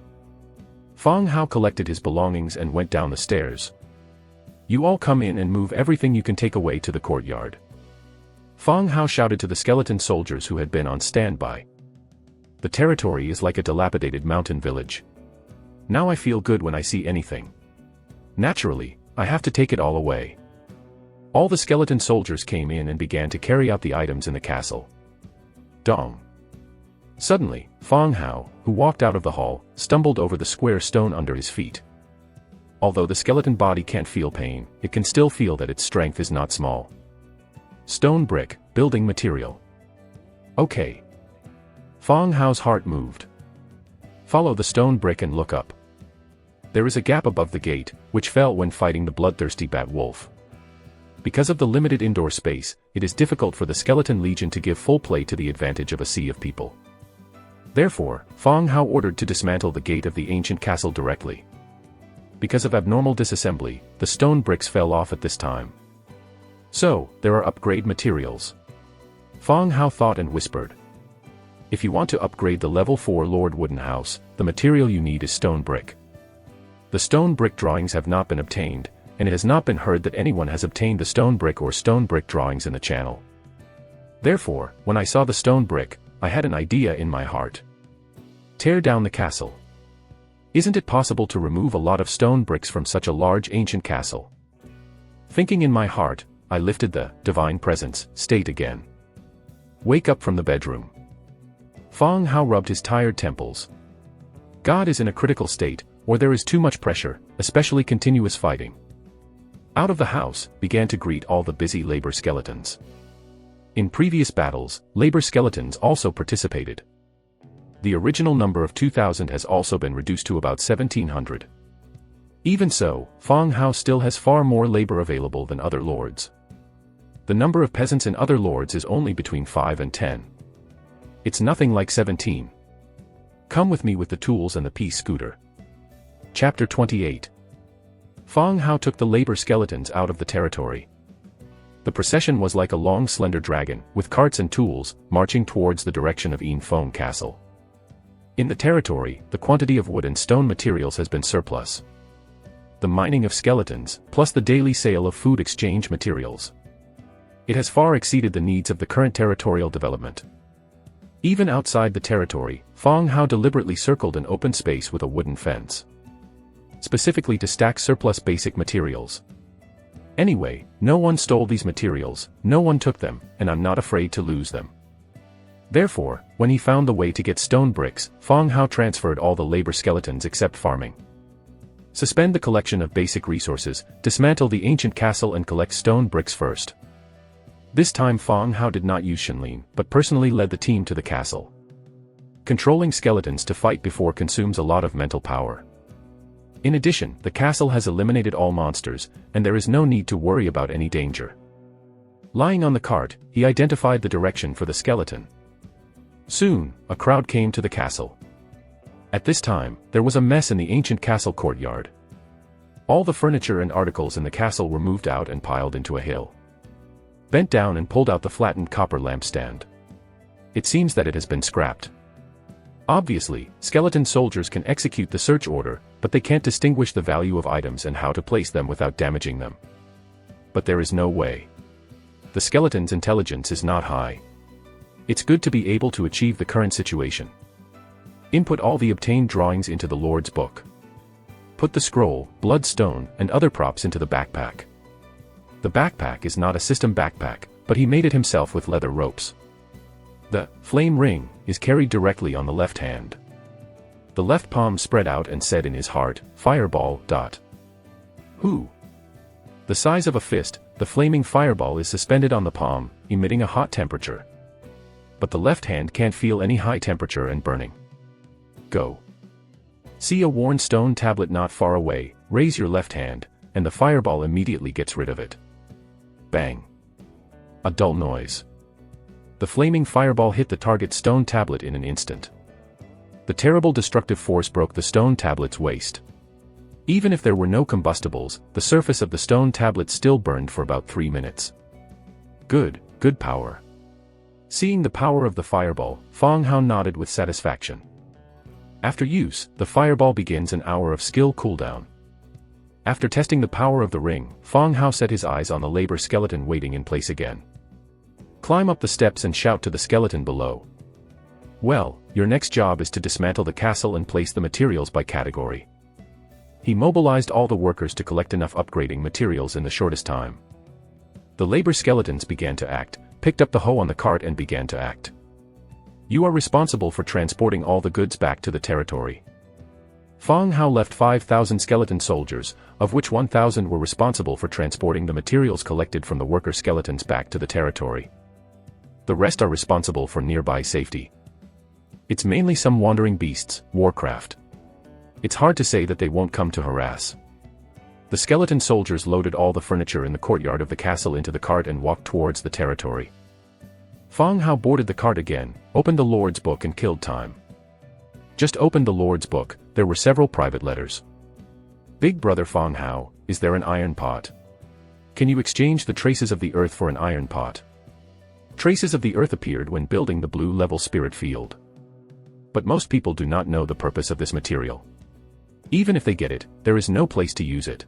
Fang Hao collected his belongings and went down the stairs. You all come in and move everything you can take away to the courtyard. Fang Hao shouted to the skeleton soldiers who had been on standby. The territory is like a dilapidated mountain village. Now I feel good when I see anything. Naturally, I have to take it all away. All the skeleton soldiers came in and began to carry out the items in the castle. Dong. Suddenly, Fang Hao, who walked out of the hall, stumbled over the square stone under his feet. Although the skeleton body can't feel pain, it can still feel that its strength is not small. Stone brick, building material. Okay. Fang Hao's heart moved. Follow the stone brick and look up. There is a gap above the gate, which fell when fighting the bloodthirsty bat wolf. Because of the limited indoor space, it is difficult for the skeleton legion to give full play to the advantage of a sea of people. Therefore, Fang Hao ordered to dismantle the gate of the ancient castle directly. Because of abnormal disassembly, the stone bricks fell off at this time. So, there are upgrade materials. Fang Hao thought and whispered. If you want to upgrade the level 4 Lord Wooden House, the material you need is stone brick. The stone brick drawings have not been obtained, and it has not been heard that anyone has obtained the stone brick or stone brick drawings in the channel. Therefore, when I saw the stone brick, I had an idea in my heart. Tear down the castle. Isn't it possible to remove a lot of stone bricks from such a large ancient castle? Thinking in my heart, I lifted the divine presence state again. Wake up from the bedroom. Fang Hao rubbed his tired temples. God is in a critical state, or there is too much pressure, especially continuous fighting. Out of the house, began to greet all the busy labor skeletons. In previous battles, labor skeletons also participated. The original number of 2,000 has also been reduced to about 1,700. Even so, Fang Hao still has far more labor available than other lords. The number of peasants in other lords is only between 5 and 10. It's nothing like 17. Come with me with the tools and the peace scooter. Chapter 28. Fang Hao took the labor skeletons out of the territory. The procession was like a long slender dragon, with carts and tools, marching towards the direction of Feng Castle. In the territory, the quantity of wood and stone materials has been surplus. The mining of skeletons, plus the daily sale of food exchange materials. It has far exceeded the needs of the current territorial development. Even outside the territory, Fang Hao deliberately circled an open space with a wooden fence. Specifically to stack surplus basic materials. Anyway, no one stole these materials, no one took them, and I'm not afraid to lose them. Therefore, when he found the way to get stone bricks, Fang Hao transferred all the labor skeletons except farming. Suspend the collection of basic resources, dismantle the ancient castle and collect stone bricks first. This time Fang Hao did not use Shenlin, but personally led the team to the castle. Controlling skeletons to fight before consumes a lot of mental power. In addition, the castle has eliminated all monsters, and there is no need to worry about any danger. Lying on the cart, he identified the direction for the skeleton. Soon, a crowd came to the castle. At this time, there was a mess in the ancient castle courtyard. All the furniture and articles in the castle were moved out and piled into a hill. Bent down and pulled out the flattened copper lampstand. It seems that it has been scrapped. Obviously, skeleton soldiers can execute the search order, but they can't distinguish the value of items and how to place them without damaging them. But there is no way. The skeleton's intelligence is not high. It's good to be able to achieve the current situation. Input all the obtained drawings into the Lord's book. Put the scroll, bloodstone, and other props into the backpack. The backpack is not a system backpack, but he made it himself with leather ropes. The flame ring is carried directly on the left hand. The left palm spread out and said in his heart, Fireball. Who? The size of a fist, the flaming fireball is suspended on the palm, emitting a hot temperature. But the left hand can't feel any high temperature and burning. Go. See a worn stone tablet not far away, raise your left hand, and the fireball immediately gets rid of it. Bang. A dull noise. The flaming fireball hit the target stone tablet in an instant. The terrible destructive force broke the stone tablet's waist. Even if there were no combustibles, the surface of the stone tablet still burned for about 3 minutes. Good power. Seeing the power of the fireball, Fang Hao nodded with satisfaction. After use, the fireball begins an hour of skill cooldown. After testing the power of the ring, Fang Hao set his eyes on the labor skeleton waiting in place again. Climb up the steps and shout to the skeleton below. Well, your next job is to dismantle the castle and place the materials by category. He mobilized all the workers to collect enough upgrading materials in the shortest time. The labor skeletons began to act, picked up the hoe on the cart and began to act. You are responsible for transporting all the goods back to the territory. Fang Hao left 5,000 skeleton soldiers, of which 1,000 were responsible for transporting the materials collected from the worker skeletons back to the territory. The rest are responsible for nearby safety. It's mainly some wandering beasts, warcraft. It's hard to say that they won't come to harass. The skeleton soldiers loaded all the furniture in the courtyard of the castle into the cart and walked towards the territory. Fang Hao boarded the cart again, opened the Lord's book and killed time. Just opened the Lord's book, there were several private letters. Big Brother Fang Hao, is there an iron pot? Can you exchange the traces of the earth for an iron pot? Traces of the earth appeared when building the blue-level spirit field. But most people do not know the purpose of this material. Even if they get it, there is no place to use it.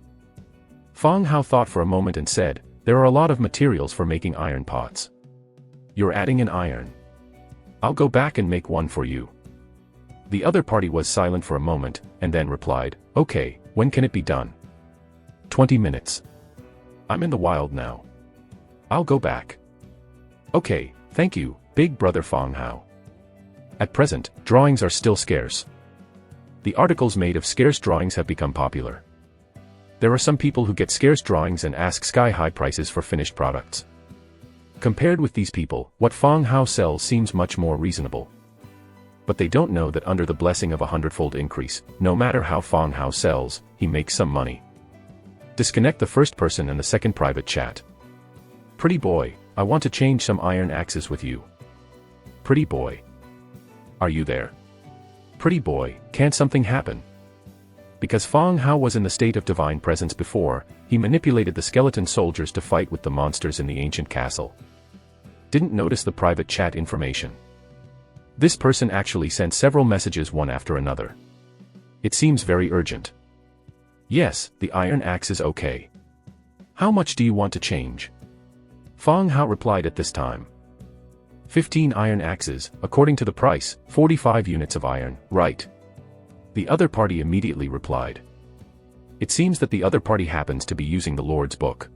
Fang Hao thought for a moment and said, there are a lot of materials for making iron pots. You're adding an iron. I'll go back and make one for you. The other party was silent for a moment, and then replied, okay, when can it be done? 20 minutes. I'm in the wild now. I'll go back. Okay, thank you, Big Brother Fang Hao. At present, drawings are still scarce. The articles made of scarce drawings have become popular. There are some people who get scarce drawings and ask sky-high prices for finished products. Compared with these people, what Fang Hao sells seems much more reasonable. But they don't know that under the blessing of a 100-fold increase, no matter how Fang Hao sells, he makes some money. Disconnect the first person and the second private chat. Pretty boy, I want to change some iron axes with you. Pretty boy. Are you there? Pretty boy, can't something happen? Because Fang Hao was in the state of divine presence before, he manipulated the skeleton soldiers to fight with the monsters in the ancient castle. Didn't notice the private chat information. This person actually sent several messages one after another. It seems very urgent. Yes, the iron axe is okay. How much do you want to change? Fang Hao replied at this time. 15 iron axes, according to the price, 45 units of iron, right? The other party immediately replied. It seems that the other party happens to be using the Lord's book.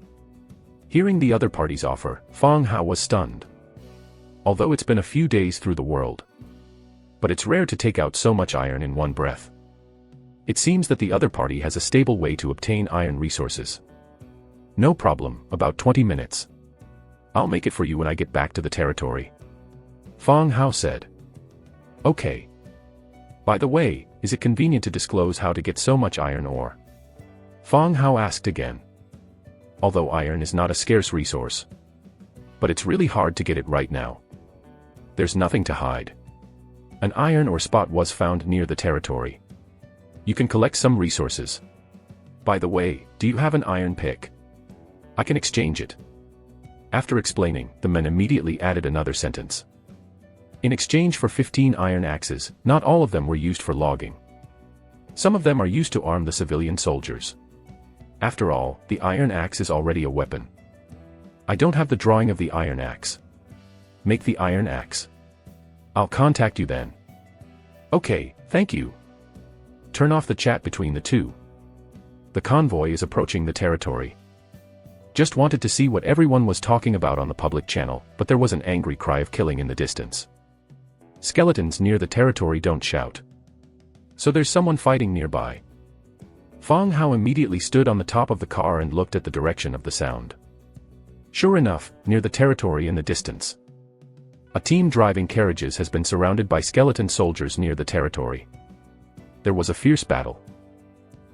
Hearing the other party's offer, Fang Hao was stunned. Although it's been a few days through the world. But it's rare to take out so much iron in one breath. It seems that the other party has a stable way to obtain iron resources. No problem, about 20 minutes. I'll make it for you when I get back to the territory. Fang Hao said. Okay. By the way, is it convenient to disclose how to get so much iron ore? Fang Hao asked again. Although iron is not a scarce resource. But it's really hard to get it right now. There's nothing to hide. An iron ore spot was found near the territory. You can collect some resources. By the way, do you have an iron pick? I can exchange it. After explaining, the men immediately added another sentence. In exchange for 15 iron axes, not all of them were used for logging. Some of them are used to arm the civilian soldiers. After all, the iron axe is already a weapon. I don't have the drawing of the iron axe. Make the iron axe. I'll contact you then. Okay, thank you. Turn off the chat between the two. The convoy is approaching the territory. Just wanted to see what everyone was talking about on the public channel, but there was an angry cry of killing in the distance. Skeletons near the territory don't shout. So there's someone fighting nearby. Fang Hao immediately stood on the top of the car and looked at the direction of the sound. Sure enough, near the territory in the distance. A team driving carriages has been surrounded by skeleton soldiers near the territory. There was a fierce battle.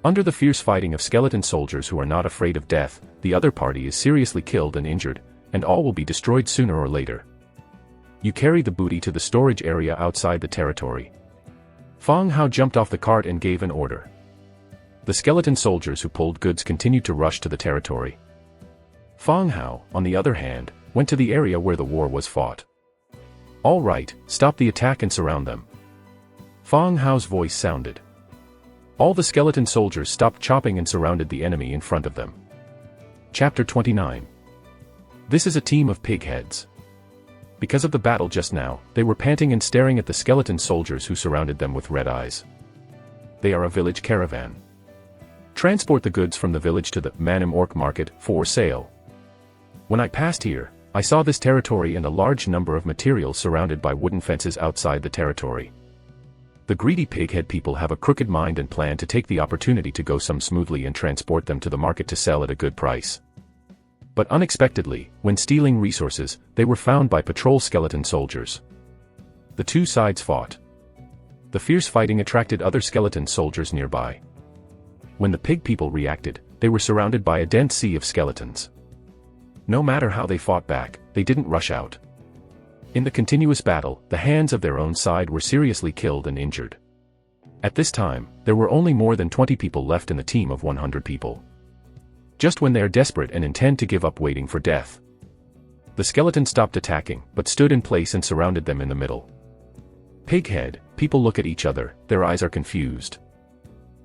Under the fierce fighting of skeleton soldiers who are not afraid of death, the other party is seriously killed and injured, and all will be destroyed sooner or later. You carry the booty to the storage area outside the territory. Fang Hao jumped off the cart and gave an order. The skeleton soldiers who pulled goods continued to rush to the territory. Fang Hao, on the other hand, went to the area where the war was fought. All right, stop the attack and surround them. Fang Hao's voice sounded. All the skeleton soldiers stopped chopping and surrounded the enemy in front of them. Chapter 29. This is a team of pig heads. Because of the battle just now, they were panting and staring at the skeleton soldiers who surrounded them with red eyes. They are a village caravan. Transport the goods from the village to the Manhwa market for sale. When I passed here, I saw this territory and a large number of materials surrounded by wooden fences outside the territory. The greedy pighead people have a crooked mind and plan to take the opportunity to go some smoothly and transport them to the market to sell at a good price. But unexpectedly, when stealing resources, they were found by patrol skeleton soldiers. The two sides fought. The fierce fighting attracted other skeleton soldiers nearby. When the pig people reacted, they were surrounded by a dense sea of skeletons. No matter how they fought back, they didn't rush out. In the continuous battle, the hands of their own side were seriously killed and injured. At this time, there were only more than 20 people left in the team of 100 people. Just when they are desperate and intend to give up waiting for death. The skeleton stopped attacking, but stood in place and surrounded them in the middle. Pighead, people look at each other, their eyes are confused.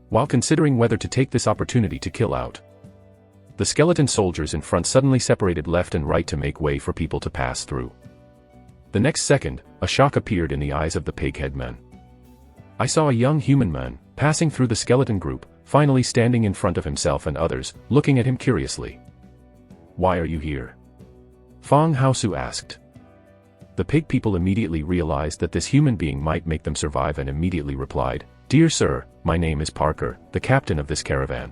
While considering whether to take this opportunity to kill out, the skeleton soldiers in front suddenly separated left and right to make way for people to pass through. The next second, a shock appeared in the eyes of the pighead men. I saw a young human man, passing through the skeleton group, finally standing in front of himself and others, looking at him curiously. "Why are you here?" Fang Haosu asked. The pig people immediately realized that this human being might make them survive and immediately replied, "Dear sir, my name is Parker, the captain of this caravan.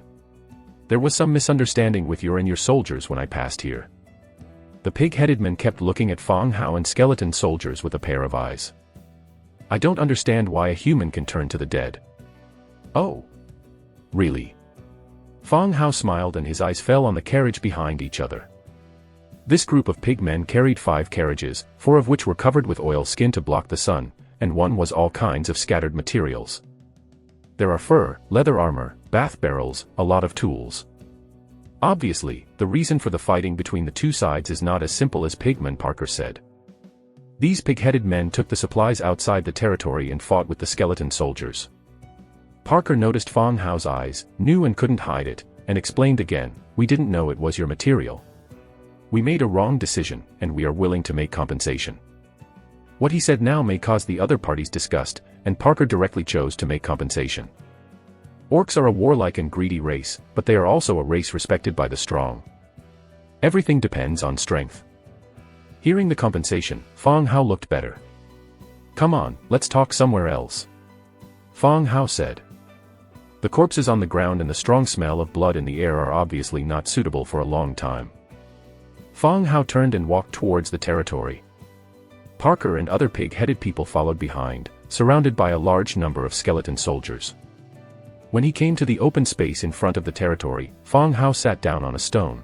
There was some misunderstanding with you and your soldiers when I passed here." The pig-headed men kept looking at Fang Hao and skeleton soldiers with a pair of eyes. "I don't understand why a human can turn to the dead." "Oh. Really?" Fang Hao smiled and his eyes fell on the carriage behind each other. This group of pig men carried 5 carriages, 4 of which were covered with oilskin to block the sun, and 1 was all kinds of scattered materials. There are fur, leather armor, bath barrels, a lot of tools. Obviously, the reason for the fighting between the two sides is not as simple as Pigman Parker said. These pig-headed men took the supplies outside the territory and fought with the skeleton soldiers. Parker noticed Fang Hao's eyes, knew and couldn't hide it, and explained again, "We didn't know it was your material. We made a wrong decision, and we are willing to make compensation." What he said now may cause the other parties disgust, and Parker directly chose to make compensation. Orcs are a warlike and greedy race, but they are also a race respected by the strong. Everything depends on strength. Hearing the compensation, Fang Hao looked better. "Come on, let's talk somewhere else," Fang Hao said. The corpses on the ground and the strong smell of blood in the air are obviously not suitable for a long time. Fang Hao turned and walked towards the territory. Parker and other pig-headed people followed behind, surrounded by a large number of skeleton soldiers. When he came to the open space in front of the territory, Fang Hao sat down on a stone.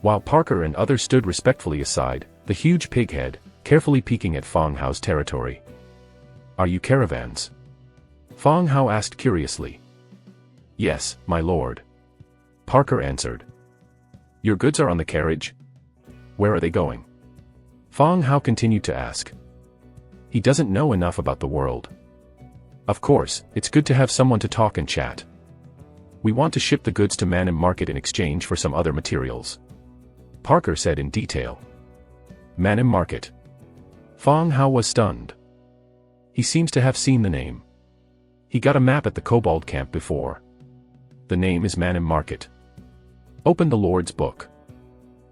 While Parker and others stood respectfully aside, the huge pighead, carefully peeking at Fang Hao's territory. "Are you caravans?" Fang Hao asked curiously. "Yes, my lord," Parker answered. "Your goods are on the carriage? Where are they going?" Fang Hao continued to ask. He doesn't know enough about the world. Of course, it's good to have someone to talk and chat. "We want to ship the goods to Manhwa Market in exchange for some other materials," Parker said in detail. Manhwa Market. Fang Hao was stunned. He seems to have seen the name. He got a map at the Kobold camp before. The name is Manhwa Market. Open the Lord's book.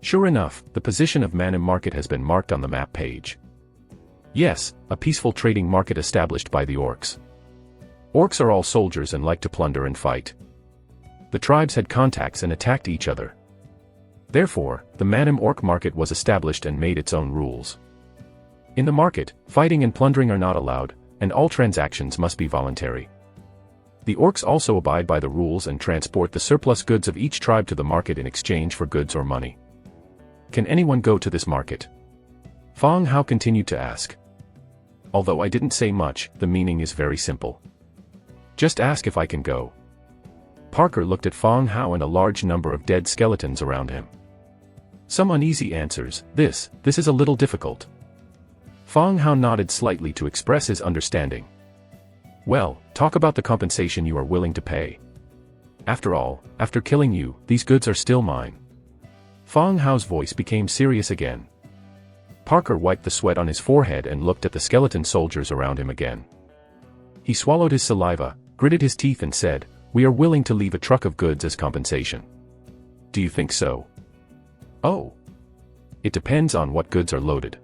Sure enough, the position of Manhwa Market has been marked on the map page. Yes, a peaceful trading market established by the orcs. Orcs are all soldiers and like to plunder and fight. The tribes had contacts and attacked each other. Therefore, the Manhwa Orc Market was established and made its own rules. In the market, fighting and plundering are not allowed, and all transactions must be voluntary. The orcs also abide by the rules and transport the surplus goods of each tribe to the market in exchange for goods or money. "Can anyone go to this market?" Fang Hao continued to ask. "Although I didn't say much, the meaning is very simple. Just ask if I can go." Parker looked at Fang Hao and a large number of dead skeletons around him. Some uneasy answers. This is a little difficult. Fang Hao nodded slightly to express his understanding. "Well, talk about the compensation you are willing to pay. After all, after killing you, these goods are still mine." Fang Hao's voice became serious again. Parker wiped the sweat on his forehead and looked at the skeleton soldiers around him again. He swallowed his saliva, gritted his teeth and said, "We are willing to leave a truck of goods as compensation. Do you think so?" "Oh." It depends on what goods are loaded.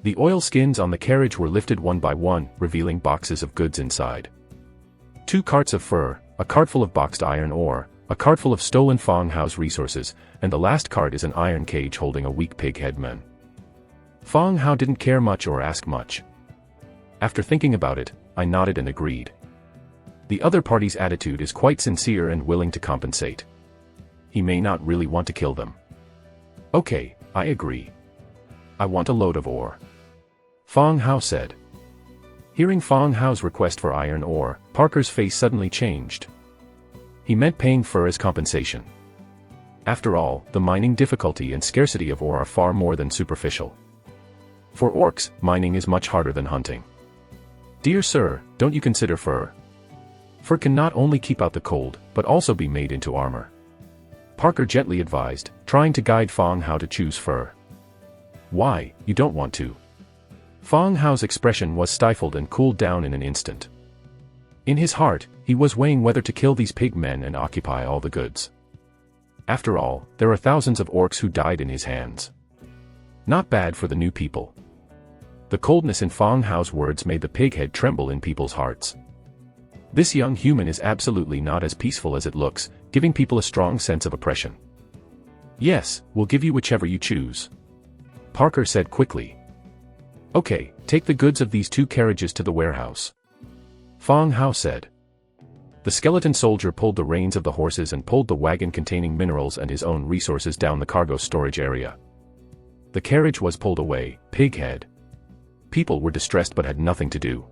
The oilskins on the carriage were lifted one by one, revealing boxes of goods inside. 2 carts of fur, a cartful of boxed iron ore, a cartful of stolen Fong Hao's resources, and the last cart is an iron cage holding a weak pig head man. Fong Hao didn't care much or ask much. After thinking about it, I nodded and agreed. The other party's attitude is quite sincere and willing to compensate. He may not really want to kill them. Okay, I agree. I want a load of ore. Fong Hao said. Hearing Fong Hao's request for iron ore, Parker's face suddenly changed. He meant paying fur as compensation. After all, the mining difficulty and scarcity of ore are far more than superficial. For orcs, mining is much harder than hunting. Dear sir, don't you consider fur? Fur can not only keep out the cold, but also be made into armor. Parker gently advised, trying to guide Fong Hao to choose fur. Why, you don't want to? Fong Hao's expression was stifled and cooled down in an instant. In his heart, he was weighing whether to kill these pig men and occupy all the goods. After all, there are thousands of orcs who died in his hands. Not bad for the new people. The coldness in Fong Hao's words made the pig head tremble in people's hearts. This young human is absolutely not as peaceful as it looks, giving people a strong sense of oppression. Yes, we'll give you whichever you choose. Parker said quickly. Okay, take the goods of these 2 carriages to the warehouse. Fong Hao said. The skeleton soldier pulled the reins of the horses and pulled the wagon containing minerals and his own resources down the cargo storage area. The carriage was pulled away, pighead. People were distressed but had nothing to do.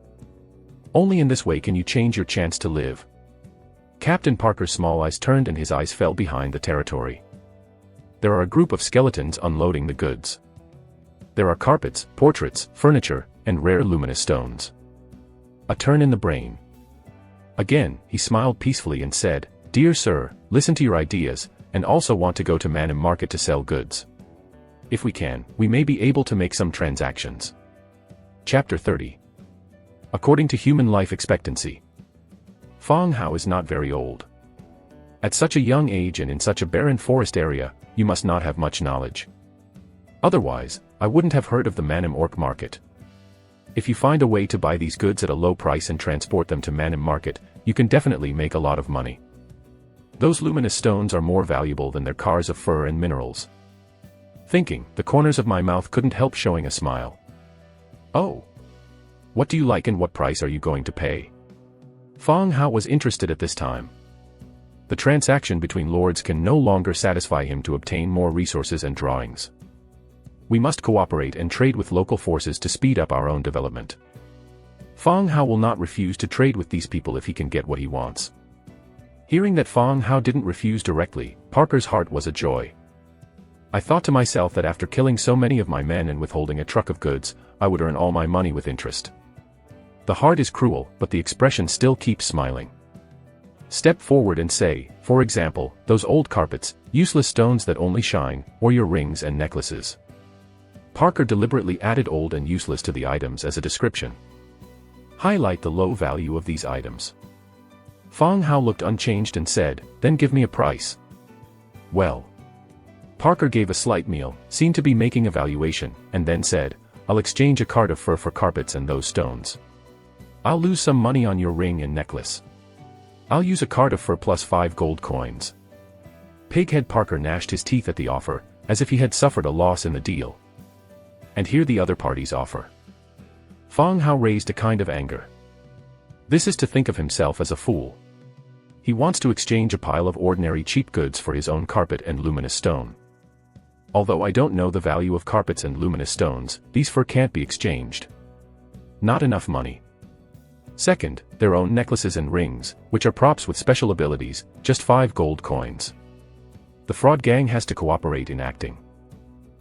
Only in this way can you change your chance to live. Captain Parker's small eyes turned and his eyes fell behind the territory. There are a group of skeletons unloading the goods. There are carpets, portraits, furniture, and rare luminous stones. A turn in the brain. Again, he smiled peacefully and said, Dear sir, listen to your ideas, and also want to go to Manhwa market to sell goods. If we can, we may be able to make some transactions. Chapter 30. According to human life expectancy. Fong Hao is not very old. At such a young age and in such a barren forest area, you must not have much knowledge. Otherwise, I wouldn't have heard of the Manhwa orc market. If you find a way to buy these goods at a low price and transport them to Manhwa market, you can definitely make a lot of money. Those luminous stones are more valuable than their cars of fur and minerals. Thinking, the corners of my mouth couldn't help showing a smile. Oh. What do you like and what price are you going to pay? Fong Hao was interested at this time. The transaction between lords can no longer satisfy him to obtain more resources and drawings. We must cooperate and trade with local forces to speed up our own development. Fong Hao will not refuse to trade with these people if he can get what he wants. Hearing that Fong Hao didn't refuse directly, Parker's heart was a joy. I thought to myself that after killing so many of my men and withholding a truck of goods, I would earn all my money with interest. The heart is cruel, but the expression still keeps smiling. Step forward and say, for example, those old carpets, useless stones that only shine, or your rings and necklaces. Parker deliberately added old and useless to the items as a description. Highlight the low value of these items. Fong Hao looked unchanged and said, then give me a price. Well. Parker gave a slight meal, seemed to be making a valuation, and then said, I'll exchange a cart of fur for carpets and those stones. I'll lose some money on your ring and necklace. I'll use a cart of fur plus 5 gold coins. Pighead Parker gnashed his teeth at the offer, as if he had suffered a loss in the deal. And here the other party's offer. Fong Hao raised a kind of anger. This is to think of himself as a fool. He wants to exchange a pile of ordinary cheap goods for his own carpet and luminous stone. Although I don't know the value of carpets and luminous stones, these fur can't be exchanged. Not enough money. Second, their own necklaces and rings, which are props with special abilities, just 5 gold coins. The fraud gang has to cooperate in acting.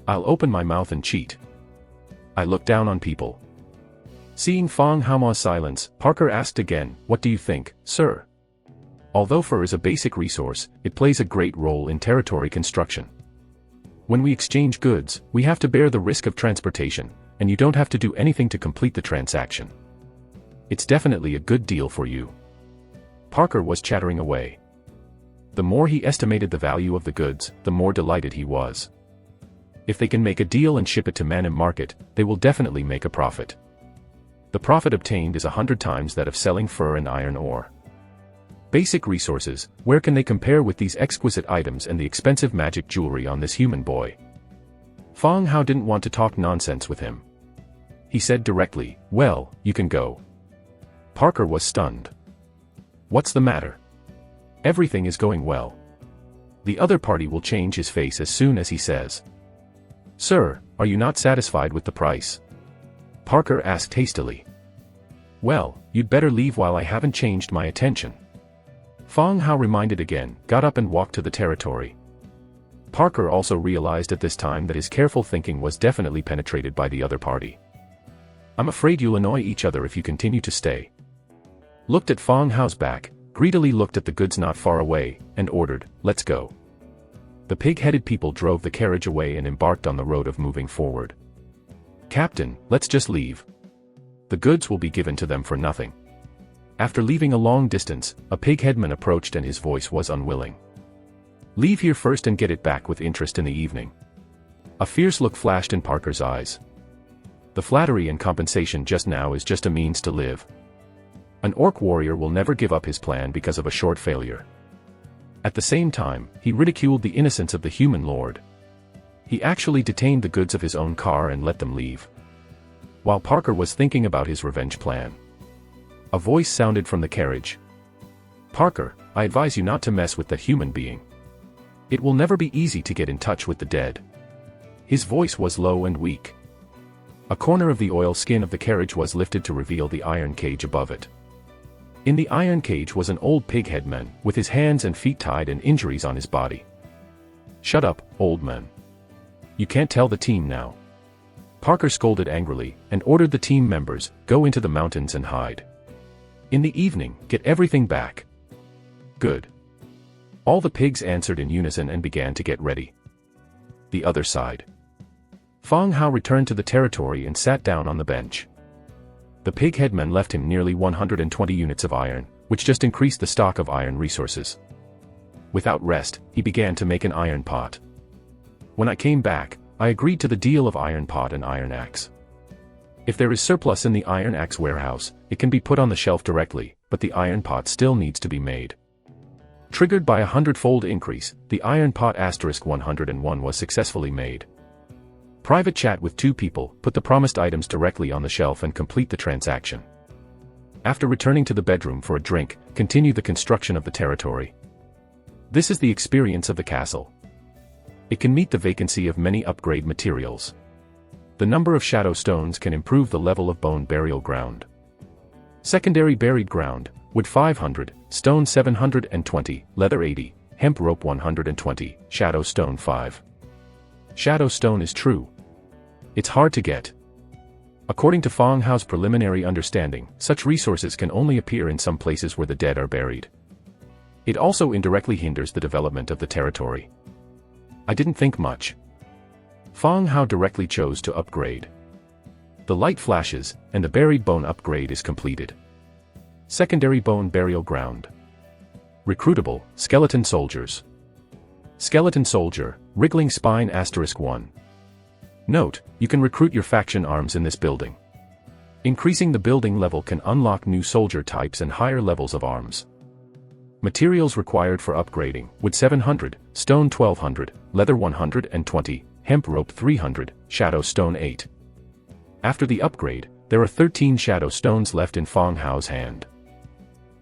I'll open my mouth and cheat. I look down on people. Seeing Fong Hao's silence, Parker asked again, what do you think, sir? Although fur is a basic resource, it plays a great role in territory construction. When we exchange goods, we have to bear the risk of transportation, and you don't have to do anything to complete the transaction. It's definitely a good deal for you. Parker was chattering away. The more he estimated the value of the goods, the more delighted he was. If they can make a deal and ship it to Manhwa market, they will definitely make a profit. The profit obtained is 100 times that of selling fur and iron ore. Basic resources, where can they compare with these exquisite items and the expensive magic jewelry on this human boy? Fang Hao didn't want to talk nonsense with him. He said directly, "Well, you can go." Parker was stunned. "What's the matter? Everything is going well." The other party will change his face as soon as he says, "Sir, are you not satisfied with the price?" Parker asked hastily. "Well, you'd better leave while I haven't changed my attention." Fang Hao reminded again, got up and walked to the territory. Parker also realized at this time that his careful thinking was definitely penetrated by the other party. "I'm afraid you'll annoy each other if you continue to stay." Looked at Fang Hao's back, greedily looked at the goods not far away, and ordered, "Let's go." The pig-headed people drove the carriage away and embarked on the road of moving forward. "Captain, let's just leave. The goods will be given to them for nothing." After leaving a long distance, a pig-headman approached and his voice was unwilling. "Leave here first and get it back with interest in the evening." A fierce look flashed in Parker's eyes. The flattery and compensation just now is just a means to live. An orc warrior will never give up his plan because of a short failure. At the same time, he ridiculed the innocence of the human lord. He actually detained the goods of his own car and let them leave. While Parker was thinking about his revenge plan, a voice sounded from the carriage. "Parker, I advise you not to mess with that human being. It will never be easy to get in touch with the dead." His voice was low and weak. A corner of the oil skin of the carriage was lifted to reveal the iron cage above it. In the iron cage was an old pig-head man, with his hands and feet tied and injuries on his body. "Shut up, old man. You can't tell the team now." Parker scolded angrily, and ordered the team members, "Go into the mountains and hide. In the evening, get everything back." "Good." All the pigs answered in unison and began to get ready. The other side. Fang Hao returned to the territory and sat down on the bench. The pig-headman left him nearly 120 units of iron, which just increased the stock of iron resources. Without rest, he began to make an iron pot. "When I came back, I agreed to the deal of iron pot and iron axe. If there is surplus in the iron axe warehouse, it can be put on the shelf directly, but the iron pot still needs to be made." Triggered by a 100-fold increase, the iron pot *101 was successfully made. Private chat with two people, put the promised items directly on the shelf and complete the transaction. After returning to the bedroom for a drink, continue the construction of the territory. This is the experience of the castle. It can meet the vacancy of many upgrade materials. The number of shadow stones can improve the level of bone burial ground. Secondary buried ground, wood 500, stone 720, leather 80, hemp rope 120, shadow stone 5. Shadow stone is true. It's hard to get. According to Fang Hao's preliminary understanding, such resources can only appear in some places where the dead are buried. It also indirectly hinders the development of the territory. I didn't think much. Fang Hao directly chose to upgrade. The light flashes, and the buried bone upgrade is completed. Secondary bone burial ground. Recruitable, skeleton soldiers. Skeleton soldier, wriggling spine *1. Note, you can recruit your faction arms in this building. Increasing the building level can unlock new soldier types and higher levels of arms. Materials required for upgrading, wood 700, stone 1200, leather 120, hemp rope 300, shadow stone 8. After the upgrade, there are 13 shadow stones left in Fang Hao's hand.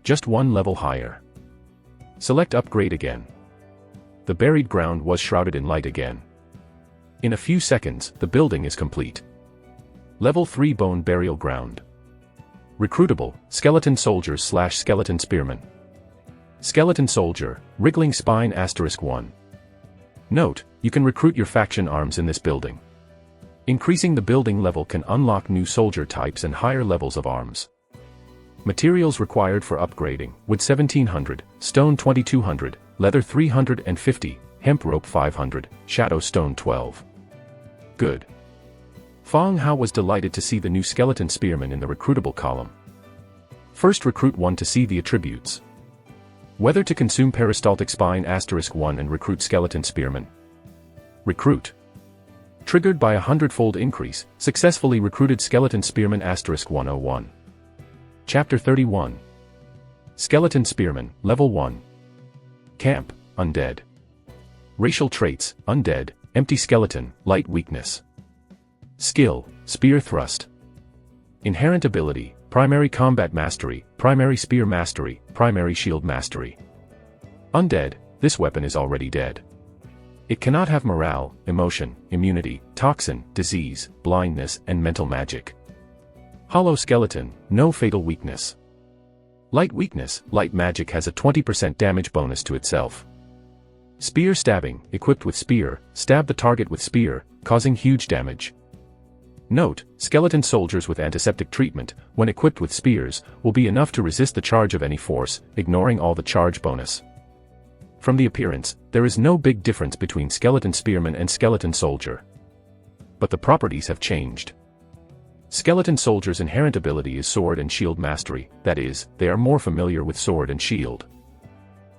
Just one level higher. Select upgrade again. The buried ground was shrouded in light again. In a few seconds, the building is complete. Level 3 bone burial ground. Recruitable, skeleton soldiers / skeleton spearmen. Skeleton soldier, wriggling spine *1. Note, you can recruit your faction arms in this building. Increasing the building level can unlock new soldier types and higher levels of arms. Materials required for upgrading, wood 1700, stone 2200, leather 350, hemp rope 500, shadow stone 12. Good. Fang Hao was delighted to see the new skeleton spearmen in the recruitable column. First recruit 1 to see the attributes. Whether to consume peristaltic spine *1 and recruit skeleton spearmen. Recruit. Triggered by a 100-fold increase, successfully recruited Skeleton Spearman *101. Chapter 31. Skeleton Spearman, Level 1. Camp, Undead. Racial traits, Undead, Empty Skeleton, Light Weakness. Skill, Spear Thrust. Inherent ability, Primary Combat Mastery, Primary Spear Mastery, Primary Shield Mastery. Undead, this weapon is already dead. It cannot have morale, emotion, immunity, toxin, disease, blindness, and mental magic. Hollow Skeleton, no fatal weakness. Light weakness, light magic has a 20% damage bonus to itself. Spear stabbing, equipped with spear, stab the target with spear, causing huge damage. Note, skeleton soldiers with antiseptic treatment, when equipped with spears, will be enough to resist the charge of any force, ignoring all the charge bonus. From the appearance, there is no big difference between Skeleton Spearman and Skeleton Soldier. But the properties have changed. Skeleton Soldier's inherent ability is Sword and Shield Mastery, that is, they are more familiar with sword and shield.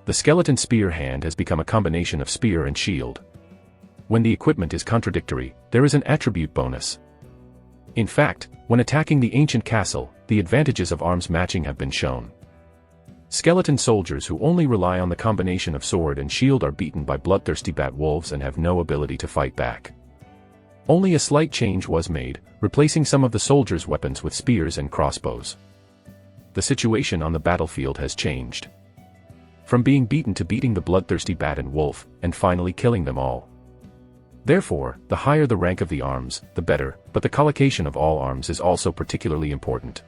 The Skeleton Spear hand has become a combination of spear and shield. When the equipment is contradictory, there is an attribute bonus. In fact, when attacking the ancient castle, the advantages of arms matching have been shown. Skeleton soldiers who only rely on the combination of sword and shield are beaten by bloodthirsty bat wolves and have no ability to fight back. Only a slight change was made, replacing some of the soldiers' weapons with spears and crossbows. The situation on the battlefield has changed. From being beaten to beating the bloodthirsty bat and wolf, and finally killing them all. Therefore, the higher the rank of the arms, the better, but the collocation of all arms is also particularly important.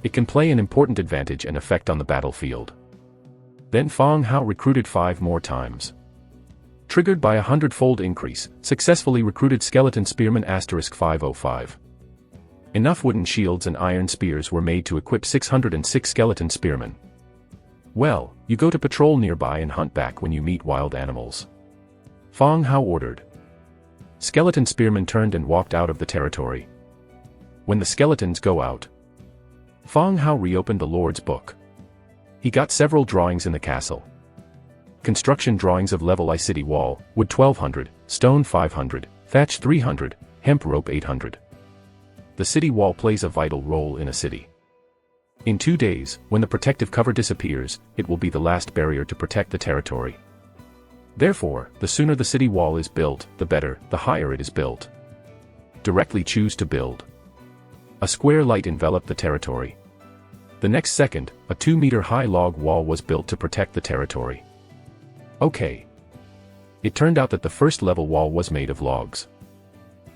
It can play an important advantage and effect on the battlefield. Then Fong Hao recruited 5 more times. Triggered by a 100-fold increase, successfully recruited Skeleton Spearman *505. Enough wooden shields and iron spears were made to equip 606 Skeleton Spearmen. Well, you go to patrol nearby and hunt back when you meet wild animals. Fong Hao ordered. Skeleton Spearmen turned and walked out of the territory. When the skeletons go out, Fong Hao reopened the Lord's book. He got several drawings in the castle. Construction drawings of level I city wall, wood 1200, stone 500, thatch 300, hemp rope 800. The city wall plays a vital role in a city. In 2 days, when the protective cover disappears, it will be the last barrier to protect the territory. Therefore, the sooner the city wall is built, the better, the higher it is built. Directly choose to build. A square light enveloped the territory. The next second, a 2-meter-high log wall was built to protect the territory. Okay. It turned out that the first level wall was made of logs.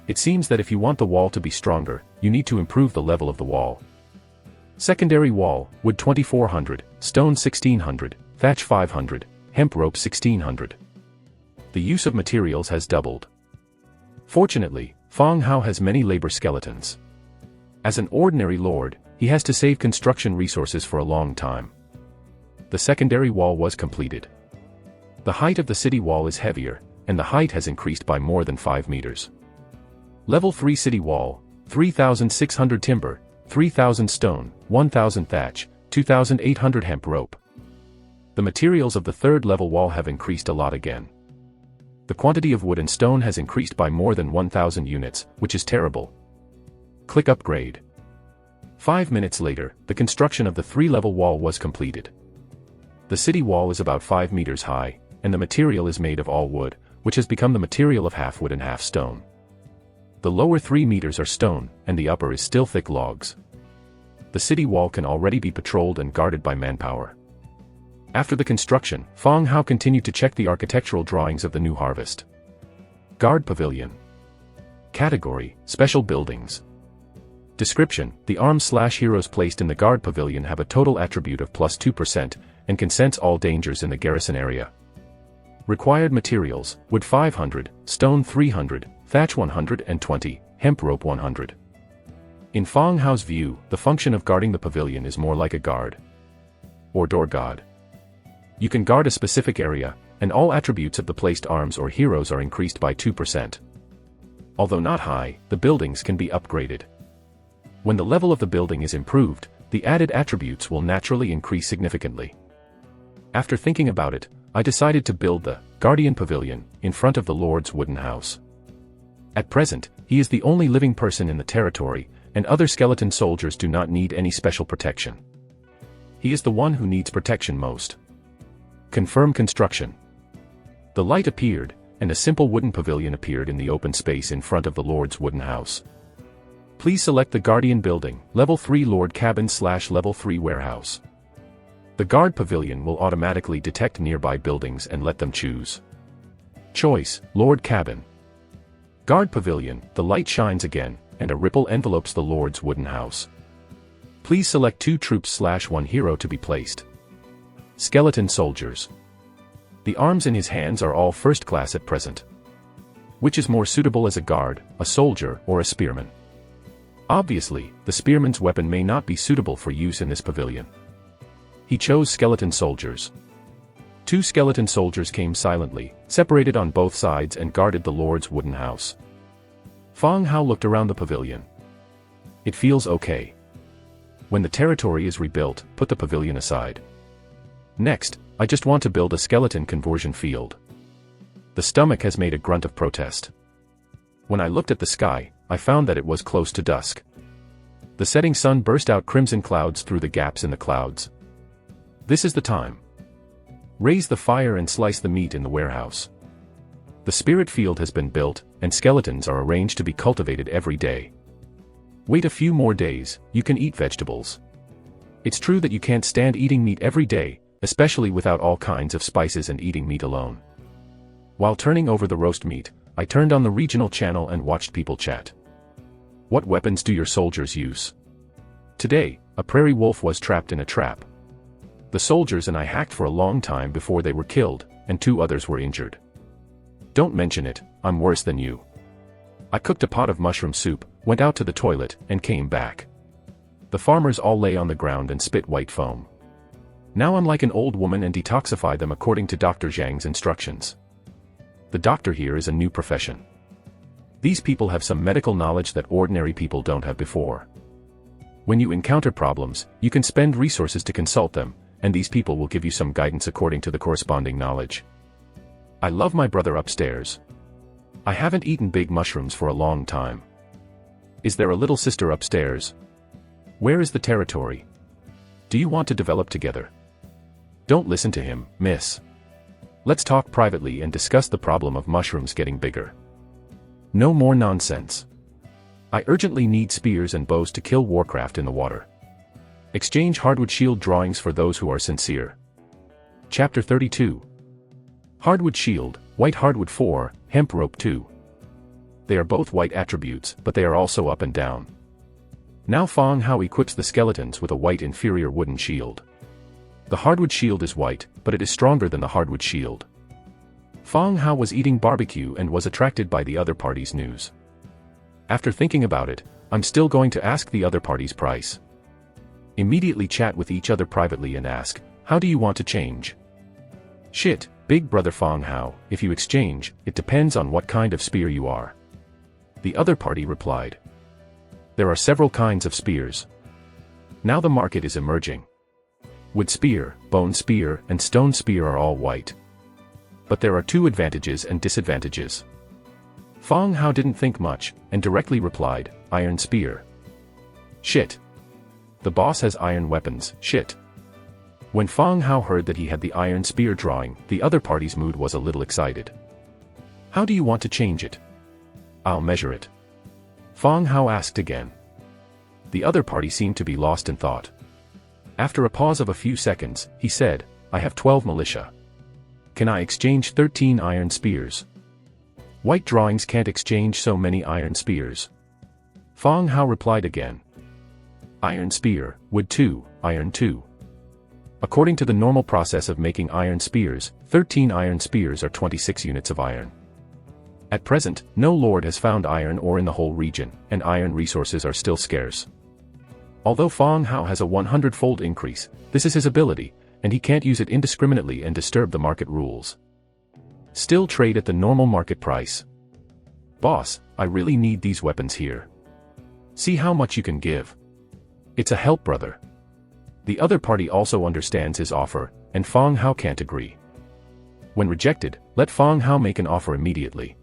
It seems that if you want the wall to be stronger, you need to improve the level of the wall. Secondary wall, wood 2400, stone 1600, thatch 500, hemp rope 1600. The use of materials has doubled. Fortunately, Fong Hao has many labor skeletons. As an ordinary lord, he has to save construction resources for a long time. The secondary wall was completed. The height of the city wall is heavier, and the height has increased by more than 5 meters. Level 3 city wall, 3,600 timber, 3,000 stone, 1,000 thatch, 2,800 hemp rope. The materials of the third level wall have increased a lot again. The quantity of wood and stone has increased by more than 1,000 units, which is terrible. Click upgrade. 5 minutes later, the construction of the 3-level wall was completed. The city wall is about 5 meters high, and the material is made of all wood, which has become the material of half wood and half stone. The lower 3 meters are stone, and the upper is still thick logs. The city wall can already be patrolled and guarded by manpower. After the construction, Fong Hao continued to check the architectural drawings of the new harvest. Guard Pavilion. Category, Special Buildings. Description, the arms/heroes placed in the Guard Pavilion have a total attribute of +2%, and can sense all dangers in the garrison area. Required materials, wood 500, stone 300, thatch 120, hemp rope 100. In Fong Hao's view, the function of guarding the pavilion is more like a guard. Or door god. You can guard a specific area, and all attributes of the placed arms or heroes are increased by 2%. Although not high, the buildings can be upgraded. When the level of the building is improved, the added attributes will naturally increase significantly. After thinking about it, I decided to build the Guardian Pavilion in front of the Lord's wooden house. At present, he is the only living person in the territory, and other skeleton soldiers do not need any special protection. He is the one who needs protection most. Confirm construction. The light appeared, and a simple wooden pavilion appeared in the open space in front of the Lord's wooden house. Please select the Guardian Building, Level 3 Lord Cabin / Level 3 Warehouse. The Guard Pavilion will automatically detect nearby buildings and let them choose. Choice, Lord Cabin. Guard Pavilion, the light shines again, and a ripple envelopes the Lord's wooden house. Please select 2 troops / 1 hero to be placed. Skeleton Soldiers. The arms in his hands are all first class at present. Which is more suitable as a guard, a soldier, or a spearman? Obviously, the spearman's weapon may not be suitable for use in this pavilion. He chose skeleton soldiers. 2 skeleton soldiers came silently, separated on both sides and guarded the Lord's wooden house. Fang Hao looked around the pavilion. It feels okay. When the territory is rebuilt, put the pavilion aside. Next, I just want to build a skeleton conversion field. The stomach has made a grunt of protest. When I looked at the sky, I found that it was close to dusk. The setting sun burst out crimson clouds through the gaps in the clouds. This is the time. Raise the fire and slice the meat in the warehouse. The spirit field has been built, and skeletons are arranged to be cultivated every day. Wait a few more days, you can eat vegetables. It's true that you can't stand eating meat every day, especially without all kinds of spices and eating meat alone. While turning over the roast meat, I turned on the regional channel and watched people chat. What weapons do your soldiers use? Today, a prairie wolf was trapped in a trap. The soldiers and I hacked for a long time before they were killed, and 2 others were injured. Don't mention it, I'm worse than you. I cooked a pot of mushroom soup, went out to the toilet, and came back. The farmers all lay on the ground and spit white foam. Now I'm like an old woman and detoxify them according to Dr. Zhang's instructions. The doctor here is a new profession. These people have some medical knowledge that ordinary people don't have before. When you encounter problems, you can spend resources to consult them, and these people will give you some guidance according to the corresponding knowledge. I love my brother upstairs. I haven't eaten big mushrooms for a long time. Is there a little sister upstairs? Where is the territory? Do you want to develop together? Don't listen to him, miss. Let's talk privately and discuss the problem of mushrooms getting bigger. No more nonsense. I urgently need spears and bows to kill Warcraft in the water. Exchange hardwood shield drawings for those who are sincere. Chapter 32. Hardwood shield, white hardwood 4, hemp rope 2. They are both white attributes, but they are also up and down. Now Fang Hao equips the skeletons with a white inferior wooden shield. The hardwood shield is white, but it is stronger than the hardwood shield. Fang Hao was eating barbecue and was attracted by the other party's news. After thinking about it, I'm still going to ask the other party's price. Immediately chat with each other privately and ask, how do you want to change? Shit, big brother Fang Hao, if you exchange, it depends on what kind of spear you are. The other party replied. There are several kinds of spears. Now the market is emerging. Wood spear, bone spear, and stone spear are all white. But there are 2 advantages and disadvantages. Fang Hao didn't think much, and directly replied, iron spear. Shit. The boss has iron weapons, shit. When Fang Hao heard that he had the iron spear drawing, the other party's mood was a little excited. How do you want to change it? I'll measure it. Fang Hao asked again. The other party seemed to be lost in thought. After a pause of a few seconds, he said, I have 12 militia. Can I exchange 13 iron spears? White drawings can't exchange so many iron spears. Fang Hao replied again. Iron spear, wood 2, iron 2. According to the normal process of making iron spears, 13 iron spears are 26 units of iron. At present, no lord has found iron ore in the whole region, and iron resources are still scarce. Although Fang Hao has a 100-fold increase, this is his ability, and he can't use it indiscriminately and disturb the market rules. Still trade at the normal market price. Boss, I really need these weapons here. See how much you can give. It's a help, brother. The other party also understands his offer, and Fang Hao can't agree. When rejected, let Fang Hao make an offer immediately.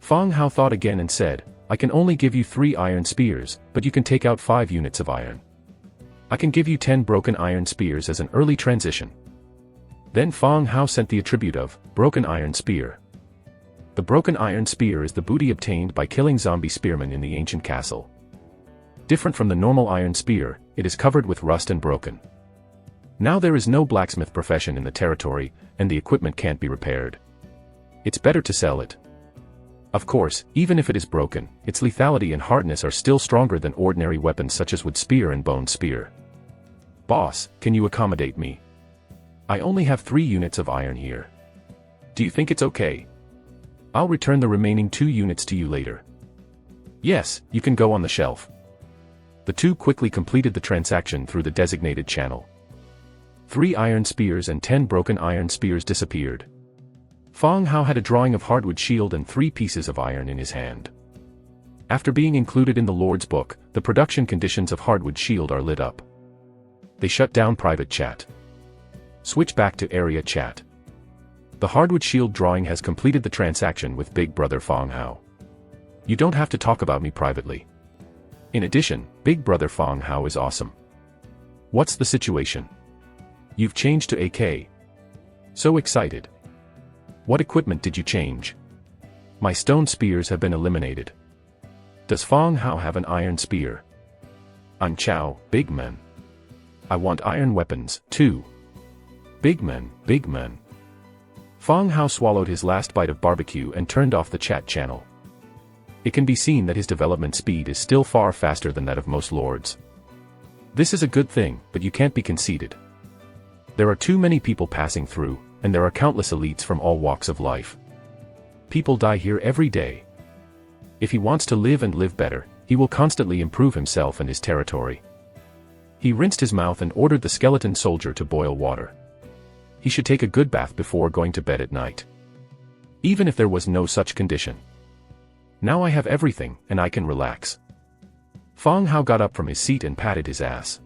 Fang Hao thought again and said, I can only give you 3 iron spears, but you can take out 5 units of iron. I can give you 10 broken iron spears as an early transition. Then Fang Hao sent the attribute of Broken Iron Spear. The Broken Iron Spear is the booty obtained by killing zombie spearmen in the ancient castle. Different from the normal iron spear, it is covered with rust and broken. Now there is no blacksmith profession in the territory, and the equipment can't be repaired. It's better to sell it. Of course, even if it is broken, its lethality and hardness are still stronger than ordinary weapons such as wood spear and bone spear. Boss, can you accommodate me? I only have 3 units of iron here. Do you think it's okay? I'll return the remaining 2 units to you later. Yes, you can go on the shelf. The two quickly completed the transaction through the designated channel. 3 iron spears and 10 broken iron spears disappeared. Fang Hao had a drawing of hardwood shield and 3 pieces of iron in his hand. After being included in the Lord's book, the production conditions of hardwood shield are lit up. They shut down private chat. Switch back to area chat. The hardwood shield drawing has completed the transaction with Big Brother Fang Hao. You don't have to talk about me privately. In addition, Big Brother Fang Hao is awesome. What's the situation? You've changed to AK. So excited. What equipment did you change? My stone spears have been eliminated. Does Fang Hao have an iron spear? I'm Chow, big man. I want iron weapons, too. Big man, big man. Fang Hao swallowed his last bite of barbecue and turned off the chat channel. It can be seen that his development speed is still far faster than that of most lords. This is a good thing, but you can't be conceited. There are too many people passing through, and there are countless elites from all walks of life. People die here every day. If he wants to live and live better, he will constantly improve himself and his territory. He rinsed his mouth and ordered the skeleton soldier to boil water. He should take a good bath before going to bed at night. Even if there was no such condition. Now I have everything, and I can relax. Fang Hao got up from his seat and patted his ass.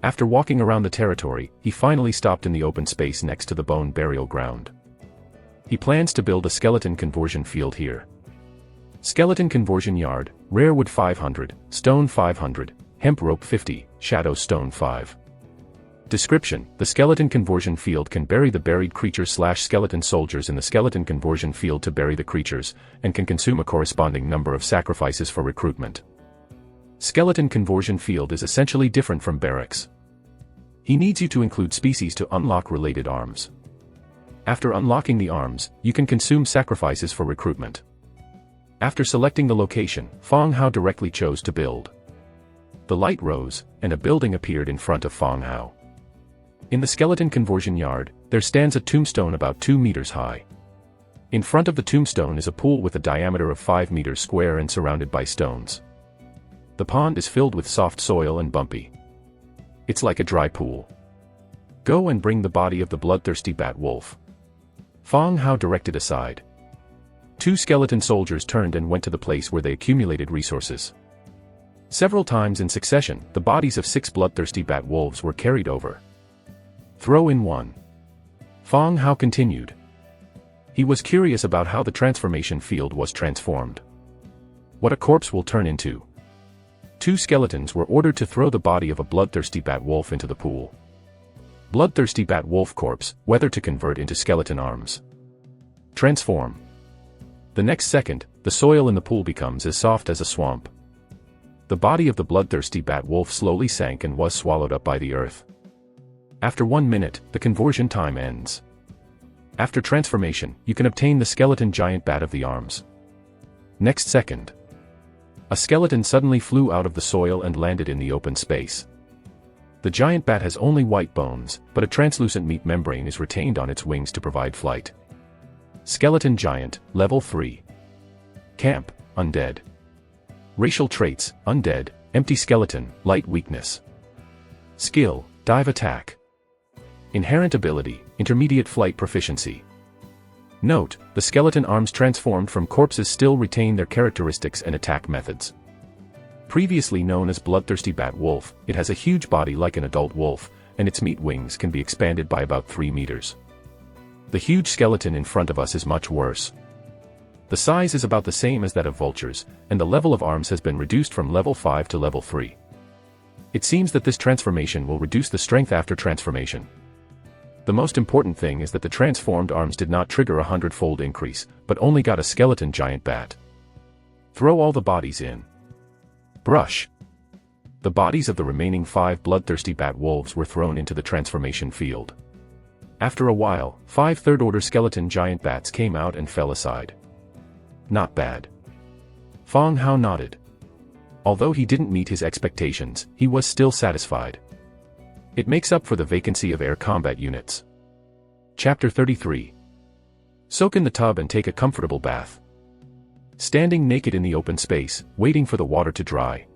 After walking around the territory, he finally stopped in the open space next to the bone burial ground. He plans to build a skeleton conversion field here. Skeleton conversion yard, rare wood 500, stone 500, hemp rope 50, shadow stone 5. Description: the skeleton conversion field can bury the buried creatures/skeleton soldiers in the skeleton conversion field to bury the creatures, and can consume a corresponding number of sacrifices for recruitment. Skeleton conversion field is essentially different from barracks. He needs you to include species to unlock related arms. After unlocking the arms, you can consume sacrifices for recruitment. After selecting the location, Fang Hao directly chose to build. The light rose, and a building appeared in front of Fang Hao. In the skeleton conversion yard, there stands a tombstone about 2 meters high. In front of the tombstone is a pool with a diameter of 5 meters square and surrounded by stones. The pond is filled with soft soil and bumpy. It's like a dry pool. Go and bring the body of the bloodthirsty bat wolf. Fang Hao directed aside. 2 skeleton soldiers turned and went to the place where they accumulated resources. Several times in succession, the bodies of 6 bloodthirsty bat wolves were carried over. Throw in 1. Fang Hao continued. He was curious about how the transformation field was transformed. What a corpse will turn into. 2 skeletons were ordered to throw the body of a bloodthirsty bat wolf into the pool. Bloodthirsty bat wolf corpse, whether to convert into skeleton arms. Transform. The next second, the soil in the pool becomes as soft as a swamp. The body of the bloodthirsty bat wolf slowly sank and was swallowed up by the earth. After 1 minute, the conversion time ends. After transformation, you can obtain the skeleton giant bat of the arms. Next second. A skeleton suddenly flew out of the soil and landed in the open space. The giant bat has only white bones, but a translucent meat membrane is retained on its wings to provide flight. Skeleton giant, level 3. Camp, undead. Racial traits, undead, empty skeleton, light weakness. Skill, dive attack. Inherent ability, intermediate flight proficiency. Note, the skeleton arms transformed from corpses still retain their characteristics and attack methods. Previously known as bloodthirsty bat wolf, it has a huge body like an adult wolf, and its meat wings can be expanded by about 3 meters. The huge skeleton in front of us is much worse. The size is about the same as that of vultures, and the level of arms has been reduced from level 5 to level 3. It seems that this transformation will reduce the strength after transformation. The most important thing is that the transformed arms did not trigger a 100-fold increase, but only got a skeleton giant bat. Throw all the bodies in. Brush. The bodies of the remaining 5 bloodthirsty bat wolves were thrown into the transformation field. After a while, 5 third-order skeleton giant bats came out and fell aside. Not bad. Fong Hao nodded. Although he didn't meet his expectations, he was still satisfied. It makes up for the vacancy of air combat units. Chapter 33. Soak in the tub and take a comfortable bath. Standing naked in the open space, waiting for the water to dry.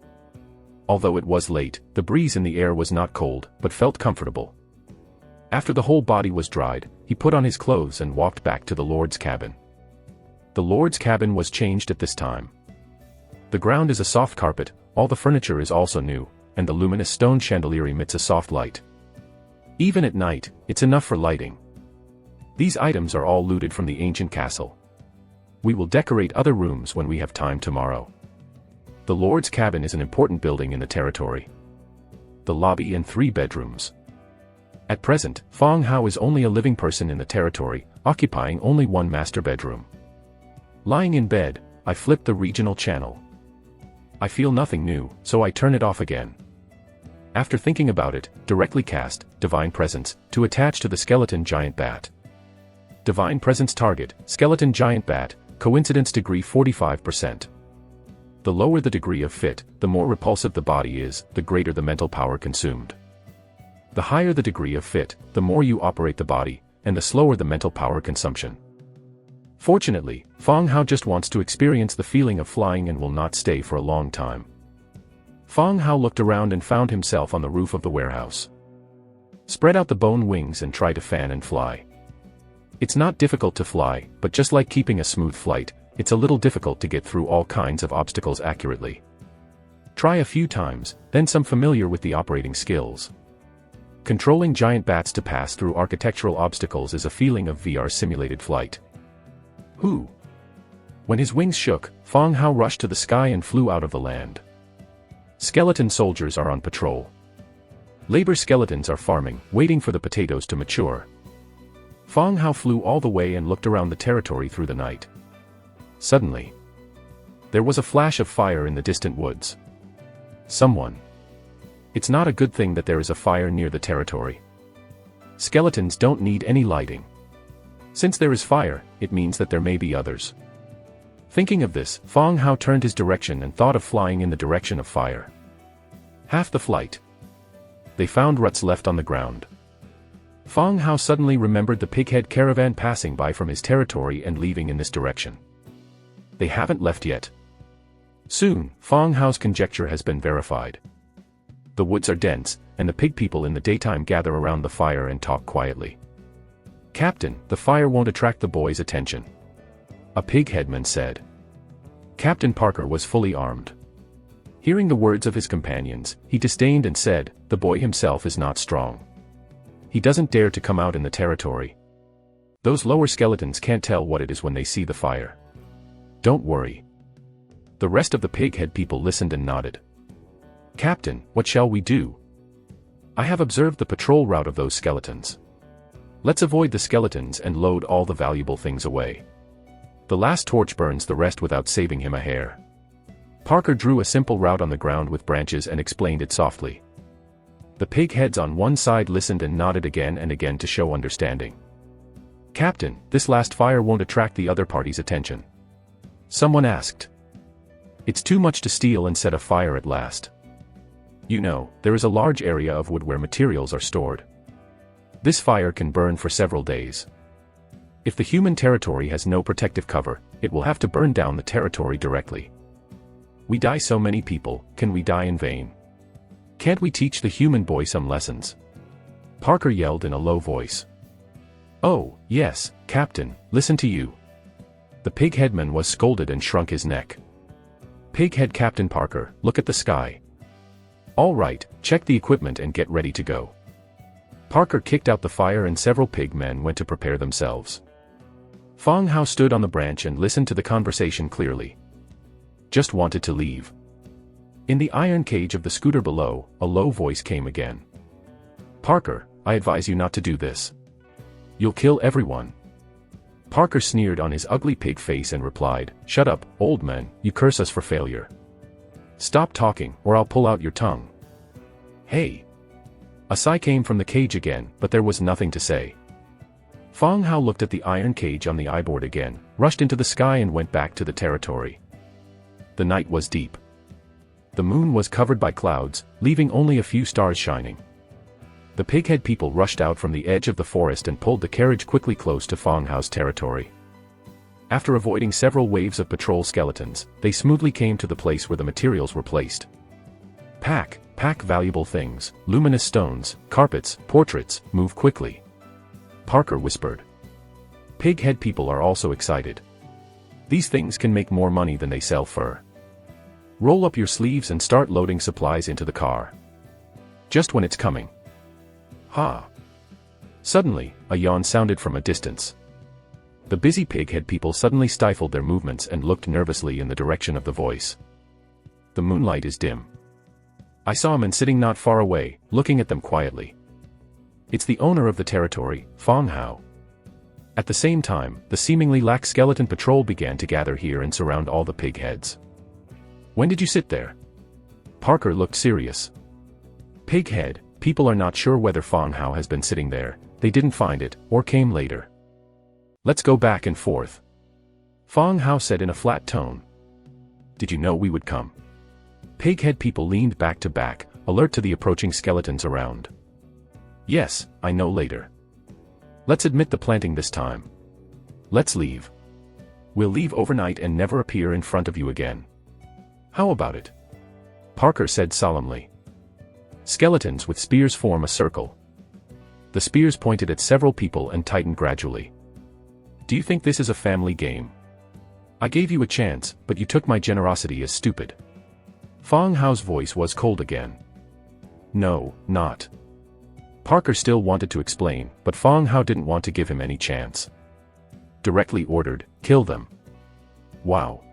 Although it was late, the breeze in the air was not cold, but felt comfortable. After the whole body was dried, he put on his clothes and walked back to the Lord's cabin. The Lord's cabin was changed at this time. The ground is a soft carpet, all the furniture is also new, and the luminous stone chandelier emits a soft light. Even at night, it's enough for lighting. These items are all looted from the ancient castle. We will decorate other rooms when we have time tomorrow. The Lord's cabin is an important building in the territory. The lobby and 3 bedrooms. At present, Fong Hao is only a living person in the territory, occupying only 1 master bedroom. Lying in bed, I flip the regional channel. I feel nothing new, so I turn it off again. After thinking about it, directly cast Divine Presence to attach to the skeleton giant bat. Divine Presence target, skeleton giant bat, coincidence degree 45%. The lower the degree of fit, the more repulsive the body is, the greater the mental power consumed. The higher the degree of fit, the more you operate the body, and the slower the mental power consumption. Fortunately, Fong Hao just wants to experience the feeling of flying and will not stay for a long time. Fong Hao looked around and found himself on the roof of the warehouse. Spread out the bone wings and try to fan and fly. It's not difficult to fly, but just like keeping a smooth flight, it's a little difficult to get through all kinds of obstacles accurately. Try a few times, then some familiar with the operating skills. Controlling giant bats to pass through architectural obstacles is a feeling of VR simulated flight. Who? When his wings shook, Fong Hao rushed to the sky and flew out of the land. Skeleton soldiers are on patrol. Labor skeletons are farming, waiting for the potatoes to mature. Fong Hao flew all the way and looked around the territory through the night. Suddenly, there was a flash of fire in the distant woods. Someone. It's not a good thing that there is a fire near the territory. Skeletons don't need any lighting. Since there is fire, it means that there may be others. Thinking of this, Fong Hao turned his direction and thought of flying in the direction of fire. Half the flight. They found ruts left on the ground. Fong Hao suddenly remembered the pighead caravan passing by from his territory and leaving in this direction. They haven't left yet. Soon, Fong Hao's conjecture has been verified. The woods are dense, and the pig people in the daytime gather around the fire and talk quietly. Captain, the fire won't attract the boys' attention. A pig headman said. Captain Parker was fully armed. Hearing the words of his companions, he disdained and said, the boy himself is not strong. He doesn't dare to come out in the territory. Those lower skeletons can't tell what it is when they see the fire. Don't worry. The rest of the pighead people listened and nodded. Captain, what shall we do? I have observed the patrol route of those skeletons. Let's avoid the skeletons and load all the valuable things away. The last torch burns the rest without saving him a hair. Parker drew a simple route on the ground with branches and explained it softly. The pig heads on one side listened and nodded again and again to show understanding. Captain, this last fire won't attract the other party's attention. Someone asked. It's too much to steal and set a fire at last. You know, there is a large area of wood where materials are stored. This fire can burn for several days. If the human territory has no protective cover, it will have to burn down the territory directly. We die so many people, can we die in vain? Can't we teach the human boy some lessons? Parker yelled in a low voice. Oh, yes, Captain, listen to you. The pig headman was scolded and shrunk his neck. Pighead Captain Parker, look at the sky. All right, check the equipment and get ready to go. Parker kicked out the fire and several pig men went to prepare themselves. Fong Hao stood on the branch and listened to the conversation clearly. Just wanted to leave. In the iron cage of the scooter below, a low voice came again. Parker, I advise you not to do this. You'll kill everyone. Parker sneered on his ugly pig face and replied, Shut up, old man, you curse us for failure. Stop talking, or I'll pull out your tongue. Hey! A sigh came from the cage again, but there was nothing to say. Fong Hao looked at the iron cage on the eyeboard again, rushed into the sky and went back to the territory. The night was deep. The moon was covered by clouds, leaving only a few stars shining. The pighead people rushed out from the edge of the forest and pulled the carriage quickly close to Fong Hao's territory. After avoiding several waves of patrol skeletons, they smoothly came to the place where the materials were placed. Pack valuable things, luminous stones, carpets, portraits, move quickly. Parker whispered. Pighead people are also excited. These things can make more money than they sell fur. Roll up your sleeves and start loading supplies into the car. Just when it's coming. Ha! Suddenly, a yawn sounded from a distance. The busy pighead people suddenly stifled their movements and looked nervously in the direction of the voice. The moonlight is dim. I saw a man sitting not far away, looking at them quietly. It's the owner of the territory, Fong Hao. At the same time, the seemingly lax skeleton patrol began to gather here and surround all the pigheads. When did you sit there? Parker looked serious. Pighead, people are not sure whether Fong Hao has been sitting there, they didn't find it, or came later. Let's go back and forth. Fong Hao said in a flat tone. Did you know we would come? Pighead people leaned back to back, alert to the approaching skeletons around. Yes, I know later. Let's admit the planting this time. Let's leave. We'll leave overnight and never appear in front of you again. How about it? Parker said solemnly. Skeletons with spears form a circle. The spears pointed at several people and tightened gradually. Do you think this is a family game? I gave you a chance, but you took my generosity as stupid. Fong Hao's voice was cold again. No, not. Parker still wanted to explain, but Fong Hao didn't want to give him any chance. Directly ordered, kill them. Wow.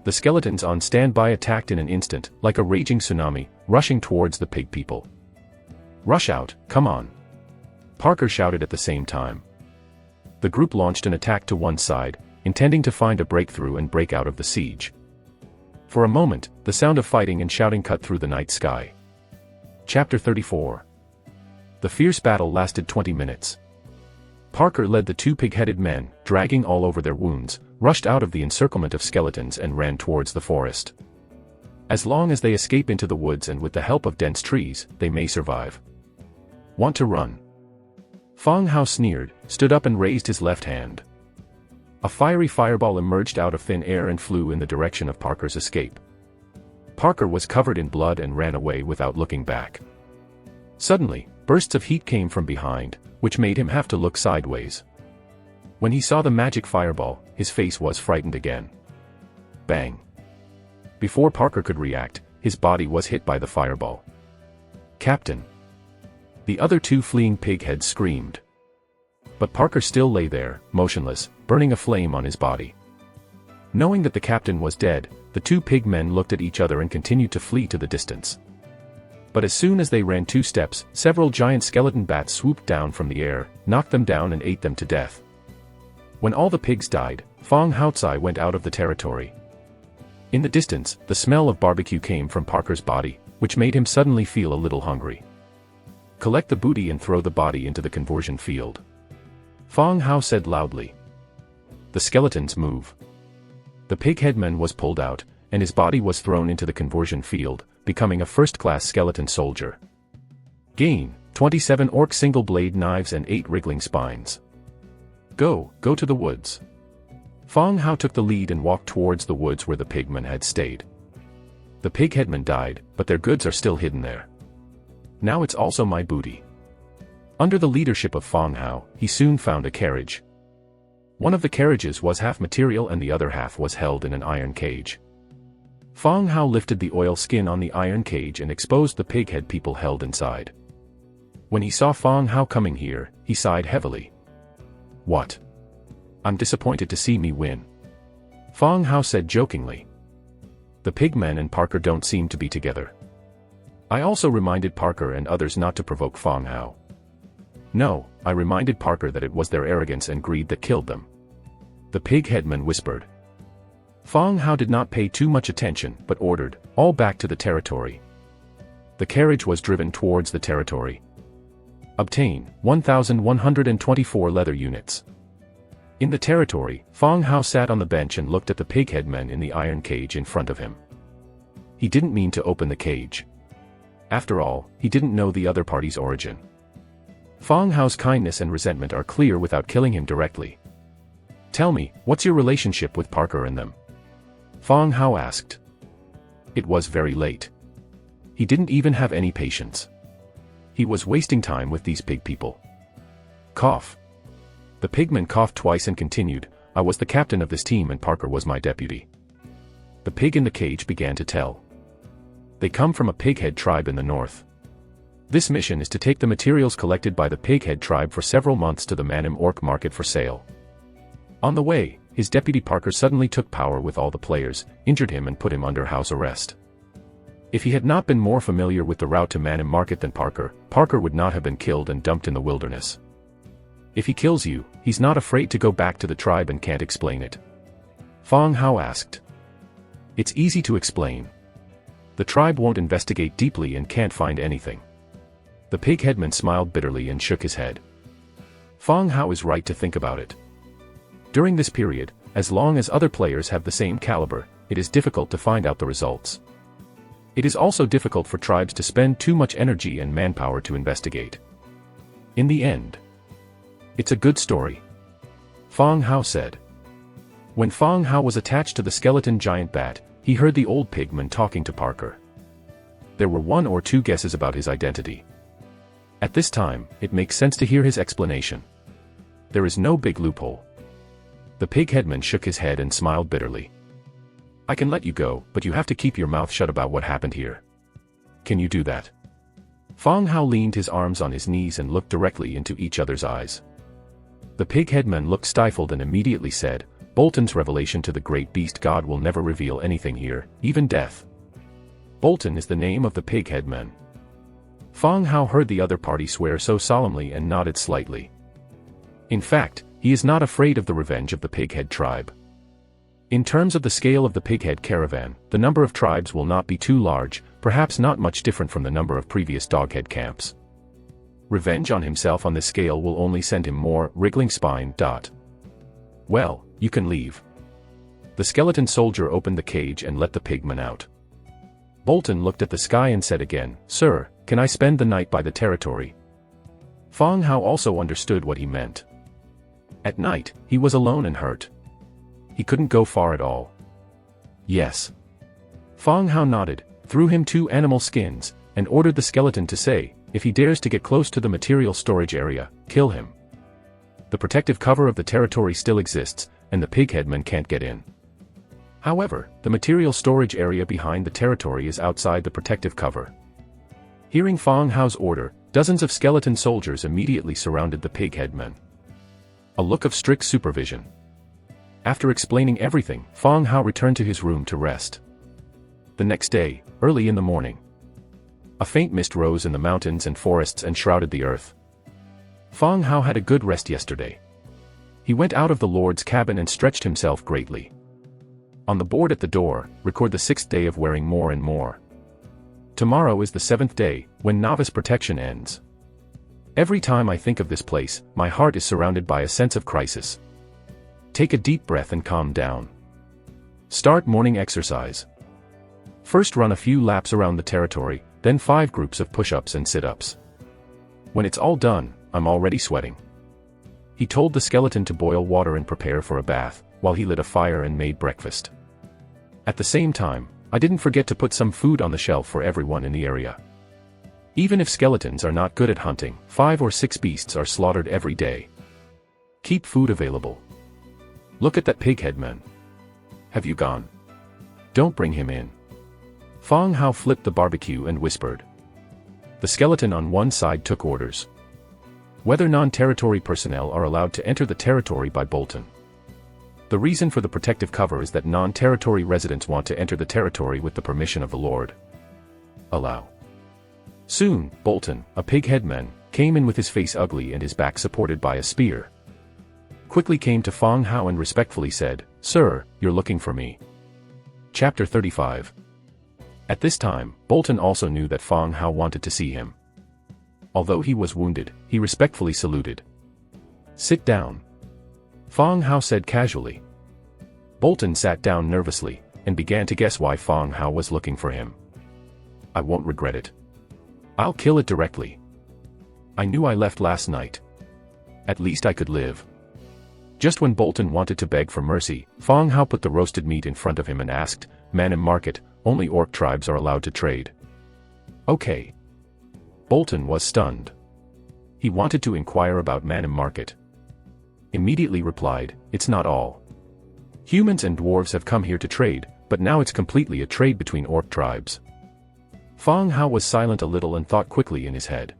The skeletons on standby attacked in an instant, like a raging tsunami, rushing towards the pig people. Rush out, come on. Parker shouted at the same time. The group launched an attack to one side, intending to find a breakthrough and break out of the siege. For a moment, the sound of fighting and shouting cut through the night sky. Chapter 34. The fierce battle lasted 20 minutes. Parker led the two pig-headed men, dragging all over their wounds, rushed out of the encirclement of skeletons and ran towards the forest. As long as they escape into the woods and with the help of dense trees, they may survive. Want to run? Fong Hao sneered, stood up and raised his left hand. A fiery fireball emerged out of thin air and flew in the direction of Parker's escape. Parker was covered in blood and ran away without looking back. Suddenly, bursts of heat came from behind, which made him have to look sideways. When he saw the magic fireball, his face was frightened again. Bang! Before Parker could react, his body was hit by the fireball. Captain! The other two fleeing pigheads screamed. But Parker still lay there, motionless, burning a flame on his body. Knowing that the captain was dead, the two pig men looked at each other and continued to flee to the distance. But as soon as they ran 2 steps, several giant skeleton bats swooped down from the air, knocked them down and ate them to death. When all the pigs died, Fong Haotsai went out of the territory. In the distance, the smell of barbecue came from Parker's body, which made him suddenly feel a little hungry. Collect the booty and throw the body into the conversion field. Fong Hao said loudly. The skeletons move. The pig headman was pulled out, and his body was thrown into the conversion field, becoming a first-class skeleton soldier. Gain, 27 orc single-blade knives and 8 wriggling spines. Go to the woods. Fong Hao took the lead and walked towards the woods where the pigmen had stayed. The pig headman died, but their goods are still hidden there. Now it's also my booty. Under the leadership of Fong Hao, he soon found a carriage. One of the carriages was half material and the other half was held in an iron cage. Fong Hao lifted the oil skin on the iron cage and exposed the pighead people held inside. When he saw Fong Hao coming here, he sighed heavily. What? I'm disappointed to see me win. Fong Hao said jokingly. The pigmen and Parker don't seem to be together. I also reminded Parker and others not to provoke Fong Hao. No, I reminded Parker that it was their arrogance and greed that killed them. The pig headman whispered. Fong Hao did not pay too much attention but ordered, all back to the territory. The carriage was driven towards the territory. Obtain 1,124 leather units. In the territory, Fong Hao sat on the bench and looked at the pig headman in the iron cage in front of him. He didn't mean to open the cage. After all, he didn't know the other party's origin. Fong Hao's kindness and resentment are clear without killing him directly. Tell me, what's your relationship with Parker and them? Fong Hao asked. It was very late. He didn't even have any patience. He was wasting time with these pig people. Cough. The pigman coughed twice and continued, I was the captain of this team and Parker was my deputy. The pig in the cage began to tell. They come from a pighead tribe in the north. This mission is to take the materials collected by the pighead tribe for several months to the Manhwa market for sale. On the way, his deputy Parker suddenly took power with all the players, injured him and put him under house arrest. If he had not been more familiar with the route to Manhwa market than Parker, Parker would not have been killed and dumped in the wilderness. If he kills you, he's not afraid to go back to the tribe and can't explain it. Fong Hao asked. It's easy to explain. The tribe won't investigate deeply and can't find anything. The pig headman smiled bitterly and shook his head. Fong Hao is right to think about it. During this period, as long as other players have the same caliber, it is difficult to find out the results. It is also difficult for tribes to spend too much energy and manpower to investigate. In the end, it's a good story, Fong Hao said. When Fong Hao was attached to the skeleton giant bat, he heard the old pigman talking to Parker. There were 1 or 2 guesses about his identity. At this time, it makes sense to hear his explanation. There is no big loophole. The pig headman shook his head and smiled bitterly. I can let you go, but you have to keep your mouth shut about what happened here. Can you do that? Fong Hao leaned his arms on his knees and looked directly into each other's eyes. The pig headman looked stifled and immediately said, Bolton's revelation to the great beast god will never reveal anything here, even death. Bolton is the name of the pig headman. Fong Hao heard the other party swear so solemnly and nodded slightly. In fact, he is not afraid of the revenge of the pighead tribe. In terms of the scale of the pighead caravan, the number of tribes will not be too large, perhaps not much different from the number of previous doghead camps. Revenge on himself on this scale will only send him more wriggling spine. Well, you can leave. The skeleton soldier opened the cage and let the pigman out. Bolton looked at the sky and said again, Sir, can I spend the night by the territory? Fong Hao also understood what he meant. At night, he was alone and hurt. He couldn't go far at all. Yes. Fong Hao nodded, threw him 2 animal skins, and ordered the skeleton to say, if he dares to get close to the material storage area, kill him. The protective cover of the territory still exists, and the pig headman can't get in. However, the material storage area behind the territory is outside the protective cover. Hearing Fong Hao's order, dozens of skeleton soldiers immediately surrounded the pig headman. A look of strict supervision. After explaining everything, Fong Hao returned to his room to rest. The next day, early in the morning, a faint mist rose in the mountains and forests and shrouded the earth. Fong Hao had a good rest yesterday. He went out of the Lord's cabin and stretched himself greatly. On the board at the door, record the 6th day of wearing more and more. Tomorrow is the 7th day, when novice protection ends. Every time I think of this place, my heart is surrounded by a sense of crisis. Take a deep breath and calm down. Start morning exercise. First run a few laps around the territory, then 5 groups of push-ups and sit-ups. When it's all done, I'm already sweating. He told the skeleton to boil water and prepare for a bath, while he lit a fire and made breakfast. At the same time, I didn't forget to put some food on the shelf for everyone in the area. Even if skeletons are not good at hunting, 5 or 6 beasts are slaughtered every day. Keep food available. Look at that pig headman. Have you gone? Don't bring him in. Fong Hao flipped the barbecue and whispered. The skeleton on one side took orders. Whether non-territory personnel are allowed to enter the territory by Bolton. The reason for the protective cover is that non-territory residents want to enter the territory with the permission of the Lord. Allow. Soon, Bolton, a pig headman, came in with his face ugly and his back supported by a spear. Quickly came to Fong Hao and respectfully said, "Sir, you're looking for me." Chapter 35. At this time, Bolton also knew that Fong Hao wanted to see him. Although he was wounded, he respectfully saluted. "Sit down," Fong Hao said casually. Bolton sat down nervously, and began to guess why Fong Hao was looking for him. "I won't regret it. I'll kill it directly. I knew I left last night. At least I could live." Just when Bolton wanted to beg for mercy, Fong Hao put the roasted meat in front of him and asked, "Manhwa market, only orc tribes are allowed to trade." "Okay." Bolton was stunned. He wanted to inquire about Manhwa market. Immediately replied, "It's not all. Humans and dwarves have come here to trade, but now it's completely a trade between orc tribes." Fong Hao was silent a little and thought quickly in his head.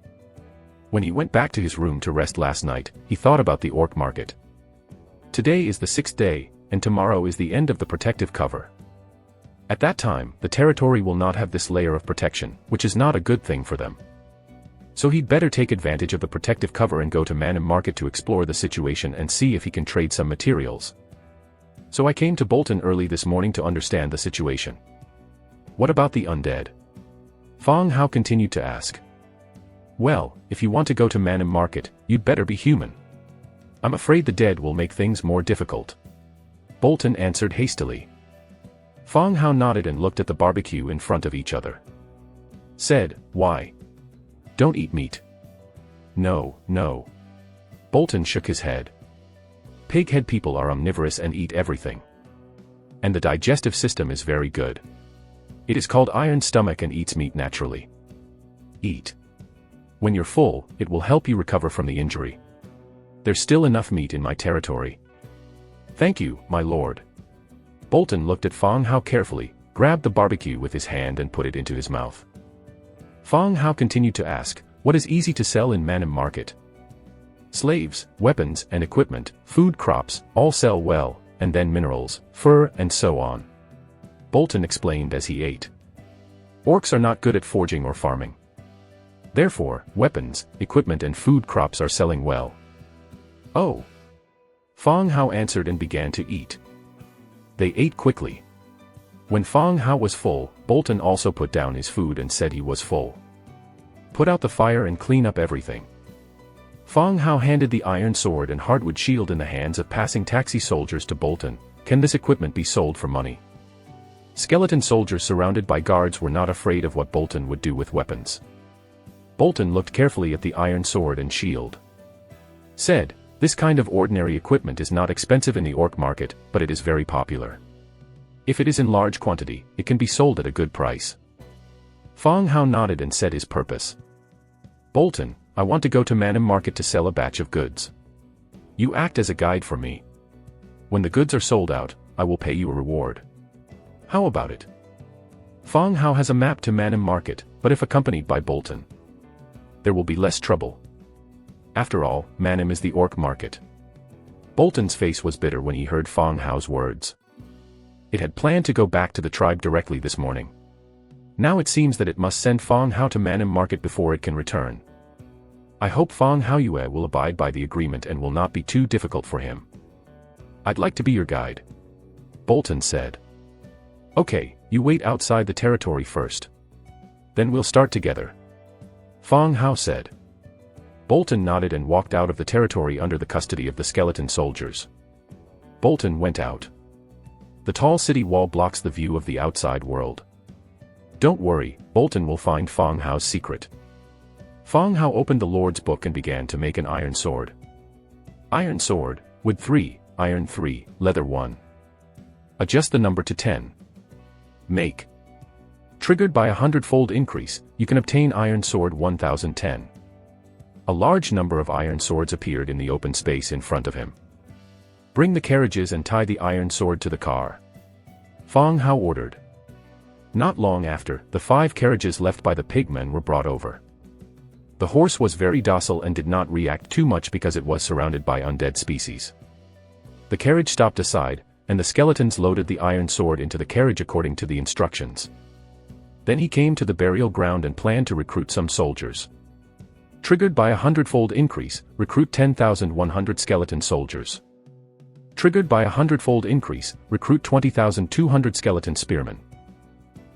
When he went back to his room to rest last night, he thought about the orc market. Today is the 6th day, and tomorrow is the end of the protective cover. At that time, the territory will not have this layer of protection, which is not a good thing for them. So he'd better take advantage of the protective cover and go to Manhwa market to explore the situation and see if he can trade some materials. So I came to Bolton early this morning to understand the situation. "What about the undead?" Fong Hao continued to ask. "Well, if you want to go to Manhwa market, you'd better be human. I'm afraid the dead will make things more difficult," Bolton answered hastily. Fong Hao nodded and looked at the barbecue in front of each other. Said, "Why? Don't eat meat." "No, no." Bolton shook his head. "Pighead people are omnivorous and eat everything. And the digestive system is very good. It is called iron stomach and eats meat naturally. Eat. When you're full, it will help you recover from the injury. There's still enough meat in my territory." "Thank you, my lord." Bolton looked at Fong Hao carefully, grabbed the barbecue with his hand and put it into his mouth. Fong Hao continued to ask, "What is easy to sell in Manhwa market?" "Slaves, weapons and equipment, food crops, all sell well, and then minerals, fur and so on," Bolton explained as he ate. "Orcs are not good at forging or farming. Therefore, weapons, equipment and food crops are selling well." "Oh." Fong Hao answered and began to eat. They ate quickly. When Fong Hao was full, Bolton also put down his food and said he was full. "Put out the fire and clean up everything." Fong Hao handed the iron sword and hardwood shield in the hands of passing taxi soldiers to Bolton. "Can this equipment be sold for money?" Skeleton soldiers surrounded by guards were not afraid of what Bolton would do with weapons. Bolton looked carefully at the iron sword and shield. Said, "This kind of ordinary equipment is not expensive in the orc market, but it is very popular. If it is in large quantity, it can be sold at a good price." Fong Hao nodded and said his purpose. "Bolton, I want to go to Manhwa market to sell a batch of goods. You act as a guide for me. When the goods are sold out, I will pay you a reward. How about it?" Fong Hao has a map to Manhwa market, but if accompanied by Bolton, there will be less trouble. After all, Manhwa is the orc market. Bolton's face was bitter when he heard Fong Hao's words. It had planned to go back to the tribe directly this morning. Now it seems that it must send Fong Hao to Manhwa market before it can return. I hope Fong Hao Yue will abide by the agreement and will not be too difficult for him. "I'd like to be your guide," Bolton said. "Okay, you wait outside the territory first. Then we'll start together," Fong Hao said. Bolton nodded and walked out of the territory under the custody of the skeleton soldiers. Bolton went out. The tall city wall blocks the view of the outside world. Don't worry, Bolton will find Fong Hao's secret. Fong Hao opened the Lord's book and began to make an iron sword. Iron sword, wood 3, iron 3, leather 1. Adjust the number to 10. Make. Triggered by 100-fold increase, you can obtain iron sword 1010. A large number of iron swords appeared in the open space in front of him. "Bring the carriages and tie the iron sword to the car," Fong Hao ordered. Not long after, the 5 carriages left by the pigmen were brought over. The horse was very docile and did not react too much because it was surrounded by undead species. The carriage stopped aside, and the skeletons loaded the iron sword into the carriage according to the instructions. Then he came to the burial ground and planned to recruit some soldiers. Triggered by a 100-fold increase, recruit 10,100 skeleton soldiers. Triggered by a 100-fold increase, recruit 20,200 skeleton spearmen.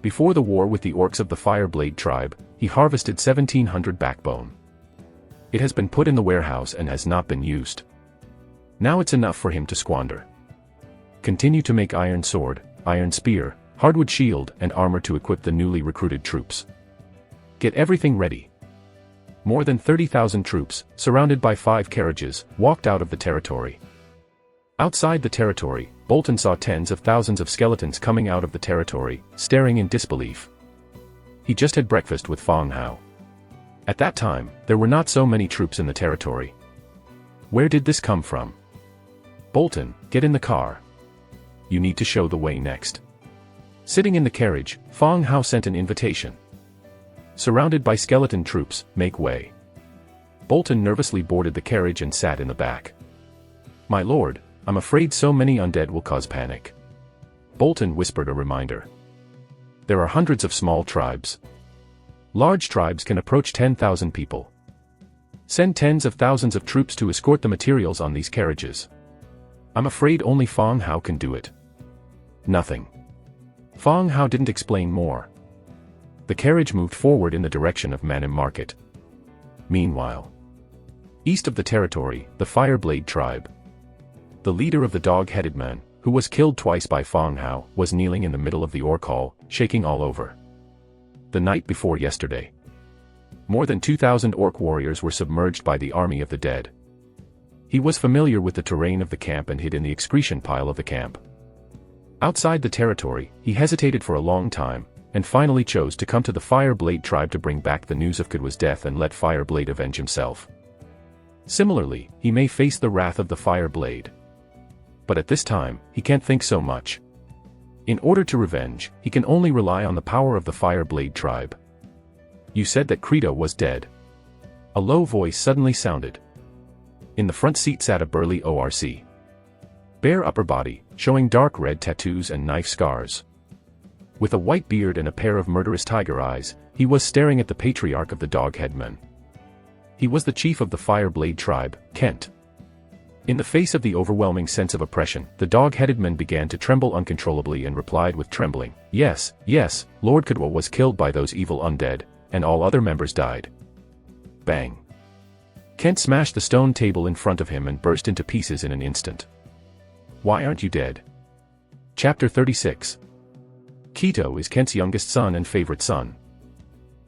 Before the war with the orcs of the Fireblade tribe, he harvested 1,700 backbone. It has been put in the warehouse and has not been used. Now it's enough for him to squander. Continue to make iron sword, iron spear, hardwood shield and armor to equip the newly recruited troops. Get everything ready. More than 30,000 troops, surrounded by 5 carriages, walked out of the territory. Outside the territory, Bolton saw tens of thousands of skeletons coming out of the territory, staring in disbelief. He just had breakfast with Fong Hao. At that time, there were not so many troops in the territory. Where did this come from? Bolton, get in the car. You need to show the way next. Sitting in the carriage, Fong Hao sent an invitation. Surrounded by skeleton troops, make way. Bolton nervously boarded the carriage and sat in the back. My lord, I'm afraid so many undead will cause panic. Bolton whispered a reminder. There are hundreds of small tribes. Large tribes can approach 10,000 people. Send tens of thousands of troops to escort the materials on these carriages. I'm afraid only Fong Hao can do it. Nothing. Fong Hao didn't explain more. The carriage moved forward in the direction of Manhwa Market. Meanwhile, east of the territory, the Fireblade tribe. The leader of the dog-headed man, who was killed twice by Fong Hao, was kneeling in the middle of the orc hall, shaking all over. The night before yesterday, more than 2,000 orc warriors were submerged by the army of the dead. He was familiar with the terrain of the camp and hid in the excretion pile of the camp. Outside the territory, he hesitated for a long time, and finally chose to come to the Fireblade tribe to bring back the news of Kudwa's death and let Fireblade avenge himself. Similarly, he may face the wrath of the Fireblade. But at this time, he can't think so much. In order to revenge, he can only rely on the power of the Fireblade tribe. You said that Credo was dead. A low voice suddenly sounded. In the front seat sat a burly ORC. Bare upper body, showing dark red tattoos and knife scars. With a white beard and a pair of murderous tiger eyes, he was staring at the patriarch of the dog-headmen. He was the chief of the Fireblade tribe, Kent. In the face of the overwhelming sense of oppression, the dog-headed men began to tremble uncontrollably and replied with trembling, Yes, yes, Lord Kudwa was killed by those evil undead, and all other members died. Bang. Kent smashed the stone table in front of him and burst into pieces in an instant. Why aren't you dead? Chapter 36. Keto is Kent's youngest son and favorite son.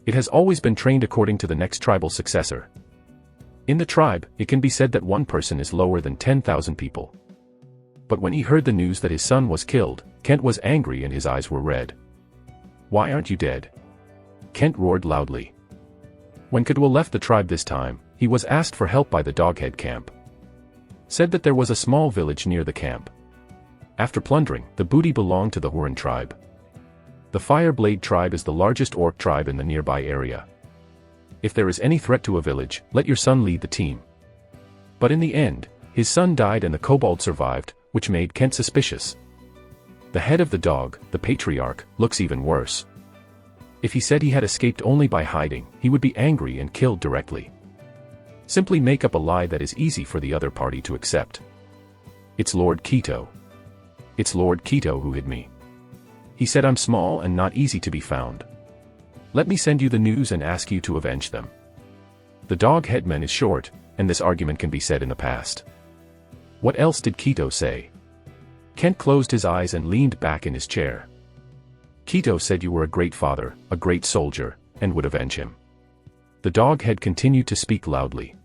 It has always been trained according to the next tribal successor. In the tribe, it can be said that one person is lower than 10,000 people. But when he heard the news that his son was killed, Kent was angry and his eyes were red. Why aren't you dead? Kent roared loudly. When Kudwa left the tribe this time, he was asked for help by the Doghead camp. Said that there was a small village near the camp. After plundering, the booty belonged to the Huron tribe. The Fireblade tribe is the largest orc tribe in the nearby area. If there is any threat to a village, let your son lead the team. But in the end, his son died and the kobold survived, which made Kent suspicious. The head of the dog, the patriarch, looks even worse. If he said he had escaped only by hiding, he would be angry and killed directly. Simply make up a lie that is easy for the other party to accept. It's Lord Keto. It's Lord Keto who hid me. He said I'm small and not easy to be found. Let me send you the news and ask you to avenge them. The dog-headman is short, and this argument can be said in the past. What else did Keto say? Kent closed his eyes and leaned back in his chair. Keto said you were a great father, a great soldier, and would avenge him. The dog-head continued to speak loudly.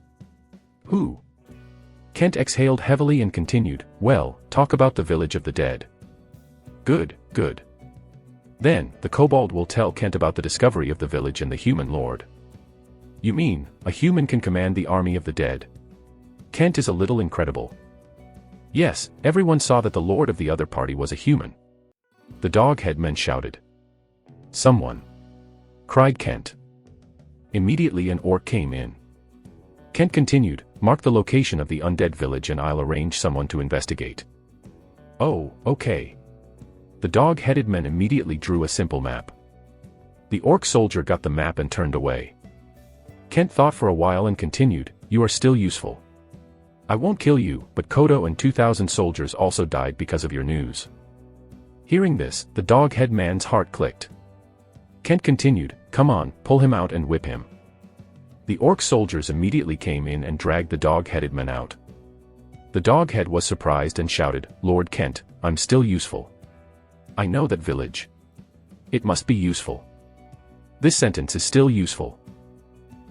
Who? Kent exhaled heavily and continued, well, talk about the village of the dead. Good, good. Then, the kobold will tell Kent about the discovery of the village and the human lord. You mean, a human can command the army of the dead? Kent is a little incredible. Yes, everyone saw that the lord of the other party was a human. The dog-headmen shouted. Someone! Cried Kent. Immediately an orc came in. Kent continued, mark the location of the undead village and I'll arrange someone to investigate." "Oh, okay." The dog-headed men immediately drew a simple map. The orc soldier got the map and turned away. Kent thought for a while and continued, "You are still useful. I won't kill you, but Kodo and 2,000 soldiers also died because of your news." Hearing this, the dog-head man's heart clicked. Kent continued, "Come on, pull him out and whip him." The orc soldiers immediately came in and dragged the dog-headed man out. The dog-head was surprised and shouted, "Lord Kent, I'm still useful. I know that village. It must be useful. This sentence is still useful."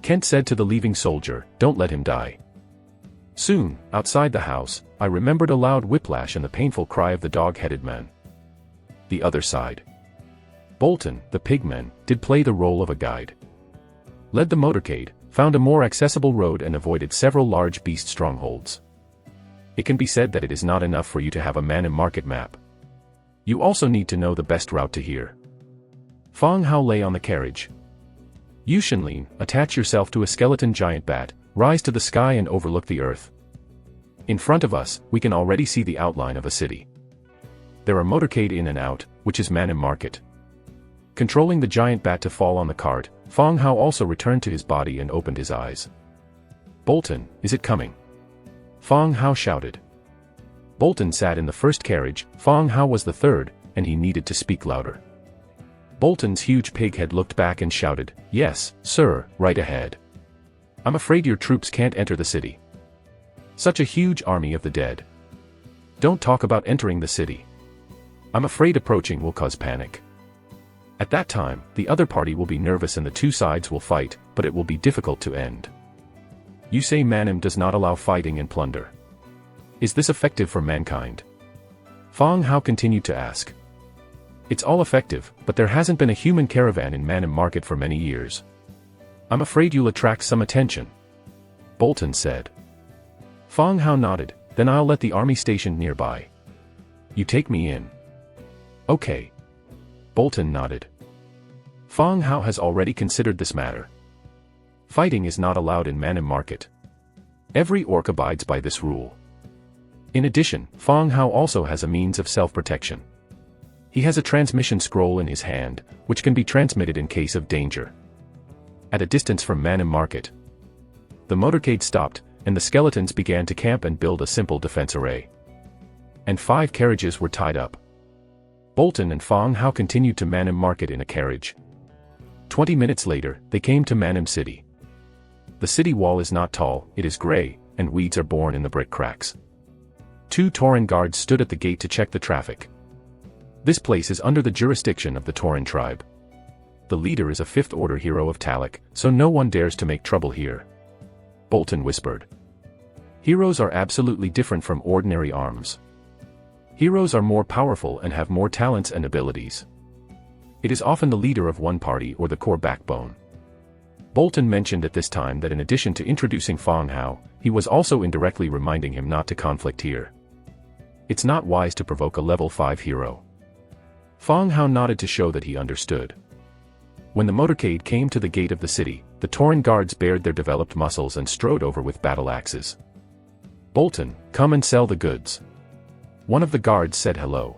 Kent said to the leaving soldier, "Don't let him die." Soon, outside the house, I remembered a loud whiplash and the painful cry of the dog-headed man. The other side. Bolton, the pigman, did play the role of a guide. Led the motorcade, found a more accessible road and avoided several large beast strongholds. It can be said that it is not enough for you to have a Manhwa market map. You also need to know the best route to here. Fong Hao lay on the carriage. "You Shenlin, attach yourself to a skeleton giant bat, rise to the sky and overlook the earth. In front of us, we can already see the outline of a city. There are motorcade in and out, which is Manhwa market." Controlling the giant bat to fall on the cart, Fong Hao also returned to his body and opened his eyes. "Bolton, is it coming?" Fong Hao shouted. Bolton sat in the first carriage, Fong Hao was the third, and he needed to speak louder. Bolton's huge pig head looked back and shouted, "Yes, sir, right ahead. I'm afraid your troops can't enter the city. Such a huge army of the dead. Don't talk about entering the city. I'm afraid approaching will cause panic. At that time, the other party will be nervous and the two sides will fight, but it will be difficult to end. You say Manhwa does not allow fighting and plunder. Is this effective for mankind?" Fong Hao continued to ask. "It's all effective, but there hasn't been a human caravan in Manhwa market for many years. I'm afraid you'll attract some attention," Bolton said. Fong Hao nodded, "Then I'll let the army station nearby. You take me in." "Okay." Bolton nodded. Fong Hao has already considered this matter. Fighting is not allowed in Manhwa market. Every orc abides by this rule. In addition, Fong Hao also has a means of self-protection. He has a transmission scroll in his hand, which can be transmitted in case of danger. At a distance from Manhwa market, the motorcade stopped, and the skeletons began to camp and build a simple defense array. And 5 carriages were tied up. Bolton and Fong Hao continued to Manhwa market in a carriage. 20 minutes later, they came to Manhwa city. The city wall is not tall, it is gray, and weeds are born in the brick cracks. 2 Tauren guards stood at the gate to check the traffic. This place is under the jurisdiction of the Tauren tribe. The leader is a 5th order hero of Talak, so no one dares to make trouble here. Bolton whispered. Heroes are absolutely different from ordinary arms. Heroes are more powerful and have more talents and abilities. It is often the leader of one party or the core backbone. Bolton mentioned at this time that in addition to introducing Fong Hao, he was also indirectly reminding him not to conflict here. It's not wise to provoke a level 5 hero. Fong Hao nodded to show that he understood. When the motorcade came to the gate of the city, the Tauren guards bared their developed muscles and strode over with battle axes. "Bolton, come and sell the goods." One of the guards said hello.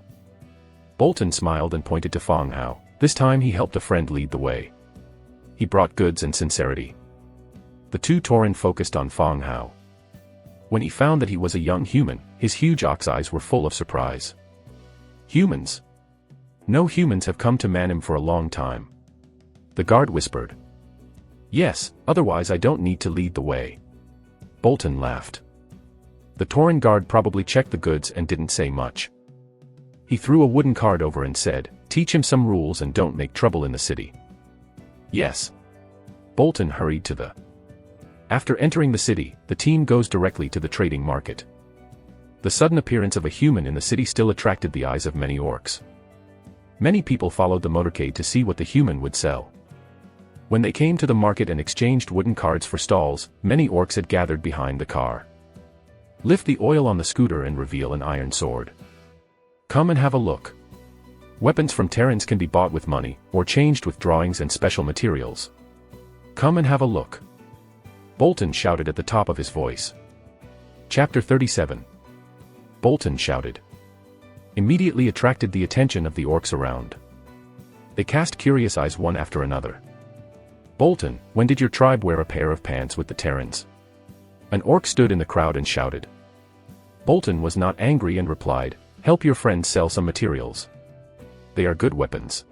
Bolton smiled and pointed to Fong Hao. This time he helped a friend lead the way. He brought goods and sincerity. The 2 Tauren focused on Fong Hao. When he found that he was a young human, his huge ox eyes were full of surprise. "Humans? No humans have come to Manhwa for a long time." The guard whispered. "Yes, otherwise I don't need to lead the way." Bolton laughed. The Tauren guard probably checked the goods and didn't say much. He threw a wooden card over and said, "Teach him some rules and don't make trouble in the city." "Yes." Bolton hurried to the. After entering the city, the team goes directly to the trading market. The sudden appearance of a human in the city still attracted the eyes of many orcs. Many people followed the motorcade to see what the human would sell. When they came to the market and exchanged wooden cards for stalls, many orcs had gathered behind the car. Lift the oil on the scooter and reveal an iron sword. Come and have a look. Weapons from Terrans can be bought with money, or changed with drawings and special materials. Come and have a look. Bolton shouted at the top of his voice. Chapter 37. Bolton shouted. Immediately attracted the attention of the orcs around. They cast curious eyes one after another. Bolton, when did your tribe wear a pair of pants with the Terrans? An orc stood in the crowd and shouted. Bolton was not angry and replied, help your friends sell some materials. They are good weapons.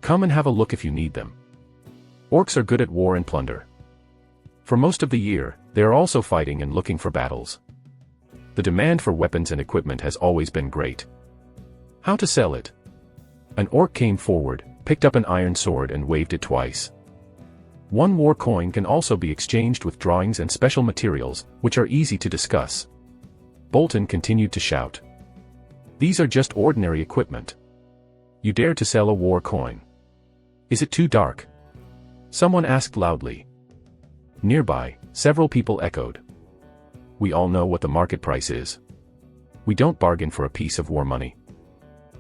Come and have a look if you need them. Orcs are good at war and plunder. For most of the year, they are also fighting and looking for battles. The demand for weapons and equipment has always been great. How to sell it? An orc came forward, picked up an iron sword and waved it twice. 1 war coin can also be exchanged with drawings and special materials, which are easy to discuss. Bolton continued to shout. These are just ordinary equipment. You dare to sell a war coin? Is it too dark? Someone asked loudly. Nearby, several people echoed. We all know what the market price is. We don't bargain for a piece of war money.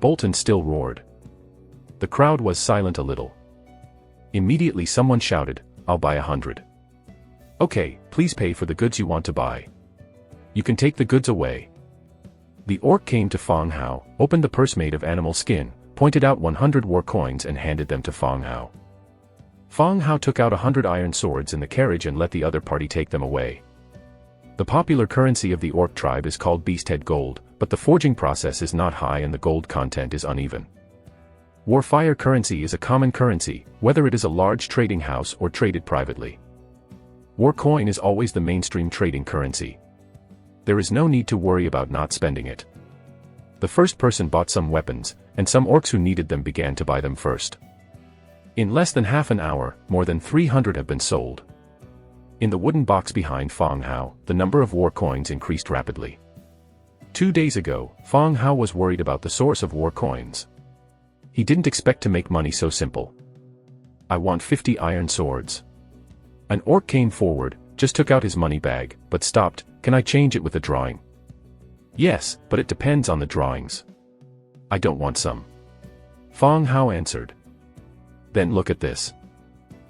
Bolton still roared. The crowd was silent a little. Immediately someone shouted, I'll buy 100. Okay, please pay for the goods you want to buy. You can take the goods away. The orc came to Fong Hao, opened the purse made of animal skin, pointed out 100 war coins and handed them to Fong Hao. Fong Hao took out 100 iron swords in the carriage and let the other party take them away. The popular currency of the orc tribe is called beasthead gold, but the forging process is not high and the gold content is uneven. Warfire currency is a common currency, whether it is a large trading house or traded privately. War coin is always the mainstream trading currency. There is no need to worry about not spending it. The first person bought some weapons, and some orcs who needed them began to buy them first. In less than half an hour, more than 300 have been sold. In the wooden box behind Fong Hao, the number of war coins increased rapidly. 2 days ago, Fong Hao was worried about the source of war coins. He didn't expect to make money so simple. I want 50 iron swords. An orc came forward, just took out his money bag, but stopped. Can I change it with a drawing? Yes, but it depends on the drawings. I don't want some. Fong Hao answered. Then look at this.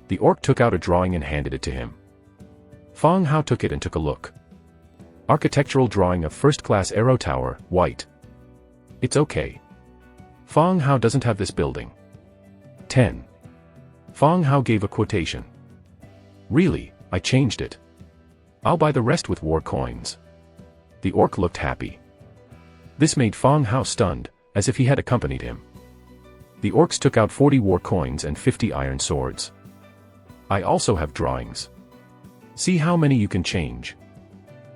The orc took out a drawing and handed it to him. Fong Hao took it and took a look. Architectural drawing of first-class arrow tower, white. It's okay. Fong Hao doesn't have this building. 10. Fong Hao gave a quotation. Really, I changed it. I'll buy the rest with war coins. The orc looked happy. This made Fong Hao stunned, as if he had accompanied him. The orcs took out 40 war coins and 50 iron swords. I also have drawings. See how many you can change.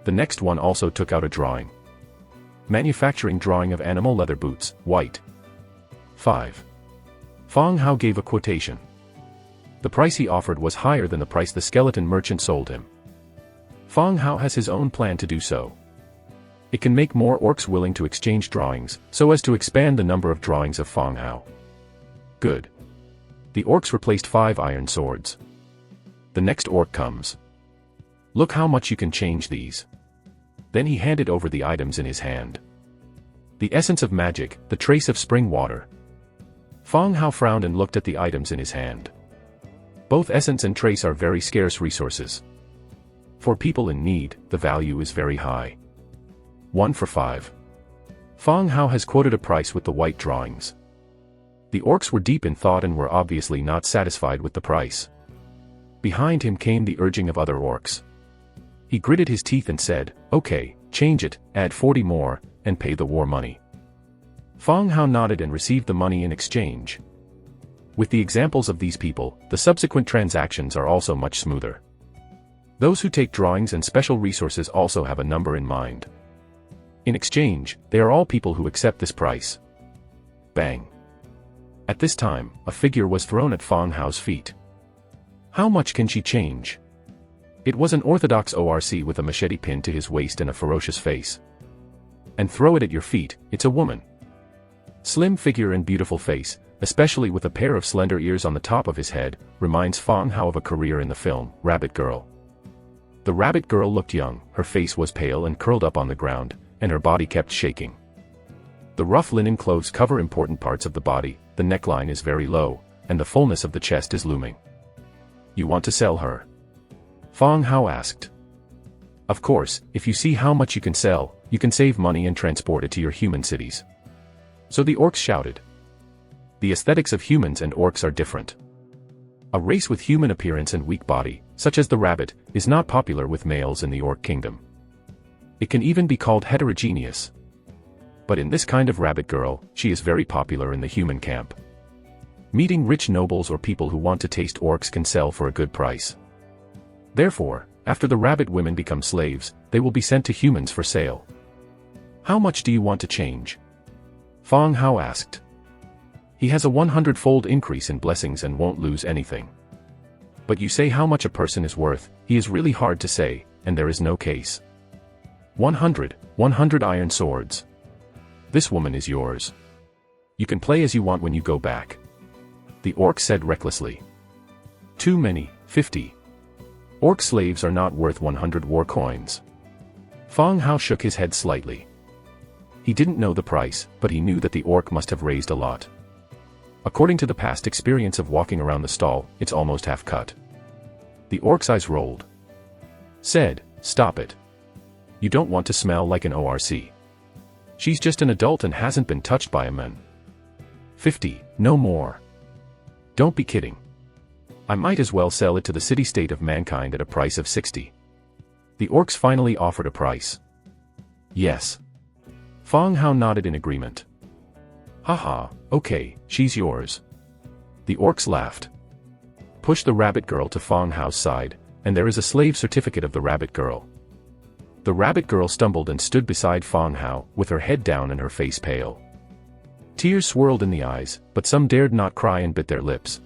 The next one also took out a drawing. Manufacturing drawing of animal leather boots, white. 5. Fong Hao gave a quotation. The price he offered was higher than the price the skeleton merchant sold him. Fong Hao has his own plan to do so. It can make more orcs willing to exchange drawings, so as to expand the number of drawings of Fong Hao. Good. The orcs replaced 5 iron swords. The next orc comes. Look how much you can change these. Then he handed over the items in his hand. The essence of magic, the trace of spring water. Fong Hao frowned and looked at the items in his hand. Both essence and trace are very scarce resources. For people in need, the value is very high. 1 for 5. Fong Hao has quoted a price with the white drawings. The orcs were deep in thought and were obviously not satisfied with the price. Behind him came the urging of other orcs. He gritted his teeth and said, okay, change it, add 40 more, and pay the war money. Fong Hao nodded and received the money in exchange. With the examples of these people, the subsequent transactions are also much smoother. Those who take drawings and special resources also have a number in mind. In exchange, they are all people who accept this price. Bang. At this time, a figure was thrown at Fong Hao's feet. How much can she change? It was an orthodox ORC with a machete pinned to his waist and a ferocious face. And throw it at your feet, it's a woman. Slim figure and beautiful face, especially with a pair of slender ears on the top of his head, reminds Fong Hao of a career in the film, Rabbit Girl. The rabbit girl looked young, her face was pale and curled up on the ground, and her body kept shaking. The rough linen clothes cover important parts of the body, the neckline is very low, and the fullness of the chest is looming. You want to sell her? Fang Hao asked. Of course, if you see how much you can sell, you can save money and transport it to your human cities. So the orcs shouted. The aesthetics of humans and orcs are different. A race with human appearance and weak body, such as the rabbit, is not popular with males in the orc kingdom. It can even be called heterogeneous. But in this kind of rabbit girl, she is very popular in the human camp. Meeting rich nobles or people who want to taste orcs can sell for a good price. Therefore, after the rabbit women become slaves, they will be sent to humans for sale. How much do you want to change? Fang Hao asked. He has a 100-fold increase in blessings and won't lose anything. But you say how much a person is worth, he is really hard to say, and there is no case. 100 iron swords. This woman is yours. You can play as you want when you go back. The orc said recklessly. Too many, 50. Orc slaves are not worth 100 war coins. Fang Hao shook his head slightly. He didn't know the price, but he knew that the orc must have raised a lot. According to the past experience of walking around the stall, it's almost half cut. The orc's eyes rolled. Said, stop it. You don't want to smell like an ORC. She's just an adult and hasn't been touched by a man. 50, no more. Don't be kidding. I might as well sell it to the city-state of mankind at a price of 60. The orcs finally offered a price. Yes. Fang Hao nodded in agreement. Haha, okay, she's yours. The orcs laughed. Push the rabbit girl to Fang Hao's side, and there is a slave certificate of the rabbit girl. The rabbit girl stumbled and stood beside Fang Hao, with her head down and her face pale. Tears swirled in the eyes, but some dared not cry and bit their lips.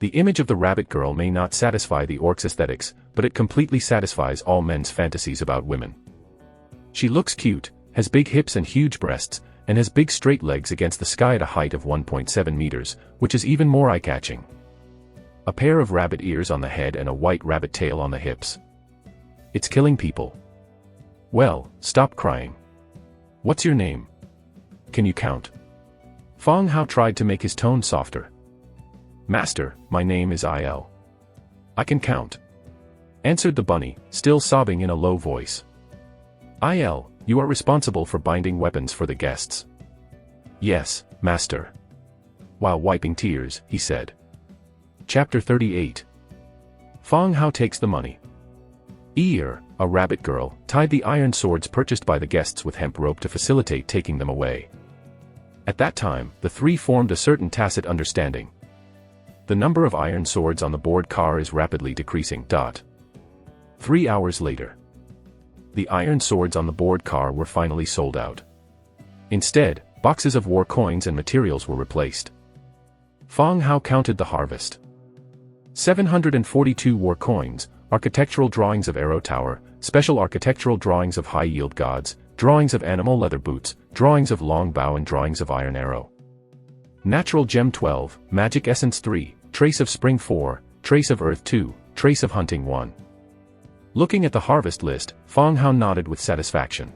The image of the rabbit girl may not satisfy the orc's aesthetics, but it completely satisfies all men's fantasies about women. She looks cute, has big hips and huge breasts, and has big straight legs against the sky at a height of 1.7 meters, which is even more eye-catching. A pair of rabbit ears on the head and a white rabbit tail on the hips. It's killing people. Well, stop crying. What's your name? Can you count? Fang Hao tried to make his tone softer. Master, my name is Il. I can count. Answered the bunny, still sobbing in a low voice. Il, you are responsible for binding weapons for the guests. Yes, master. While wiping tears, he said. Chapter 38. Fang Hao takes the money. Ear, a rabbit girl, tied the iron swords purchased by the guests with hemp rope to facilitate taking them away. At that time, the three formed a certain tacit understanding. The number of iron swords on the board car is rapidly decreasing. 3 hours later. The iron swords on the board car were finally sold out. Instead, boxes of war coins and materials were replaced. Fang Hao counted the harvest. 742 war coins, architectural drawings of arrow tower, special architectural drawings of high-yield gods, drawings of animal leather boots, drawings of long bow and drawings of iron arrow. Natural gem 12, magic essence 3, trace of spring 4, trace of earth 2, trace of hunting 1. Looking at the harvest list, Fang Hao nodded with satisfaction.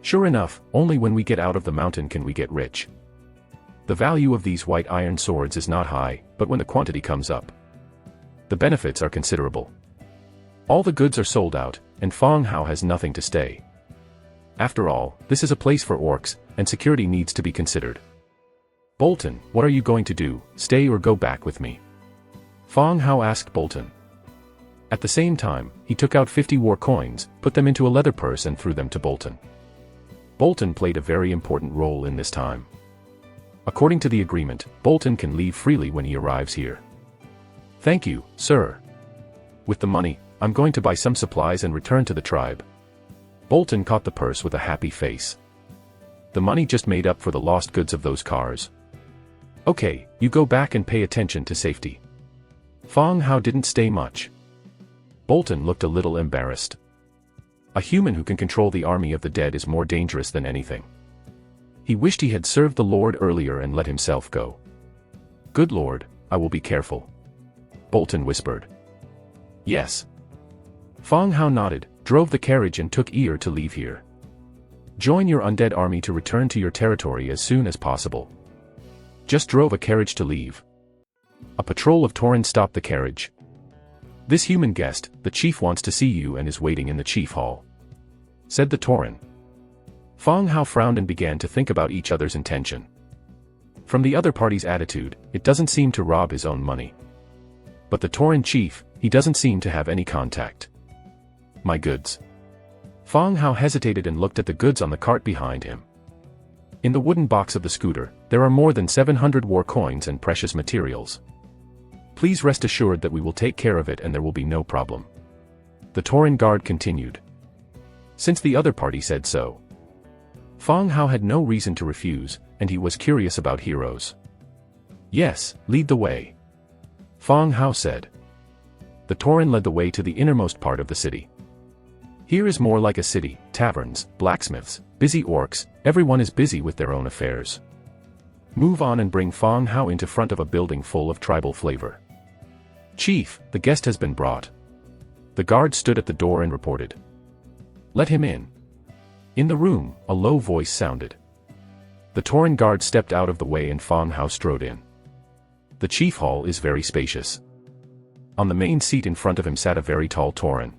Sure enough, only when we get out of the mountain can we get rich. The value of these white iron swords is not high, but when the quantity comes up, the benefits are considerable. All the goods are sold out, and Fang Hao has nothing to stay. After all, this is a place for orcs, and security needs to be considered. Bolton, what are you going to do, stay or go back with me? Fang Hao asked Bolton. At the same time, he took out 50 war coins, put them into a leather purse and threw them to Bolton. Bolton played a very important role in this time. According to the agreement, Bolton can leave freely when he arrives here. Thank you, sir. With the money, I'm going to buy some supplies and return to the tribe. Bolton caught the purse with a happy face. The money just made up for the lost goods of those cars. Okay, you go back and pay attention to safety. Fang Hao didn't stay much. Bolton looked a little embarrassed. A human who can control the army of the dead is more dangerous than anything. He wished he had served the Lord earlier and let himself go. Good Lord, I will be careful. Bolton whispered. Yes. Fang Hao nodded, drove the carriage and took Ear to leave here. Join your undead army to return to your territory as soon as possible. Just drove a carriage to leave. A patrol of Tauren stopped the carriage. "This human guest, the chief wants to see you and is waiting in the chief hall," said the Tauren. Fang Hao frowned and began to think about each other's intention. From the other party's attitude, it doesn't seem to rob his own money. But the Tauren chief, he doesn't seem to have any contact. My goods. Fang Hao hesitated and looked at the goods on the cart behind him. In the wooden box of the scooter, there are more than 700 war coins and precious materials. Please rest assured that we will take care of it and there will be no problem. The Tauren guard continued. Since the other party said so. Fang Hao had no reason to refuse, and he was curious about heroes. Yes, lead the way. Fang Hao said. The Tauren led the way to the innermost part of the city. Here is more like a city, taverns, blacksmiths, busy orcs, everyone is busy with their own affairs. Move on and bring Fang Hao into front of a building full of tribal flavor. Chief, the guest has been brought. The guard stood at the door and reported. Let him in. In the room, a low voice sounded. The Tauren guard stepped out of the way and Fang Hao strode in. The chief hall is very spacious. On the main seat in front of him sat a very tall Tauren.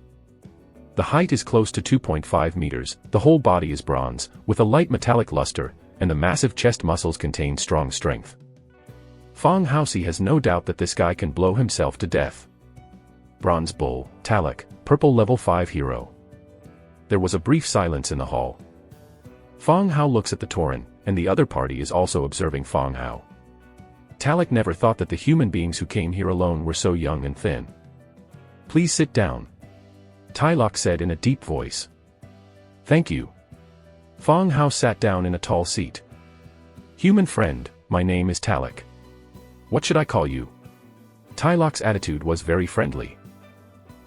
The height is close to 2.5 meters, the whole body is bronze, with a light metallic luster, and the massive chest muscles contain strong strength. Fang Hao has no doubt that this guy can blow himself to death. Bronze Bull, Talak, Purple Level 5 Hero. There was a brief silence in the hall. Fang Hao looks at the Tauren, and the other party is also observing Fang Hao. Talak never thought that the human beings who came here alone were so young and thin. Please sit down. Tylok said in a deep voice. Thank you. Fang Hao sat down in a tall seat. Human friend, my name is Talak. What should I call you? Tylok's attitude was very friendly.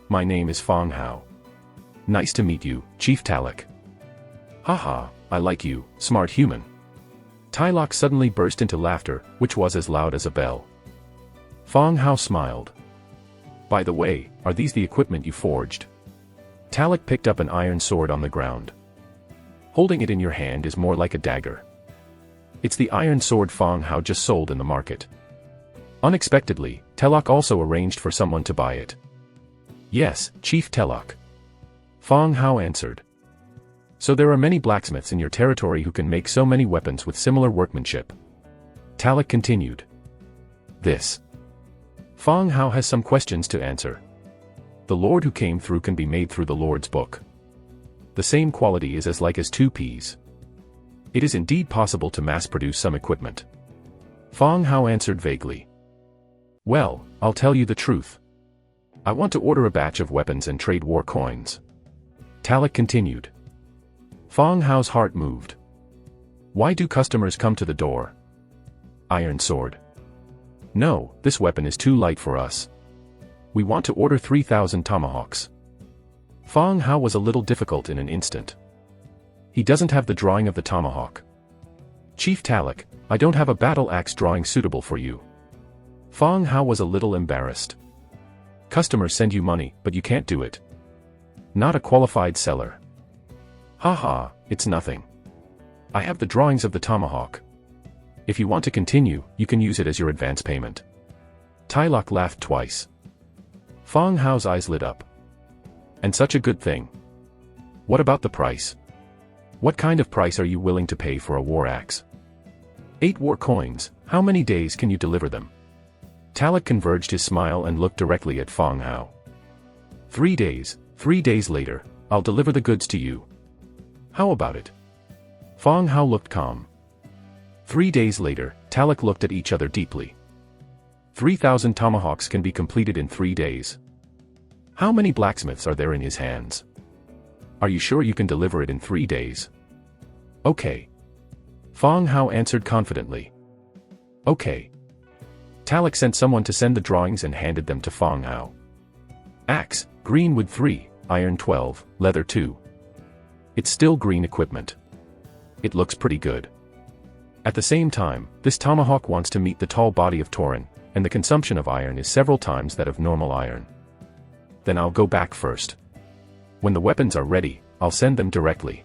My name is Fang Hao. Nice to meet you, Chief Talak. Haha, I like you, smart human. Tylok suddenly burst into laughter, which was as loud as a bell. Fang Hao smiled. By the way, are these the equipment you forged? Talak picked up an iron sword on the ground. Holding it in your hand is more like a dagger. It's the iron sword Fang Hao just sold in the market. Unexpectedly, Talok also arranged for someone to buy it. Yes, Chief Talok. Fang Hao answered. So there are many blacksmiths in your territory who can make so many weapons with similar workmanship. Talak continued. This. Fang Hao has some questions to answer. The Lord who came through can be made through the Lord's book. The same quality is as like as 2 peas. It is indeed possible to mass-produce some equipment. Fang Hao answered vaguely. Well, I'll tell you the truth. I want to order a batch of weapons and trade war coins. Talak continued. Fang Hao's heart moved. Why do customers come to the door? Iron sword. No, this weapon is too light for us. We want to order 3,000 tomahawks. Fang Hao was a little difficult in an instant. He doesn't have the drawing of the tomahawk. Chief Talak, I don't have a battle axe drawing suitable for you. Fang Hao was a little embarrassed. Customers send you money, but you can't do it. Not a qualified seller. Haha, it's nothing. I have the drawings of the tomahawk. If you want to continue, you can use it as your advance payment. Tylok laughed twice. Fang Hao's eyes lit up. And such a good thing. What about the price? What kind of price are you willing to pay for a war axe? 8 war coins, how many days can you deliver them? Talak converged his smile and looked directly at Fang Hao. 3 days, 3 days later, I'll deliver the goods to you. How about it? Fang Hao looked calm. 3 days later, Talak looked at each other deeply. 3,000 tomahawks can be completed in 3 days. How many blacksmiths are there in his hands? Are you sure you can deliver it in 3 days? Okay. Fang Hao answered confidently. Okay. Talak sent someone to send the drawings and handed them to Fang Hao. Axe, green wood 3, iron 12, leather 2. It's still green equipment. It looks pretty good. At the same time, this tomahawk wants to meet the tall body of Tauren, and the consumption of iron is several times that of normal iron. Then I'll go back first. When the weapons are ready, I'll send them directly.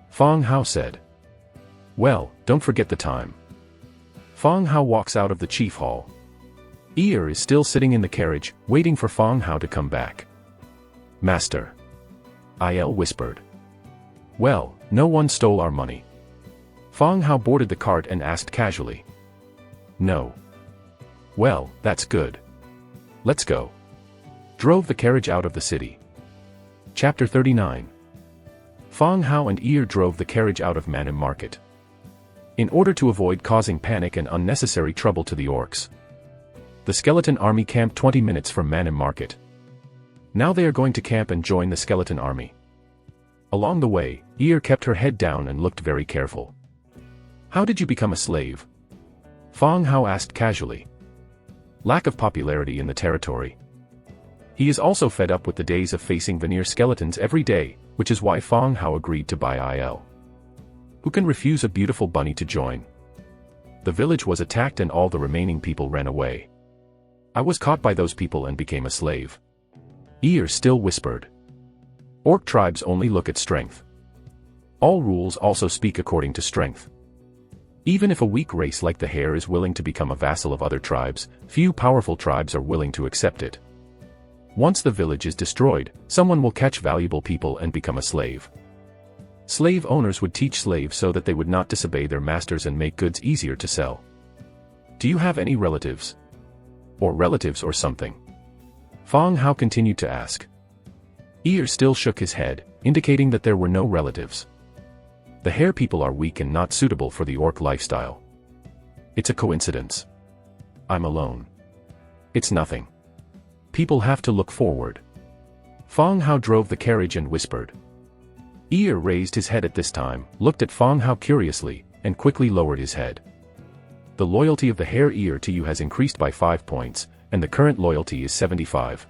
Fang Hao said. Well, don't forget the time. Fang Hao walks out of the chief hall. Ear is still sitting in the carriage, waiting for Fong Hao to come back. Master. Il whispered. Well, no one stole our money. Fong Hao boarded the cart and asked casually. No. Well, that's good. Let's go. Drove the carriage out of the city. Chapter 39. Fong Hao and Ear drove the carriage out of Manhwa Market. In order to avoid causing panic and unnecessary trouble to the orcs, the skeleton army camped 20 minutes from Manhwa Market. Now they are going to camp and join the skeleton army. Along the way, Ear kept her head down and looked very careful. How did you become a slave? Fong Hao asked casually. Lack of popularity in the territory. He is also fed up with the days of facing veneer skeletons every day, which is why Fong Hao agreed to buy Il. Who can refuse a beautiful bunny to join? The village was attacked and all the remaining people ran away. I was caught by those people and became a slave. Ear still whispered. Orc tribes only look at strength. All rules also speak according to strength. Even if a weak race like the Hare is willing to become a vassal of other tribes, few powerful tribes are willing to accept it. Once the village is destroyed, someone will catch valuable people and become a slave. Slave owners would teach slaves so that they would not disobey their masters and make goods easier to sell. Do you have any relatives? Or relatives or something? Fong Hao continued to ask. Ear still shook his head, indicating that there were no relatives. The Hare people are weak and not suitable for the orc lifestyle. It's a coincidence. I'm alone. It's nothing. People have to look forward. Fong Hao drove the carriage and whispered. Ear raised his head at this time, looked at Fong Hao curiously, and quickly lowered his head. The loyalty of the Hare Ear to you has increased by 5 points, and the current loyalty is 75.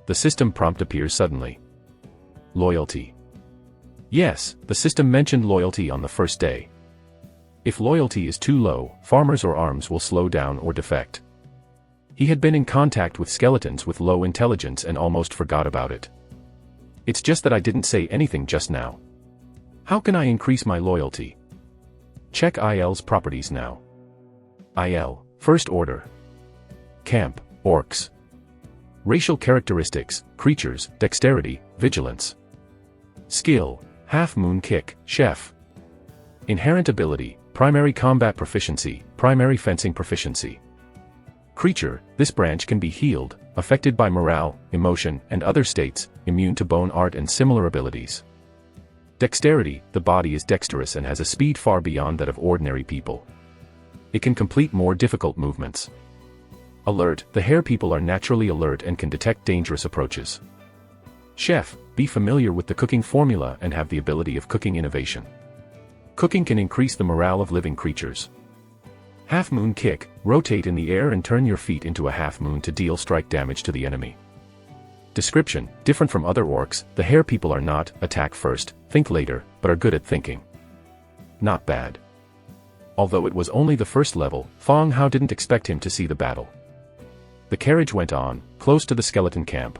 The system prompt appears suddenly. Loyalty. Yes, the system mentioned loyalty on the first day. If loyalty is too low, farmers or arms will slow down or defect. He had been in contact with skeletons with low intelligence and almost forgot about it. It's just that I didn't say anything just now. How can I increase my loyalty? Check IL's properties now. IL, First Order. Camp, Orcs. Racial characteristics, Creatures, Dexterity, Vigilance. Skill, Half Moon Kick, Chef. Inherent ability, Primary Combat Proficiency, Primary Fencing Proficiency. Creature, this branch can be healed, affected by morale, emotion, and other states, immune to bone art and similar abilities. Dexterity, the body is dexterous and has a speed far beyond that of ordinary people. It can complete more difficult movements. Alert, the Hare people are naturally alert and can detect dangerous approaches. Chef, be familiar with the cooking formula and have the ability of cooking innovation. Cooking can increase the morale of living creatures. Half Moon Kick, rotate in the air and turn your feet into a half moon to deal strike damage to the enemy. Description, different from other orcs, the Hare people are not, attack first, think later, but are good at thinking. Not bad. Although it was only the first level, Fong Hao didn't expect him to see the battle. The carriage went on, close to the skeleton camp.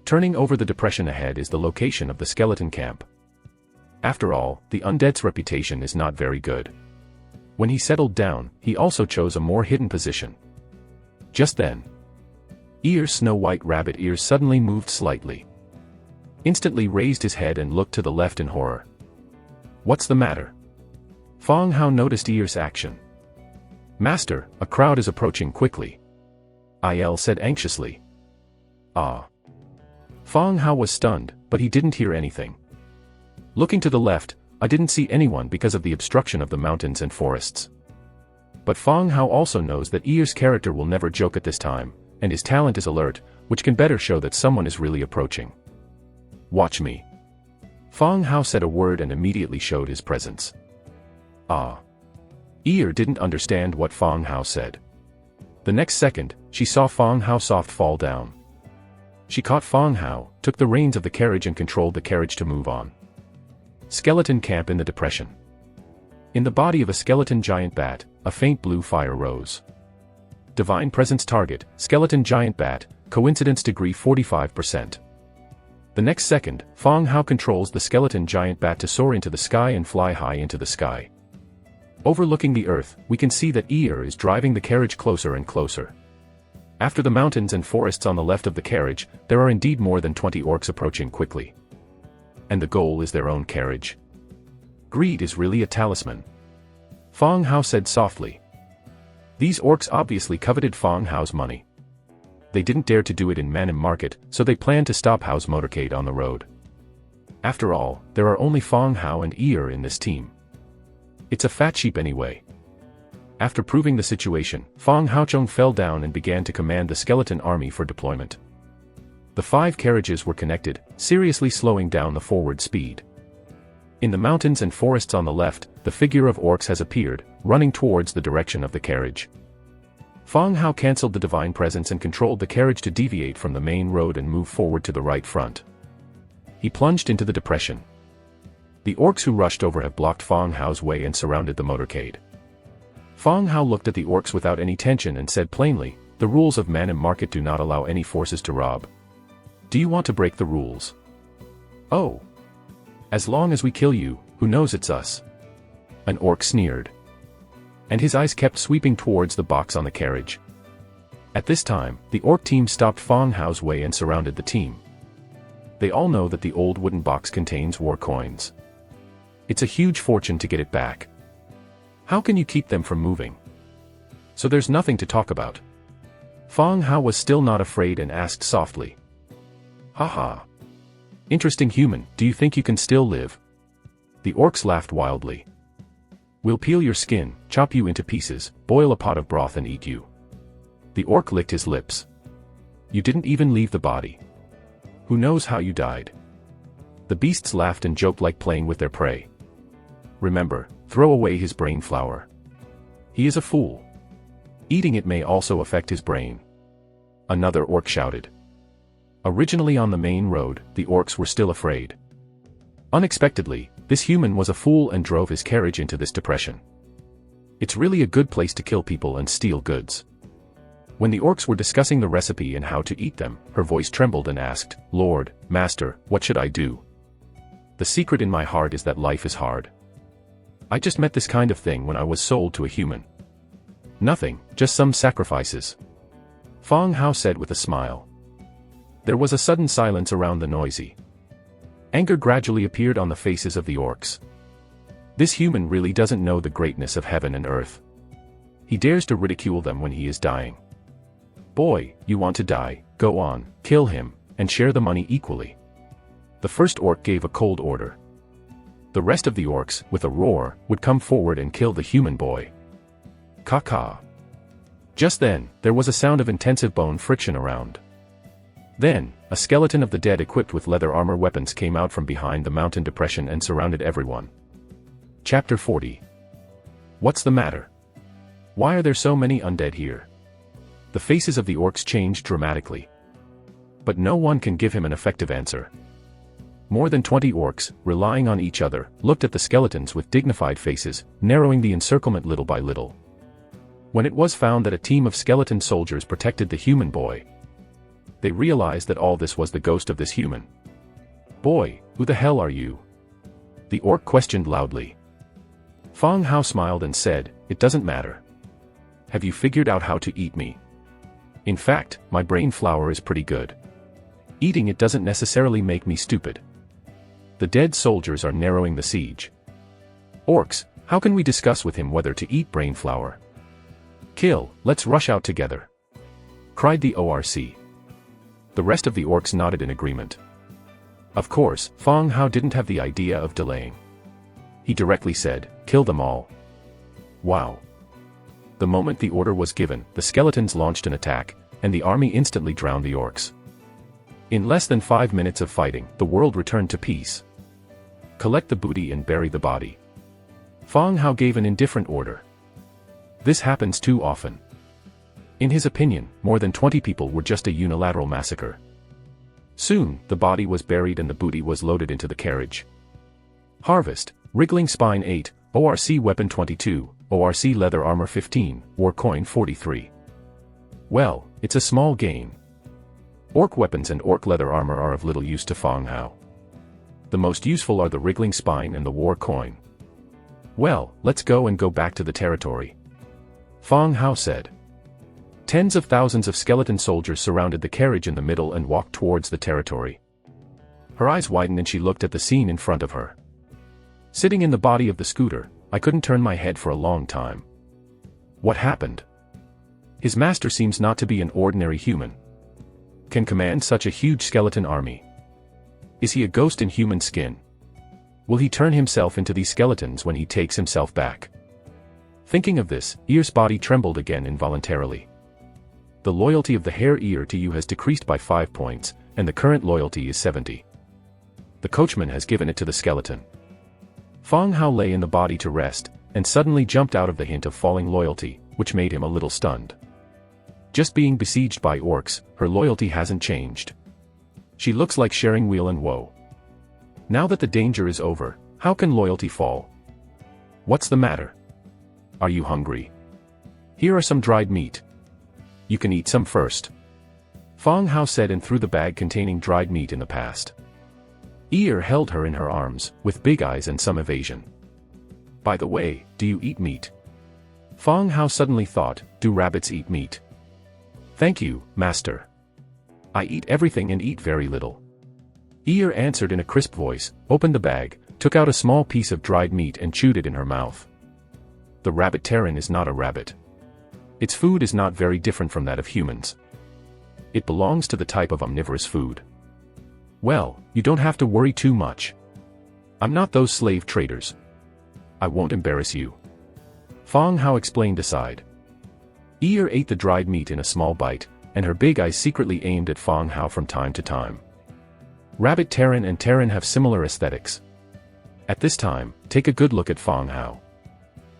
Turning over the depression ahead is the location of the skeleton camp. After all, the undead's reputation is not very good. When he settled down, he also chose a more hidden position. Just then, Ear's snow-white rabbit ears suddenly moved slightly. Instantly raised his head and looked to the left in horror. What's the matter? Fong Hao noticed Ear's action. Master, a crowd is approaching quickly. Il said anxiously. Ah. Fong Hao was stunned, but he didn't hear anything. Looking to the left, I didn't see anyone because of the obstruction of the mountains and forests. But Fong Hao also knows that Ear's character will never joke at this time, and his talent is alert, which can better show that someone is really approaching. Watch me. Fong Hao said a word and immediately showed his presence. Ah. Ear didn't understand what Fong Hao said. The next second, she saw Fong Hao soft fall down. She caught Fong Hao, took the reins of the carriage and controlled the carriage to move on. Skeleton camp in the depression. In the body of a skeleton giant bat, a faint blue fire rose. Divine presence target, skeleton giant bat, coincidence degree 45%. The next second, Fong Hao controls the skeleton giant bat to soar into the sky and fly high into the sky. Overlooking the earth, we can see that Ear is driving the carriage closer and closer. After the mountains and forests on the left of the carriage, there are indeed more than 20 orcs approaching quickly. And the goal is their own carriage. Greed is really a talisman. Feng Hao said softly. These orcs obviously coveted Feng Hao's money. They didn't dare to do it in Manhwa Market, so they planned to stop Hao's motorcade on the road. After all, there are only Feng Hao and Ear in this team. It's a fat sheep anyway. After proving the situation, Feng Haochong fell down and began to command the skeleton army for deployment. The 5 carriages were connected, seriously slowing down the forward speed. In the mountains and forests on the left, the figure of orcs has appeared, running towards the direction of the carriage. Feng Hao cancelled the divine presence and controlled the carriage to deviate from the main road and move forward to the right front. He plunged into the depression. The orcs who rushed over have blocked Feng Hao's way and surrounded the motorcade. Feng Hao looked at the orcs without any tension and said plainly, "The rules of Manhwa Market do not allow any forces to rob. Do you want to break the rules?" "Oh. As long as we kill you, who knows, it's us." An orc sneered. And his eyes kept sweeping towards the box on the carriage. At this time, the orc team stopped Feng Hao's way and surrounded the team. They all know that the old wooden box contains war coins. It's a huge fortune to get it back. How can you keep them from moving? So there's nothing to talk about. Feng Hao was still not afraid and asked softly. "Haha. Interesting human, do you think you can still live?" The orcs laughed wildly. "We'll peel your skin, chop you into pieces, boil a pot of broth and eat you." The orc licked his lips. "You didn't even leave the body. Who knows how you died?" The beasts laughed and joked like playing with their prey. "Remember, throw away his brain flour. He is a fool. Eating it may also affect his brain." Another orc shouted. Originally on the main road, the orcs were still afraid. Unexpectedly, this human was a fool and drove his carriage into this depression. It's really a good place to kill people and steal goods. When the orcs were discussing the recipe and how to eat them, her voice trembled and asked, "Lord, Master, what should I do? The secret in my heart is that life is hard. I just met this kind of thing when I was sold to a human. Nothing, just some sacrifices." Feng Hao said with a smile. There was a sudden silence around the noisy. Anger gradually appeared on the faces of the orcs. This human really doesn't know the greatness of heaven and earth. He dares to ridicule them when he is dying. "Boy, you want to die, go on, kill him, and share the money equally." The first orc gave a cold order. The rest of the orcs, with a roar, would come forward and kill the human boy. Caw-caw. Just then, there was a sound of intensive bone friction around. Then, a skeleton of the dead equipped with leather armor weapons came out from behind the mountain depression and surrounded everyone. Chapter 40. What's the matter? Why are there so many undead here? The faces of the orcs changed dramatically. But no one can give him an effective answer. More than 20 orcs, relying on each other, looked at the skeletons with dignified faces, narrowing the encirclement little by little. When it was found that a team of skeleton soldiers protected the human boy, they realized that all this was the ghost of this human. "Boy, who the hell are you?" the orc questioned loudly. Feng Hao smiled and said, "It doesn't matter. Have you figured out how to eat me? In fact, my brain flour is pretty good. Eating it doesn't necessarily make me stupid." The dead soldiers are narrowing the siege. "Orcs, how can we discuss with him whether to eat brain flour?" "Kill, let's rush out together," cried the ORC. The rest of the orcs nodded in agreement. Of course, Feng Hao didn't have the idea of delaying. He directly said, "Kill them all." Wow. The moment the order was given, the skeletons launched an attack, and the army instantly drowned the orcs. In less than 5 minutes of fighting, the world returned to peace. Collect the booty and bury the body. Feng Hao gave an indifferent order. This happens too often. In his opinion, more than 20 people were just a unilateral massacre. Soon, the body was buried and the booty was loaded into the carriage. Harvest, Wriggling Spine 8, ORC Weapon 22, ORC Leather Armor 15, War Coin 43. Well, it's a small gain. Orc weapons and orc leather armor are of little use to Feng Hao. The most useful are the Wriggling Spine and the War Coin. Well, let's go back to the territory. Feng Hao said. Tens of thousands of skeleton soldiers surrounded the carriage in the middle and walked towards the territory. Her eyes widened and she looked at the scene in front of her. Sitting in the body of the scooter, I couldn't turn my head for a long time. What happened? His master seems not to be an ordinary human. Can command such a huge skeleton army. Is he a ghost in human skin? Will he turn himself into these skeletons when he takes himself back? Thinking of this, Ear's body trembled again involuntarily. The loyalty of the hare Ear to you has decreased by 5 points, and the current loyalty is 70. The coachman has given it to the skeleton. Fang Hao lay in the body to rest, and suddenly jumped out of the hint of falling loyalty, which made him a little stunned. Just being besieged by orcs, her loyalty hasn't changed. She looks like sharing weal and woe. Now that the danger is over, how can loyalty fall? What's the matter? Are you hungry? Here are some dried meat. You can eat some first. Fang Hao said and threw the bag containing dried meat in the past. Ear held her in her arms, with big eyes and some evasion. By the way, do you eat meat? Fang Hao suddenly thought, do rabbits eat meat? Thank you, master. I eat everything and eat very little. Ear answered in a crisp voice, opened the bag, took out a small piece of dried meat and chewed it in her mouth. The rabbit Terran is not a rabbit. Its food is not very different from that of humans. It belongs to the type of omnivorous food. Well, you don't have to worry too much. I'm not those slave traders. I won't embarrass you. Fang Hao explained aside. Ear ate the dried meat in a small bite, and her big eyes secretly aimed at Fang Hao from time to time. Rabbit Terran and Terran have similar aesthetics. At this time, take a good look at Fang Hao.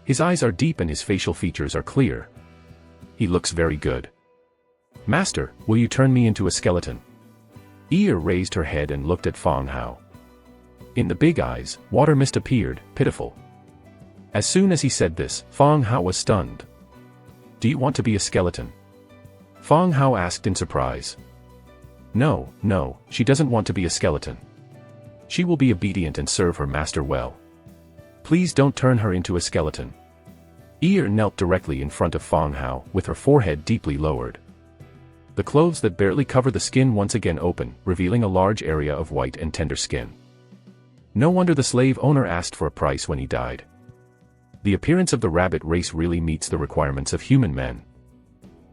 His eyes are deep and his facial features are clear. He looks very good. Master, will you turn me into a skeleton? Ear raised her head and looked at Fang Hao. In the big eyes, water mist appeared, pitiful. As soon as he said this, Fang Hao was stunned. Do you want to be a skeleton? Fang Hao asked in surprise. No, she doesn't want to be a skeleton. She will be obedient and serve her master well. Please don't turn her into a skeleton. Ear knelt directly in front of Fang Hao, with her forehead deeply lowered. The clothes that barely cover the skin once again open, revealing a large area of white and tender skin. No wonder the slave owner asked for a price when he died. The appearance of the rabbit race really meets the requirements of human men.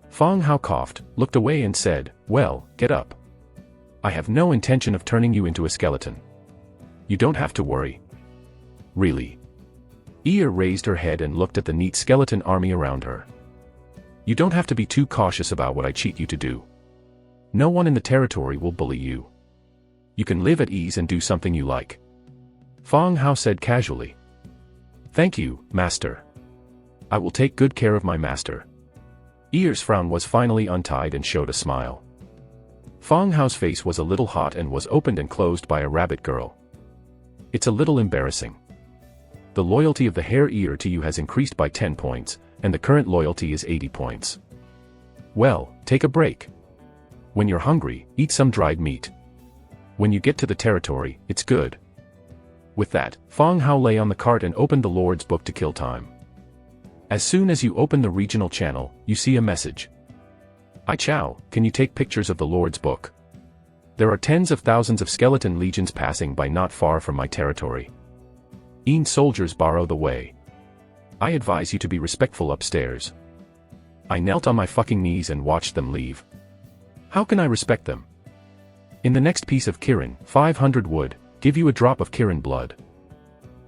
Fang Hao coughed, looked away and said, well, get up. I have no intention of turning you into a skeleton. You don't have to worry. Really? Ear raised her head and looked at the neat skeleton army around her. You don't have to be too cautious about what I cheat you to do. No one in the territory will bully you. You can live at ease and do something you like. Fang Hao said casually. Thank you, master. I will take good care of my master. Ear's frown was finally untied and showed a smile. Fang Hao's face was a little hot and was opened and closed by a rabbit girl. It's a little embarrassing. The loyalty of the hare Ear to you has increased by 10 points, and the current loyalty is 80 points. Well, take a break. When you're hungry, eat some dried meat. When you get to the territory, it's good. With that, Fang Hao lay on the cart and opened the Lord's book to kill time. As soon as you open the regional channel, you see a message. Ai Chao, can you take pictures of the Lord's book? There are tens of thousands of skeleton legions passing by not far from my territory. Een soldiers borrow the way. I advise you to be respectful upstairs. I knelt on my fucking knees and watched them leave. How can I respect them? In the next piece of Kirin, 500 would give you a drop of Kirin blood.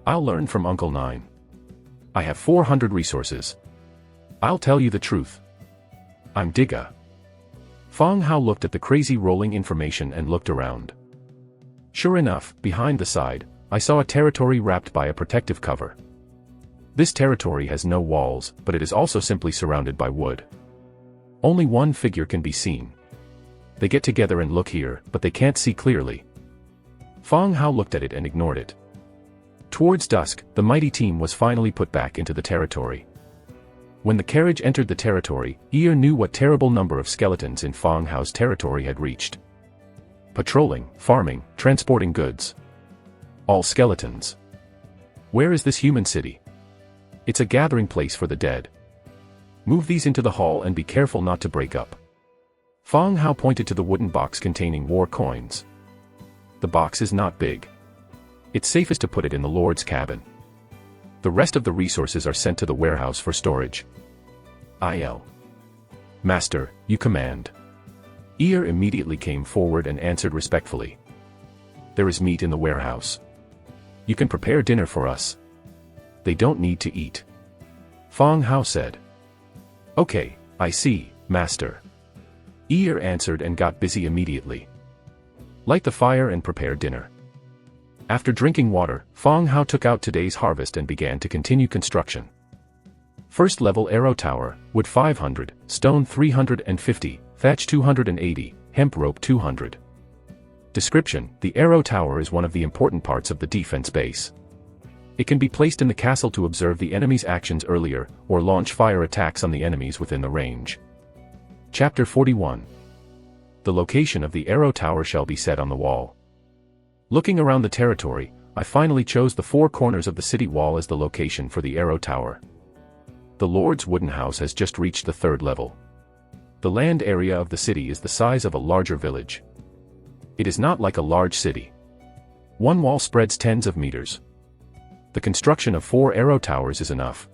I'll learn from Uncle 9. I have 400 resources. I'll tell you the truth. I'm Digga. Fang Hao looked at the crazy rolling information and looked around. Sure enough, behind the side, I saw a territory wrapped by a protective cover. This territory has no walls, but it is also simply surrounded by wood. Only one figure can be seen. They get together and look here, but they can't see clearly. Fang Hao looked at it and ignored it. Towards dusk, the mighty team was finally put back into the territory. When the carriage entered the territory, Ear knew what terrible number of skeletons in Fang Hao's territory had reached. Patrolling, farming, transporting goods. All skeletons. Where is this human city? It's a gathering place for the dead. Move these into the hall and be careful not to break up. Fang Hao pointed to the wooden box containing war coins. The box is not big. It's safest to put it in the Lord's cabin. The rest of the resources are sent to the warehouse for storage. Master, you command. Ear immediately came forward and answered respectfully. There is meat in the warehouse. You can prepare dinner for us. They don't need to eat. Fang Hao said. Okay, I see, Master. Ear answered and got busy immediately. Light the fire and prepare dinner. After drinking water, Fang Hao took out today's harvest and began to continue construction. First level arrow tower, wood 500, stone 350, thatch 280, hemp rope 200. Description: the arrow tower is one of the important parts of the defense base. It can be placed in the castle to observe the enemy's actions earlier, or launch fire attacks on the enemies within the range. Chapter 41. The location of the arrow tower shall be set on the wall. Looking around the territory, I finally chose the four corners of the city wall as the location for the arrow tower. The Lord's wooden house has just reached the third level. The land area of the city is the size of a larger village. It is not like a large city. One wall spreads tens of meters. The construction of 4 arrow towers is enough.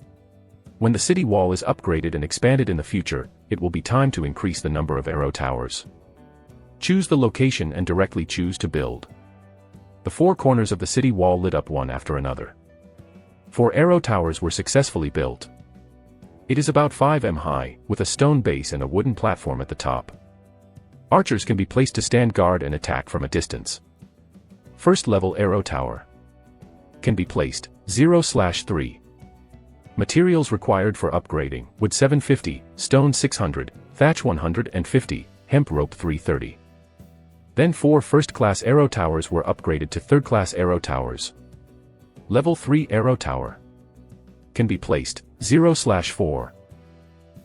When the city wall is upgraded and expanded in the future, it will be time to increase the number of arrow towers. Choose the location and directly choose to build. The 4 corners of the city wall lit up one after another. 4 arrow towers were successfully built. It is about 5 m high, with a stone base and a wooden platform at the top. Archers can be placed to stand guard and attack from a distance. First level arrow tower can be placed 0/3. Materials required for upgrading: wood 750, stone 600, thatch 150, hemp rope 330. Then 4 first-class arrow towers were upgraded to third-class arrow towers. Level 3 arrow tower can be placed 0/4.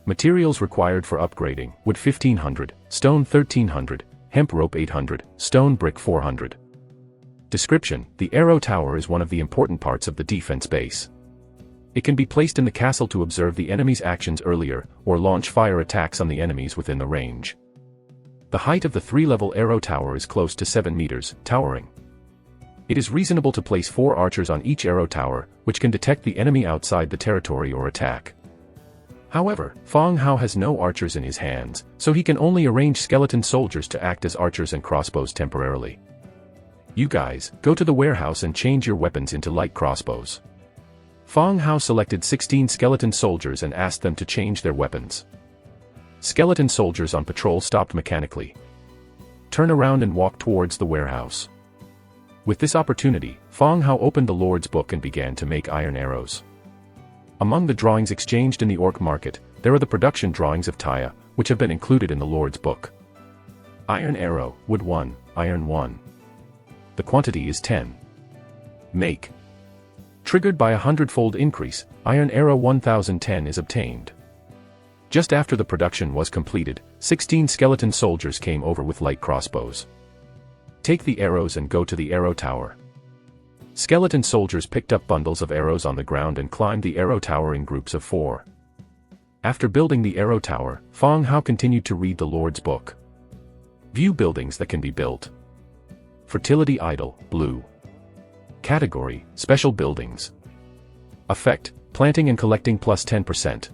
Materials required for upgrading: wood 1500, stone 1300, hemp rope 800, stone brick 400. Description: the arrow tower is one of the important parts of the defense base. It can be placed in the castle to observe the enemy's actions earlier, or launch fire attacks on the enemies within the range. The height of the 3-level arrow tower is close to 7 meters, towering. It is reasonable to place 4 archers on each arrow tower, which can detect the enemy outside the territory or attack. However, Fang Hao has no archers in his hands, so he can only arrange skeleton soldiers to act as archers and crossbows temporarily. You guys, go to the warehouse and change your weapons into light crossbows. Fang Hao selected 16 skeleton soldiers and asked them to change their weapons. Skeleton soldiers on patrol stopped mechanically. Turn around and walk towards the warehouse. With this opportunity, Fang Hao opened the Lord's book and began to make iron arrows. Among the drawings exchanged in the orc market, there are the production drawings of Taya, which have been included in the Lord's book. Iron arrow, wood 1, iron 1. The quantity is 10. Make. Triggered by a 100-fold increase, iron arrow 1010 is obtained. Just after the production was completed, 16 skeleton soldiers came over with light crossbows. Take the arrows and go to the arrow tower. Skeleton soldiers picked up bundles of arrows on the ground and climbed the arrow tower in groups of 4. After building the arrow tower, Fang Hao continued to read the Lord's book. View buildings that can be built. Fertility idol, blue. Category: special buildings. Effect: planting and collecting plus 10%.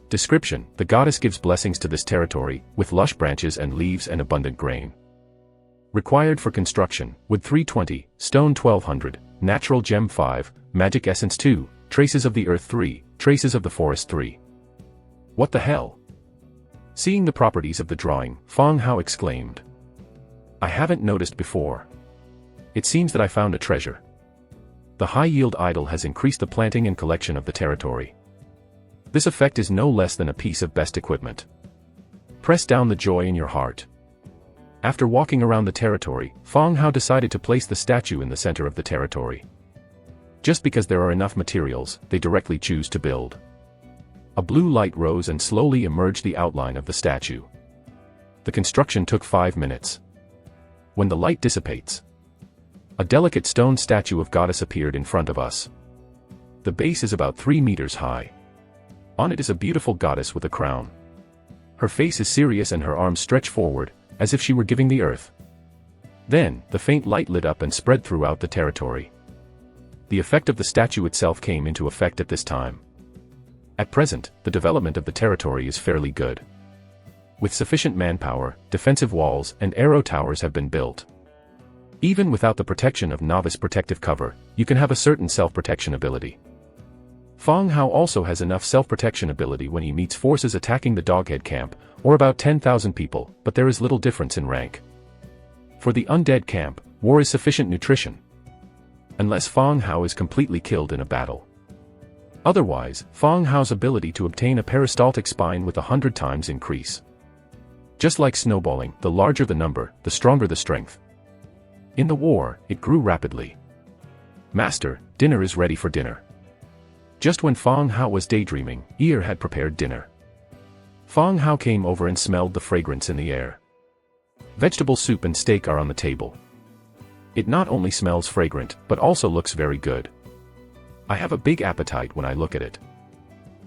Description: the goddess gives blessings to this territory, with lush branches and leaves and abundant grain. Required for construction: wood 320, stone 1200, natural gem 5, magic essence 2, traces of the earth 3, traces of the forest 3. What the hell? Seeing the properties of the drawing, Fang Hao exclaimed. I haven't noticed before. It seems that I found a treasure. The high-yield idol has increased the planting and collection of the territory. This effect is no less than a piece of best equipment. Press down the joy in your heart. After walking around the territory, Fang Hao decided to place the statue in the center of the territory. Just because there are enough materials, they directly choose to build. A blue light rose and slowly emerged the outline of the statue. The construction took 5 minutes. When the light dissipates, a delicate stone statue of goddess appeared in front of us. The base is about 3 meters high. On it is a beautiful goddess with a crown. Her face is serious and her arms stretch forward, as if she were giving the earth. Then, the faint light lit up and spread throughout the territory. The effect of the statue itself came into effect at this time. At present, the development of the territory is fairly good. With sufficient manpower, defensive walls and arrow towers have been built. Even without the protection of novice protective cover, you can have a certain self-protection ability. Fang Hao also has enough self-protection ability when he meets forces attacking the Doghead camp, or about 10,000 people, but there is little difference in rank. For the undead camp, war is sufficient nutrition. Unless Fang Hao is completely killed in a battle. Otherwise, Fang Hao's ability to obtain a peristaltic spine with 100 times increase. Just like snowballing, the larger the number, the stronger the strength. In the war, it grew rapidly. Master, dinner is ready for dinner. Just when Fang Hao was daydreaming, Ear had prepared dinner. Fang Hao came over and smelled the fragrance in the air. Vegetable soup and steak are on the table. It not only smells fragrant, but also looks very good. I have a big appetite when I look at it.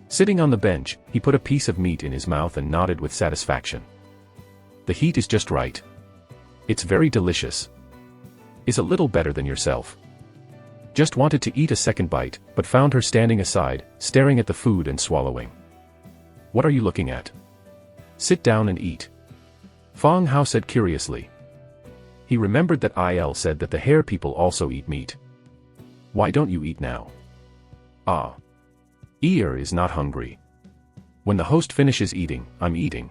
Sitting on the bench, he put a piece of meat in his mouth and nodded with satisfaction. The heat is just right. It's very delicious. Is a little better than yourself. Just wanted to eat a second bite, but found her standing aside, staring at the food and swallowing. What are you looking at? Sit down and eat. Fang Hao said curiously. He remembered that Il said that the hare people also eat meat. Why don't you eat now? Ah. Ear is not hungry. When the host finishes eating, I'm eating.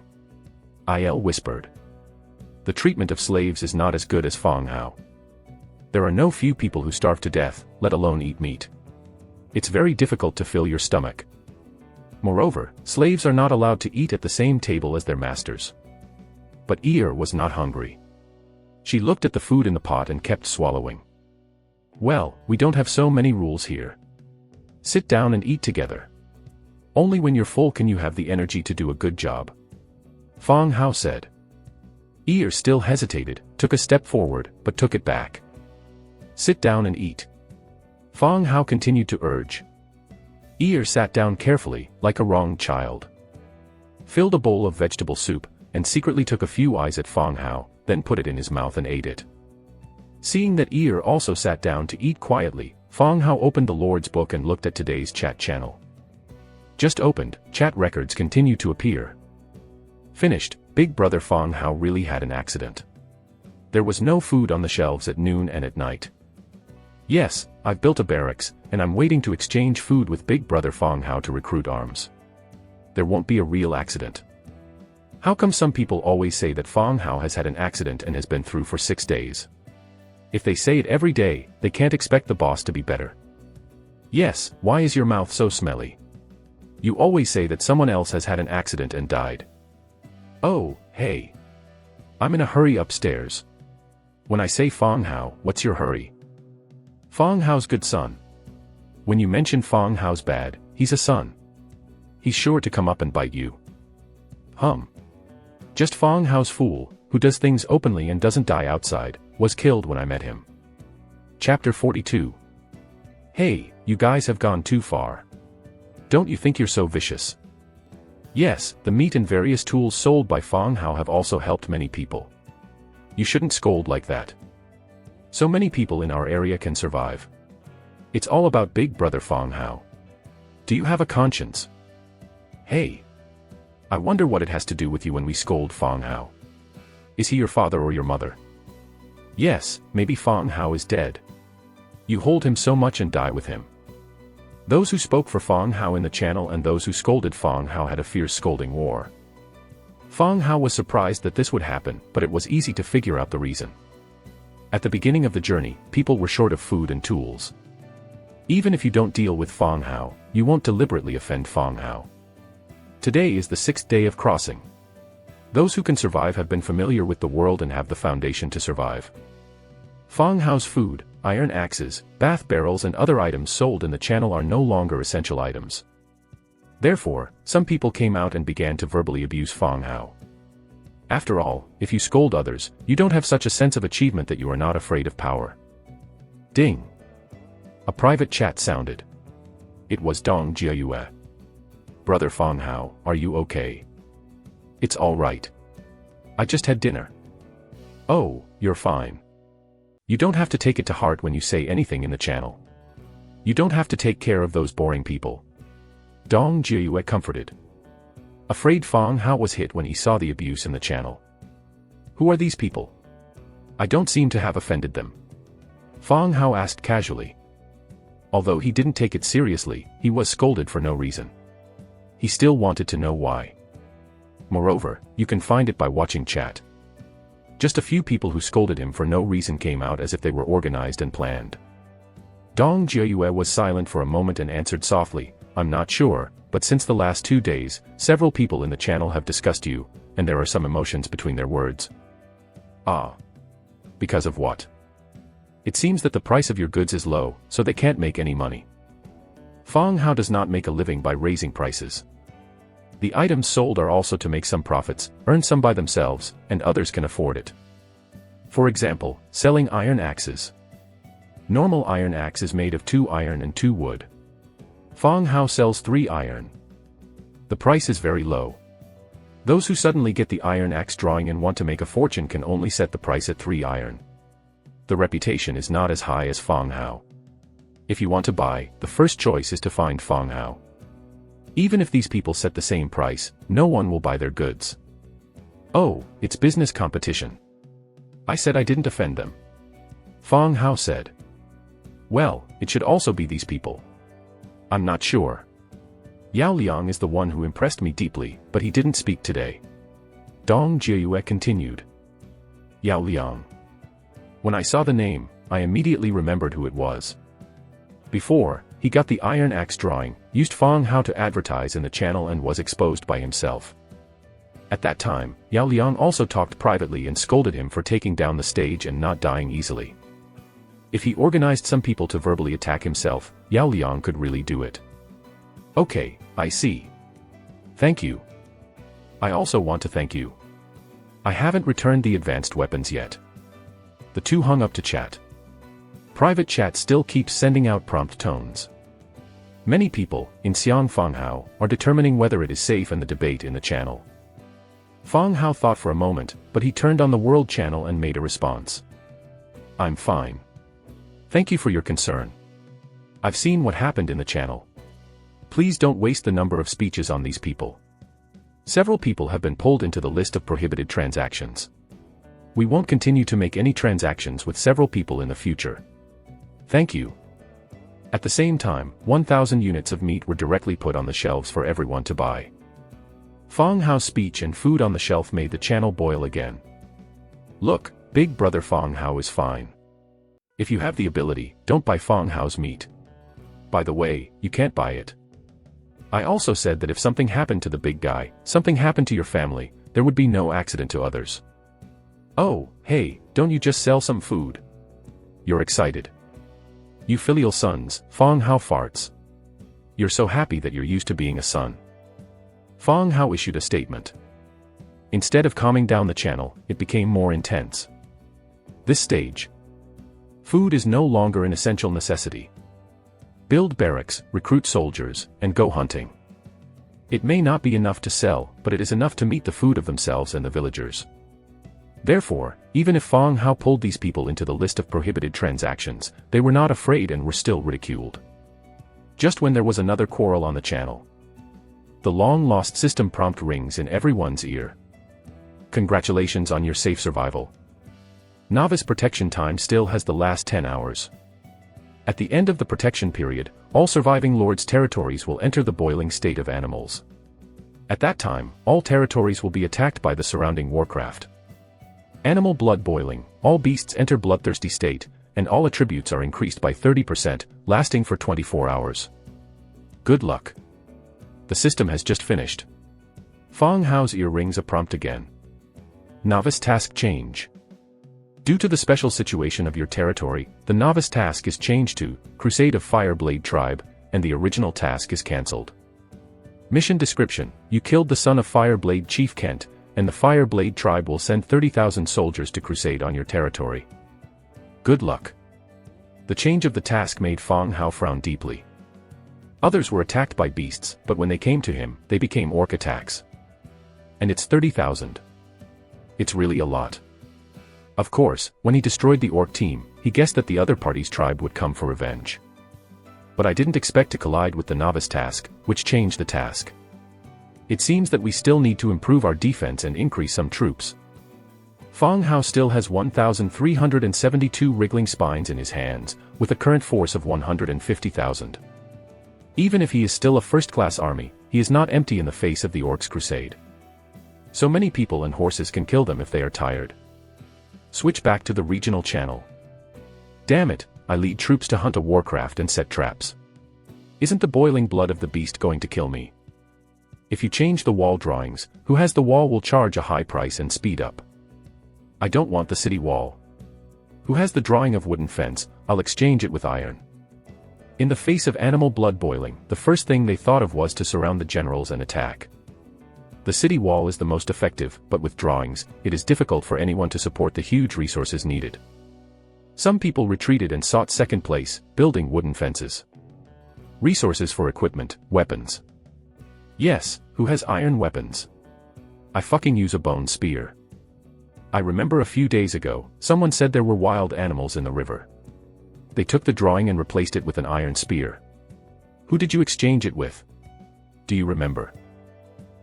Il whispered. The treatment of slaves is not as good as Fang Hao. There are no few people who starve to death, let alone eat meat. It's very difficult to fill your stomach. Moreover, slaves are not allowed to eat at the same table as their masters. But Ear was not hungry. She looked at the food in the pot and kept swallowing. Well, we don't have so many rules here. Sit down and eat together. Only when you're full can you have the energy to do a good job. Fang Hao said. Ear still hesitated, took a step forward, but took it back. Sit down and eat. Fang Hao continued to urge. Ear sat down carefully, like a wronged child. Filled a bowl of vegetable soup, and secretly took a few eyes at Fang Hao, then put it in his mouth and ate it. Seeing that Ear also sat down to eat quietly, Fang Hao opened the Lord's book and looked at today's chat channel. Just opened, chat records continue to appear. Finished, Big Brother Fang Hao really had an accident. There was no food on the shelves at noon and at night. Yes, I've built a barracks, and I'm waiting to exchange food with Big Brother Fang Hao to recruit arms. There won't be a real accident. How come some people always say that Fang Hao has had an accident and has been through for 6 days? If they say it every day, they can't expect the boss to be better. Yes, why is your mouth so smelly? You always say that someone else has had an accident and died. Oh, hey. I'm in a hurry upstairs. When I say Fang Hao, what's your hurry? Fang Hao's good son. When you mention Fang Hao's bad, he's a son. He's sure to come up and bite you. Just Fang Hao's fool, who does things openly and doesn't die outside, was killed when I met him. Chapter 42. Hey, you guys have gone too far. Don't you think you're so vicious? Yes, the meat and various tools sold by Fang Hao have also helped many people. You shouldn't scold like that. So many people in our area can survive. It's all about Big Brother Fang Hao. Do you have a conscience? Hey. I wonder what it has to do with you when we scold Fang Hao. Is he your father or your mother? Yes, maybe Fang Hao is dead. You hold him so much and die with him. Those who spoke for Fang Hao in the channel and those who scolded Fang Hao had a fierce scolding war. Fang Hao was surprised that this would happen, but it was easy to figure out the reason. At the beginning of the journey, people were short of food and tools. Even if you don't deal with Fang Hao, you won't deliberately offend Fang Hao. Today is the 6th day of crossing. Those who can survive have been familiar with the world and have the foundation to survive. Fang Hao's food, iron axes, bath barrels and other items sold in the channel are no longer essential items. Therefore, some people came out and began to verbally abuse Fang Hao. After all, if you scold others, you don't have such a sense of achievement that you are not afraid of power. Ding! A private chat sounded. It was Dong Jiayue. Brother Fong Hao, are you okay? It's all right. I just had dinner. Oh, you're fine. You don't have to take it to heart when you say anything in the channel. You don't have to take care of those boring people. Dong Jiuyue comforted. Afraid Fong Hao was hit when he saw the abuse in the channel. Who are these people? I don't seem to have offended them. Fong Hao asked casually. Although he didn't take it seriously, he was scolded for no reason. He still wanted to know why. Moreover, you can find it by watching chat. Just a few people who scolded him for no reason came out as if they were organized and planned. Dong Jiuyue was silent for a moment and answered softly, I'm not sure, but since the last 2 days, several people in the channel have discussed you, and there are some emotions between their words. Ah. Because of what? It seems that the price of your goods is low, so they can't make any money. Fong Hao does not make a living by raising prices. The items sold are also to make some profits, earn some by themselves, and others can afford it. For example, selling iron axes. Normal iron axe is made of 2 iron and 2 wood. Fong Hao sells 3 iron. The price is very low. Those who suddenly get the iron axe drawing and want to make a fortune can only set the price at 3 iron. The reputation is not as high as Fong Hao. If you want to buy, the first choice is to find Fong Hao. Even if these people set the same price, no one will buy their goods. Oh, it's business competition. I said I didn't offend them. Fong Hao said. Well, it should also be these people. I'm not sure. Yao Liang is the one who impressed me deeply, but he didn't speak today. Dong Jiuyue continued. Yao Liang. When I saw the name, I immediately remembered who it was. Before, he got the iron axe drawing, used Fong Hao to advertise in the channel and was exposed by himself. At that time, Yao Liang also talked privately and scolded him for taking down the stage and not dying easily. If he organized some people to verbally attack himself, Yao Liang could really do it. Okay, I see. Thank you. I also want to thank you. I haven't returned the advanced weapons yet. The two hung up to chat. Private chat still keeps sending out prompt tones. Many people, in Xiang Fong Hao, are determining whether it is safe in the debate in the channel. Fong Hao thought for a moment, but he turned on the world channel and made a response. I'm fine. Thank you for your concern. I've seen what happened in the channel. Please don't waste the number of speeches on these people. Several people have been pulled into the list of prohibited transactions. We won't continue to make any transactions with several people in the future. Thank you. At the same time, 1,000 units of meat were directly put on the shelves for everyone to buy. Fong Hao's speech and food on the shelf made the channel boil again. Look, Big Brother Fong Hao is fine. If you have the ability, don't buy Fong Hao's meat. By the way, you can't buy it. I also said that if something happened to the big guy, something happened to your family, there would be no accident to others. Oh, hey, don't you just sell some food? You're excited. You filial sons, Fong Hao farts. You're so happy that you're used to being a son. Fong Hao issued a statement. Instead of calming down the channel, it became more intense. This stage. Food is no longer an essential necessity. Build barracks, recruit soldiers, and go hunting. It may not be enough to sell, but it is enough to meet the food of themselves and the villagers. Therefore, even if Fong Hao pulled these people into the list of prohibited transactions, they were not afraid and were still ridiculed. Just when there was another quarrel on the channel. The long-lost system prompt rings in everyone's ear. Congratulations on your safe survival. Novice protection time still has the last 10 hours. At the end of the protection period, all surviving lords' territories will enter the boiling state of animals. At that time, all territories will be attacked by the surrounding warcraft. Animal blood boiling, all beasts enter bloodthirsty state, and all attributes are increased by 30%, lasting for 24 hours. Good luck. The system has just finished. Fong Hao's ear rings a prompt again. Novice task change. Due to the special situation of your territory, the novice task is changed to Crusade of Fireblade Tribe, and the original task is cancelled. Mission description: you killed the son of Fireblade Chief Kent, and the Fireblade Tribe will send 30,000 soldiers to crusade on your territory. Good luck. The change of the task made Fong Hao frown deeply. Others were attacked by beasts, but when they came to him, they became orc attacks. And it's 30,000. It's really a lot. Of course, when he destroyed the orc team, he guessed that the other party's tribe would come for revenge. But I didn't expect to collide with the novice task, which changed the task. It seems that we still need to improve our defense and increase some troops. Fang Hao still has 1,372 wriggling spines in his hands, with a current force of 150,000. Even if he is still a first-class army, he is not empty in the face of the orcs' crusade. So many people and horses can kill them if they are tired. Switch back to the regional channel. Damn it, I lead troops to hunt a warcraft and set traps. Isn't the boiling blood of the beast going to kill me? If you change the wall drawings, who has the wall will charge a high price and speed up. I don't want the city wall. Who has the drawing of wooden fence, I'll exchange it with iron. In the face of animal blood boiling, the first thing they thought of was to surround the generals and attack. The city wall is the most effective, but with drawings, it is difficult for anyone to support the huge resources needed. Some people retreated and sought second place, building wooden fences. Resources for equipment, weapons. Yes, who has iron weapons? I fucking use a bone spear. I remember a few days ago, someone said there were wild animals in the river. They took the drawing and replaced it with an iron spear. Who did you exchange it with? Do you remember?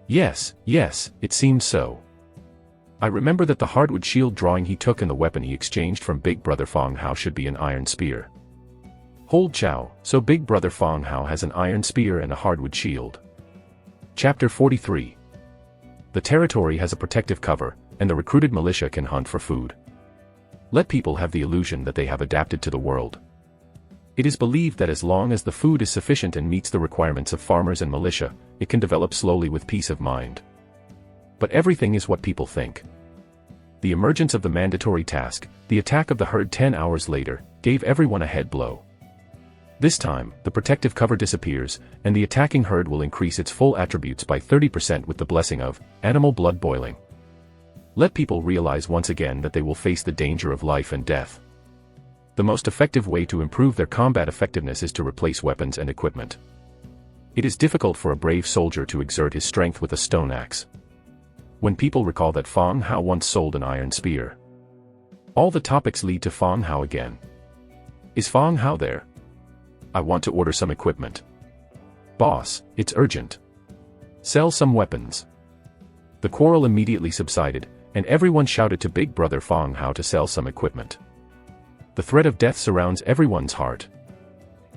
Yes, it seemed so. I remember that the hardwood shield drawing he took and the weapon he exchanged from Big Brother Fang Hao should be an iron spear. Hold chow, so Big Brother Fang Hao has an iron spear and a hardwood shield. Chapter 43. The territory has a protective cover, and the recruited militia can hunt for food. Let people have the illusion that they have adapted to the world. It is believed that as long as the food is sufficient and meets the requirements of farmers and militia, it can develop slowly with peace of mind. But everything is what people think. The emergence of the mandatory task, the attack of the herd 10 hours later, gave everyone a head blow. This time, the protective cover disappears, and the attacking herd will increase its full attributes by 30% with the blessing of animal blood boiling. Let people realize once again that they will face the danger of life and death. The most effective way to improve their combat effectiveness is to replace weapons and equipment. It is difficult for a brave soldier to exert his strength with a stone axe. When people recall that Fang Hao once sold an iron spear, all the topics lead to Fang Hao again. Is Fang Hao there? I want to order some equipment. Boss, it's urgent. Sell some weapons. The quarrel immediately subsided, and everyone shouted to Big Brother Fang Hao to sell some equipment. The threat of death surrounds everyone's heart.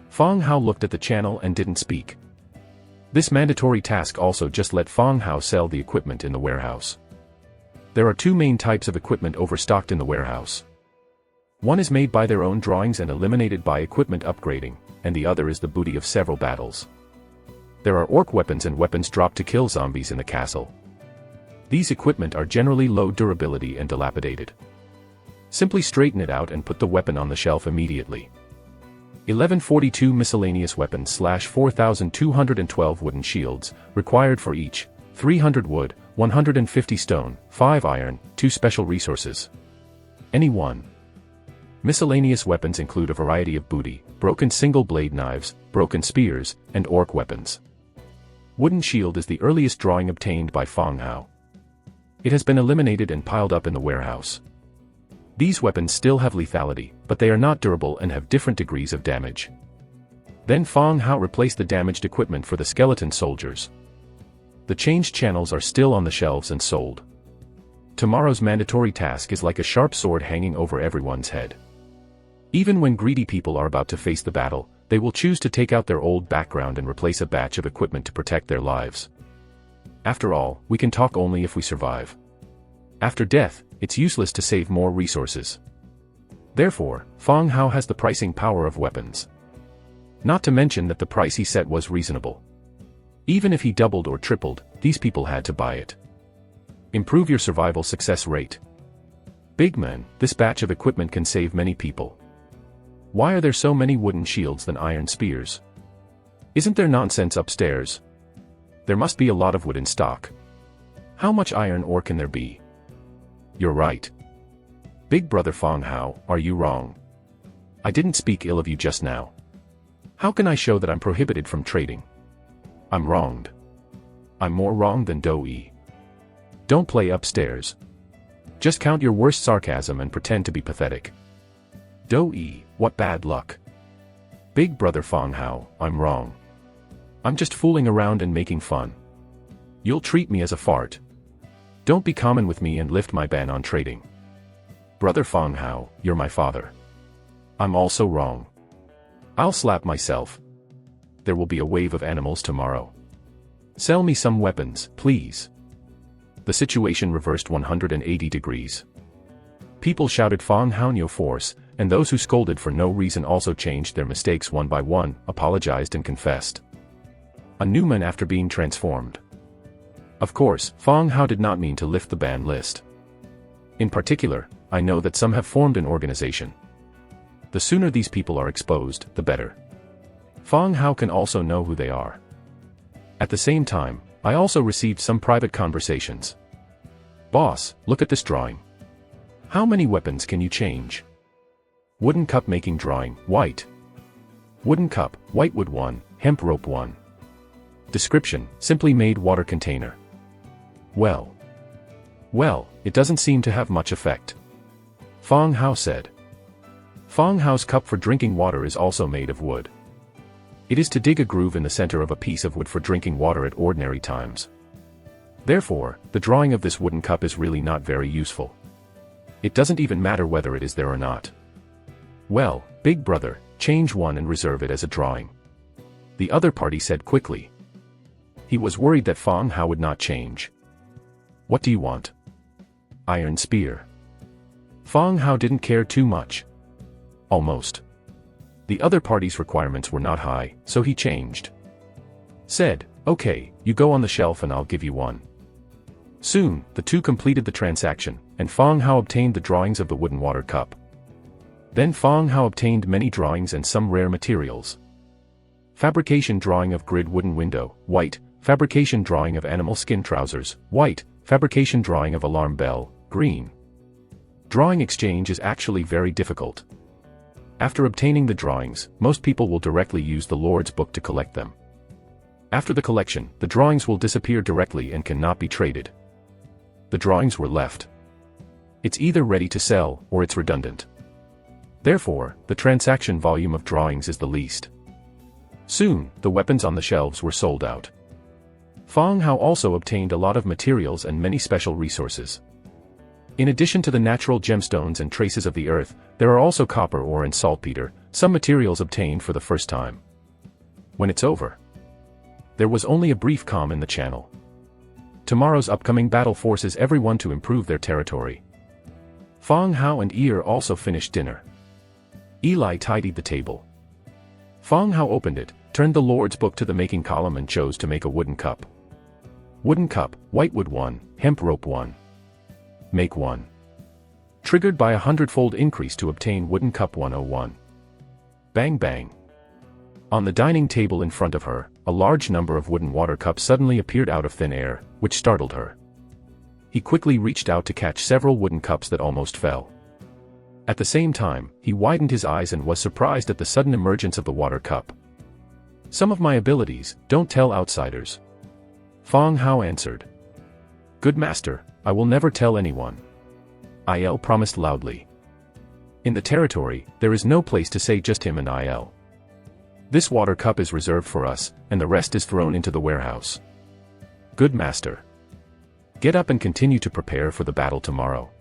Fang Hao looked at the channel and didn't speak. This mandatory task also just let Fang Hao sell the equipment in the warehouse. There are two main types of equipment overstocked in the warehouse. One is made by their own drawings and eliminated by equipment upgrading, and the other is the booty of several battles. There are orc weapons and weapons dropped to kill zombies in the castle. These equipment are generally low durability and dilapidated. Simply straighten it out and put the weapon on the shelf immediately. 1142 miscellaneous weapons / 4212 wooden shields, required for each, 300 wood, 150 stone, 5 iron, 2 special resources. Any one. Miscellaneous weapons include a variety of booty, broken single-blade knives, broken spears, and orc weapons. Wooden shield is the earliest drawing obtained by Fang Hao. It has been eliminated and piled up in the warehouse. These weapons still have lethality, but they are not durable and have different degrees of damage. Then Fang Hao replaced the damaged equipment for the skeleton soldiers. The changed channels are still on the shelves and sold. Tomorrow's mandatory task is like a sharp sword hanging over everyone's head. Even when greedy people are about to face the battle, they will choose to take out their old background and replace a batch of equipment to protect their lives. After all, we can talk only if we survive. After death, it's useless to save more resources. Therefore, Fang Hao has the pricing power of weapons. Not to mention that the price he set was reasonable. Even if he doubled or tripled, these people had to buy it. Improve your survival success rate. Big man, this batch of equipment can save many people. Why are there so many wooden shields than iron spears? Isn't there nonsense upstairs? There must be a lot of wood in stock. How much iron ore can there be? You're right. Big Brother Fang Hao, are you wrong? I didn't speak ill of you just now. How can I show that I'm prohibited from trading? I'm wronged. I'm more wrong than Do-e. Don't play upstairs. Just count your worst sarcasm and pretend to be pathetic. Do-e, what bad luck. Big brother Fong Hao, I'm wrong. I'm just fooling around and making fun. You'll treat me as a fart. Don't be common with me and lift my ban on trading. Brother Fong Hao, you're my father. I'm also wrong. I'll slap myself. There will be a wave of animals tomorrow. Sell me some weapons, please. The situation reversed 180 degrees. People shouted Fong Hao no force, and those who scolded for no reason also changed their mistakes one by one, apologized and confessed. A new man after being transformed. Of course, Fong Hao did not mean to lift the ban list. In particular, I know that some have formed an organization. The sooner these people are exposed, the better. Fong Hao can also know who they are. At the same time, I also received some private conversations. Boss, look at this drawing. How many weapons can you change? Wooden cup making drawing, white. Wooden cup, white wood 1, hemp rope 1. Description, simply made water container. Well, it doesn't seem to have much effect. Fong Hao said. Fong Hao's cup for drinking water is also made of wood. It is to dig a groove in the center of a piece of wood for drinking water at ordinary times. Therefore, the drawing of this wooden cup is really not very useful. It doesn't even matter whether it is there or not. Well, big brother, change one and reserve it as a drawing. The other party said quickly. He was worried that Fong Hao would not change. What do you want? Iron spear. Fong Hao didn't care too much. Almost. The other party's requirements were not high, so he changed. Said, okay, you go on the shelf and I'll give you one. Soon, the two completed the transaction, and Fong Hao obtained the drawings of the wooden water cup. Then Fong Hao obtained many drawings and some rare materials. Fabrication drawing of grid wooden window, white. Fabrication drawing of animal skin trousers, white. Fabrication drawing of alarm bell, green. Drawing exchange is actually very difficult. After obtaining the drawings, most people will directly use the Lord's book to collect them. After the collection, the drawings will disappear directly and cannot be traded. The drawings were left. It's either ready to sell, or it's redundant. Therefore, the transaction volume of drawings is the least. Soon, the weapons on the shelves were sold out. Fong Hao also obtained a lot of materials and many special resources. In addition to the natural gemstones and traces of the earth, there are also copper ore and saltpeter, some materials obtained for the first time. When it's over, there was only a brief calm in the channel. Tomorrow's upcoming battle forces everyone to improve their territory. Fong Hao and Ear also finished dinner. Eli tidied the table. Fong Hao opened it, turned the Lord's book to the making column and chose to make a wooden cup. Wooden cup, white wood 1, hemp rope 1. Make 1. Triggered by a 100-fold increase to obtain wooden cup 101. Bang bang. On the dining table in front of her, a large number of wooden water cups suddenly appeared out of thin air, which startled her. He quickly reached out to catch several wooden cups that almost fell. At the same time, he widened his eyes and was surprised at the sudden emergence of the water cup. Some of my abilities, don't tell outsiders. Fong Hao answered. Good master, I will never tell anyone. Il promised loudly. In the territory, there is no place to say just him and Il. This water cup is reserved for us, and the rest is thrown into the warehouse. Good master. Get up and continue to prepare for the battle tomorrow.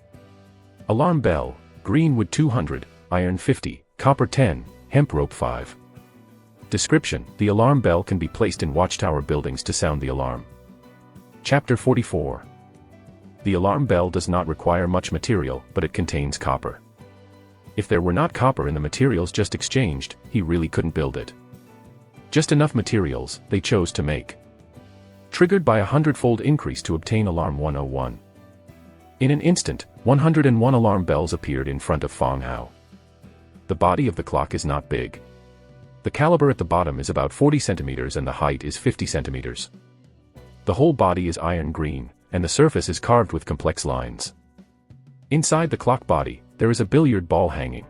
Alarm bell, green wood 200, iron 50, copper 10, hemp rope 5. Description: the alarm bell can be placed in watchtower buildings to sound the alarm. Chapter 44. The alarm bell does not require much material, but it contains copper. If there were not copper in the materials just exchanged, he really couldn't build it. Just enough materials, they chose to make. Triggered by a 100-fold increase to obtain alarm 101. In an instant, 101 alarm bells appeared in front of Fong Hao. The body of the clock is not big. The caliber at the bottom is about 40 centimeters and the height is 50 centimeters. The whole body is iron green, and the surface is carved with complex lines. Inside the clock body, there is a billiard ball hanging.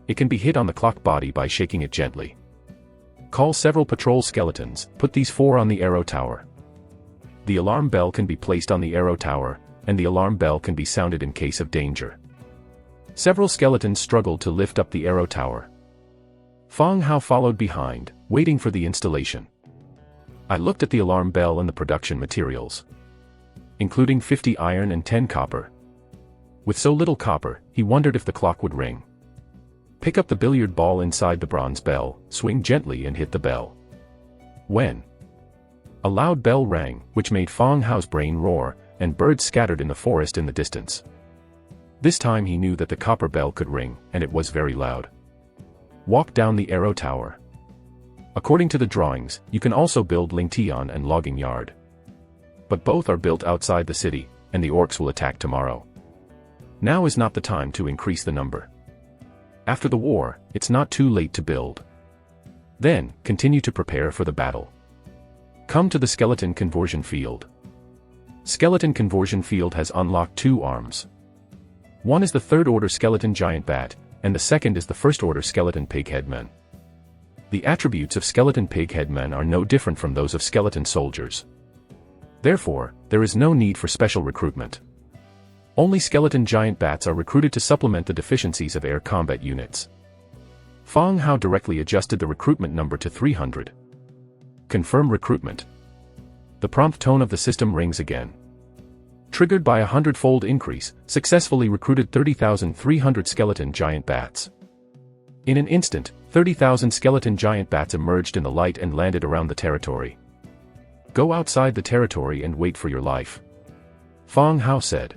It can be hit on the clock body by shaking it gently. Call several patrol skeletons, put these 4 on the arrow tower. The alarm bell can be placed on the arrow tower, and the alarm bell can be sounded in case of danger. Several skeletons struggled to lift up the arrow tower. Fang Hao followed behind, waiting for the installation. I looked at the alarm bell and the production materials, including 50 iron and 10 copper. With so little copper, he wondered if the clock would ring. Pick up the billiard ball inside the bronze bell, swing gently and hit the bell. When a loud bell rang, which made Fang Hao's brain roar, and birds scattered in the forest in the distance. This time he knew that the copper bell could ring, and it was very loud. Walk down the arrow tower. According to the drawings, you can also build Lingtian and logging yard. But both are built outside the city, and the orcs will attack tomorrow. Now is not the time to increase the number. After the war, it's not too late to build. Then, continue to prepare for the battle. Come to the skeleton conversion field. Skeleton conversion field has unlocked 2 arms. One is the 3rd order skeleton giant bat, and the second is the 1st order skeleton pig headman. The attributes of skeleton pig headmen are no different from those of skeleton soldiers. Therefore, there is no need for special recruitment. Only skeleton giant bats are recruited to supplement the deficiencies of air combat units. Fang Hao directly adjusted the recruitment number to 300. Confirm recruitment. The prompt tone of the system rings again. Triggered by a 100-fold increase, successfully recruited 30,300 skeleton giant bats. In an instant, 30,000 skeleton giant bats emerged in the light and landed around the territory. Go outside the territory and wait for your life, Fang Hao said.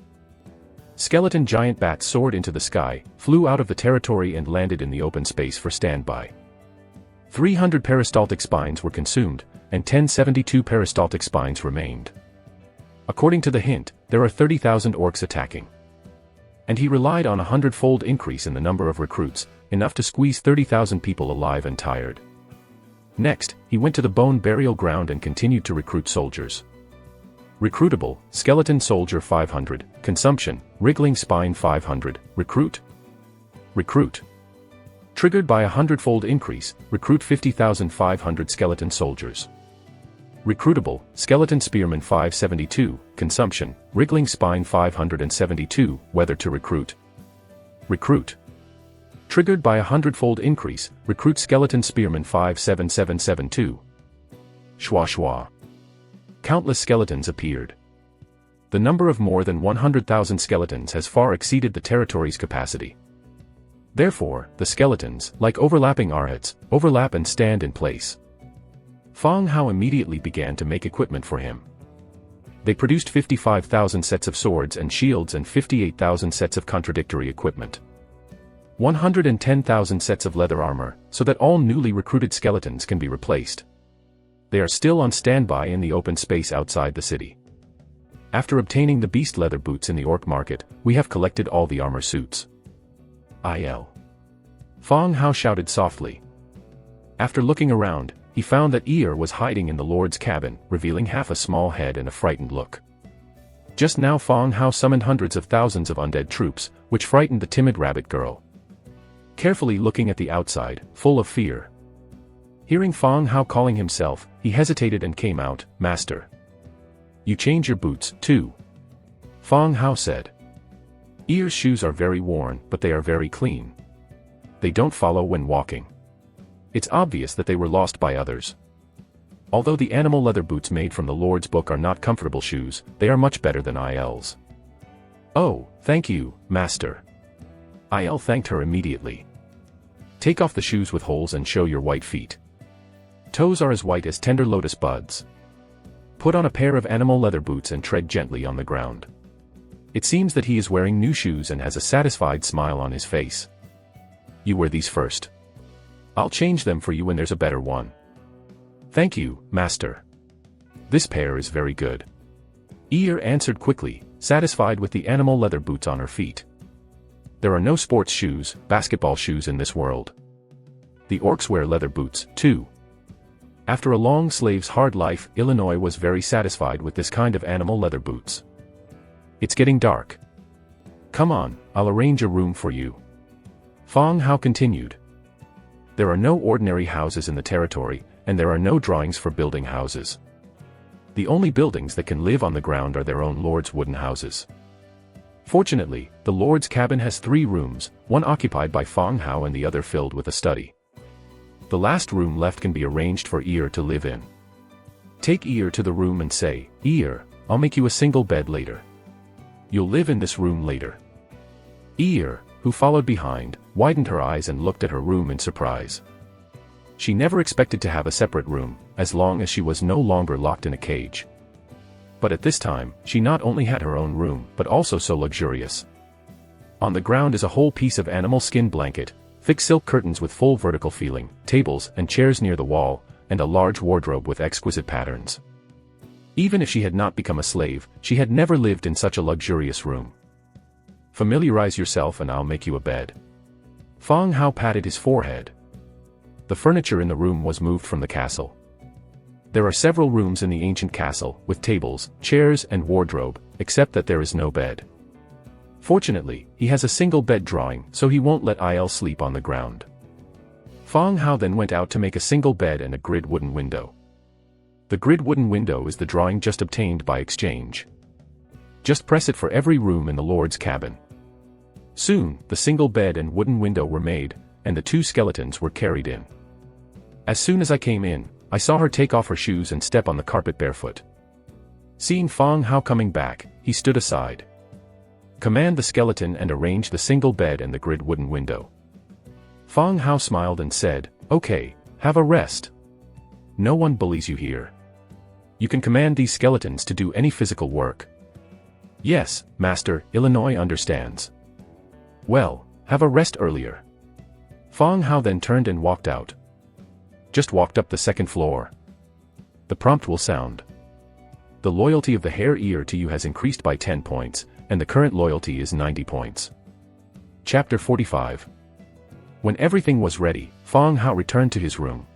Skeleton giant bats soared into the sky, flew out of the territory and landed in the open space for standby. 300 peristaltic spines were consumed, and 1072 peristaltic spines remained. According to the hint, there are 30,000 orcs attacking. And he relied on a 100-fold increase in the number of recruits, enough to squeeze 30,000 people alive and tired. Next, he went to the bone burial ground and continued to recruit soldiers. Recruitable, skeleton soldier 500, consumption, wriggling spine 500, recruit. Triggered by a 100-fold increase, recruit 50,500 skeleton soldiers. Recruitable, skeleton spearman 572, consumption, wriggling spine 572, whether to recruit. Triggered by a 100-fold increase, recruit skeleton spearman 57772. Shwa. Countless skeletons appeared. The number of more than 100,000 skeletons has far exceeded the territory's capacity. Therefore, the skeletons, like overlapping arhats, overlap and stand in place. Fang Hao immediately began to make equipment for him. They produced 55,000 sets of swords and shields and 58,000 sets of contradictory equipment. 110,000 sets of leather armor, so that all newly recruited skeletons can be replaced. They are still on standby in the open space outside the city. After obtaining the beast leather boots in the orc market, we have collected all the armor suits. Fang Hao shouted softly. After looking around, he found that Ear was hiding in the Lord's cabin, revealing half a small head and a frightened look. Just now Fang Hao summoned hundreds of thousands of undead troops, which frightened the timid rabbit girl. Carefully looking at the outside, full of fear. Hearing Fang Hao calling himself, he hesitated and came out. Master. You change your boots, too. Fang Hao said. Ear's shoes are very worn, but they are very clean. They don't follow when walking. It's obvious that they were lost by others. Although the animal leather boots made from the Lord's book are not comfortable shoes, they are much better than IL's. Oh, thank you, Master. Il thanked her immediately. Take off the shoes with holes and show your white feet. Toes are as white as tender lotus buds. Put on a pair of animal leather boots and tread gently on the ground. It seems that he is wearing new shoes and has a satisfied smile on his face. You wear these first. I'll change them for you when there's a better one. Thank you, Master. This pair is very good. Ear answered quickly, satisfied with the animal leather boots on her feet. There are no sports shoes, basketball shoes in this world. The orcs wear leather boots, too. After a long slave's hard life, Illinois was very satisfied with this kind of animal leather boots. It's getting dark. Come on, I'll arrange a room for you. Fang Hao continued. There are no ordinary houses in the territory, and there are no drawings for building houses. The only buildings that can live on the ground are their own lord's wooden houses. Fortunately, the lord's cabin has 3 rooms, one occupied by Fong Hao and the other filled with a study. The last room left can be arranged for Ear to live in. Take Ear to the room and say, "Ear, I'll make you a single bed later. You'll live in this room later." Ear, who followed behind, widened her eyes and looked at her room in surprise. She never expected to have a separate room, as long as she was no longer locked in a cage. But at this time, she not only had her own room, but also so luxurious. On the ground is a whole piece of animal skin blanket, thick silk curtains with full vertical feeling, tables and chairs near the wall, and a large wardrobe with exquisite patterns. Even if she had not become a slave, she had never lived in such a luxurious room. "Familiarize yourself and I'll make you a bed." Fong Hao patted his forehead. The furniture in the room was moved from the castle. There are several rooms in the ancient castle, with tables, chairs and wardrobe, except that there is no bed. Fortunately, he has a single bed drawing, so he won't let Il sleep on the ground. Fong Hao then went out to make a single bed and a grid wooden window. The grid wooden window is the drawing just obtained by exchange. Just press it for every room in the lord's cabin. Soon, the single bed and wooden window were made, and the 2 skeletons were carried in. As soon as I came in, I saw her take off her shoes and step on the carpet barefoot. Seeing Fong Hao coming back, he stood aside. "Command the skeleton and arrange the single bed and the grid wooden window." Fong Hao smiled and said, "Okay, have a rest. No one bullies you here. You can command these skeletons to do any physical work." "Yes, Master, Illinois understands." "Well, have a rest earlier." Fong Hao then turned and walked out. Just walked up the 2nd floor. The prompt will sound. The loyalty of the hare Ear to you has increased by 10 points, and the current loyalty is 90 points. Chapter 45. When everything was ready, Fong Hao returned to his room.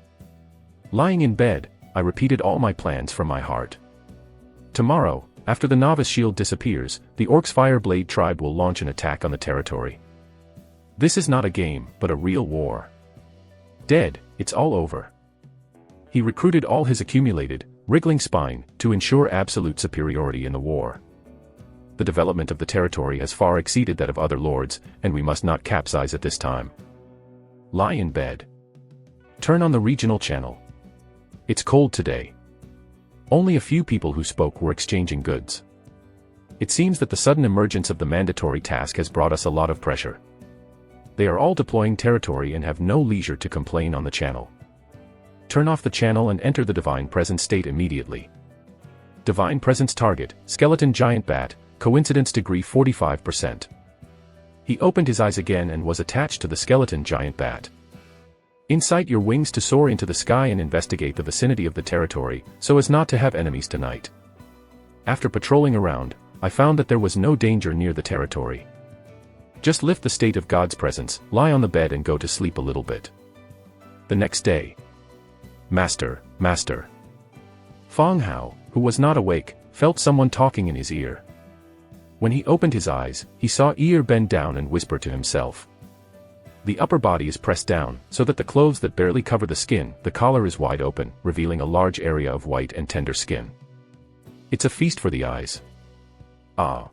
Lying in bed, I repeated all my plans from my heart. Tomorrow, after the novice shield disappears, the Orcs Fireblade tribe will launch an attack on the territory. This is not a game, but a real war. Dead, it's all over. He recruited all his accumulated, wriggling spine, to ensure absolute superiority in the war. The development of the territory has far exceeded that of other lords, and we must not capsize at this time. Lie in bed. Turn on the regional channel. It's cold today. Only a few people who spoke were exchanging goods. It seems that the sudden emergence of the mandatory task has brought us a lot of pressure. They are all deploying territory and have no leisure to complain on the channel. Turn off the channel and enter the Divine Presence state immediately. Divine Presence target, Skeleton Giant Bat, coincidence degree 45%. He opened his eyes again and was attached to the Skeleton Giant Bat. Incite your wings to soar into the sky and investigate the vicinity of the territory, so as not to have enemies tonight. After patrolling around, I found that there was no danger near the territory. Just lift the state of God's presence, lie on the bed and go to sleep a little bit. The next day. Master, Master. Fong Hao, who was not awake, felt someone talking in his ear. When he opened his eyes, he saw Ear bend down and whisper to himself. The upper body is pressed down, so that the clothes that barely cover the skin, the collar is wide open, revealing a large area of white and tender skin. It's a feast for the eyes. Ah.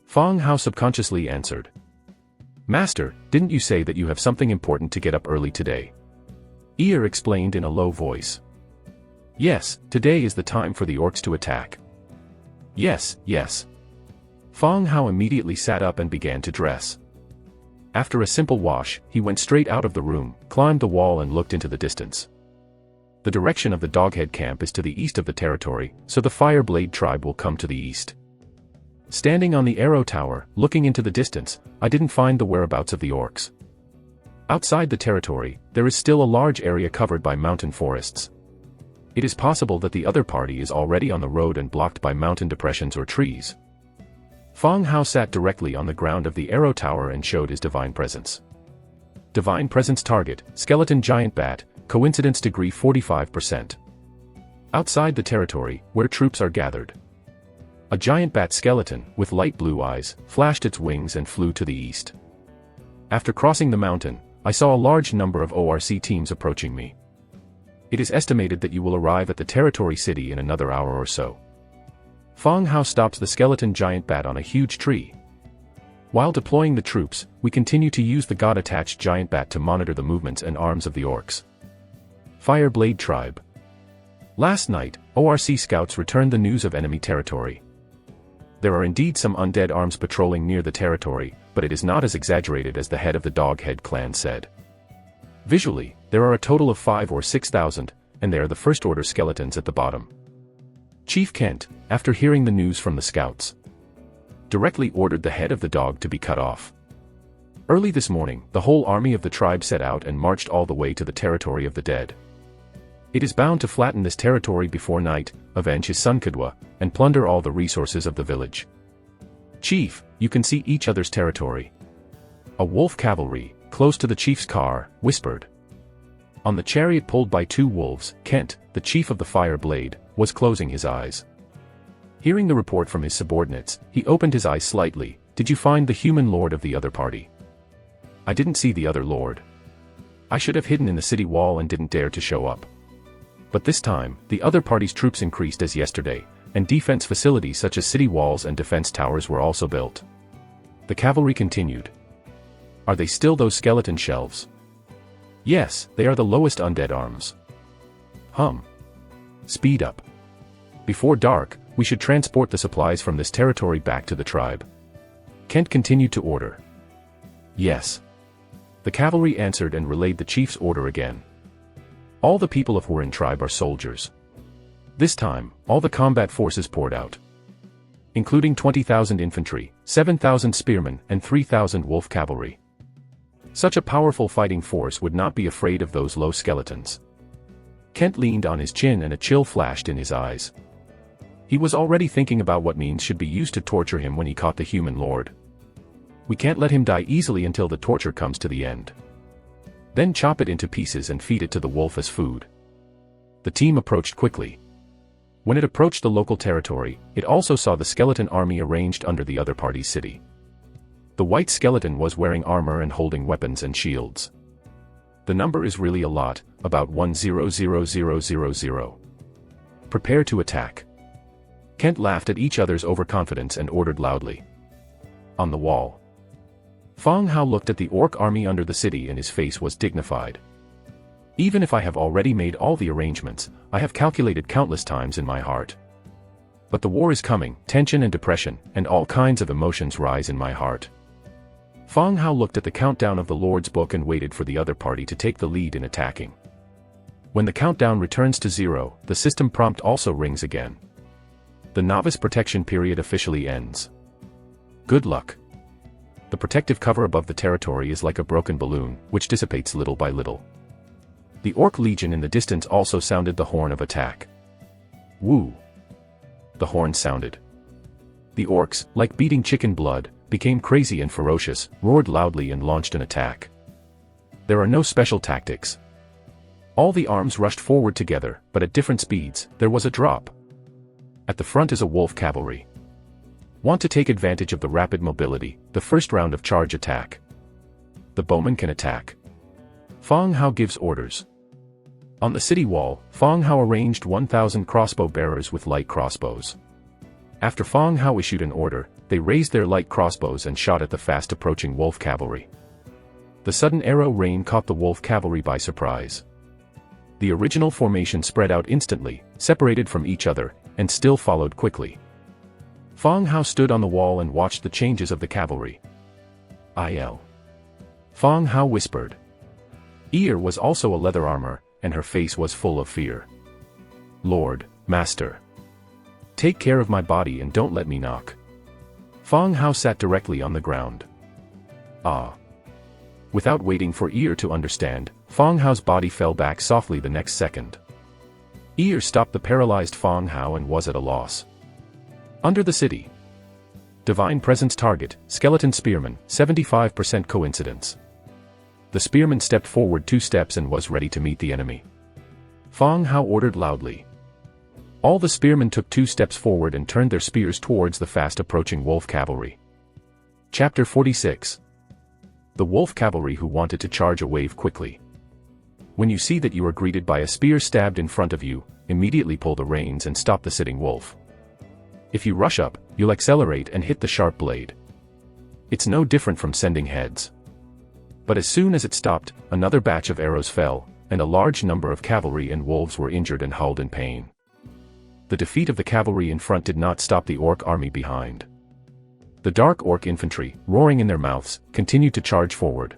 Fong Hao subconsciously answered. Master, didn't you say that you have something important to get up early today? Ear explained in a low voice. Yes, today is the time for the orcs to attack. Yes, yes. Fong Hao immediately sat up and began to dress. After a simple wash, he went straight out of the room, climbed the wall and looked into the distance. The direction of the Doghead camp is to the east of the territory, so the Fireblade tribe will come to the east. Standing on the arrow tower, looking into the distance, I didn't find the whereabouts of the orcs. Outside the territory, there is still a large area covered by mountain forests. It is possible that the other party is already on the road and blocked by mountain depressions or trees. Fong Hao sat directly on the ground of the arrow tower and showed his divine presence. Divine presence target, Skeleton Giant Bat, coincidence degree 45%. Outside the territory, where troops are gathered. A giant bat skeleton, with light blue eyes, flashed its wings and flew to the east. After crossing the mountain, I saw a large number of ORC teams approaching me. It is estimated that you will arrive at the territory city in another hour or so. Fang Hao stops the skeleton giant bat on a huge tree. While deploying the troops, we continue to use the god-attached giant bat to monitor the movements and arms of the orcs. Fireblade Tribe. Last night, ORC scouts returned the news of enemy territory. There are indeed some undead arms patrolling near the territory, but it is not as exaggerated as the head of the Doghead clan said. Visually, there are a total of 5,000 or 6,000, and they are the first-order skeletons at the bottom. Chief Kent, after hearing the news from the scouts, directly ordered the head of the dog to be cut off. Early this morning, the whole army of the tribe set out and marched all the way to the territory of the dead. It is bound to flatten this territory before night, avenge his son Kadwa, and plunder all the resources of the village. Chief, you can see each other's territory. A wolf cavalry, close to the chief's car, whispered. On the chariot pulled by 2 wolves, Kent, the chief of the Fire Blade, was closing his eyes. Hearing the report from his subordinates, he opened his eyes slightly. Did you find the human lord of the other party? I didn't see the other lord. I should have hidden in the city wall and didn't dare to show up. But this time, the other party's troops increased as yesterday, and defense facilities such as city walls and defense towers were also built. The cavalry continued. Are they still those skeleton shelves? Yes, they are the lowest undead arms. Speed up. Before dark, we should transport the supplies from this territory back to the tribe. Kent continued to order. Yes. The cavalry answered and relayed the chief's order again. All the people of Hurin tribe are soldiers. This time, all the combat forces poured out, including 20,000 infantry, 7,000 spearmen, and 3,000 wolf cavalry. Such a powerful fighting force would not be afraid of those low skeletons. Kent leaned on his chin and a chill flashed in his eyes. He was already thinking about what means should be used to torture him when he caught the human lord. We can't let him die easily until the torture comes to the end. Then chop it into pieces and feed it to the wolf as food. The team approached quickly. When it approached the local territory, it also saw the skeleton army arranged under the other party's city. The white skeleton was wearing armor and holding weapons and shields. The number is really a lot, about 1,000,000. Prepare to attack. Kent laughed at each other's overconfidence and ordered loudly. On the wall. Fang Hao looked at the orc army under the city and his face was dignified. Even if I have already made all the arrangements, I have calculated countless times in my heart. But the war is coming, tension and depression, and all kinds of emotions rise in my heart. Fang Hao looked at the countdown of the Lord's book and waited for the other party to take the lead in attacking. When the countdown returns to 0, the system prompt also rings again. The novice protection period officially ends. Good luck. The protective cover above the territory is like a broken balloon, which dissipates little by little. The Orc Legion in the distance also sounded the horn of attack. Woo! The horn sounded. The orcs, like beating chicken blood, became crazy and ferocious, roared loudly and launched an attack. There are no special tactics. All the arms rushed forward together, but at different speeds. There was a drop. At the front is a wolf cavalry. Want to take advantage of the rapid mobility, the first round of charge attack. The bowman can attack. Fang Hao gives orders. On the city wall, Fang Hao arranged 1,000 crossbow bearers with light crossbows. After Fang Hao issued an order, they raised their light crossbows and shot at the fast-approaching wolf cavalry. The sudden arrow rain caught the wolf cavalry by surprise. The original formation spread out instantly, separated from each other, and still followed quickly. Fang Hao stood on the wall and watched the changes of the cavalry. Il. Fang Hao whispered. Ear was also a leather armor, and her face was full of fear. Lord, Master. Take care of my body and don't let me knock. Fang Hao sat directly on the ground. Ah. Without waiting for Ear to understand, Fang Hao's body fell back softly the next second. Ear stopped the paralyzed Fang Hao and was at a loss. Under the city. Divine Presence target, Skeleton Spearman, 75% coincidence. The spearman stepped forward 2 steps and was ready to meet the enemy. Fang Hao ordered loudly. All the spearmen took 2 steps forward and turned their spears towards the fast-approaching wolf cavalry. Chapter 46. The wolf cavalry who wanted to charge a wave quickly. When you see that you are greeted by a spear stabbed in front of you, immediately pull the reins and stop the sitting wolf. If you rush up, you'll accelerate and hit the sharp blade. It's no different from sending heads. But as soon as it stopped, another batch of arrows fell, and a large number of cavalry and wolves were injured and howled in pain. The defeat of the cavalry in front did not stop the orc army behind. The dark orc infantry, roaring in their mouths, continued to charge forward.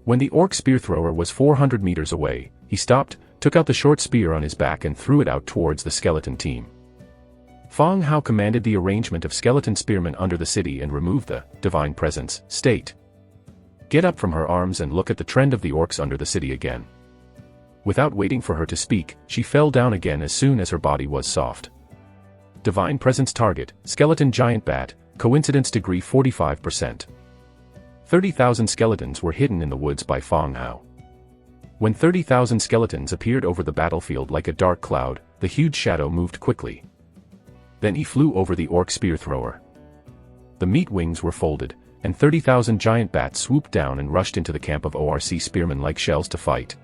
When the orc spear thrower was 400 meters away, he stopped, took out the short spear on his back and threw it out towards the skeleton team. Fang Hao commanded the arrangement of skeleton spearmen under the city and removed the divine presence state. Get up from her arms and look at the trend of the orcs under the city again. Without waiting for her to speak, she fell down again as soon as her body was soft. Divine presence target, skeleton giant bat, coincidence degree 45%. 30,000 skeletons were hidden in the woods by Fang Hao. When 30,000 skeletons appeared over the battlefield like a dark cloud, the huge shadow moved quickly. Then he flew over the orc spear thrower. The meat wings were folded, and 30,000 giant bats swooped down and rushed into the camp of ORC spearmen like shells to fight.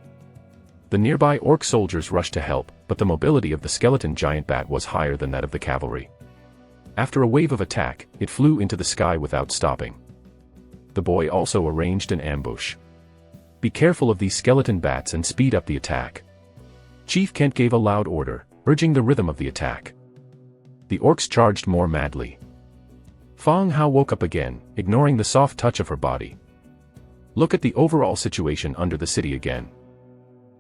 The nearby orc soldiers rushed to help, but the mobility of the skeleton giant bat was higher than that of the cavalry. After a wave of attack, it flew into the sky without stopping. The boy also arranged an ambush. Be careful of these skeleton bats and speed up the attack. Chief Kent gave a loud order, urging the rhythm of the attack. The orcs charged more madly. Fang Hao woke up again, ignoring the soft touch of her body. Look at the overall situation under the city again.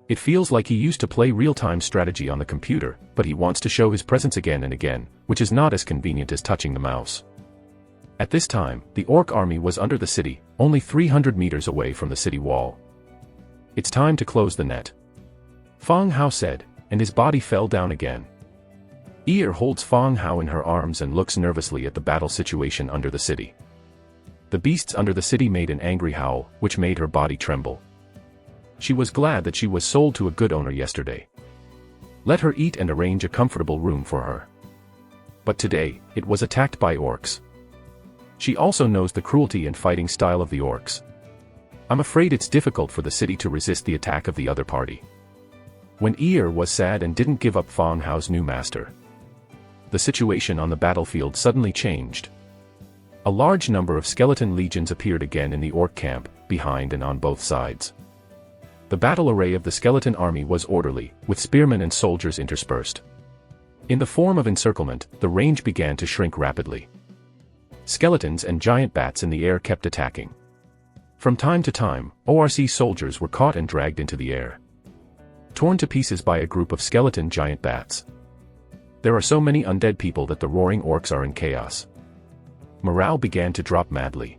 It feels like he used to play real-time strategy on the computer, but he wants to show his presence again and again, which is not as convenient as touching the mouse. At this time, the orc army was under the city, only 300 meters away from the city wall. It's time to close the net. Fang Hao said, and his body fell down again. Ear holds Fang Hao in her arms and looks nervously at the battle situation under the city. The beasts under the city made an angry howl, which made her body tremble. She was glad that she was sold to a good owner yesterday. Let her eat and arrange a comfortable room for her. But today, it was attacked by orcs. She also knows the cruelty and fighting style of the orcs. I'm afraid it's difficult for the city to resist the attack of the other party. When Ear was sad and didn't give up Fang Hao's new master. The situation on the battlefield suddenly changed. A large number of skeleton legions appeared again in the orc camp, behind and on both sides. The battle array of the skeleton army was orderly, with spearmen and soldiers interspersed. In the form of encirclement, the range began to shrink rapidly. Skeletons and giant bats in the air kept attacking. From time to time, ORC soldiers were caught and dragged into the air, torn to pieces by a group of skeleton giant bats. There are so many undead people that the roaring orcs are in chaos. Morale began to drop madly.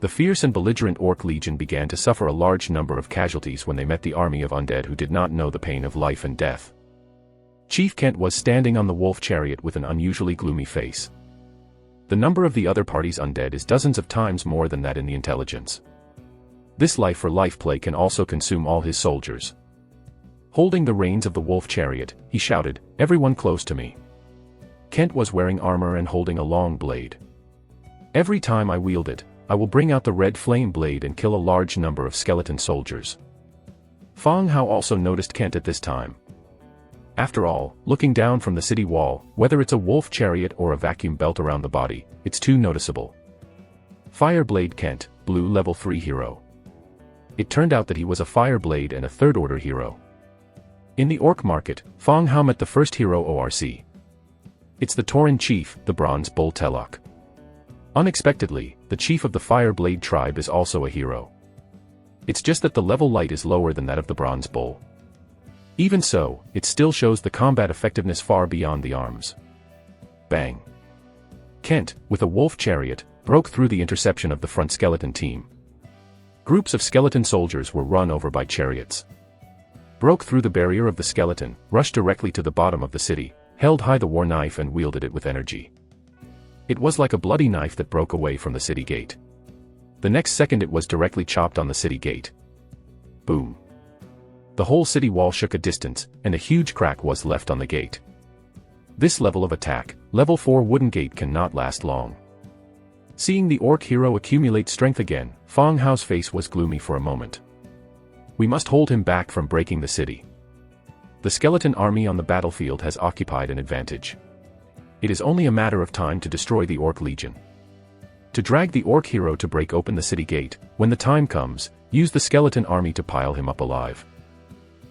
The fierce and belligerent orc legion began to suffer a large number of casualties when they met the army of undead who did not know the pain of life and death. Chief Kent was standing on the wolf chariot with an unusually gloomy face. The number of the other party's undead is dozens of times more than that in the intelligence. This life-for-life play can also consume all his soldiers. Holding the reins of the wolf chariot, he shouted, "Everyone close to me." Kent was wearing armor and holding a long blade. Every time I wield it, I will bring out the red flame blade and kill a large number of skeleton soldiers. Fang Hao also noticed Kent at this time. After all, looking down from the city wall, whether it's a wolf chariot or a vacuum belt around the body, it's too noticeable. Fireblade Kent, blue level 3 hero. It turned out that he was a Fireblade and a third-order hero. In the orc market, Fang Hao met the first hero ORC. It's the Tauren chief, the Bronze Bull Telok. Unexpectedly, the chief of the Fireblade tribe is also a hero. It's just that the level light is lower than that of the Bronze Bull. Even so, it still shows the combat effectiveness far beyond the arms. Bang! Kent, with a wolf chariot, broke through the interception of the front skeleton team. Groups of skeleton soldiers were run over by chariots. Broke through the barrier of the skeleton, rushed directly to the bottom of the city, held high the war knife and wielded it with energy. It was like a bloody knife that broke away from the city gate. The next second it was directly chopped on the city gate. Boom. The whole city wall shook a distance, and a huge crack was left on the gate. This level of attack, level 4 wooden gate cannot last long. Seeing the orc hero accumulate strength again, Fang Hao's face was gloomy for a moment. We must hold him back from breaking the city. The skeleton army on the battlefield has occupied an advantage. It is only a matter of time to destroy the Orc Legion. To drag the Orc hero to break open the city gate, when the time comes, use the skeleton army to pile him up alive.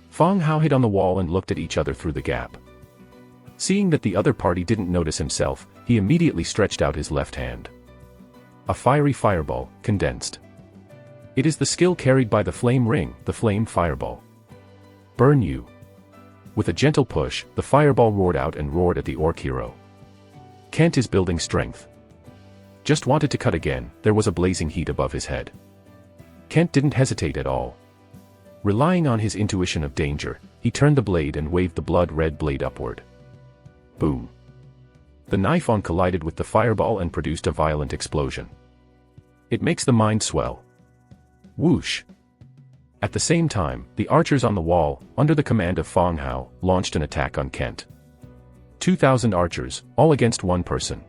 Fang Hao hid on the wall and looked at each other through the gap. Seeing that the other party didn't notice himself, he immediately stretched out his left hand. A fiery fireball, condensed. It is the skill carried by the flame ring, the flame fireball. Burn you. With a gentle push, the fireball roared out and roared at the Orc hero. Kent is building strength. Just wanted to cut again, there was a blazing heat above his head. Kent didn't hesitate at all. Relying on his intuition of danger, he turned the blade and waved the blood-red blade upward. Boom. The knife on collided with the fireball and produced a violent explosion. It makes the mind swell. Whoosh. At the same time, the archers on the wall, under the command of Fang Hao, launched an attack on Kent. 2,000 archers, all against one person.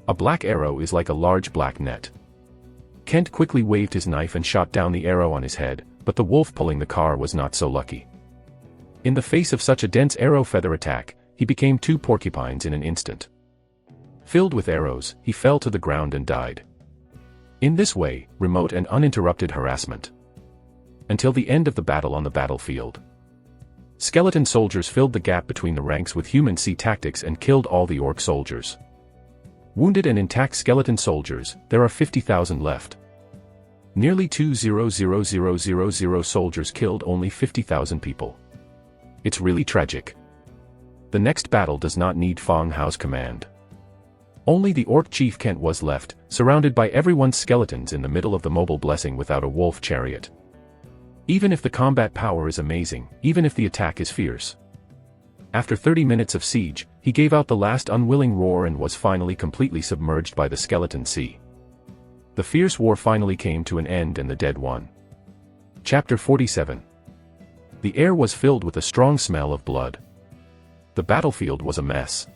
A black arrow is like a large black net. Kent quickly waved his knife and shot down the arrow on his head, but the wolf pulling the car was not so lucky. In the face of such a dense arrow feather attack, he became two porcupines in an instant. Filled with arrows, he fell to the ground and died. In this way, remote and uninterrupted harassment. Until the end of the battle on the battlefield. Skeleton soldiers filled the gap between the ranks with human sea tactics and killed all the Orc soldiers. Wounded and intact skeleton soldiers, there are 50,000 left. Nearly 2,000,000 soldiers killed only 50,000 people. It's really tragic. The next battle does not need Fang Hao's command. Only the Orc chief Kent was left, surrounded by everyone's skeletons in the middle of the mobile blessing without a wolf chariot. Even if the combat power is amazing, even if the attack is fierce. After 30 minutes of siege, he gave out the last unwilling roar and was finally completely submerged by the skeleton sea. The fierce war finally came to an end and the dead won. Chapter 47. The air was filled with a strong smell of blood. The battlefield was a mess.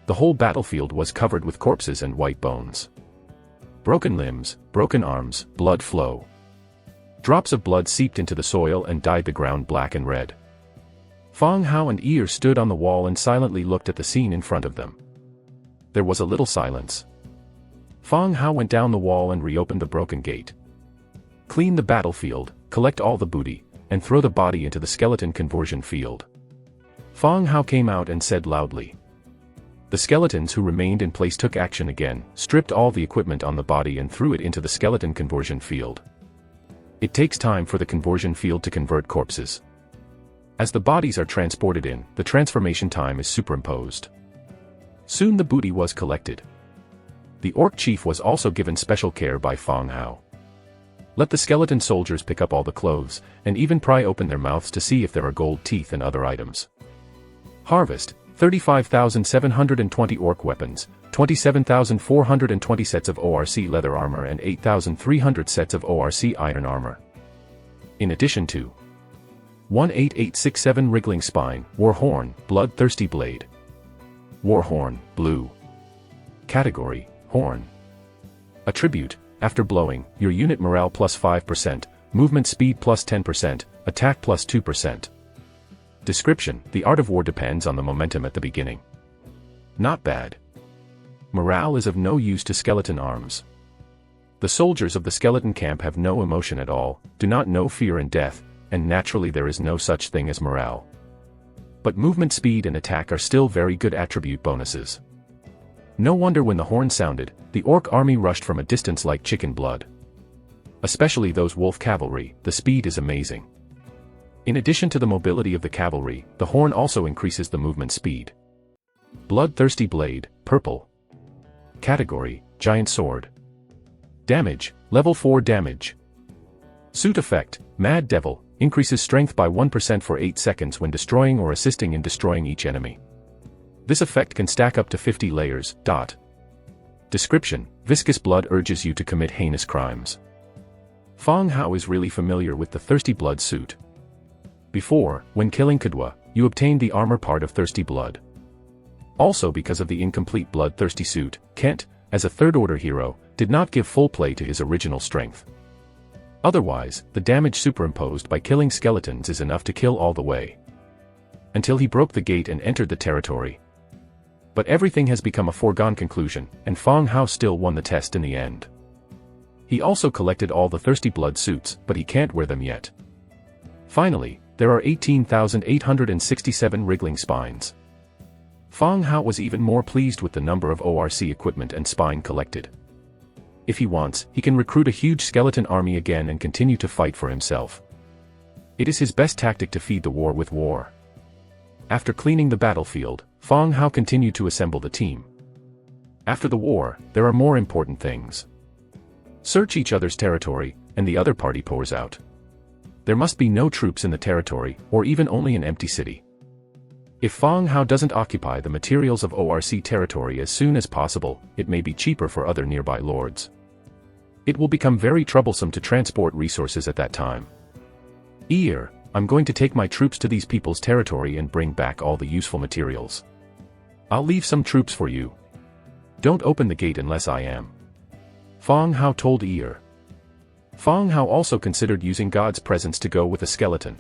The whole battlefield was covered with corpses and white bones. Broken limbs, broken arms, blood flow. Drops of blood seeped into the soil and dyed the ground black and red. Fang Hao and Ear stood on the wall and silently looked at the scene in front of them. There was a little silence. Fang Hao went down the wall and reopened the broken gate. Clean the battlefield, collect all the booty, and throw the body into the skeleton conversion field. Fang Hao came out and said loudly. The skeletons who remained in place took action again, stripped all the equipment on the body and threw it into the skeleton conversion field. It takes time for the conversion field to convert corpses. As the bodies are transported in, the transformation time is superimposed. Soon the booty was collected. The Orc chief was also given special care by Fang Hao. Let the skeleton soldiers pick up all the clothes, and even pry open their mouths to see if there are gold teeth and other items. Harvest, 35,720 Orc weapons, 27,420 sets of ORC leather armor and 8,300 sets of ORC iron armor. In addition to 18867 wriggling spine, war horn, bloodthirsty blade. War horn, blue. Category, horn. Attribute, after blowing, your unit morale plus 5%, movement speed plus 10%, attack plus 2%. Description, the art of war depends on the momentum at the beginning. Not bad. Morale is of no use to skeleton arms. The soldiers of the skeleton camp have no emotion at all, do not know fear and death, and naturally there is no such thing as morale. But movement speed and attack are still very good attribute bonuses. No wonder when the horn sounded, the Orc army rushed from a distance like chicken blood. Especially those wolf cavalry, the speed is amazing. In addition to the mobility of the cavalry, the horn also increases the movement speed. Bloodthirsty blade, purple. Category, giant sword. Damage, level 4 damage. Suit effect, Mad Devil, increases strength by 1% for 8 seconds when destroying or assisting in destroying each enemy. This effect can stack up to 50 layers. Description, viscous blood urges you to commit heinous crimes. Fang Hao is really familiar with the Thirsty Blood suit. Before, when killing Kadwa, you obtained the armor part of Thirsty Blood. Also because of the incomplete bloodthirsty suit, Kent, as a third-order hero, did not give full play to his original strength. Otherwise, the damage superimposed by killing skeletons is enough to kill all the way. Until he broke the gate and entered the territory. But everything has become a foregone conclusion, and Fang Hao still won the test in the end. He also collected all the thirsty blood suits, but he can't wear them yet. Finally, there are 18,867 wriggling spines. Fang Hao was even more pleased with the number of ORC equipment and spine collected. If he wants, he can recruit a huge skeleton army again and continue to fight for himself. It is his best tactic to feed the war with war. After cleaning the battlefield, Fang Hao continued to assemble the team. After the war, there are more important things. Search each other's territory, and the other party pours out. There must be no troops in the territory, or even only an empty city. If Fang Hao doesn't occupy the materials of ORC territory as soon as possible, it may be cheaper for other nearby lords. It will become very troublesome to transport resources at that time. I'm going to take my troops to these people's territory and bring back all the useful materials. I'll leave some troops for you. Don't open the gate unless I am. Fang Hao told Fang Hao also considered using God's presence to go with a skeleton.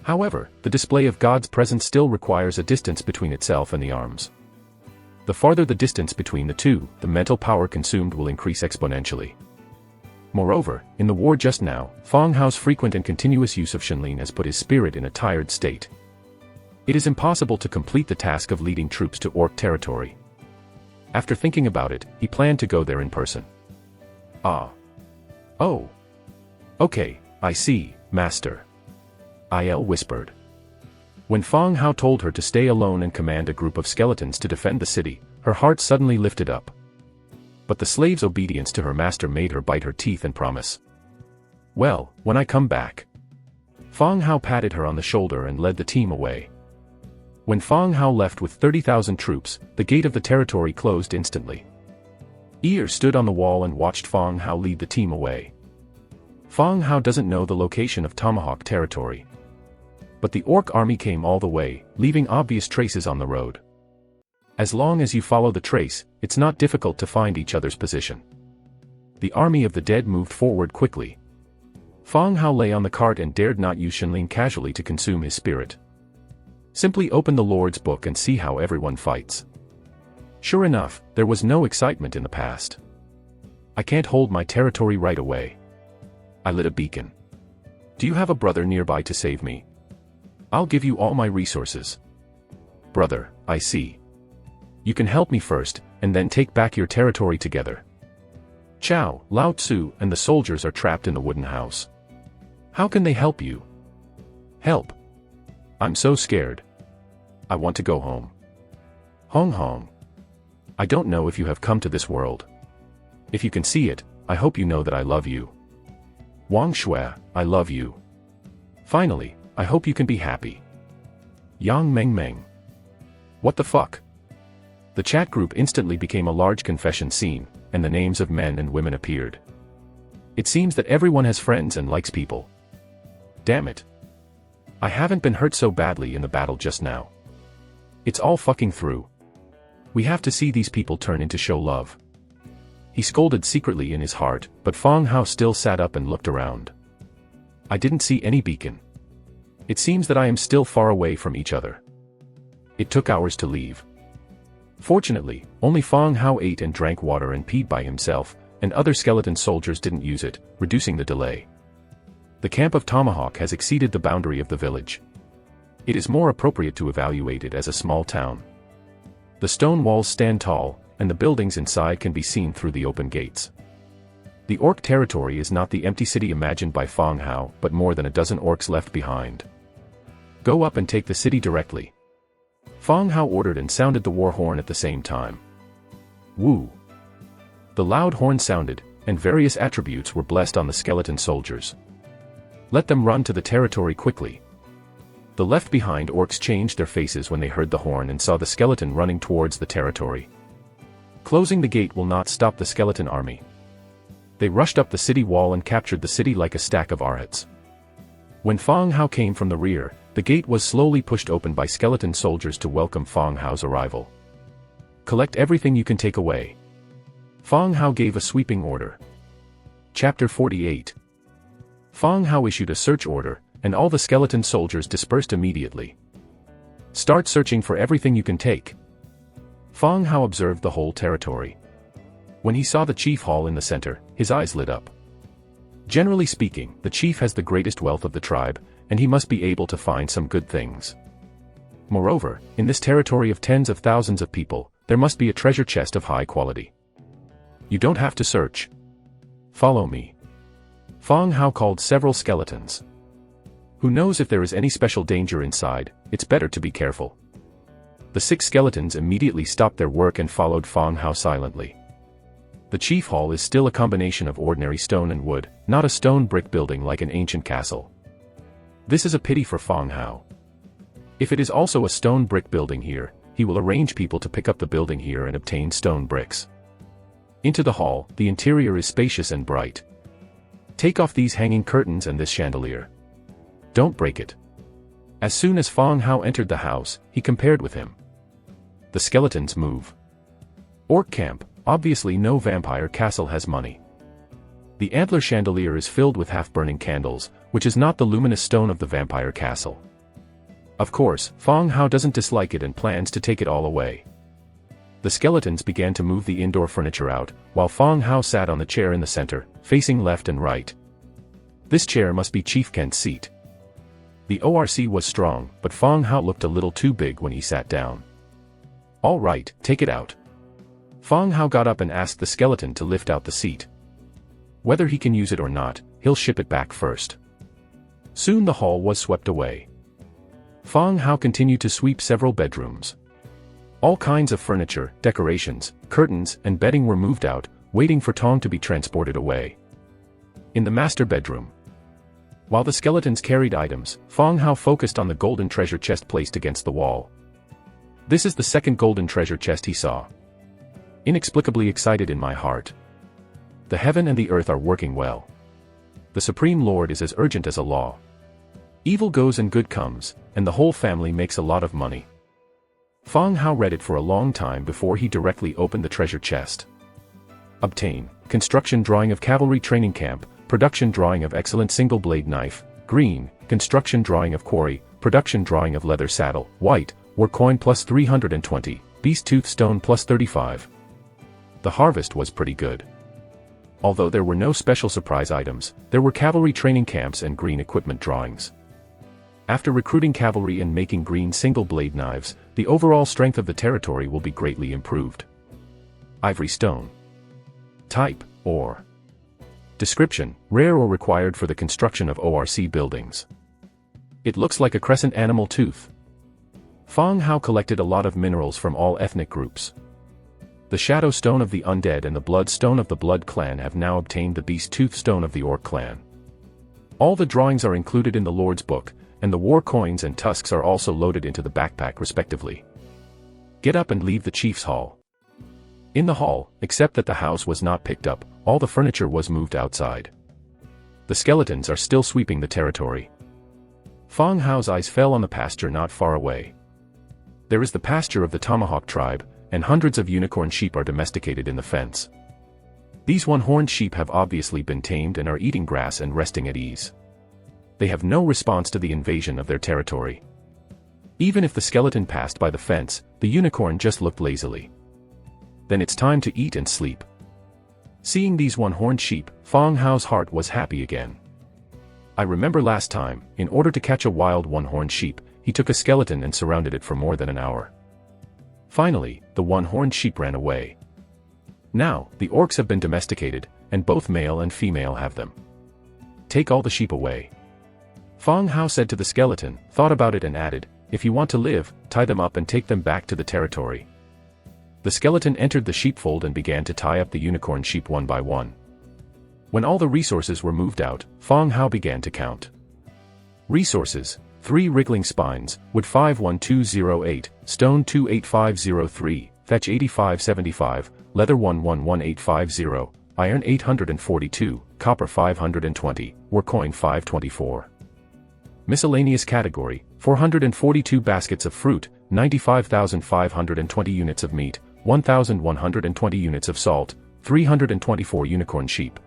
However, the display of God's presence still requires a distance between itself and the arms. The farther the distance between the two, the mental power consumed will increase exponentially. Moreover, in the war just now, Fang Hao's frequent and continuous use of Shenlin has put his spirit in a tired state. It is impossible to complete the task of leading troops to Orc territory. After thinking about it, he planned to go there in person. Oh. Okay, I see, Master. Il whispered. When Fang Hao told her to stay alone and command a group of skeletons to defend the city, her heart suddenly lifted up. But the slave's obedience to her master made her bite her teeth and promise. Well, when I come back. Fang Hao patted her on the shoulder and led the team away. When Fang Hao left with 30,000 troops, the gate of the territory closed instantly. Stood on the wall and watched Fang Hao lead the team away. Fang Hao doesn't know the location of Tomahawk territory. But the Orc army came all the way, leaving obvious traces on the road. As long as you follow the trace, it's not difficult to find each other's position. The army of the dead moved forward quickly. Fang Hao lay on the cart and dared not use Shenlin casually to consume his spirit. Simply open the Lord's book and see how everyone fights. Sure enough, there was no excitement in the past. I can't hold my territory right away. I lit a beacon. Do you have a brother nearby to save me? I'll give you all my resources. Brother, I see. You can help me first, and then take back your territory together. Chao, Lao Tzu, and the soldiers are trapped in the wooden house. How can they help you? Help. I'm so scared. I want to go home. Hong Hong. I don't know if you have come to this world. If you can see it, I hope you know that I love you. Wang Shui, I love you. Finally, I hope you can be happy. Yang Meng Meng. What the fuck? The chat group instantly became a large confession scene, and the names of men and women appeared. It seems that everyone has friends and likes people. Damn it. I haven't been hurt so badly in the battle just now. It's all fucking through. We have to see these people turn into show love. He scolded secretly in his heart, but Fang Hao still sat up and looked around. I didn't see any beacon. It seems that I am still far away from each other. It took hours to leave. Fortunately, only Fang Hao ate and drank water and peed by himself, and other skeleton soldiers didn't use it, reducing the delay. The camp of Tomahawk has exceeded the boundary of the village. It is more appropriate to evaluate it as a small town. The stone walls stand tall, and the buildings inside can be seen through the open gates. The Orc territory is not the empty city imagined by Fang Hao, but more than a dozen orcs left behind. Go up and take the city directly. Fang Hao ordered and sounded the war horn at the same time. Woo! The loud horn sounded, and various attributes were blessed on the skeleton soldiers. Let them run to the territory quickly. The left-behind orcs changed their faces when they heard the horn and saw the skeleton running towards the territory. Closing the gate will not stop the skeleton army. They rushed up the city wall and captured the city like a stack of arhats. When Fang Hao came from the rear, the gate was slowly pushed open by skeleton soldiers to welcome Fang Hao's arrival. Collect everything you can take away. Fang Hao gave a sweeping order. Chapter 48. Fang Hao issued a search order, and all the skeleton soldiers dispersed immediately. Start searching for everything you can take. Fang Hao observed the whole territory. When he saw the chief hall in the center, his eyes lit up. Generally speaking, the chief has the greatest wealth of the tribe, and he must be able to find some good things. Moreover, in this territory of tens of thousands of people, there must be a treasure chest of high quality. You don't have to search. Follow me. Fang Hao called several skeletons. Who knows if there is any special danger inside, it's better to be careful. The 6 skeletons immediately stopped their work and followed Fang Hao silently. The chief hall is still a combination of ordinary stone and wood, not a stone brick building like an ancient castle. This is a pity for Fang Hao. If it is also a stone brick building here, he will arrange people to pick up the building here and obtain stone bricks. Into the hall, the interior is spacious and bright. Take off these hanging curtains and this chandelier. Don't break it. As soon as Fang Hao entered the house, he compared with him. The skeletons move. Orc camp, obviously no vampire castle has money. The antler chandelier is filled with half-burning candles, which is not the luminous stone of the vampire castle. Of course, Fang Hao doesn't dislike it and plans to take it all away. The skeletons began to move the indoor furniture out, while Fang Hao sat on the chair in the center, facing left and right. This chair must be Chief Kent's seat. The ORC was strong, but Fang Hao looked a little too big when he sat down. All right, take it out. Fang Hao got up and asked the skeleton to lift out the seat. Whether he can use it or not, he'll ship it back first. Soon the hall was swept away. Fang Hao continued to sweep several bedrooms. All kinds of furniture, decorations, curtains, and bedding were moved out, waiting for Tong to be transported away. In the master bedroom. While the skeletons carried items, Fang Hao focused on the golden treasure chest placed against the wall. This is the second golden treasure chest he saw. Inexplicably excited in my heart. The heaven and the earth are working well. The Supreme Lord is as urgent as a law. Evil goes and good comes, and the whole family makes a lot of money. Fang Hao read it for a long time before he directly opened the treasure chest. Obtain, construction drawing of cavalry training camp, production drawing of excellent single-blade knife, green, construction drawing of quarry, production drawing of leather saddle, white, war coin plus 320, beast tooth stone plus 35. The harvest was pretty good. Although there were no special surprise items, there were cavalry training camps and green equipment drawings. After recruiting cavalry and making green single-blade knives, the overall strength of the territory will be greatly improved. Ivory stone. Type, ore. Description, rare or required for the construction of ORC buildings. It looks like a crescent animal tooth. Fang Hao collected a lot of minerals from all ethnic groups. The Shadow Stone of the Undead and the Blood Stone of the Blood Clan have now obtained the Beast Tooth Stone of the Orc Clan. All the drawings are included in the Lord's Book, and the war coins and tusks are also loaded into the backpack respectively. Get up and leave the chief's hall. In the hall, except that the house was not picked up, all the furniture was moved outside. The skeletons are still sweeping the territory. Fang Hao's eyes fell on the pasture not far away. There is the pasture of the Tomahawk tribe, and hundreds of unicorn sheep are domesticated in the fence. These one-horned sheep have obviously been tamed and are eating grass and resting at ease. They have no response to the invasion of their territory. Even if the skeleton passed by the fence, the unicorn just looked lazily. Then it's time to eat and sleep. Seeing these one-horned sheep, Fang Hao's heart was happy again. I remember last time, in order to catch a wild one-horned sheep, he took a skeleton and surrounded it for more than an hour. Finally, the one-horned sheep ran away. Now, the orcs have been domesticated, and both male and female have them. Take all the sheep away. Fang Hao said to the skeleton, thought about it and added, if you want to live, tie them up and take them back to the territory. The skeleton entered the sheepfold and began to tie up the unicorn sheep one by one. When all the resources were moved out, Fang Hao began to count. Resources: 3 wriggling spines, wood 51208, stone 28503, fetch 8575, leather 111850, iron 842, copper 520, war coin 524. Miscellaneous category: 442 baskets of fruit, 95,520 units of meat, 1,120 units of salt, 324 unicorn sheep.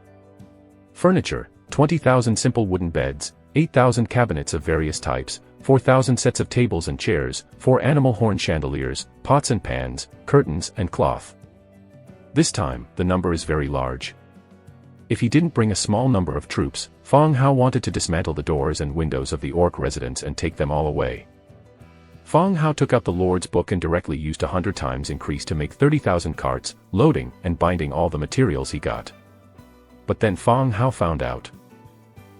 Furniture: 20,000 simple wooden beds, 8,000 cabinets of various types, 4,000 sets of tables and chairs, 4 animal horn chandeliers, pots and pans, curtains and cloth. This time, the number is very large. If he didn't bring a small number of troops, Fong Hao wanted to dismantle the doors and windows of the orc residence and take them all away. Fong Hao took out the Lord's book and directly used 100 times increase to make 30,000 carts, loading and binding all the materials he got. But then Fong Hao found out.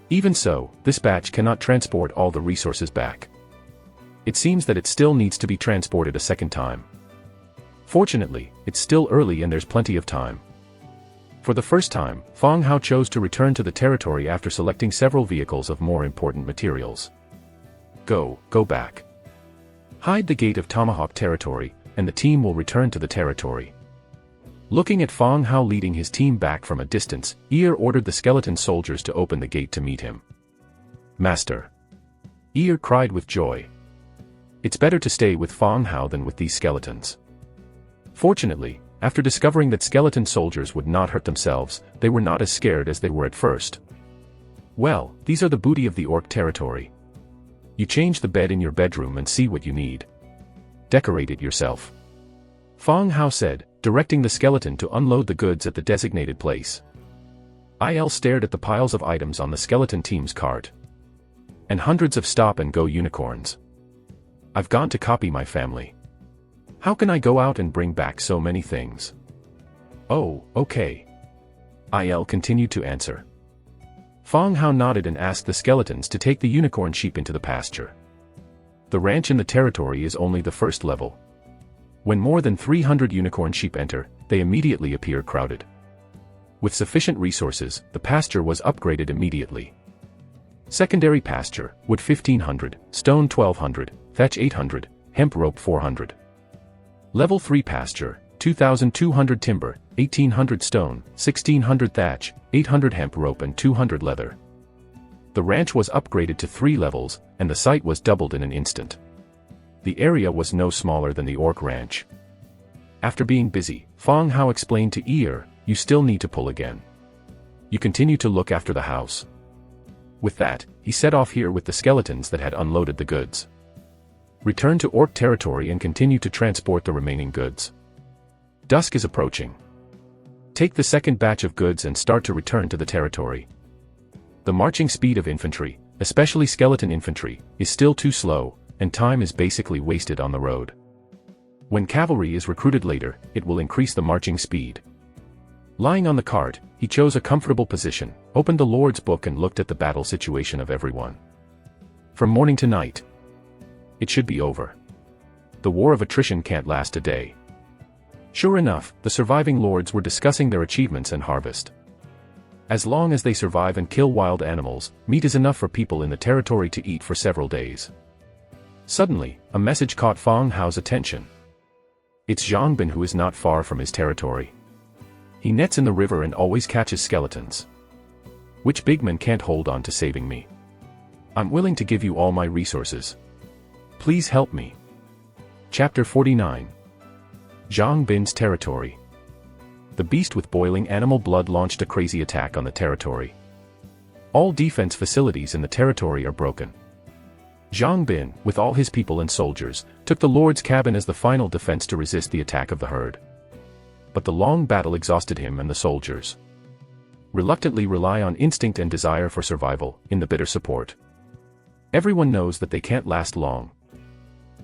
Even so, this batch cannot transport all the resources back. It seems that it still needs to be transported a second time. Fortunately, it's still early and there's plenty of time. For the first time, Fong Hao chose to return to the territory after selecting several vehicles of more important materials. Go back. Hide the gate of Tomahawk territory, and the team will return to the territory. Looking at Fong Hao leading his team back from a distance, Ear ordered the skeleton soldiers to open the gate to meet him. Master! Ear cried with joy. It's better to stay with Fong Hao than with these skeletons. Fortunately, after discovering that skeleton soldiers would not hurt themselves, they were not as scared as they were at first. Well, these are the booty of the orc territory. You change the bed in your bedroom and see what you need. Decorate it yourself. Fong Hao said, directing the skeleton to unload the goods at the designated place. Il stared at the piles of items on the skeleton team's cart. And hundreds of stop-and-go unicorns. I've gone to copy my family. How can I go out and bring back so many things? Oh, okay. Il continued to answer. Fong Hao nodded and asked the skeletons to take the unicorn sheep into the pasture. The ranch in the territory is only the first level. When more than 300 unicorn sheep enter, they immediately appear crowded. With sufficient resources, the pasture was upgraded immediately. Secondary pasture, wood 1500, stone 1200, thatch 800, hemp rope 400. Level 3 pasture, 2200 timber, 1800 stone, 1600 thatch, 800 hemp rope and 200 leather. The ranch was upgraded to 3 levels, and the site was doubled in an instant. The area was no smaller than the orc ranch. After being busy, Fong Hao explained to Ear, you still need to pull again. You continue to look after the house. With that, he set off here with the skeletons that had unloaded the goods. Return to orc territory and continue to transport the remaining goods. Dusk is approaching. Take the second batch of goods and start to return to the territory. The marching speed of infantry, especially skeleton infantry, is still too slow, and time is basically wasted on the road. When cavalry is recruited later, it will increase the marching speed. Lying on the cart, he chose a comfortable position, opened the Lord's book and looked at the battle situation of everyone. From morning to night. It should be over. The war of attrition can't last a day. Sure enough, the surviving lords were discussing their achievements and harvest. As long as they survive and kill wild animals, meat is enough for people in the territory to eat for several days. Suddenly, a message caught Fong Hao's attention. It's Zhang Bin who is not far from his territory. He nets in the river and always catches skeletons. Which big man can't hold on to saving me? I'm willing to give you all my resources. Please help me. Chapter 49. Zhang Bin's territory. The beast with boiling animal blood launched a crazy attack on the territory. All defense facilities in the territory are broken. Zhang Bin, with all his people and soldiers, took the Lord's cabin as the final defense to resist the attack of the herd. But the long battle exhausted him and the soldiers. Reluctantly rely on instinct and desire for survival, in the bitter support. Everyone knows that they can't last long.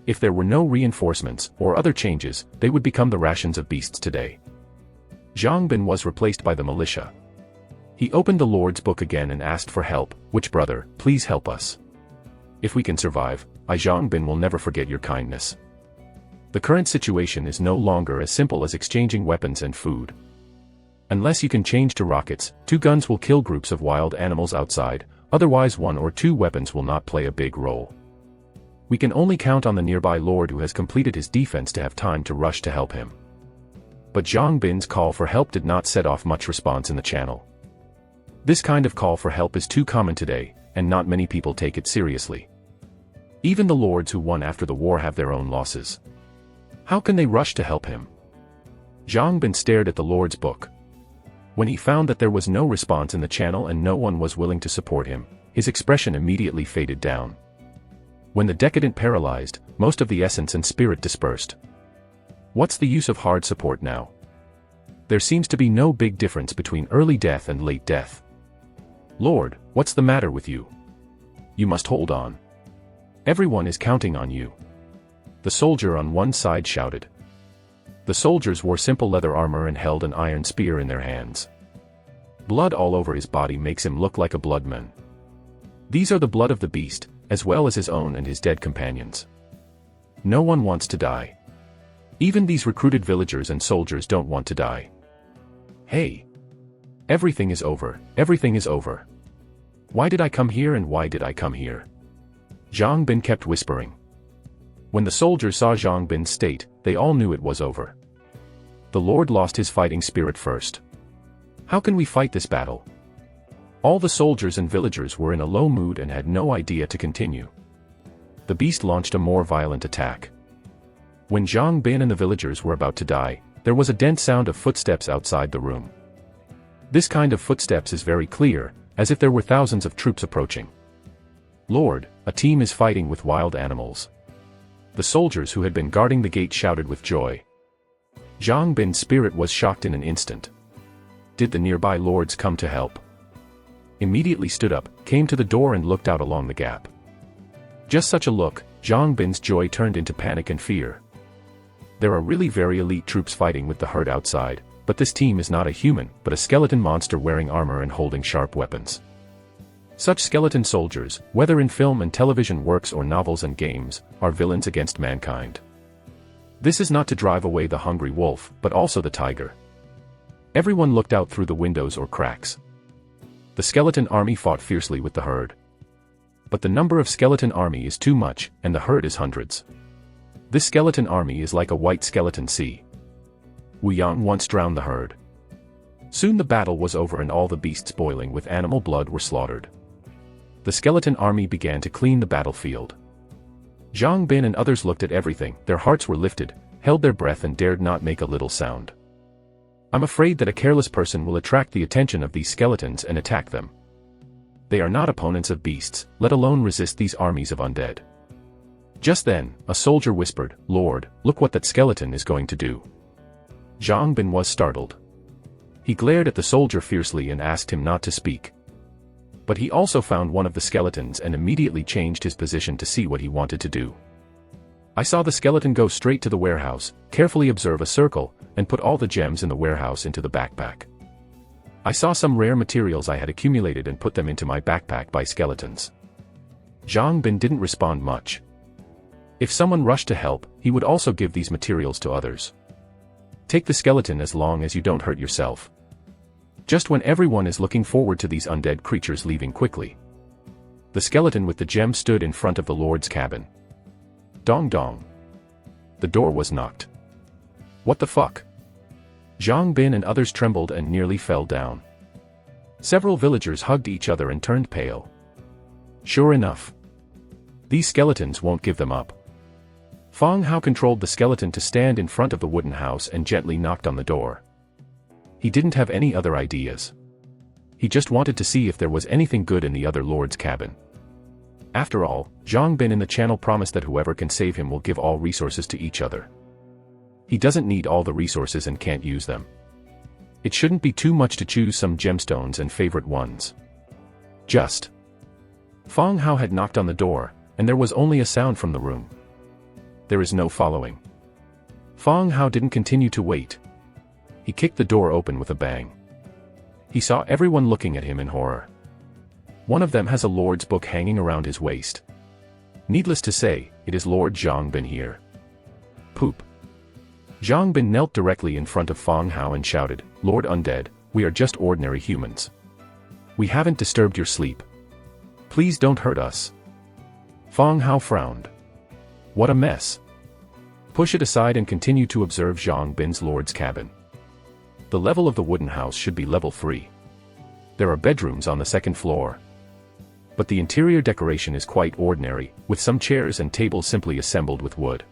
If there were no reinforcements or other changes, they would become the rations of beasts today. Zhang Bin was replaced by the militia. He opened the Lord's book again and asked for help. Which brother, please help us. If we can survive, Zhang Bin will never forget your kindness. The current situation is no longer as simple as exchanging weapons and food. Unless you can change to rockets, 2 guns will kill groups of wild animals outside, otherwise 1 or 2 weapons will not play a big role. We can only count on the nearby lord who has completed his defense to have time to rush to help him. But Zhang Bin's call for help did not set off much response in the channel. This kind of call for help is too common today, and not many people take it seriously. Even the lords who won after the war have their own losses. How can they rush to help him? Zhang Bin stared at the Lord's book. When he found that there was no response in the channel and no one was willing to support him, his expression immediately faded down. When the decadent paralyzed, most of the essence and spirit dispersed. What's the use of hard support now? There seems to be no big difference between early death and late death. Lord, what's the matter with you? You must hold on. Everyone is counting on you. The soldier on one side shouted. The soldiers wore simple leather armor and held an iron spear in their hands. Blood all over his body makes him look like a bloodman. These are the blood of the beast, as well as his own and his dead companions. No one wants to die. Even these recruited villagers and soldiers don't want to die. Hey! Everything is over, everything is over. Why did I come here and why did I come here? Zhang Bin kept whispering. When the soldiers saw Zhang Bin's state, they all knew it was over. The Lord lost his fighting spirit first. How can we fight this battle? All the soldiers and villagers were in a low mood and had no idea to continue. The beast launched a more violent attack. When Zhang Bin and the villagers were about to die, there was a dense sound of footsteps outside the room. This kind of footsteps is very clear, as if there were thousands of troops approaching. Lord, a team is fighting with wild animals. The soldiers who had been guarding the gate shouted with joy. Zhang Bin's spirit was shocked in an instant. Did the nearby lords come to help? Immediately stood up, came to the door and looked out along the gap. Just such a look, Zhang Bin's joy turned into panic and fear. There are really very elite troops fighting with the herd outside, but this team is not a human, but a skeleton monster wearing armor and holding sharp weapons. Such skeleton soldiers, whether in film and television works or novels and games, are villains against mankind. This is not to drive away the hungry wolf, but also the tiger. Everyone looked out through the windows or cracks. The skeleton army fought fiercely with the herd. But the number of skeleton army is too much, and the herd is hundreds. This skeleton army is like a white skeleton sea. Wu Yang once drowned the herd. Soon the battle was over and all the beasts boiling with animal blood were slaughtered. The skeleton army began to clean the battlefield. Zhang Bin and others looked at everything, their hearts were lifted, held their breath and dared not make a little sound. I'm afraid that a careless person will attract the attention of these skeletons and attack them. They are not opponents of beasts, let alone resist these armies of undead. Just then, a soldier whispered, Lord, look what that skeleton is going to do. Zhang Bin was startled. He glared at the soldier fiercely and asked him not to speak. But he also found one of the skeletons and immediately changed his position to see what he wanted to do. I saw the skeleton go straight to the warehouse, carefully observe a circle, and put all the gems in the warehouse into the backpack. I saw some rare materials I had accumulated and put them into my backpack by skeletons. Zhang Bin didn't respond much. If someone rushed to help, he would also give these materials to others. Take the skeleton as long as you don't hurt yourself. Just when everyone is looking forward to these undead creatures leaving quickly. The skeleton with the gem stood in front of the Lord's cabin. Dong dong. The door was knocked. What the fuck? Zhang Bin and others trembled and nearly fell down. Several villagers hugged each other and turned pale. Sure enough. These skeletons won't give them up. Feng Hao controlled the skeleton to stand in front of the wooden house and gently knocked on the door. He didn't have any other ideas. He just wanted to see if there was anything good in the other lord's cabin. After all, Zhang Bin in the channel promised that whoever can save him will give all resources to each other. He doesn't need all the resources and can't use them. It shouldn't be too much to choose some gemstones and favorite ones. Just. Feng Hao had knocked on the door, and there was only a sound from the room. There is no following. Feng Hao didn't continue to wait. He kicked the door open with a bang. He saw everyone looking at him in horror. One of them has a lord's book hanging around his waist. Needless to say, it is Lord Zhang Bin here. Poop. Zhang Bin knelt directly in front of Feng Hao and shouted, Lord Undead, we are just ordinary humans. We haven't disturbed your sleep. Please don't hurt us. Feng Hao frowned. What a mess. Push it aside and continue to observe Zhang Bin's lord's cabin. The level of the wooden house should be level 3. There are bedrooms on the second floor. But the interior decoration is quite ordinary, with some chairs and tables simply assembled with wood.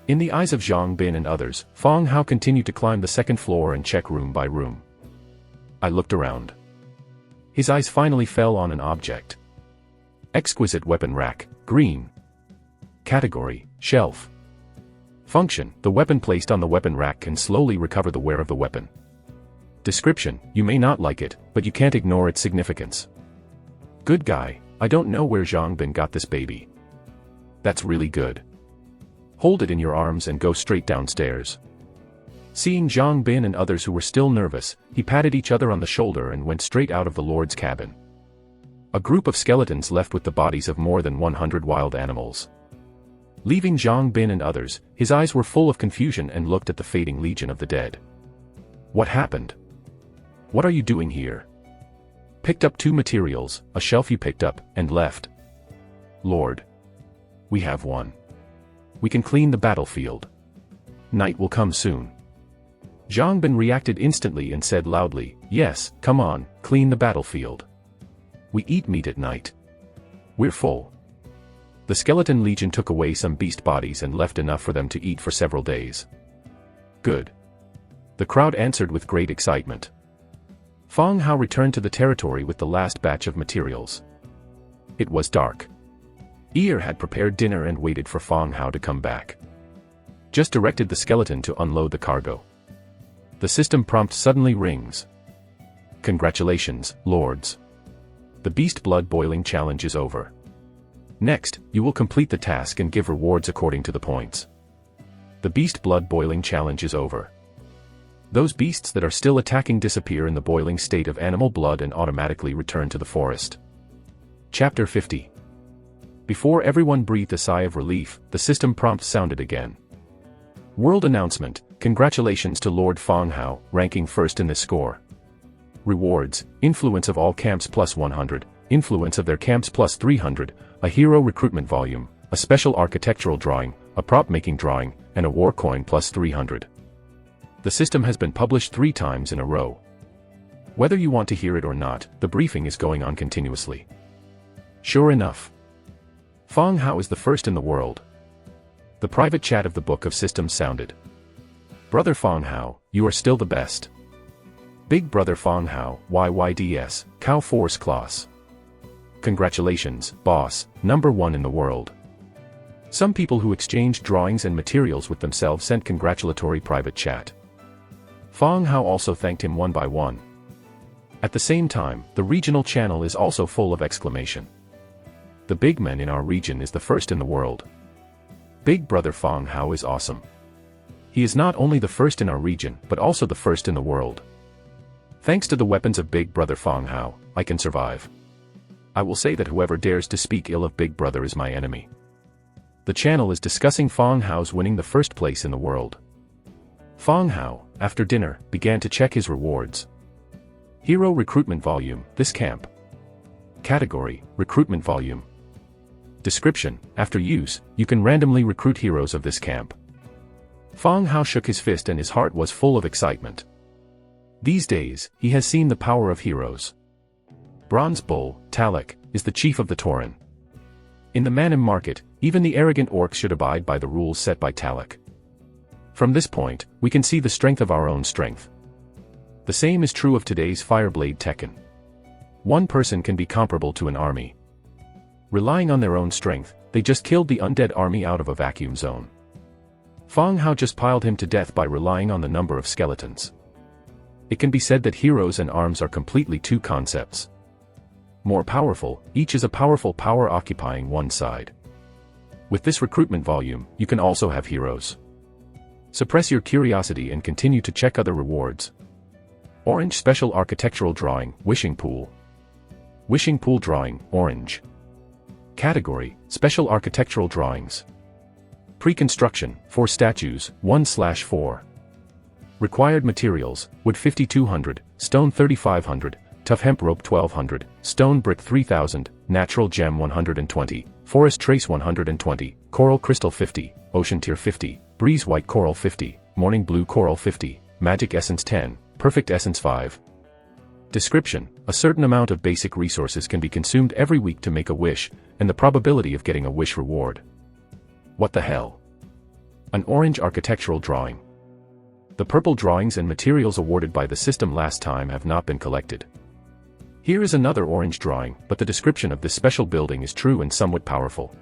In the eyes of Zhang Bin and others, Feng Hao continued to climb the second floor and check room by room. I looked around. His eyes finally fell on an object. Exquisite weapon rack, green. Category, shelf. Function, the weapon placed on the weapon rack can slowly recover the wear of the weapon. Description, you may not like it, but you can't ignore its significance. Good guy, I don't know where Zhang Bin got this baby. That's really good. Hold it in your arms and go straight downstairs. Seeing Zhang Bin and others who were still nervous, he patted each other on the shoulder and went straight out of the Lord's cabin. A group of skeletons left with the bodies of more than 100 wild animals. Leaving Zhang Bin and others, his eyes were full of confusion and looked at the fading legion of the dead. What happened? What are you doing here? Picked up 2 materials, a shelf you picked up, and left. Lord. We have one. We can clean the battlefield. Night will come soon. Zhang Bin reacted instantly and said loudly, yes, come on, clean the battlefield. We eat meat at night. We're full. The skeleton legion took away some beast bodies and left enough for them to eat for several days. Good. The crowd answered with great excitement. Fang Hao returned to the territory with the last batch of materials. It was dark. Ear had prepared dinner and waited for Fang Hao to come back. Just directed the skeleton to unload the cargo. The system prompt suddenly rings. Congratulations, lords. The beast blood boiling challenge is over. Next, you will complete the task and give rewards according to the points. The beast blood boiling challenge is over. Those beasts that are still attacking disappear in the boiling state of animal blood and automatically return to the forest. Chapter 50. Before everyone breathed a sigh of relief, the system prompt sounded again. World announcement, congratulations to Lord Fang Hao, ranking first in this score. Rewards, influence of all camps plus 100, influence of their camps plus 300, a hero recruitment volume, a special architectural drawing, a prop making drawing, and a war coin plus 300. The system has been published 3 times in a row. Whether you want to hear it or not, the briefing is going on continuously. Sure enough. Fang Hao is the first in the world. The private chat of the Book of Systems sounded. Brother Fang Hao, you are still the best. Big Brother Fang Hao, YYDS, Cow Force Class. Congratulations, boss, number 1 in the world. Some people who exchanged drawings and materials with themselves sent congratulatory private chat. Fang Hao also thanked him one by one. At the same time, the regional channel is also full of exclamation. The big man in our region is the first in the world. Big Brother Fang Hao is awesome. He is not only the first in our region, but also the first in the world. Thanks to the weapons of Big Brother Fang Hao, I can survive. I will say that whoever dares to speak ill of Big Brother is my enemy. The channel is discussing Fang Hao's winning the first place in the world. Fang Hao, after dinner, began to check his rewards. Hero recruitment volume, this camp. Category, recruitment volume. Description, after use, you can randomly recruit heroes of this camp. Fang Hao shook his fist and his heart was full of excitement. These days, he has seen the power of heroes. Bronze Bull, Talak, is the chief of the Tauren. In the Manim market, even the arrogant orcs should abide by the rules set by Talak. From this point, we can see the strength of our own strength. The same is true of today's Fireblade Tekken. One person can be comparable to an army. Relying on their own strength, they just killed the undead army out of a vacuum zone. Fang Hao just piled him to death by relying on the number of skeletons. It can be said that heroes and arms are completely 2 concepts. More powerful, each is a powerful power occupying one side. With this recruitment volume, you can also have heroes. Suppress your curiosity and continue to check other rewards. Orange Special Architectural Drawing, Wishing Pool. Wishing Pool Drawing, Orange. Category, Special Architectural Drawings. Pre-construction, 4 statues, 1/4. Required materials, wood 5200, stone 3500, tough hemp rope 1200, stone brick 3000, natural gem 120, forest trace 120, coral crystal 50, ocean tear 50, breeze white coral 50, morning blue coral 50, magic essence 10, perfect essence 5. Description, a certain amount of basic resources can be consumed every week to make a wish, and the probability of getting a wish reward. What the hell? An orange architectural drawing. The purple drawings and materials awarded by the system last time have not been collected. Here is another orange drawing, but the description of this special building is true and somewhat powerful.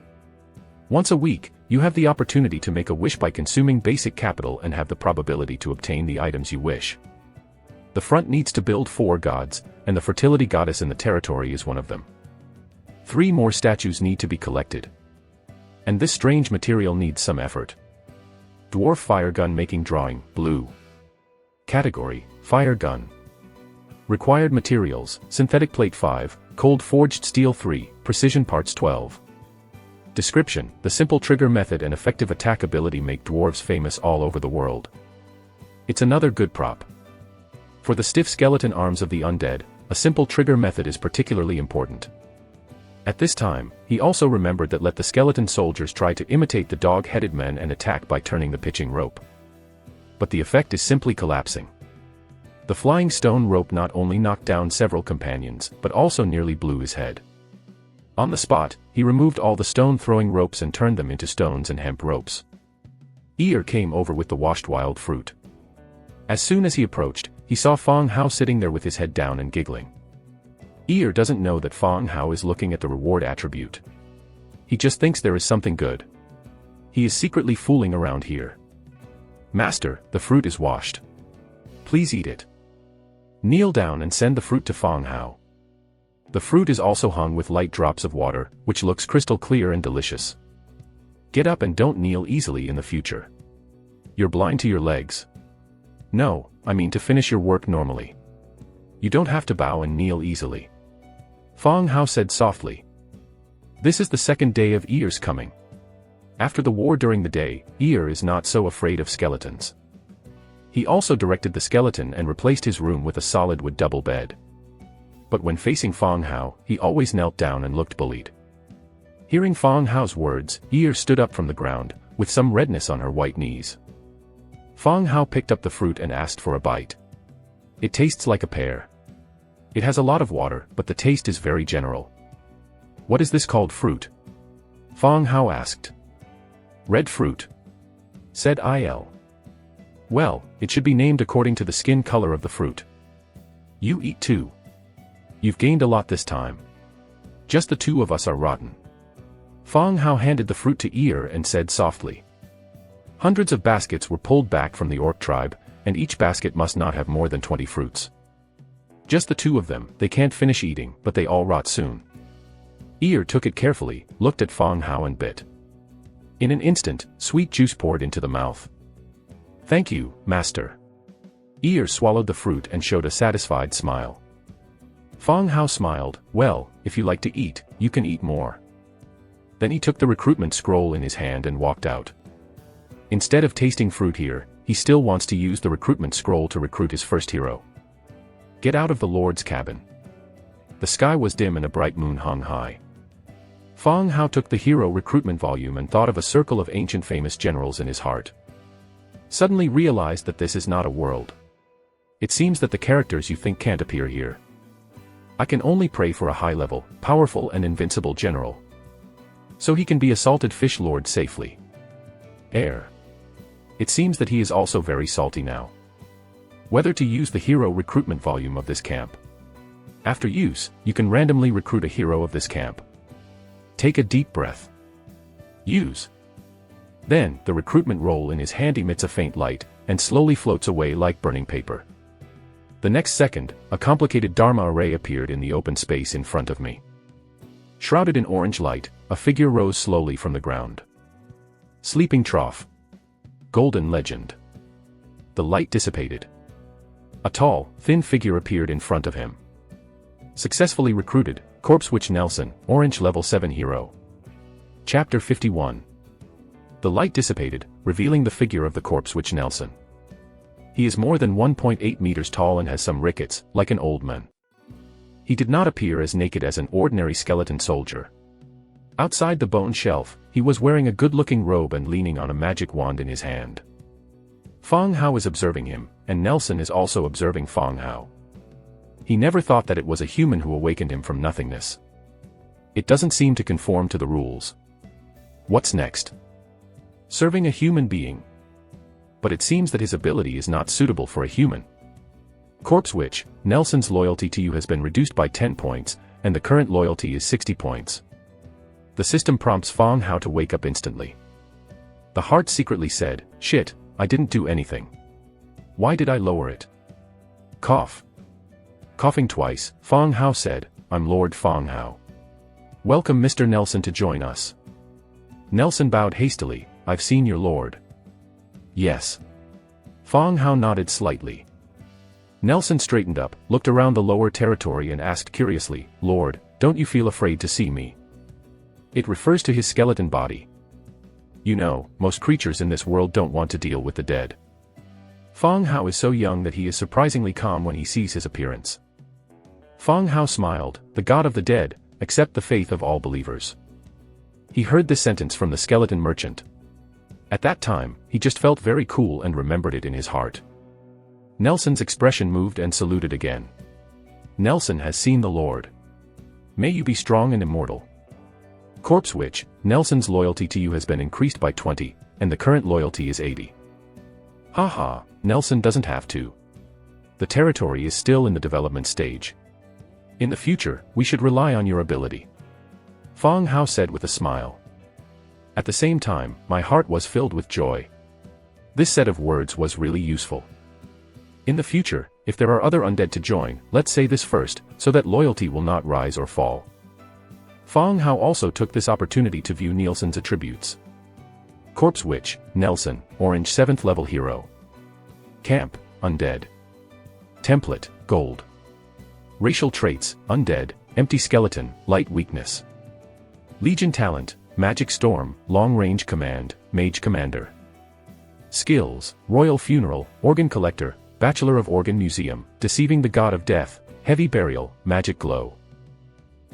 Once a week, you have the opportunity to make a wish by consuming basic capital and have the probability to obtain the items you wish. The front needs to build 4 gods, and the fertility goddess in the territory is one of them. 3 more statues need to be collected. And this strange material needs some effort. Dwarf fire gun making drawing, blue. Category, fire gun. Required materials, synthetic plate 5, cold forged steel 3, precision parts 12. Description: the simple trigger method and effective attack ability make dwarves famous all over the world. It's another good prop. For the stiff skeleton arms of the undead, a simple trigger method is particularly important. At this time, he also remembered that let the skeleton soldiers try to imitate the dog-headed men and attack by turning the pitching rope. But the effect is simply collapsing. The flying stone rope not only knocked down several companions, but also nearly blew his head. On the spot, he removed all the stone-throwing ropes and turned them into stones and hemp ropes. Ear came over with the washed wild fruit. As soon as he approached, he saw Fong Hao sitting there with his head down and giggling. Ear doesn't know that Fong Hao is looking at the reward attribute. He just thinks there is something good. He is secretly fooling around here. Master, the fruit is washed. Please eat it. Kneel down and send the fruit to Fong Hao. The fruit is also hung with light drops of water, which looks crystal clear and delicious. Get up and don't kneel easily in the future. You're blind to your legs. No, I mean to finish your work normally. You don't have to bow and kneel easily. Fong Hao said softly. This is the second day of Ear's coming. After the war during the day, Ear is not so afraid of skeletons. He also directed the skeleton and replaced his room with a solid wood double bed. But when facing Fong Hao, he always knelt down and looked bullied. Hearing Fong Hao's words, Ear stood up from the ground, with some redness on her white knees. Fong Hao picked up the fruit and asked for a bite. It tastes like a pear. It has a lot of water, but the taste is very general. What is this called fruit? Fong Hao asked. Red fruit, said Il. Well, it should be named according to the skin color of the fruit. You eat too. You've gained a lot this time. Just the 2 of us are rotten. Fong Hao handed the fruit to Ear and said softly. Hundreds of baskets were pulled back from the orc tribe, and each basket must not have more than 20 fruits. Just the 2 of them, they can't finish eating, but they all rot soon. Ear took it carefully, looked at Fong Hao and bit. In an instant, sweet juice poured into the mouth. Thank you, master. Ear swallowed the fruit and showed a satisfied smile. Fong Hao smiled. Well, if you like to eat, you can eat more. Then he took the recruitment scroll in his hand and walked out. Instead of tasting fruit here, he still wants to use the recruitment scroll to recruit his first hero. Get out of the Lord's cabin. The sky was dim and a bright moon hung high. Fong Hao took the hero recruitment volume and thought of a circle of ancient famous generals in his heart. Suddenly realized that this is not a world. It seems that the characters you think can't appear here. I can only pray for a high-level, powerful and invincible general. So he can be a salted fish lord safely. Air. It seems that he is also very salty now. Whether to use the hero recruitment volume of this camp. After use, you can randomly recruit a hero of this camp. Take a deep breath. Use. Then, the recruitment roll in his hand emits a faint light, and slowly floats away like burning paper. The next second, a complicated Dharma array appeared in the open space in front of me. Shrouded in orange light, a figure rose slowly from the ground. Sleeping trough. Golden legend. The light dissipated. A tall, thin figure appeared in front of him. Successfully recruited, Corpse Witch Nelson, Orange Level 7 Hero. Chapter 51. The light dissipated, revealing the figure of the Corpse Witch Nelson. He is more than 1.8 meters tall and has some rickets, like an old man. He did not appear as naked as an ordinary skeleton soldier. Outside the bone shelf, he was wearing a good-looking robe and leaning on a magic wand in his hand. Fong Hao is observing him, and Nelson is also observing Fong Hao. He never thought that it was a human who awakened him from nothingness. It doesn't seem to conform to the rules. What's next? Serving a human being. but it seems that his ability is not suitable for a human. Corpse Witch, Nelson's loyalty to you has been reduced by 10 points, and the current loyalty is 60 points. The system prompts Fong Hao to wake up instantly. The heart secretly said, "Shit, I didn't do anything. Why did I lower it?" Cough. Coughing twice, Fong Hao said, "I'm Lord Fong Hao. Welcome Mr. Nelson to join us." Nelson bowed hastily, "I've seen your lord." "Yes." Fong Hao nodded slightly. Nelson straightened up, looked around the lower territory and asked curiously, "Lord, don't you feel afraid to see me?" It refers to his skeleton body. You know, most creatures in this world don't want to deal with the dead. Fong Hao is so young that he is surprisingly calm when he sees his appearance. Fong Hao smiled, "The god of the dead, accept the faith of all believers." He heard this sentence from the skeleton merchant. At that time, he just felt very cool and remembered it in his heart. Nelson's expression moved and saluted again. Nelson has seen the Lord. May you be strong and immortal. Corpse Witch, Nelson's loyalty to you has been increased by 20, and the current loyalty is 80. Haha, Nelson doesn't have to. The territory is still in the development stage. In the future, we should rely on your ability. Fong Hao said with a smile. At the same time, my heart was filled with joy. This set of words was really useful. In the future, if there are other undead to join, let's say this first, so that loyalty will not rise or fall. Fong Hao also took this opportunity to view Nelson's attributes. Corpse Witch, Nelson, Orange 7th level hero. Camp, Undead. Template, Gold. Racial traits, Undead, Empty Skeleton, Light Weakness. Legion Talent, Magic Storm, Long Range Command, Mage Commander. Skills, Royal Funeral, Organ Collector, Bachelor of Organ Museum, Deceiving the God of Death, Heavy Burial, Magic Glow.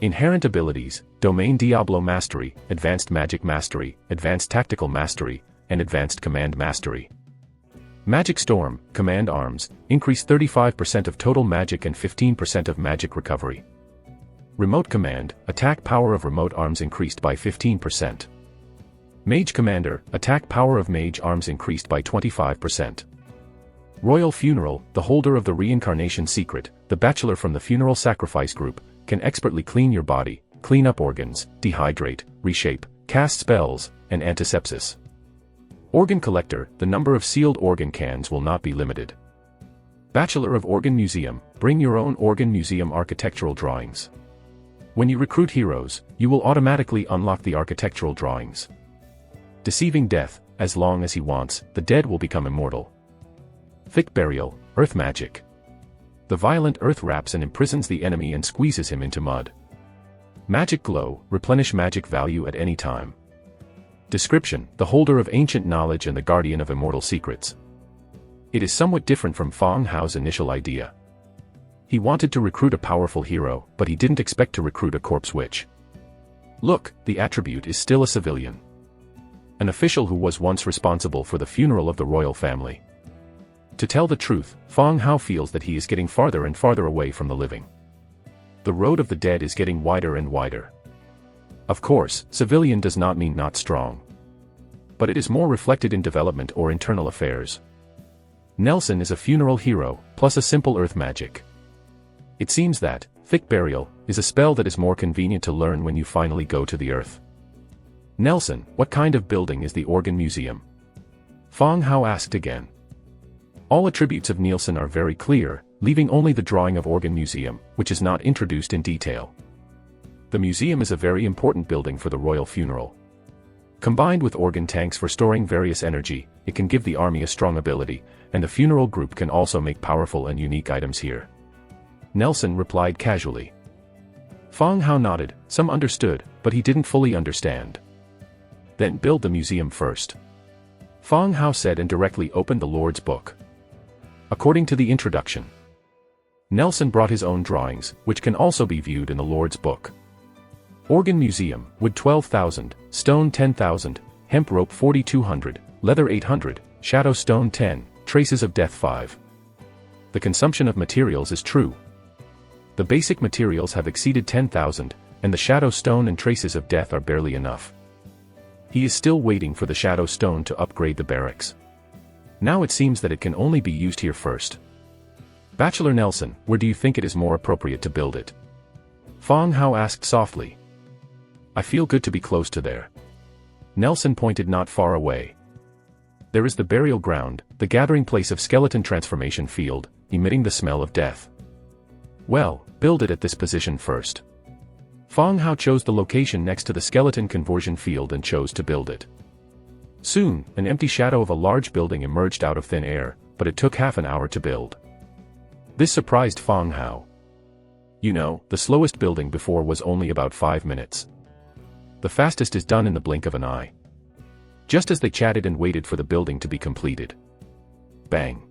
Inherent abilities, Domain Diablo Mastery, Advanced Magic Mastery, Advanced Tactical Mastery, and Advanced Command Mastery. Magic Storm, Command Arms, increase 35% of total magic and 15% of magic recovery. Remote Command, attack power of remote arms increased by 15%. Mage Commander, attack power of mage arms increased by 25%. Royal Funeral, the holder of the reincarnation secret, the bachelor from the funeral sacrifice group, can expertly clean your body, clean up organs, dehydrate, reshape, cast spells, and antisepsis. Organ Collector, the number of sealed organ cans will not be limited. Bachelor of Organ Museum, bring your own organ museum architectural drawings. When you recruit heroes, you will automatically unlock the architectural drawings. Deceiving Death, as long as he wants, the dead will become immortal. Thick Burial, Earth Magic. The violent earth wraps and imprisons the enemy and squeezes him into mud. Magic Glow, replenish magic value at any time. Description, the holder of ancient knowledge and the guardian of immortal secrets. It is somewhat different from Fong Hao's initial idea. He wanted to recruit a powerful hero, but he didn't expect to recruit a corpse witch. Look, the attribute is still a civilian. An official who was once responsible for the funeral of the royal family. To tell the truth, Fong Hao feels that he is getting farther and farther away from the living. The road of the dead is getting wider and wider. Of course, civilian does not mean not strong. But it is more reflected in development or internal affairs. Nelson is a funeral hero, plus a simple earth magic. It seems that, Thick Burial, is a spell that is more convenient to learn when you finally go to the earth. Nelson, what kind of building is the Organ Museum? Fong Hao asked again. All attributes of Nelson are very clear, leaving only the drawing of Organ Museum, which is not introduced in detail. The museum is a very important building for the royal funeral. Combined with organ tanks for storing various energy, it can give the army a strong ability, and the funeral group can also make powerful and unique items here. Nelson replied casually. Fong Hao nodded, some understood, but he didn't fully understand. Then build the museum first. Fong Hao said and directly opened the Lord's book. According to the introduction, Nelson brought his own drawings, which can also be viewed in the Lord's book. Organ Museum, wood 12,000, stone 10,000, hemp rope 4,200, leather 800, shadow stone 10, traces of death 5. The consumption of materials is true. The basic materials have exceeded 10,000, and the shadow stone and traces of death are barely enough. He is still waiting for the shadow stone to upgrade the barracks. Now it seems that it can only be used here first. Bachelor Nelson, where do you think it is more appropriate to build it? Fong Hao asked softly. I feel good to be close to there. Nelson pointed not far away. There is the burial ground, the gathering place of skeleton transformation field, emitting the smell of death. Well, build it at this position first. Fong Hao chose the location next to the skeleton conversion field and chose to build it. Soon, an empty shadow of a large building emerged out of thin air, but it took half an hour to build. This surprised Fong Hao. You know, the slowest building before was only about 5 minutes. The fastest is done in the blink of an eye. Just as they chatted and waited for the building to be completed. Bang!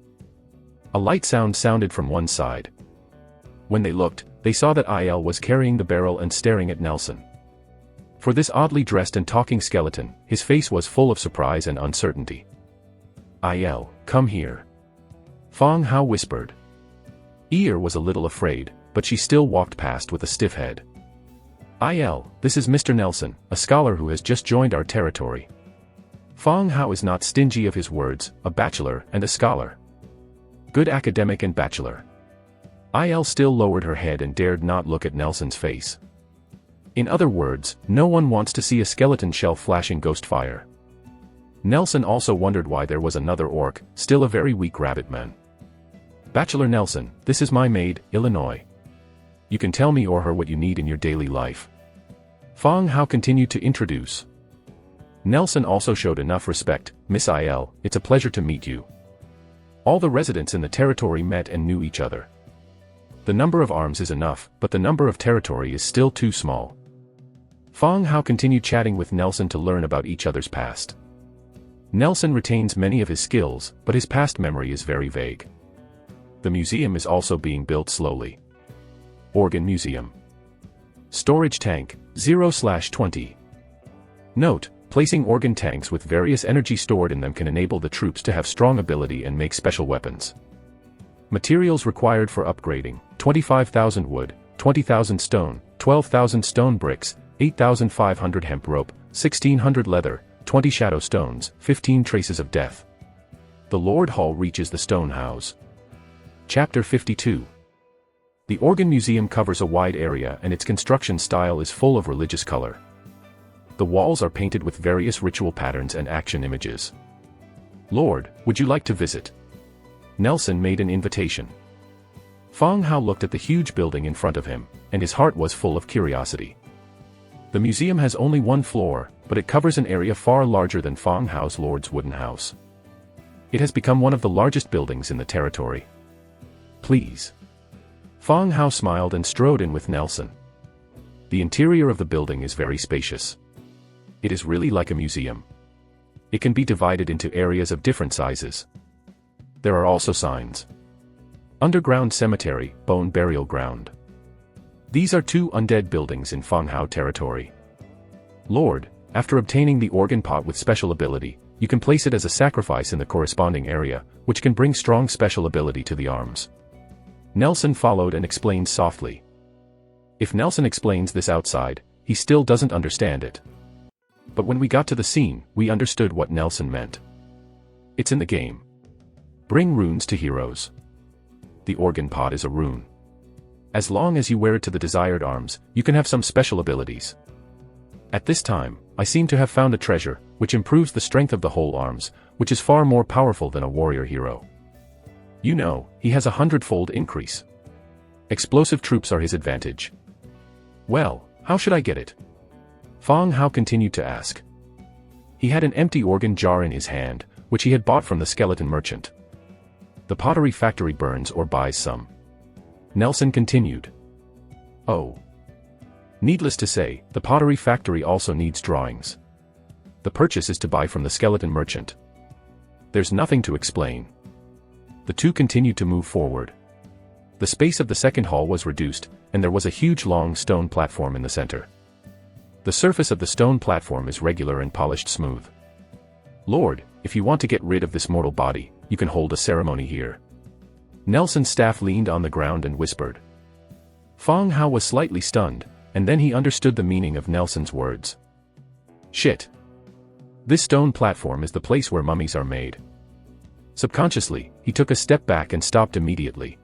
A light sound sounded from one side. When they looked, they saw that Il was carrying the barrel and staring at Nelson. For this oddly dressed and talking skeleton, his face was full of surprise and uncertainty. Il, come here. Fong Hao whispered. Il was a little afraid, but she still walked past with a stiff head. Il, this is Mr. Nelson, a scholar who has just joined our territory. Fong Hao is not stingy of his words, a bachelor and a scholar. Good academic and bachelor. Il still lowered her head and dared not look at Nelson's face. In other words, no one wants to see a skeleton shell flashing ghost fire. Nelson also wondered why there was another orc, still a very weak rabbit man. Bachelor Nelson, this is my maid, Illinois. You can tell me or her what you need in your daily life. Fong Hao continued to introduce. Nelson also showed enough respect. Miss Il, it's a pleasure to meet you. All the residents in the territory met and knew each other. The number of arms is enough, but the number of territory is still too small. Fong Hao continued chatting with Nelson to learn about each other's past. Nelson retains many of his skills, but his past memory is very vague. The museum is also being built slowly. Organ Museum. Storage tank, 0/20. Note, placing organ tanks with various energy stored in them can enable the troops to have strong ability and make special weapons. Materials required for upgrading, 25,000 wood, 20,000 stone, 12,000 stone bricks, 8,500 hemp rope, 1,600 leather, 20 shadow stones, 15 traces of death. The Lord Hall reaches the stone house. Chapter 52. The Organ Museum covers a wide area and its construction style is full of religious color. The walls are painted with various ritual patterns and action images. Lord, would you like to visit? Nelson made an invitation. Fong Hao looked at the huge building in front of him, and his heart was full of curiosity. The museum has only one floor, but it covers an area far larger than Fong Hao's Lord's wooden house. It has become one of the largest buildings in the territory. Please. Fong Hao smiled and strode in with Nelson. The interior of the building is very spacious. It is really like a museum. It can be divided into areas of different sizes. There are also signs. Underground cemetery, bone burial ground. These are 2 undead buildings in Fong Hao territory. Lord, after obtaining the organ pot with special ability, you can place it as a sacrifice in the corresponding area, which can bring strong special ability to the arms. Nelson followed and explained softly. If Nelson explains this outside, he still doesn't understand it. But when we got to the scene, we understood what Nelson meant. It's in the game. Bring runes to heroes. The organ pot is a rune. As long as you wear it to the desired arms, you can have some special abilities. At this time, I seem to have found a treasure, which improves the strength of the whole arms, which is far more powerful than a warrior hero. You know, he has a 100-fold increase. Explosive troops are his advantage. Well, how should I get it? Fong Hao continued to ask. He had an empty organ jar in his hand, which he had bought from the skeleton merchant. The pottery factory burns or buys some. Nelson continued. Oh. Needless to say, the pottery factory also needs drawings. The purchase is to buy from the skeleton merchant. There's nothing to explain. The 2 continued to move forward. The space of the second hall was reduced, and there was a huge long stone platform in the center. The surface of the stone platform is regular and polished smooth. Lord, if you want to get rid of this mortal body, you can hold a ceremony here. Nelson's staff leaned on the ground and whispered. Fong Hao was slightly stunned, and then he understood the meaning of Nelson's words. Shit. This stone platform is the place where mummies are made. Subconsciously, he took a step back and stopped immediately.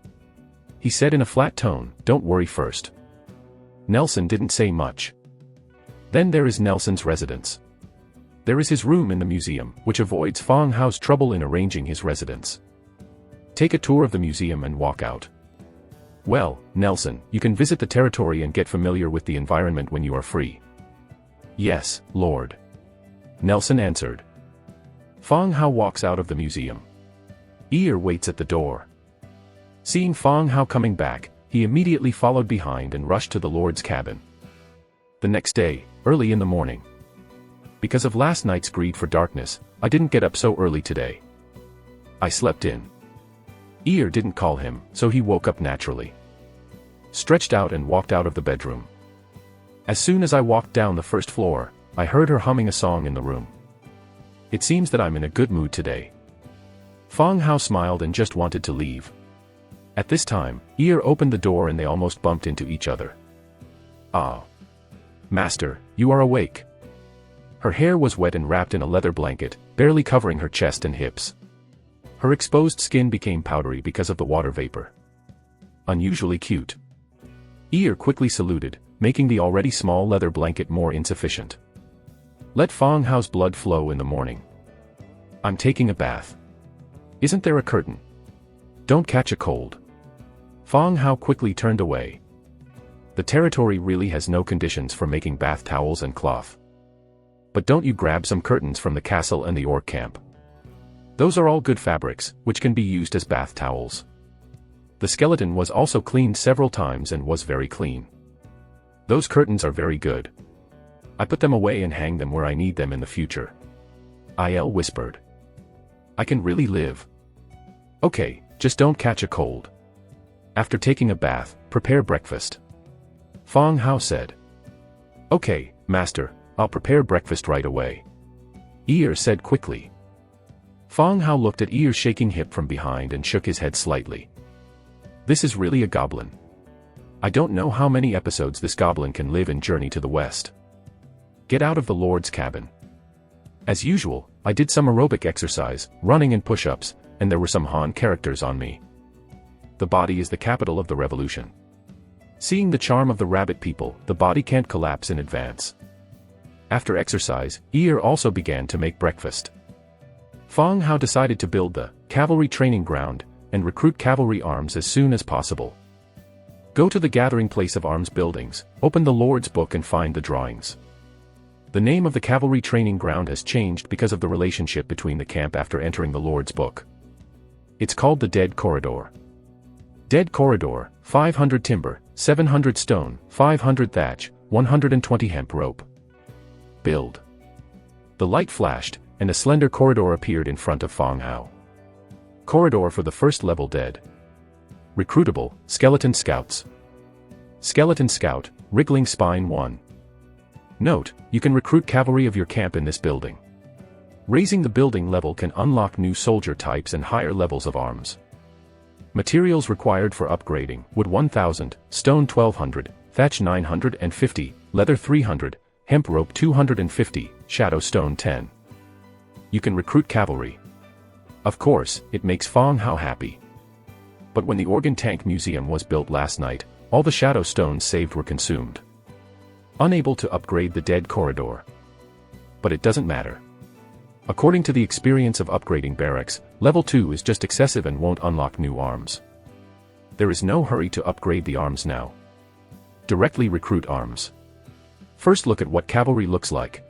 He said in a flat tone, "Don't worry first." Nelson didn't say much. Then there is Nelson's residence. There is his room in the museum, which avoids Fang Hao's trouble in arranging his residence. Take a tour of the museum and walk out. Well, Nelson, you can visit the territory and get familiar with the environment when you are free. Yes, Lord. Nelson answered. Fang Hao walks out of the museum. Ear waits at the door. Seeing Fang Hao coming back, he immediately followed behind and rushed to the Lord's cabin. The next day, early in the morning. Because of last night's greed for darkness, I didn't get up so early today. I slept in. Ear didn't call him, so he woke up naturally. Stretched out and walked out of the bedroom. As soon as I walked down the first floor, I heard her humming a song in the room. It seems that I'm in a good mood today. Fang Hao smiled and just wanted to leave. At this time, Ear opened the door and they almost bumped into each other. Ah. Master, you are awake. Her hair was wet and wrapped in a leather blanket, barely covering her chest and hips. Her exposed skin became powdery because of the water vapor. Unusually cute. Ear quickly saluted, making the already small leather blanket more insufficient. Let Fang Hao's blood flow in the morning. I'm taking a bath. Isn't there a curtain? Don't catch a cold. Fang Hao quickly turned away. The territory really has no conditions for making bath towels and cloth. But don't you grab some curtains from the castle and the orc camp. Those are all good fabrics, which can be used as bath towels. The skeleton was also cleaned several times and was very clean. Those curtains are very good. I put them away and hang them where I need them in the future. Il whispered. I can really live. Okay, just don't catch a cold. After taking a bath, prepare breakfast. Fang Hao said. Okay, master, I'll prepare breakfast right away. Ear said quickly. Fang Hao looked at Ear's shaking hip from behind and shook his head slightly. This is really a goblin. I don't know how many episodes this goblin can live in Journey to the West. Get out of the Lord's cabin. As usual, I did some aerobic exercise, running and push-ups, and there were some Han characters on me. The body is the capital of the revolution. Seeing the charm of the rabbit people, the body can't collapse in advance. After exercise, Ear also began to make breakfast. Fang Hao decided to build the cavalry training ground and recruit cavalry arms as soon as possible. Go to the gathering place of arms buildings, open the Lord's book and find the drawings. The name of the cavalry training ground has changed because of the relationship between the camp after entering the Lord's book. It's called the Dead Corridor. Dead Corridor, 500 timber, 700 stone, 500 thatch, 120 hemp rope. Build. The light flashed, and a slender corridor appeared in front of Fang Hao. Corridor for the first level dead. Recruitable, Skeleton Scouts. Skeleton Scout, Wriggling Spine 1. Note, you can recruit cavalry of your camp in this building. Raising the building level can unlock new soldier types and higher levels of arms. Materials required for upgrading: wood 1000, stone 1200, thatch 950, leather 300, hemp rope 250, shadow stone 10. You can recruit cavalry. Of course, it makes Fang Hao happy. But when the organ tank museum was built last night, all the shadow stones saved were consumed. Unable to upgrade the dead corridor. But it doesn't matter. According to the experience of upgrading barracks, level 2 is just excessive and won't unlock new arms. There is no hurry to upgrade the arms now. Directly recruit arms. First look at what cavalry looks like.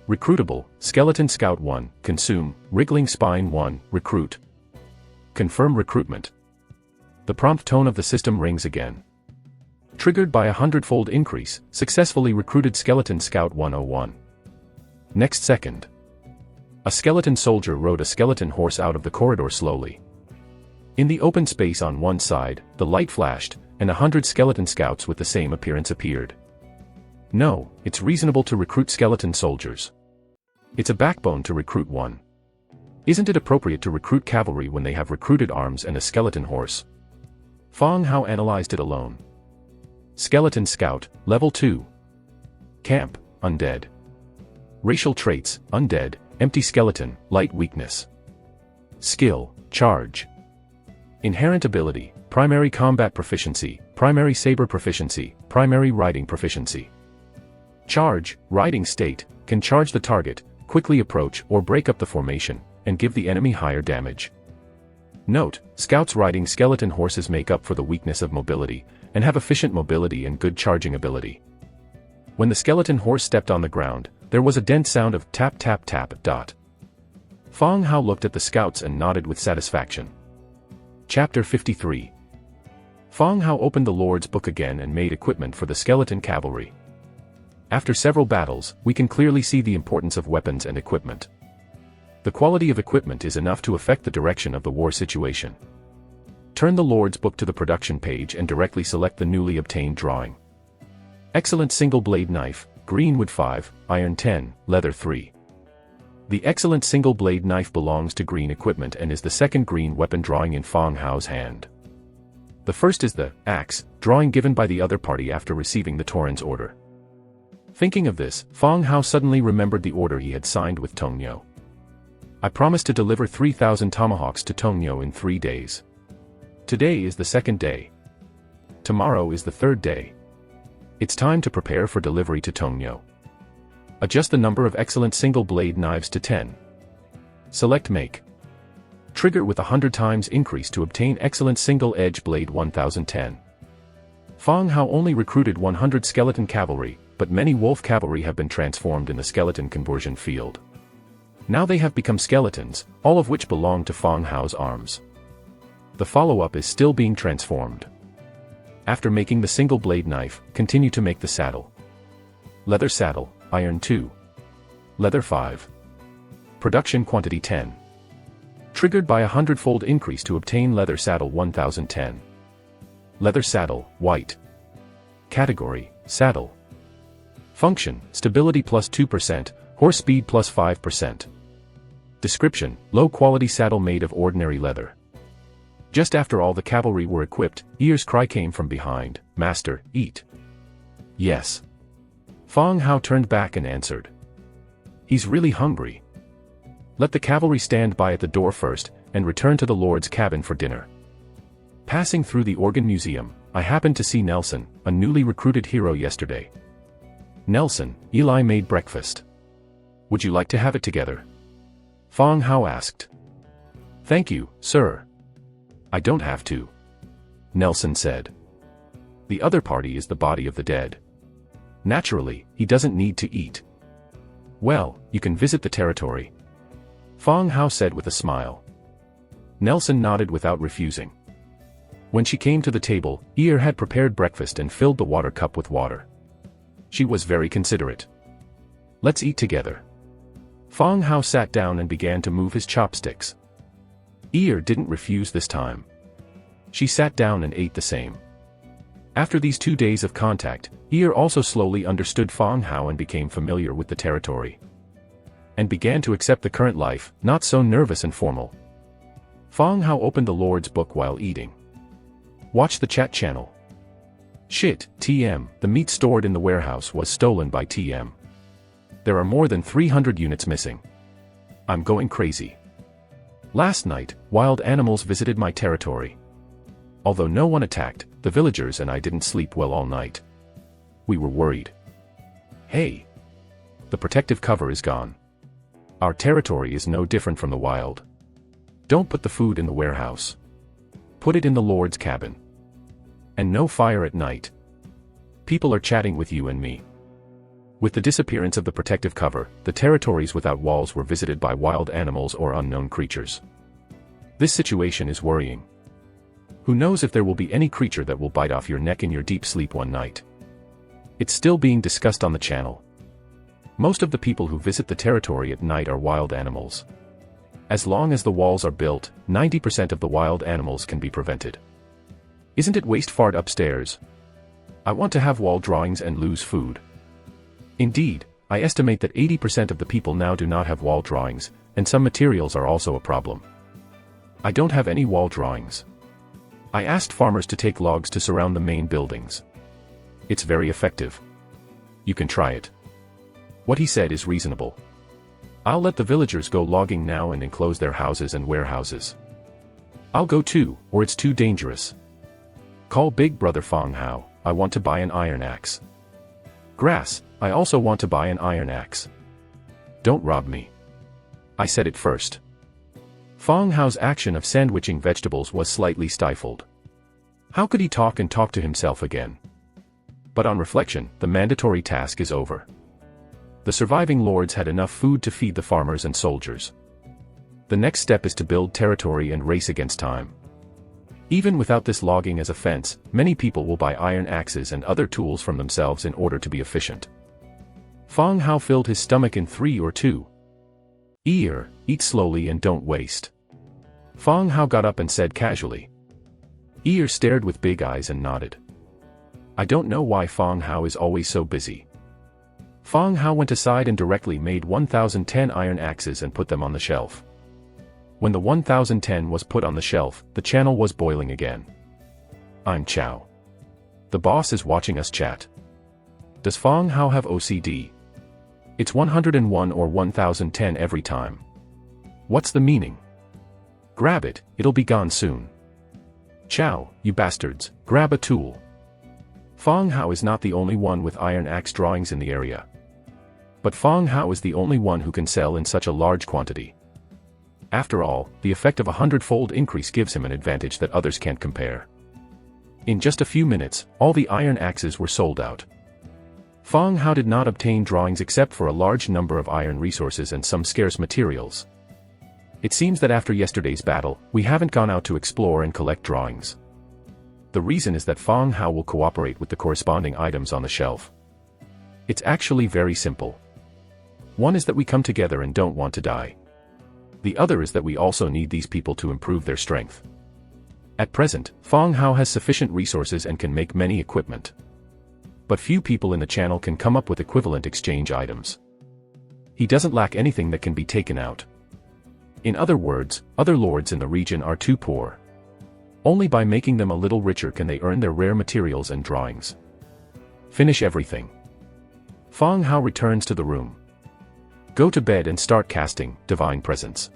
Recruitable, Skeleton Scout 1, consume, Wriggling Spine 1, recruit. Confirm recruitment. The prompt tone of the system rings again. Triggered by a 100-fold increase, successfully recruited Skeleton Scout 101. Next second. A skeleton soldier rode a skeleton horse out of the corridor slowly. In the open space on one side, the light flashed, and 100 skeleton scouts with the same appearance appeared. No, it's reasonable to recruit skeleton soldiers. It's a backbone to recruit one. Isn't it appropriate to recruit cavalry when they have recruited arms and a skeleton horse? Fang Hao analyzed it alone. Skeleton Scout, Level 2. Camp, Undead. Racial traits, Undead, Empty skeleton, light weakness. Skill, Charge. Inherent ability, Primary combat proficiency, Primary saber proficiency, Primary riding proficiency. Charge, riding state, can charge the target, quickly approach or break up the formation, and give the enemy higher damage. Note, scouts riding skeleton horses make up for the weakness of mobility, and have efficient mobility and good charging ability. When the skeleton horse stepped on the ground, there was a dense sound of tap tap tap dot. Fong Hao looked at the scouts and nodded with satisfaction. Chapter 53. Fong Hao opened the Lord's Book again and made equipment for the skeleton cavalry. After several battles, we can clearly see the importance of weapons and equipment. The quality of equipment is enough to affect the direction of the war situation. Turn the Lord's Book to the production page and directly select the newly obtained drawing. Excellent single blade knife, green wood 5, iron 10, leather 3. The excellent single blade knife belongs to green equipment and is the second green weapon drawing in Fong Hao's hand. The first is the axe drawing given by the other party after receiving the Tauren's order. Thinking of this, Fong Hao suddenly remembered the order he had signed with Tongnyo. I promised to deliver 3,000 tomahawks to Tongnyo in 3 days. Today is the second day. Tomorrow is the third day. It's time to prepare for delivery to Tongnyo. Adjust the number of excellent single blade knives to 10. Select Make. Trigger with 100 times increase to obtain excellent single edge blade 1010. Fong Hao only recruited 100 skeleton cavalry, but many wolf cavalry have been transformed in the skeleton conversion field. Now they have become skeletons, all of which belong to Fong Hao's arms. The follow-up is still being transformed. After making the single blade knife, continue to make the saddle. Leather saddle, iron 2. Leather 5. Production quantity 10. Triggered by a 100-fold increase to obtain leather saddle 1010. Leather saddle, white. Category, saddle. Function, stability plus 2%, horse speed plus 5%. Description, low-quality saddle made of ordinary leather. Just after all the cavalry were equipped, Ear's cry came from behind, "Master, eat." Yes. Fong Hao turned back and answered. He's really hungry. Let the cavalry stand by at the door first, and return to the Lord's cabin for dinner. Passing through the organ museum, I happened to see Nelson, a newly recruited hero yesterday. Nelson, Eli made breakfast. Would you like to have it together? Fong Hao asked. Thank you, sir. I don't have to. Nelson said. The other party is the body of the dead. Naturally, he doesn't need to eat. Well, you can visit the territory. Fong Hao said with a smile. Nelson nodded without refusing. When she came to the table, Ear had prepared breakfast and filled the water cup with water. She was very considerate. Let's eat together. Fong Hao sat down and began to move his chopsticks. Ear didn't refuse this time. She sat down and ate the same. After these 2 days of contact, Ear also slowly understood Fong Hao and became familiar with the territory. And began to accept the current life, not so nervous and formal. Fong Hao opened the Lord's Book while eating. Watch the chat channel. Shit, TM, the meat stored in the warehouse was stolen by TM. There are more than 300 units missing. I'm going crazy. Last night, wild animals visited my territory. Although no one attacked, the villagers and I didn't sleep well all night. We were worried. Hey! The protective cover is gone. Our territory is no different from the wild. Don't put the food in the warehouse. Put it in the Lord's cabin. And no fire at night. People are chatting with you and me. With the disappearance of the protective cover, the territories without walls were visited by wild animals or unknown creatures. This situation is worrying. Who knows if there will be any creature that will bite off your neck in your deep sleep one night. It's still being discussed on the channel. Most of the people who visit the territory at night are wild animals. As long as the walls are built, 90% of the wild animals can be prevented. Isn't it waste fart upstairs? I want to have wall drawings and lose food. Indeed, I estimate that 80% of the people now do not have wall drawings, and some materials are also a problem. I don't have any wall drawings. I asked farmers to take logs to surround the main buildings. It's very effective. You can try it. What he said is reasonable. I'll let the villagers go logging now and enclose their houses and warehouses. I'll go too, or it's too dangerous. Call Big Brother Fong Hao, I want to buy an iron axe. Grass, I also want to buy an iron axe. Don't rob me. I said it first. Fong Hao's action of sandwiching vegetables was slightly stifled. How could he talk and talk to himself again? But on reflection, the mandatory task is over. The surviving lords had enough food to feed the farmers and soldiers. The next step is to build territory and race against time. Even without this logging as a fence, many people will buy iron axes and other tools from themselves in order to be efficient. Fong Hao filled his stomach in 3 or 2. Eat slowly and don't waste. Fong Hao got up and said casually. Stared with big eyes and nodded. I don't know why Fong Hao is always so busy. Fong Hao went aside and directly made 1010 iron axes and put them on the shelf. When the 1010 was put on the shelf, the channel was boiling again. I'm Chow. The boss is watching us chat. Does Fong Hao have OCD? It's 101 or 1010 every time. What's the meaning? Grab it, it'll be gone soon. Chow, you bastards, grab a tool. Fong Hao is not the only one with iron axe drawings in the area. But Fong Hao is the only one who can sell in such a large quantity. After all, the effect of 100-fold increase gives him an advantage that others can't compare. In just a few minutes, all the iron axes were sold out. Fong Hao did not obtain drawings except for a large number of iron resources and some scarce materials. It seems that after yesterday's battle, we haven't gone out to explore and collect drawings. The reason is that Fong Hao will cooperate with the corresponding items on the shelf. It's actually very simple. One is that we come together and don't want to die. The other is that we also need these people to improve their strength. At present, Fong Hao has sufficient resources and can make many equipment. But few people in the channel can come up with equivalent exchange items. He doesn't lack anything that can be taken out. In other words, other lords in the region are too poor. Only by making them a little richer can they earn their rare materials and drawings. Finish everything. Fong Hao returns to the room. Go to bed and start casting divine presence.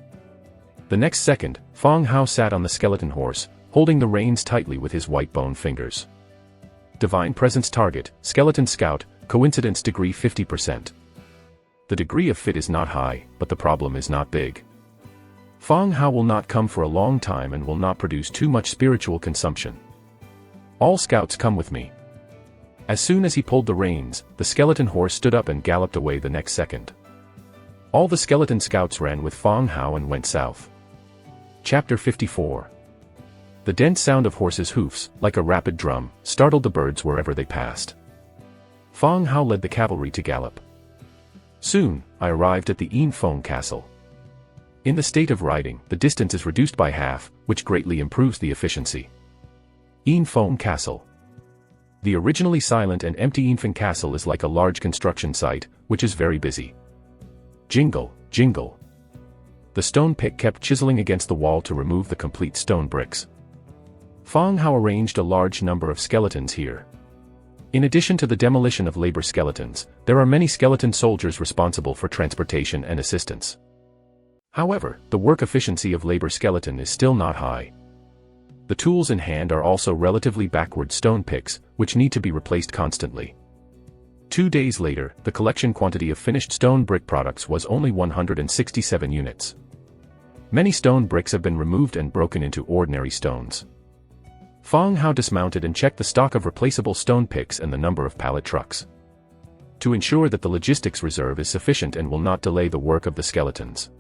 The next second, Fong Hao sat on the skeleton horse, holding the reins tightly with his white bone fingers. Divine presence target, skeleton scout, coincidence degree 50%. The degree of fit is not high, but the problem is not big. Fong Hao will not come for a long time and will not produce too much spiritual consumption. All scouts come with me. As soon as he pulled the reins, the skeleton horse stood up and galloped away the next second. All the skeleton scouts ran with Fong Hao and went south. Chapter 54. The dense sound of horses' hoofs, like a rapid drum, startled the birds wherever they passed. Fong Hao led the cavalry to gallop. Soon, I arrived at the Yin Feng Castle. In the state of riding, the distance is reduced by half, which greatly improves the efficiency. Yin Feng Castle. The originally silent and empty Yin Feng Castle is like a large construction site, which is very busy. Jingle, jingle. The stone pick kept chiseling against the wall to remove the complete stone bricks. Fong Hao arranged a large number of skeletons here. In addition to the demolition of labor skeletons, there are many skeleton soldiers responsible for transportation and assistance. However, the work efficiency of labor skeleton is still not high. The tools in hand are also relatively backward stone picks, which need to be replaced constantly. 2 days later, the collection quantity of finished stone brick products was only 167 units. Many stone bricks have been removed and broken into ordinary stones. Fong Hao dismounted and checked the stock of replaceable stone picks and the number of pallet trucks. To ensure that the logistics reserve is sufficient and will not delay the work of the skeletons.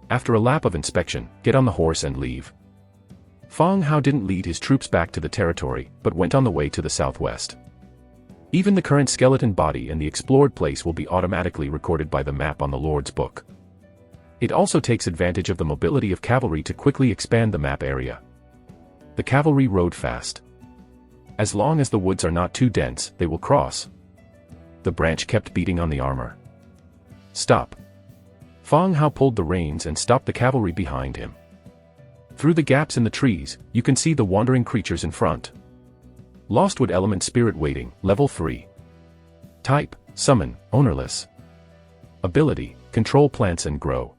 After a lap of inspection, get on the horse and leave. Fong Hao didn't lead his troops back to the territory, but went on the way to the southwest. Even the current skeleton body and the explored place will be automatically recorded by the map on the Lord's book. It also takes advantage of the mobility of cavalry to quickly expand the map area. The cavalry rode fast. As long as the woods are not too dense, they will cross. The branch kept beating on the armor. Stop. Fong Hao pulled the reins and stopped the cavalry behind him. Through the gaps in the trees, you can see the wandering creatures in front. Lostwood Element Spirit Waiting, Level 3. Type, Summon, Ownerless. Ability, control plants and grow.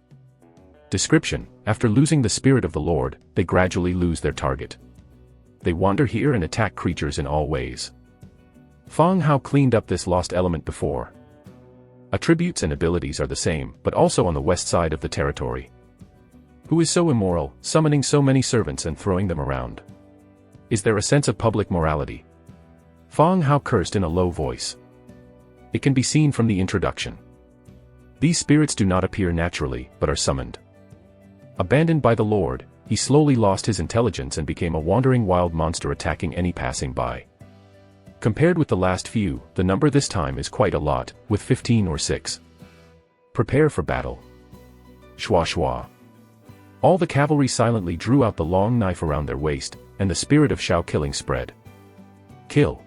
Description: after losing the spirit of the Lord, they gradually lose their target. They wander here and attack creatures in all ways. Feng Hao cleaned up this lost element before. Attributes and abilities are the same, but also on the west side of the territory. Who is so immoral, summoning so many servants and throwing them around? Is there a sense of public morality? Feng Hao cursed in a low voice. It can be seen from the introduction. These spirits do not appear naturally, but are summoned. Abandoned by the Lord, he slowly lost his intelligence and became a wandering wild monster attacking any passing by. Compared with the last few, the number this time is quite a lot, with 15 or 6. Prepare for battle. Shwa shwa. All the cavalry silently drew out the long knife around their waist, and the spirit of Shao killing spread. Kill!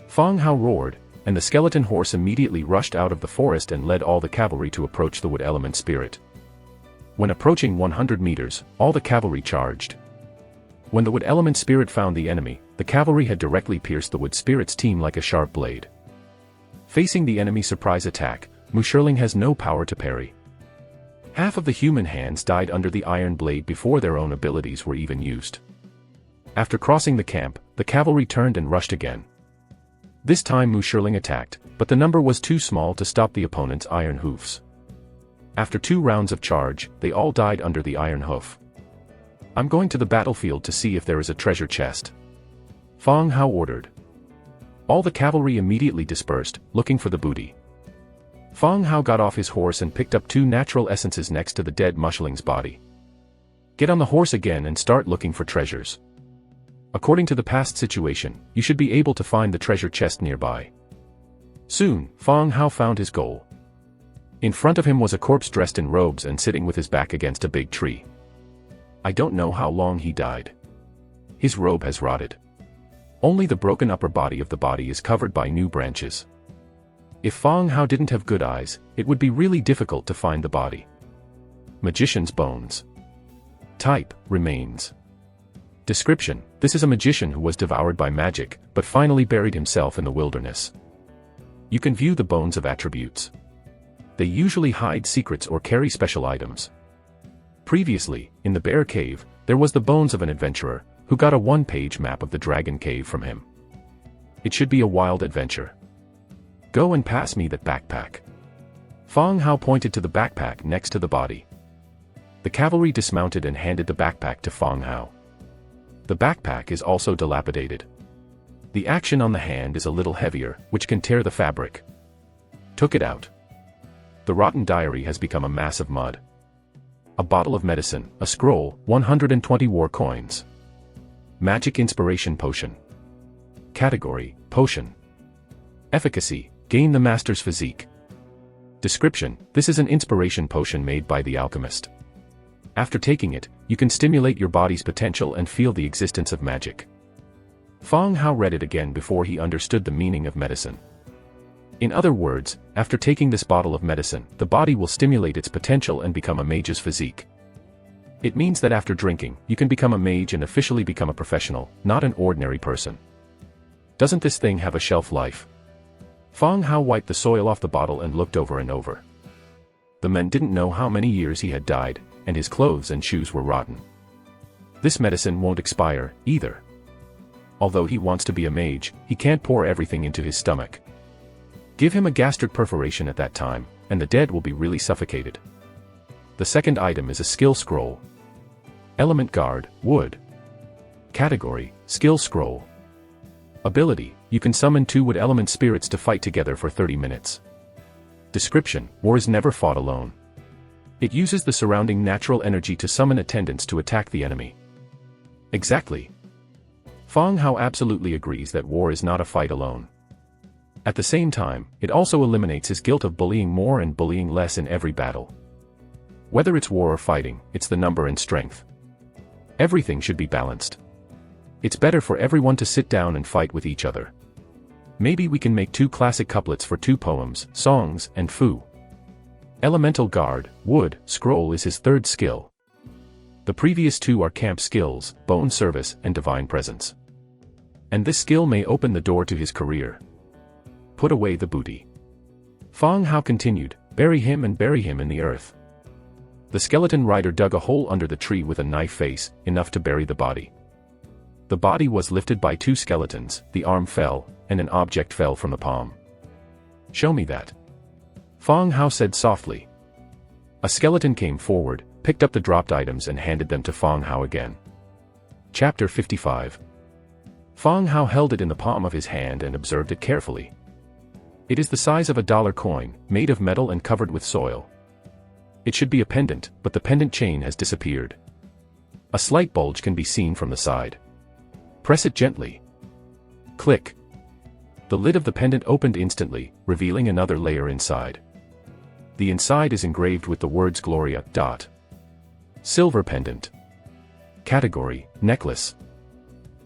Feng Hao roared, and the skeleton horse immediately rushed out of the forest and led all the cavalry to approach the wood element spirit. When approaching 100 meters, all the cavalry charged. When the wood element spirit found the enemy, the cavalry had directly pierced the wood spirit's team like a sharp blade. Facing the enemy surprise attack, Mu Shirling has no power to parry. Half of the human hands died under the iron blade before their own abilities were even used. After crossing the camp, the cavalry turned and rushed again. This time Mu Shirling attacked, but the number was too small to stop the opponent's iron hoofs. After 2 rounds of charge, they all died under the iron hoof. I'm going to the battlefield to see if there is a treasure chest. Feng Hao ordered. All the cavalry immediately dispersed, looking for the booty. Feng Hao got off his horse and picked up 2 natural essences next to the dead mushling's body. Get on the horse again and start looking for treasures. According to the past situation, you should be able to find the treasure chest nearby. Soon, Feng Hao found his goal. In front of him was a corpse dressed in robes and sitting with his back against a big tree. I don't know how long he died. His robe has rotted. Only the broken upper body of the body is covered by new branches. If Feng Hao didn't have good eyes, it would be really difficult to find the body. Magician's bones. Type: remains. Description: this is a magician who was devoured by magic, but finally buried himself in the wilderness. You can view the bones of attributes. They usually hide secrets or carry special items. Previously, in the bear cave, there was the bones of an adventurer, who got a 1-page map of the dragon cave from him. It should be a wild adventure. Go and pass me that backpack. Feng Hao pointed to the backpack next to the body. The cavalry dismounted and handed the backpack to Feng Hao. The backpack is also dilapidated. The action on the hand is a little heavier, which can tear the fabric. Took it out. The rotten diary has become a mass of mud. A bottle of medicine, a scroll, 120 war coins. Magic inspiration potion. Category: potion. Efficacy: gain the master's physique. Description: this is an inspiration potion made by the alchemist. After taking it, you can stimulate your body's potential and feel the existence of magic. Feng Hao read it again before he understood the meaning of medicine. In other words, after taking this bottle of medicine, the body will stimulate its potential and become a mage's physique. It means that after drinking, you can become a mage and officially become a professional, not an ordinary person. Doesn't this thing have a shelf life? Feng Hao wiped the soil off the bottle and looked over and over. The men didn't know how many years he had died, and his clothes and shoes were rotten. This medicine won't expire, either. Although he wants to be a mage, he can't pour everything into his stomach. Give him a gastric perforation at that time, and the dead will be really suffocated. The second item is a skill scroll. Element Guard, Wood. Category: Skill Scroll. Ability: you can summon 2 wood element spirits to fight together for 30 minutes. Description: war is never fought alone. It uses the surrounding natural energy to summon attendants to attack the enemy. Exactly. Feng Hao absolutely agrees that war is not a fight alone. At the same time, it also eliminates his guilt of bullying more and bullying less in every battle. Whether it's war or fighting, it's the number and strength. Everything should be balanced. It's better for everyone to sit down and fight with each other. Maybe we can make 2 classic couplets for 2 poems, songs, and fu. Elemental Guard, Wood, Scroll is his 3rd skill. The previous 2 are camp skills, Bone Service, and Divine Presence. And this skill may open the door to his career. Put away the booty. Feng Hao continued, Bury him and bury him in the earth." The skeleton rider dug a hole under the tree with a knife face, enough to bury the body. The body was lifted by two skeletons, the arm fell, and an object fell from the palm. "Show me that," Fang Hao said softly. A skeleton came forward, picked up the dropped items and handed them to Fang Hao again. Chapter 55. Fang Hao held it in the palm of his hand and observed it carefully. It is the size of a dollar coin, made of metal and covered with soil. It should be a pendant, but the pendant chain has disappeared. A slight bulge can be seen from the side. Press it gently. Click. The lid of the pendant opened instantly, revealing another layer inside. The inside is engraved with the words Gloria. Silver pendant. Category: necklace.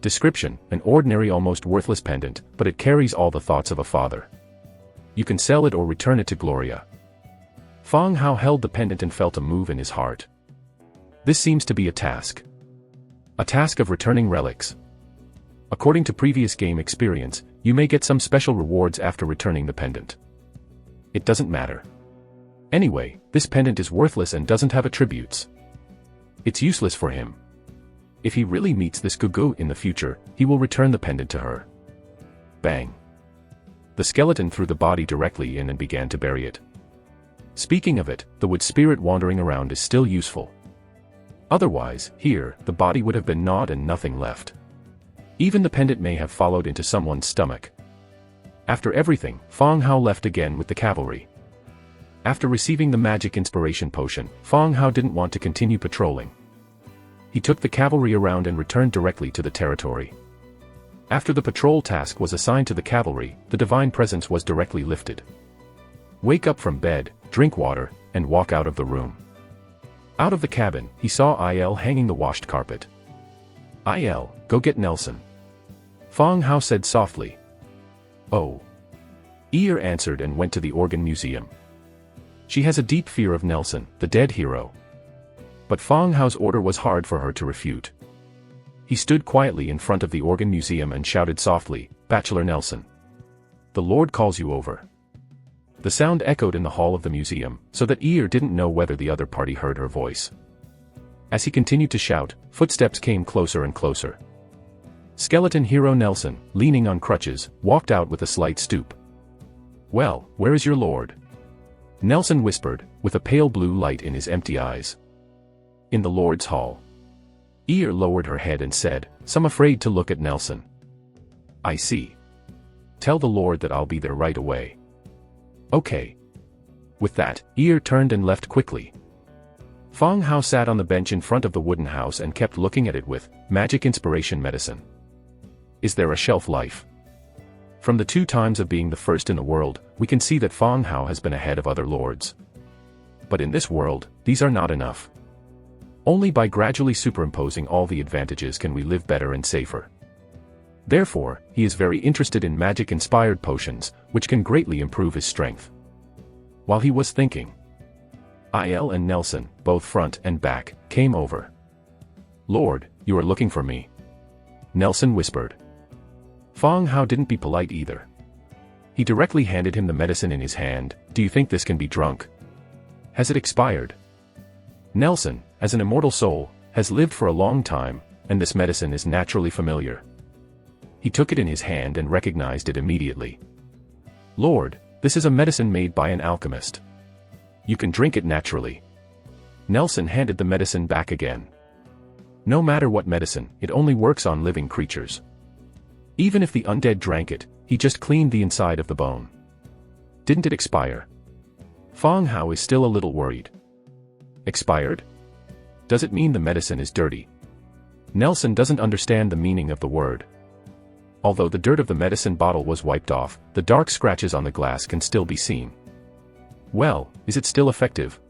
Description: an ordinary, almost worthless pendant, but it carries all the thoughts of a father. You can sell it or return it to Gloria. Fang Hao held the pendant and felt a move in his heart. This seems to be a task. A task of returning relics. According to previous game experience, you may get some special rewards after returning the pendant. It doesn't matter. Anyway, this pendant is worthless and doesn't have attributes. It's useless for him. If he really meets this Gugu in the future, he will return the pendant to her. Bang. The skeleton threw the body directly in and began to bury it. Speaking of it, the wood spirit wandering around is still useful. Otherwise, here, the body would have been gnawed and nothing left. Even the pendant may have followed into someone's stomach. After everything, Fang Hao left again with the cavalry. After receiving the magic inspiration potion, Fang Hao didn't want to continue patrolling. He took the cavalry around and returned directly to the territory. After the patrol task was assigned to the cavalry, the divine presence was directly lifted. Wake up from bed, drink water, and walk out of the room. Out of the cabin, he saw Il hanging the washed carpet. Il, go get Nelson. Fang Hao said softly. Oh. Ir answered and went to the organ museum. She has a deep fear of Nelson, the dead hero. But Fang Hao's order was hard for her to refute. He stood quietly in front of the organ museum and shouted softly, "Bachelor Nelson. The Lord calls you over." The sound echoed in the hall of the museum, so that Ir didn't know whether the other party heard her voice. As he continued to shout, footsteps came closer and closer. Skeleton hero Nelson, leaning on crutches, walked out with a slight stoop. "Well, where is your lord?" Nelson whispered, with a pale blue light in his empty eyes. "In the Lord's hall." Ir lowered her head and said, "Some afraid to look at Nelson." "I see. Tell the Lord that I'll be there right away." "Okay." With that, Ir turned and left quickly. Fang Hao sat on the bench in front of the wooden house and kept looking at it with magic inspiration medicine. Is there a shelf life? From the 2 times of being the first in the world, we can see that Fang Hao has been ahead of other lords. But in this world, these are not enough. Only by gradually superimposing all the advantages can we live better and safer. Therefore, he is very interested in magic-inspired potions, which can greatly improve his strength. While he was thinking, Il and Nelson, both front and back, came over. "Lord, you are looking for me," Nelson whispered. Fang Hao didn't be polite either. He directly handed him the medicine in his hand. "Do you think this can be drunk? Has it expired?" Nelson, as an immortal soul, has lived for a long time, and this medicine is naturally familiar. He took it in his hand and recognized it immediately. "Lord, this is a medicine made by an alchemist. You can drink it naturally." Nelson handed the medicine back again. No matter what medicine, it only works on living creatures. Even if the undead drank it, he just cleaned the inside of the bone. Didn't it expire? Fang Hao is still a little worried. Expired? Does it mean the medicine is dirty? Nelson doesn't understand the meaning of the word. Although the dirt of the medicine bottle was wiped off, the dark scratches on the glass can still be seen. Well, is it still effective?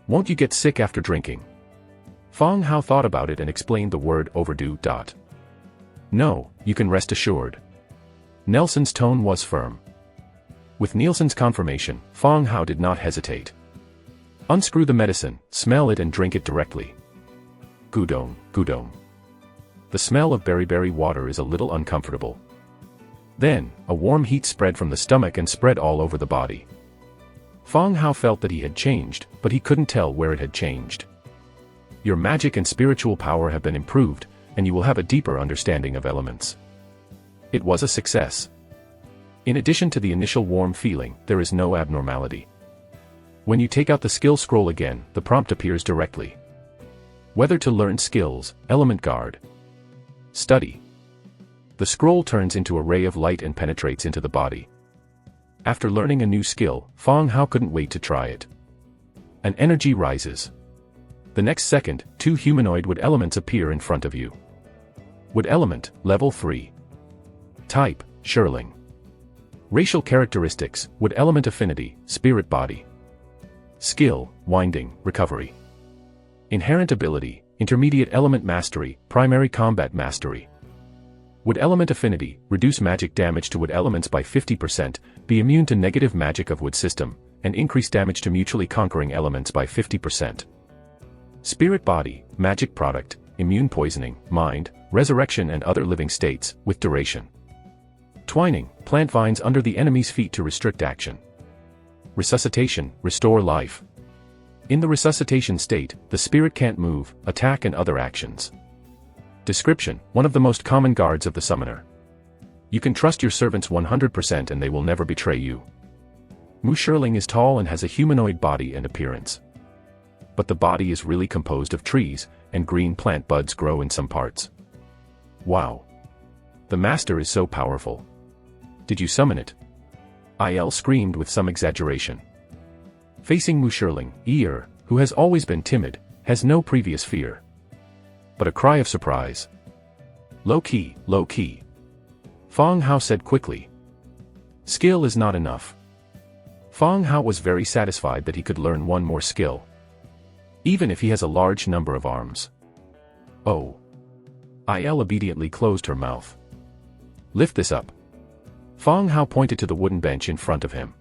Won't you get sick after drinking? Fang Hao thought about it and explained the word overdue. No, you can rest assured. Nelson's tone was firm. With Nielsen's confirmation, Fang Hao did not hesitate. Unscrew the medicine, smell it and drink it directly. Gudong, gudong. The smell of berry water is a little uncomfortable. Then, a warm heat spread from the stomach and spread all over the body. Fang Hao felt that he had changed, but he couldn't tell where it had changed. Your magic and spiritual power have been improved, and you will have a deeper understanding of elements. It was a success. In addition to the initial warm feeling, there is no abnormality. When you take out the skill scroll again, the prompt appears directly. Whether to learn skills, element guard, study. The scroll turns into a ray of light and penetrates into the body. After learning a new skill, Fang Hao couldn't wait to try it. An energy rises. The next second, 2 humanoid wood elements appear in front of you. Wood element, level 3. Type, Shirling. Racial characteristics, wood element affinity, spirit body. Skill, winding, recovery. Inherent ability, intermediate element mastery, primary combat mastery. Wood element affinity, reduce magic damage to wood elements by 50%, be immune to negative magic of wood system, and increase damage to mutually conquering elements by 50%. Spirit body, magic product, immune poisoning, mind, resurrection and other living states, with duration. Twining, plant vines under the enemy's feet to restrict action. Resuscitation, restore life. In the resuscitation state, the spirit can't move, attack and other actions. Description, one of the most common guards of the summoner. You can trust your servants 100% and they will never betray you. Mu Shirling is tall and has a humanoid body and appearance. But the body is really composed of trees, and green plant buds grow in some parts. Wow! The master is so powerful. Did you summon it? Il screamed with some exaggeration. Facing Mu Shirling, Ear, who has always been timid, has no previous fear. But a cry of surprise. Low key, low key. Fang Hao said quickly. Skill is not enough. Fang Hao was very satisfied that he could learn one more skill. Even if he has a large number of arms. Oh. Il obediently closed her mouth. Lift this up. Fang Hao pointed to the wooden bench in front of him.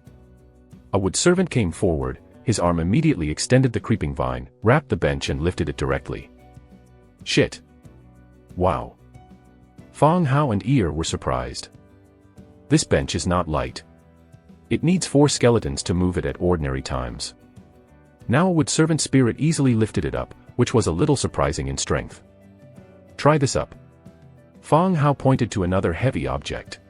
A wood servant came forward, his arm immediately extended the creeping vine, wrapped the bench and lifted it directly. Shit. Wow. Fang Hao and Ear were surprised. This bench is not light. It needs 4 skeletons to move it at ordinary times. Now a wood servant spirit easily lifted it up, which was a little surprising in strength. Try this up. Fang Hao pointed to another heavy object.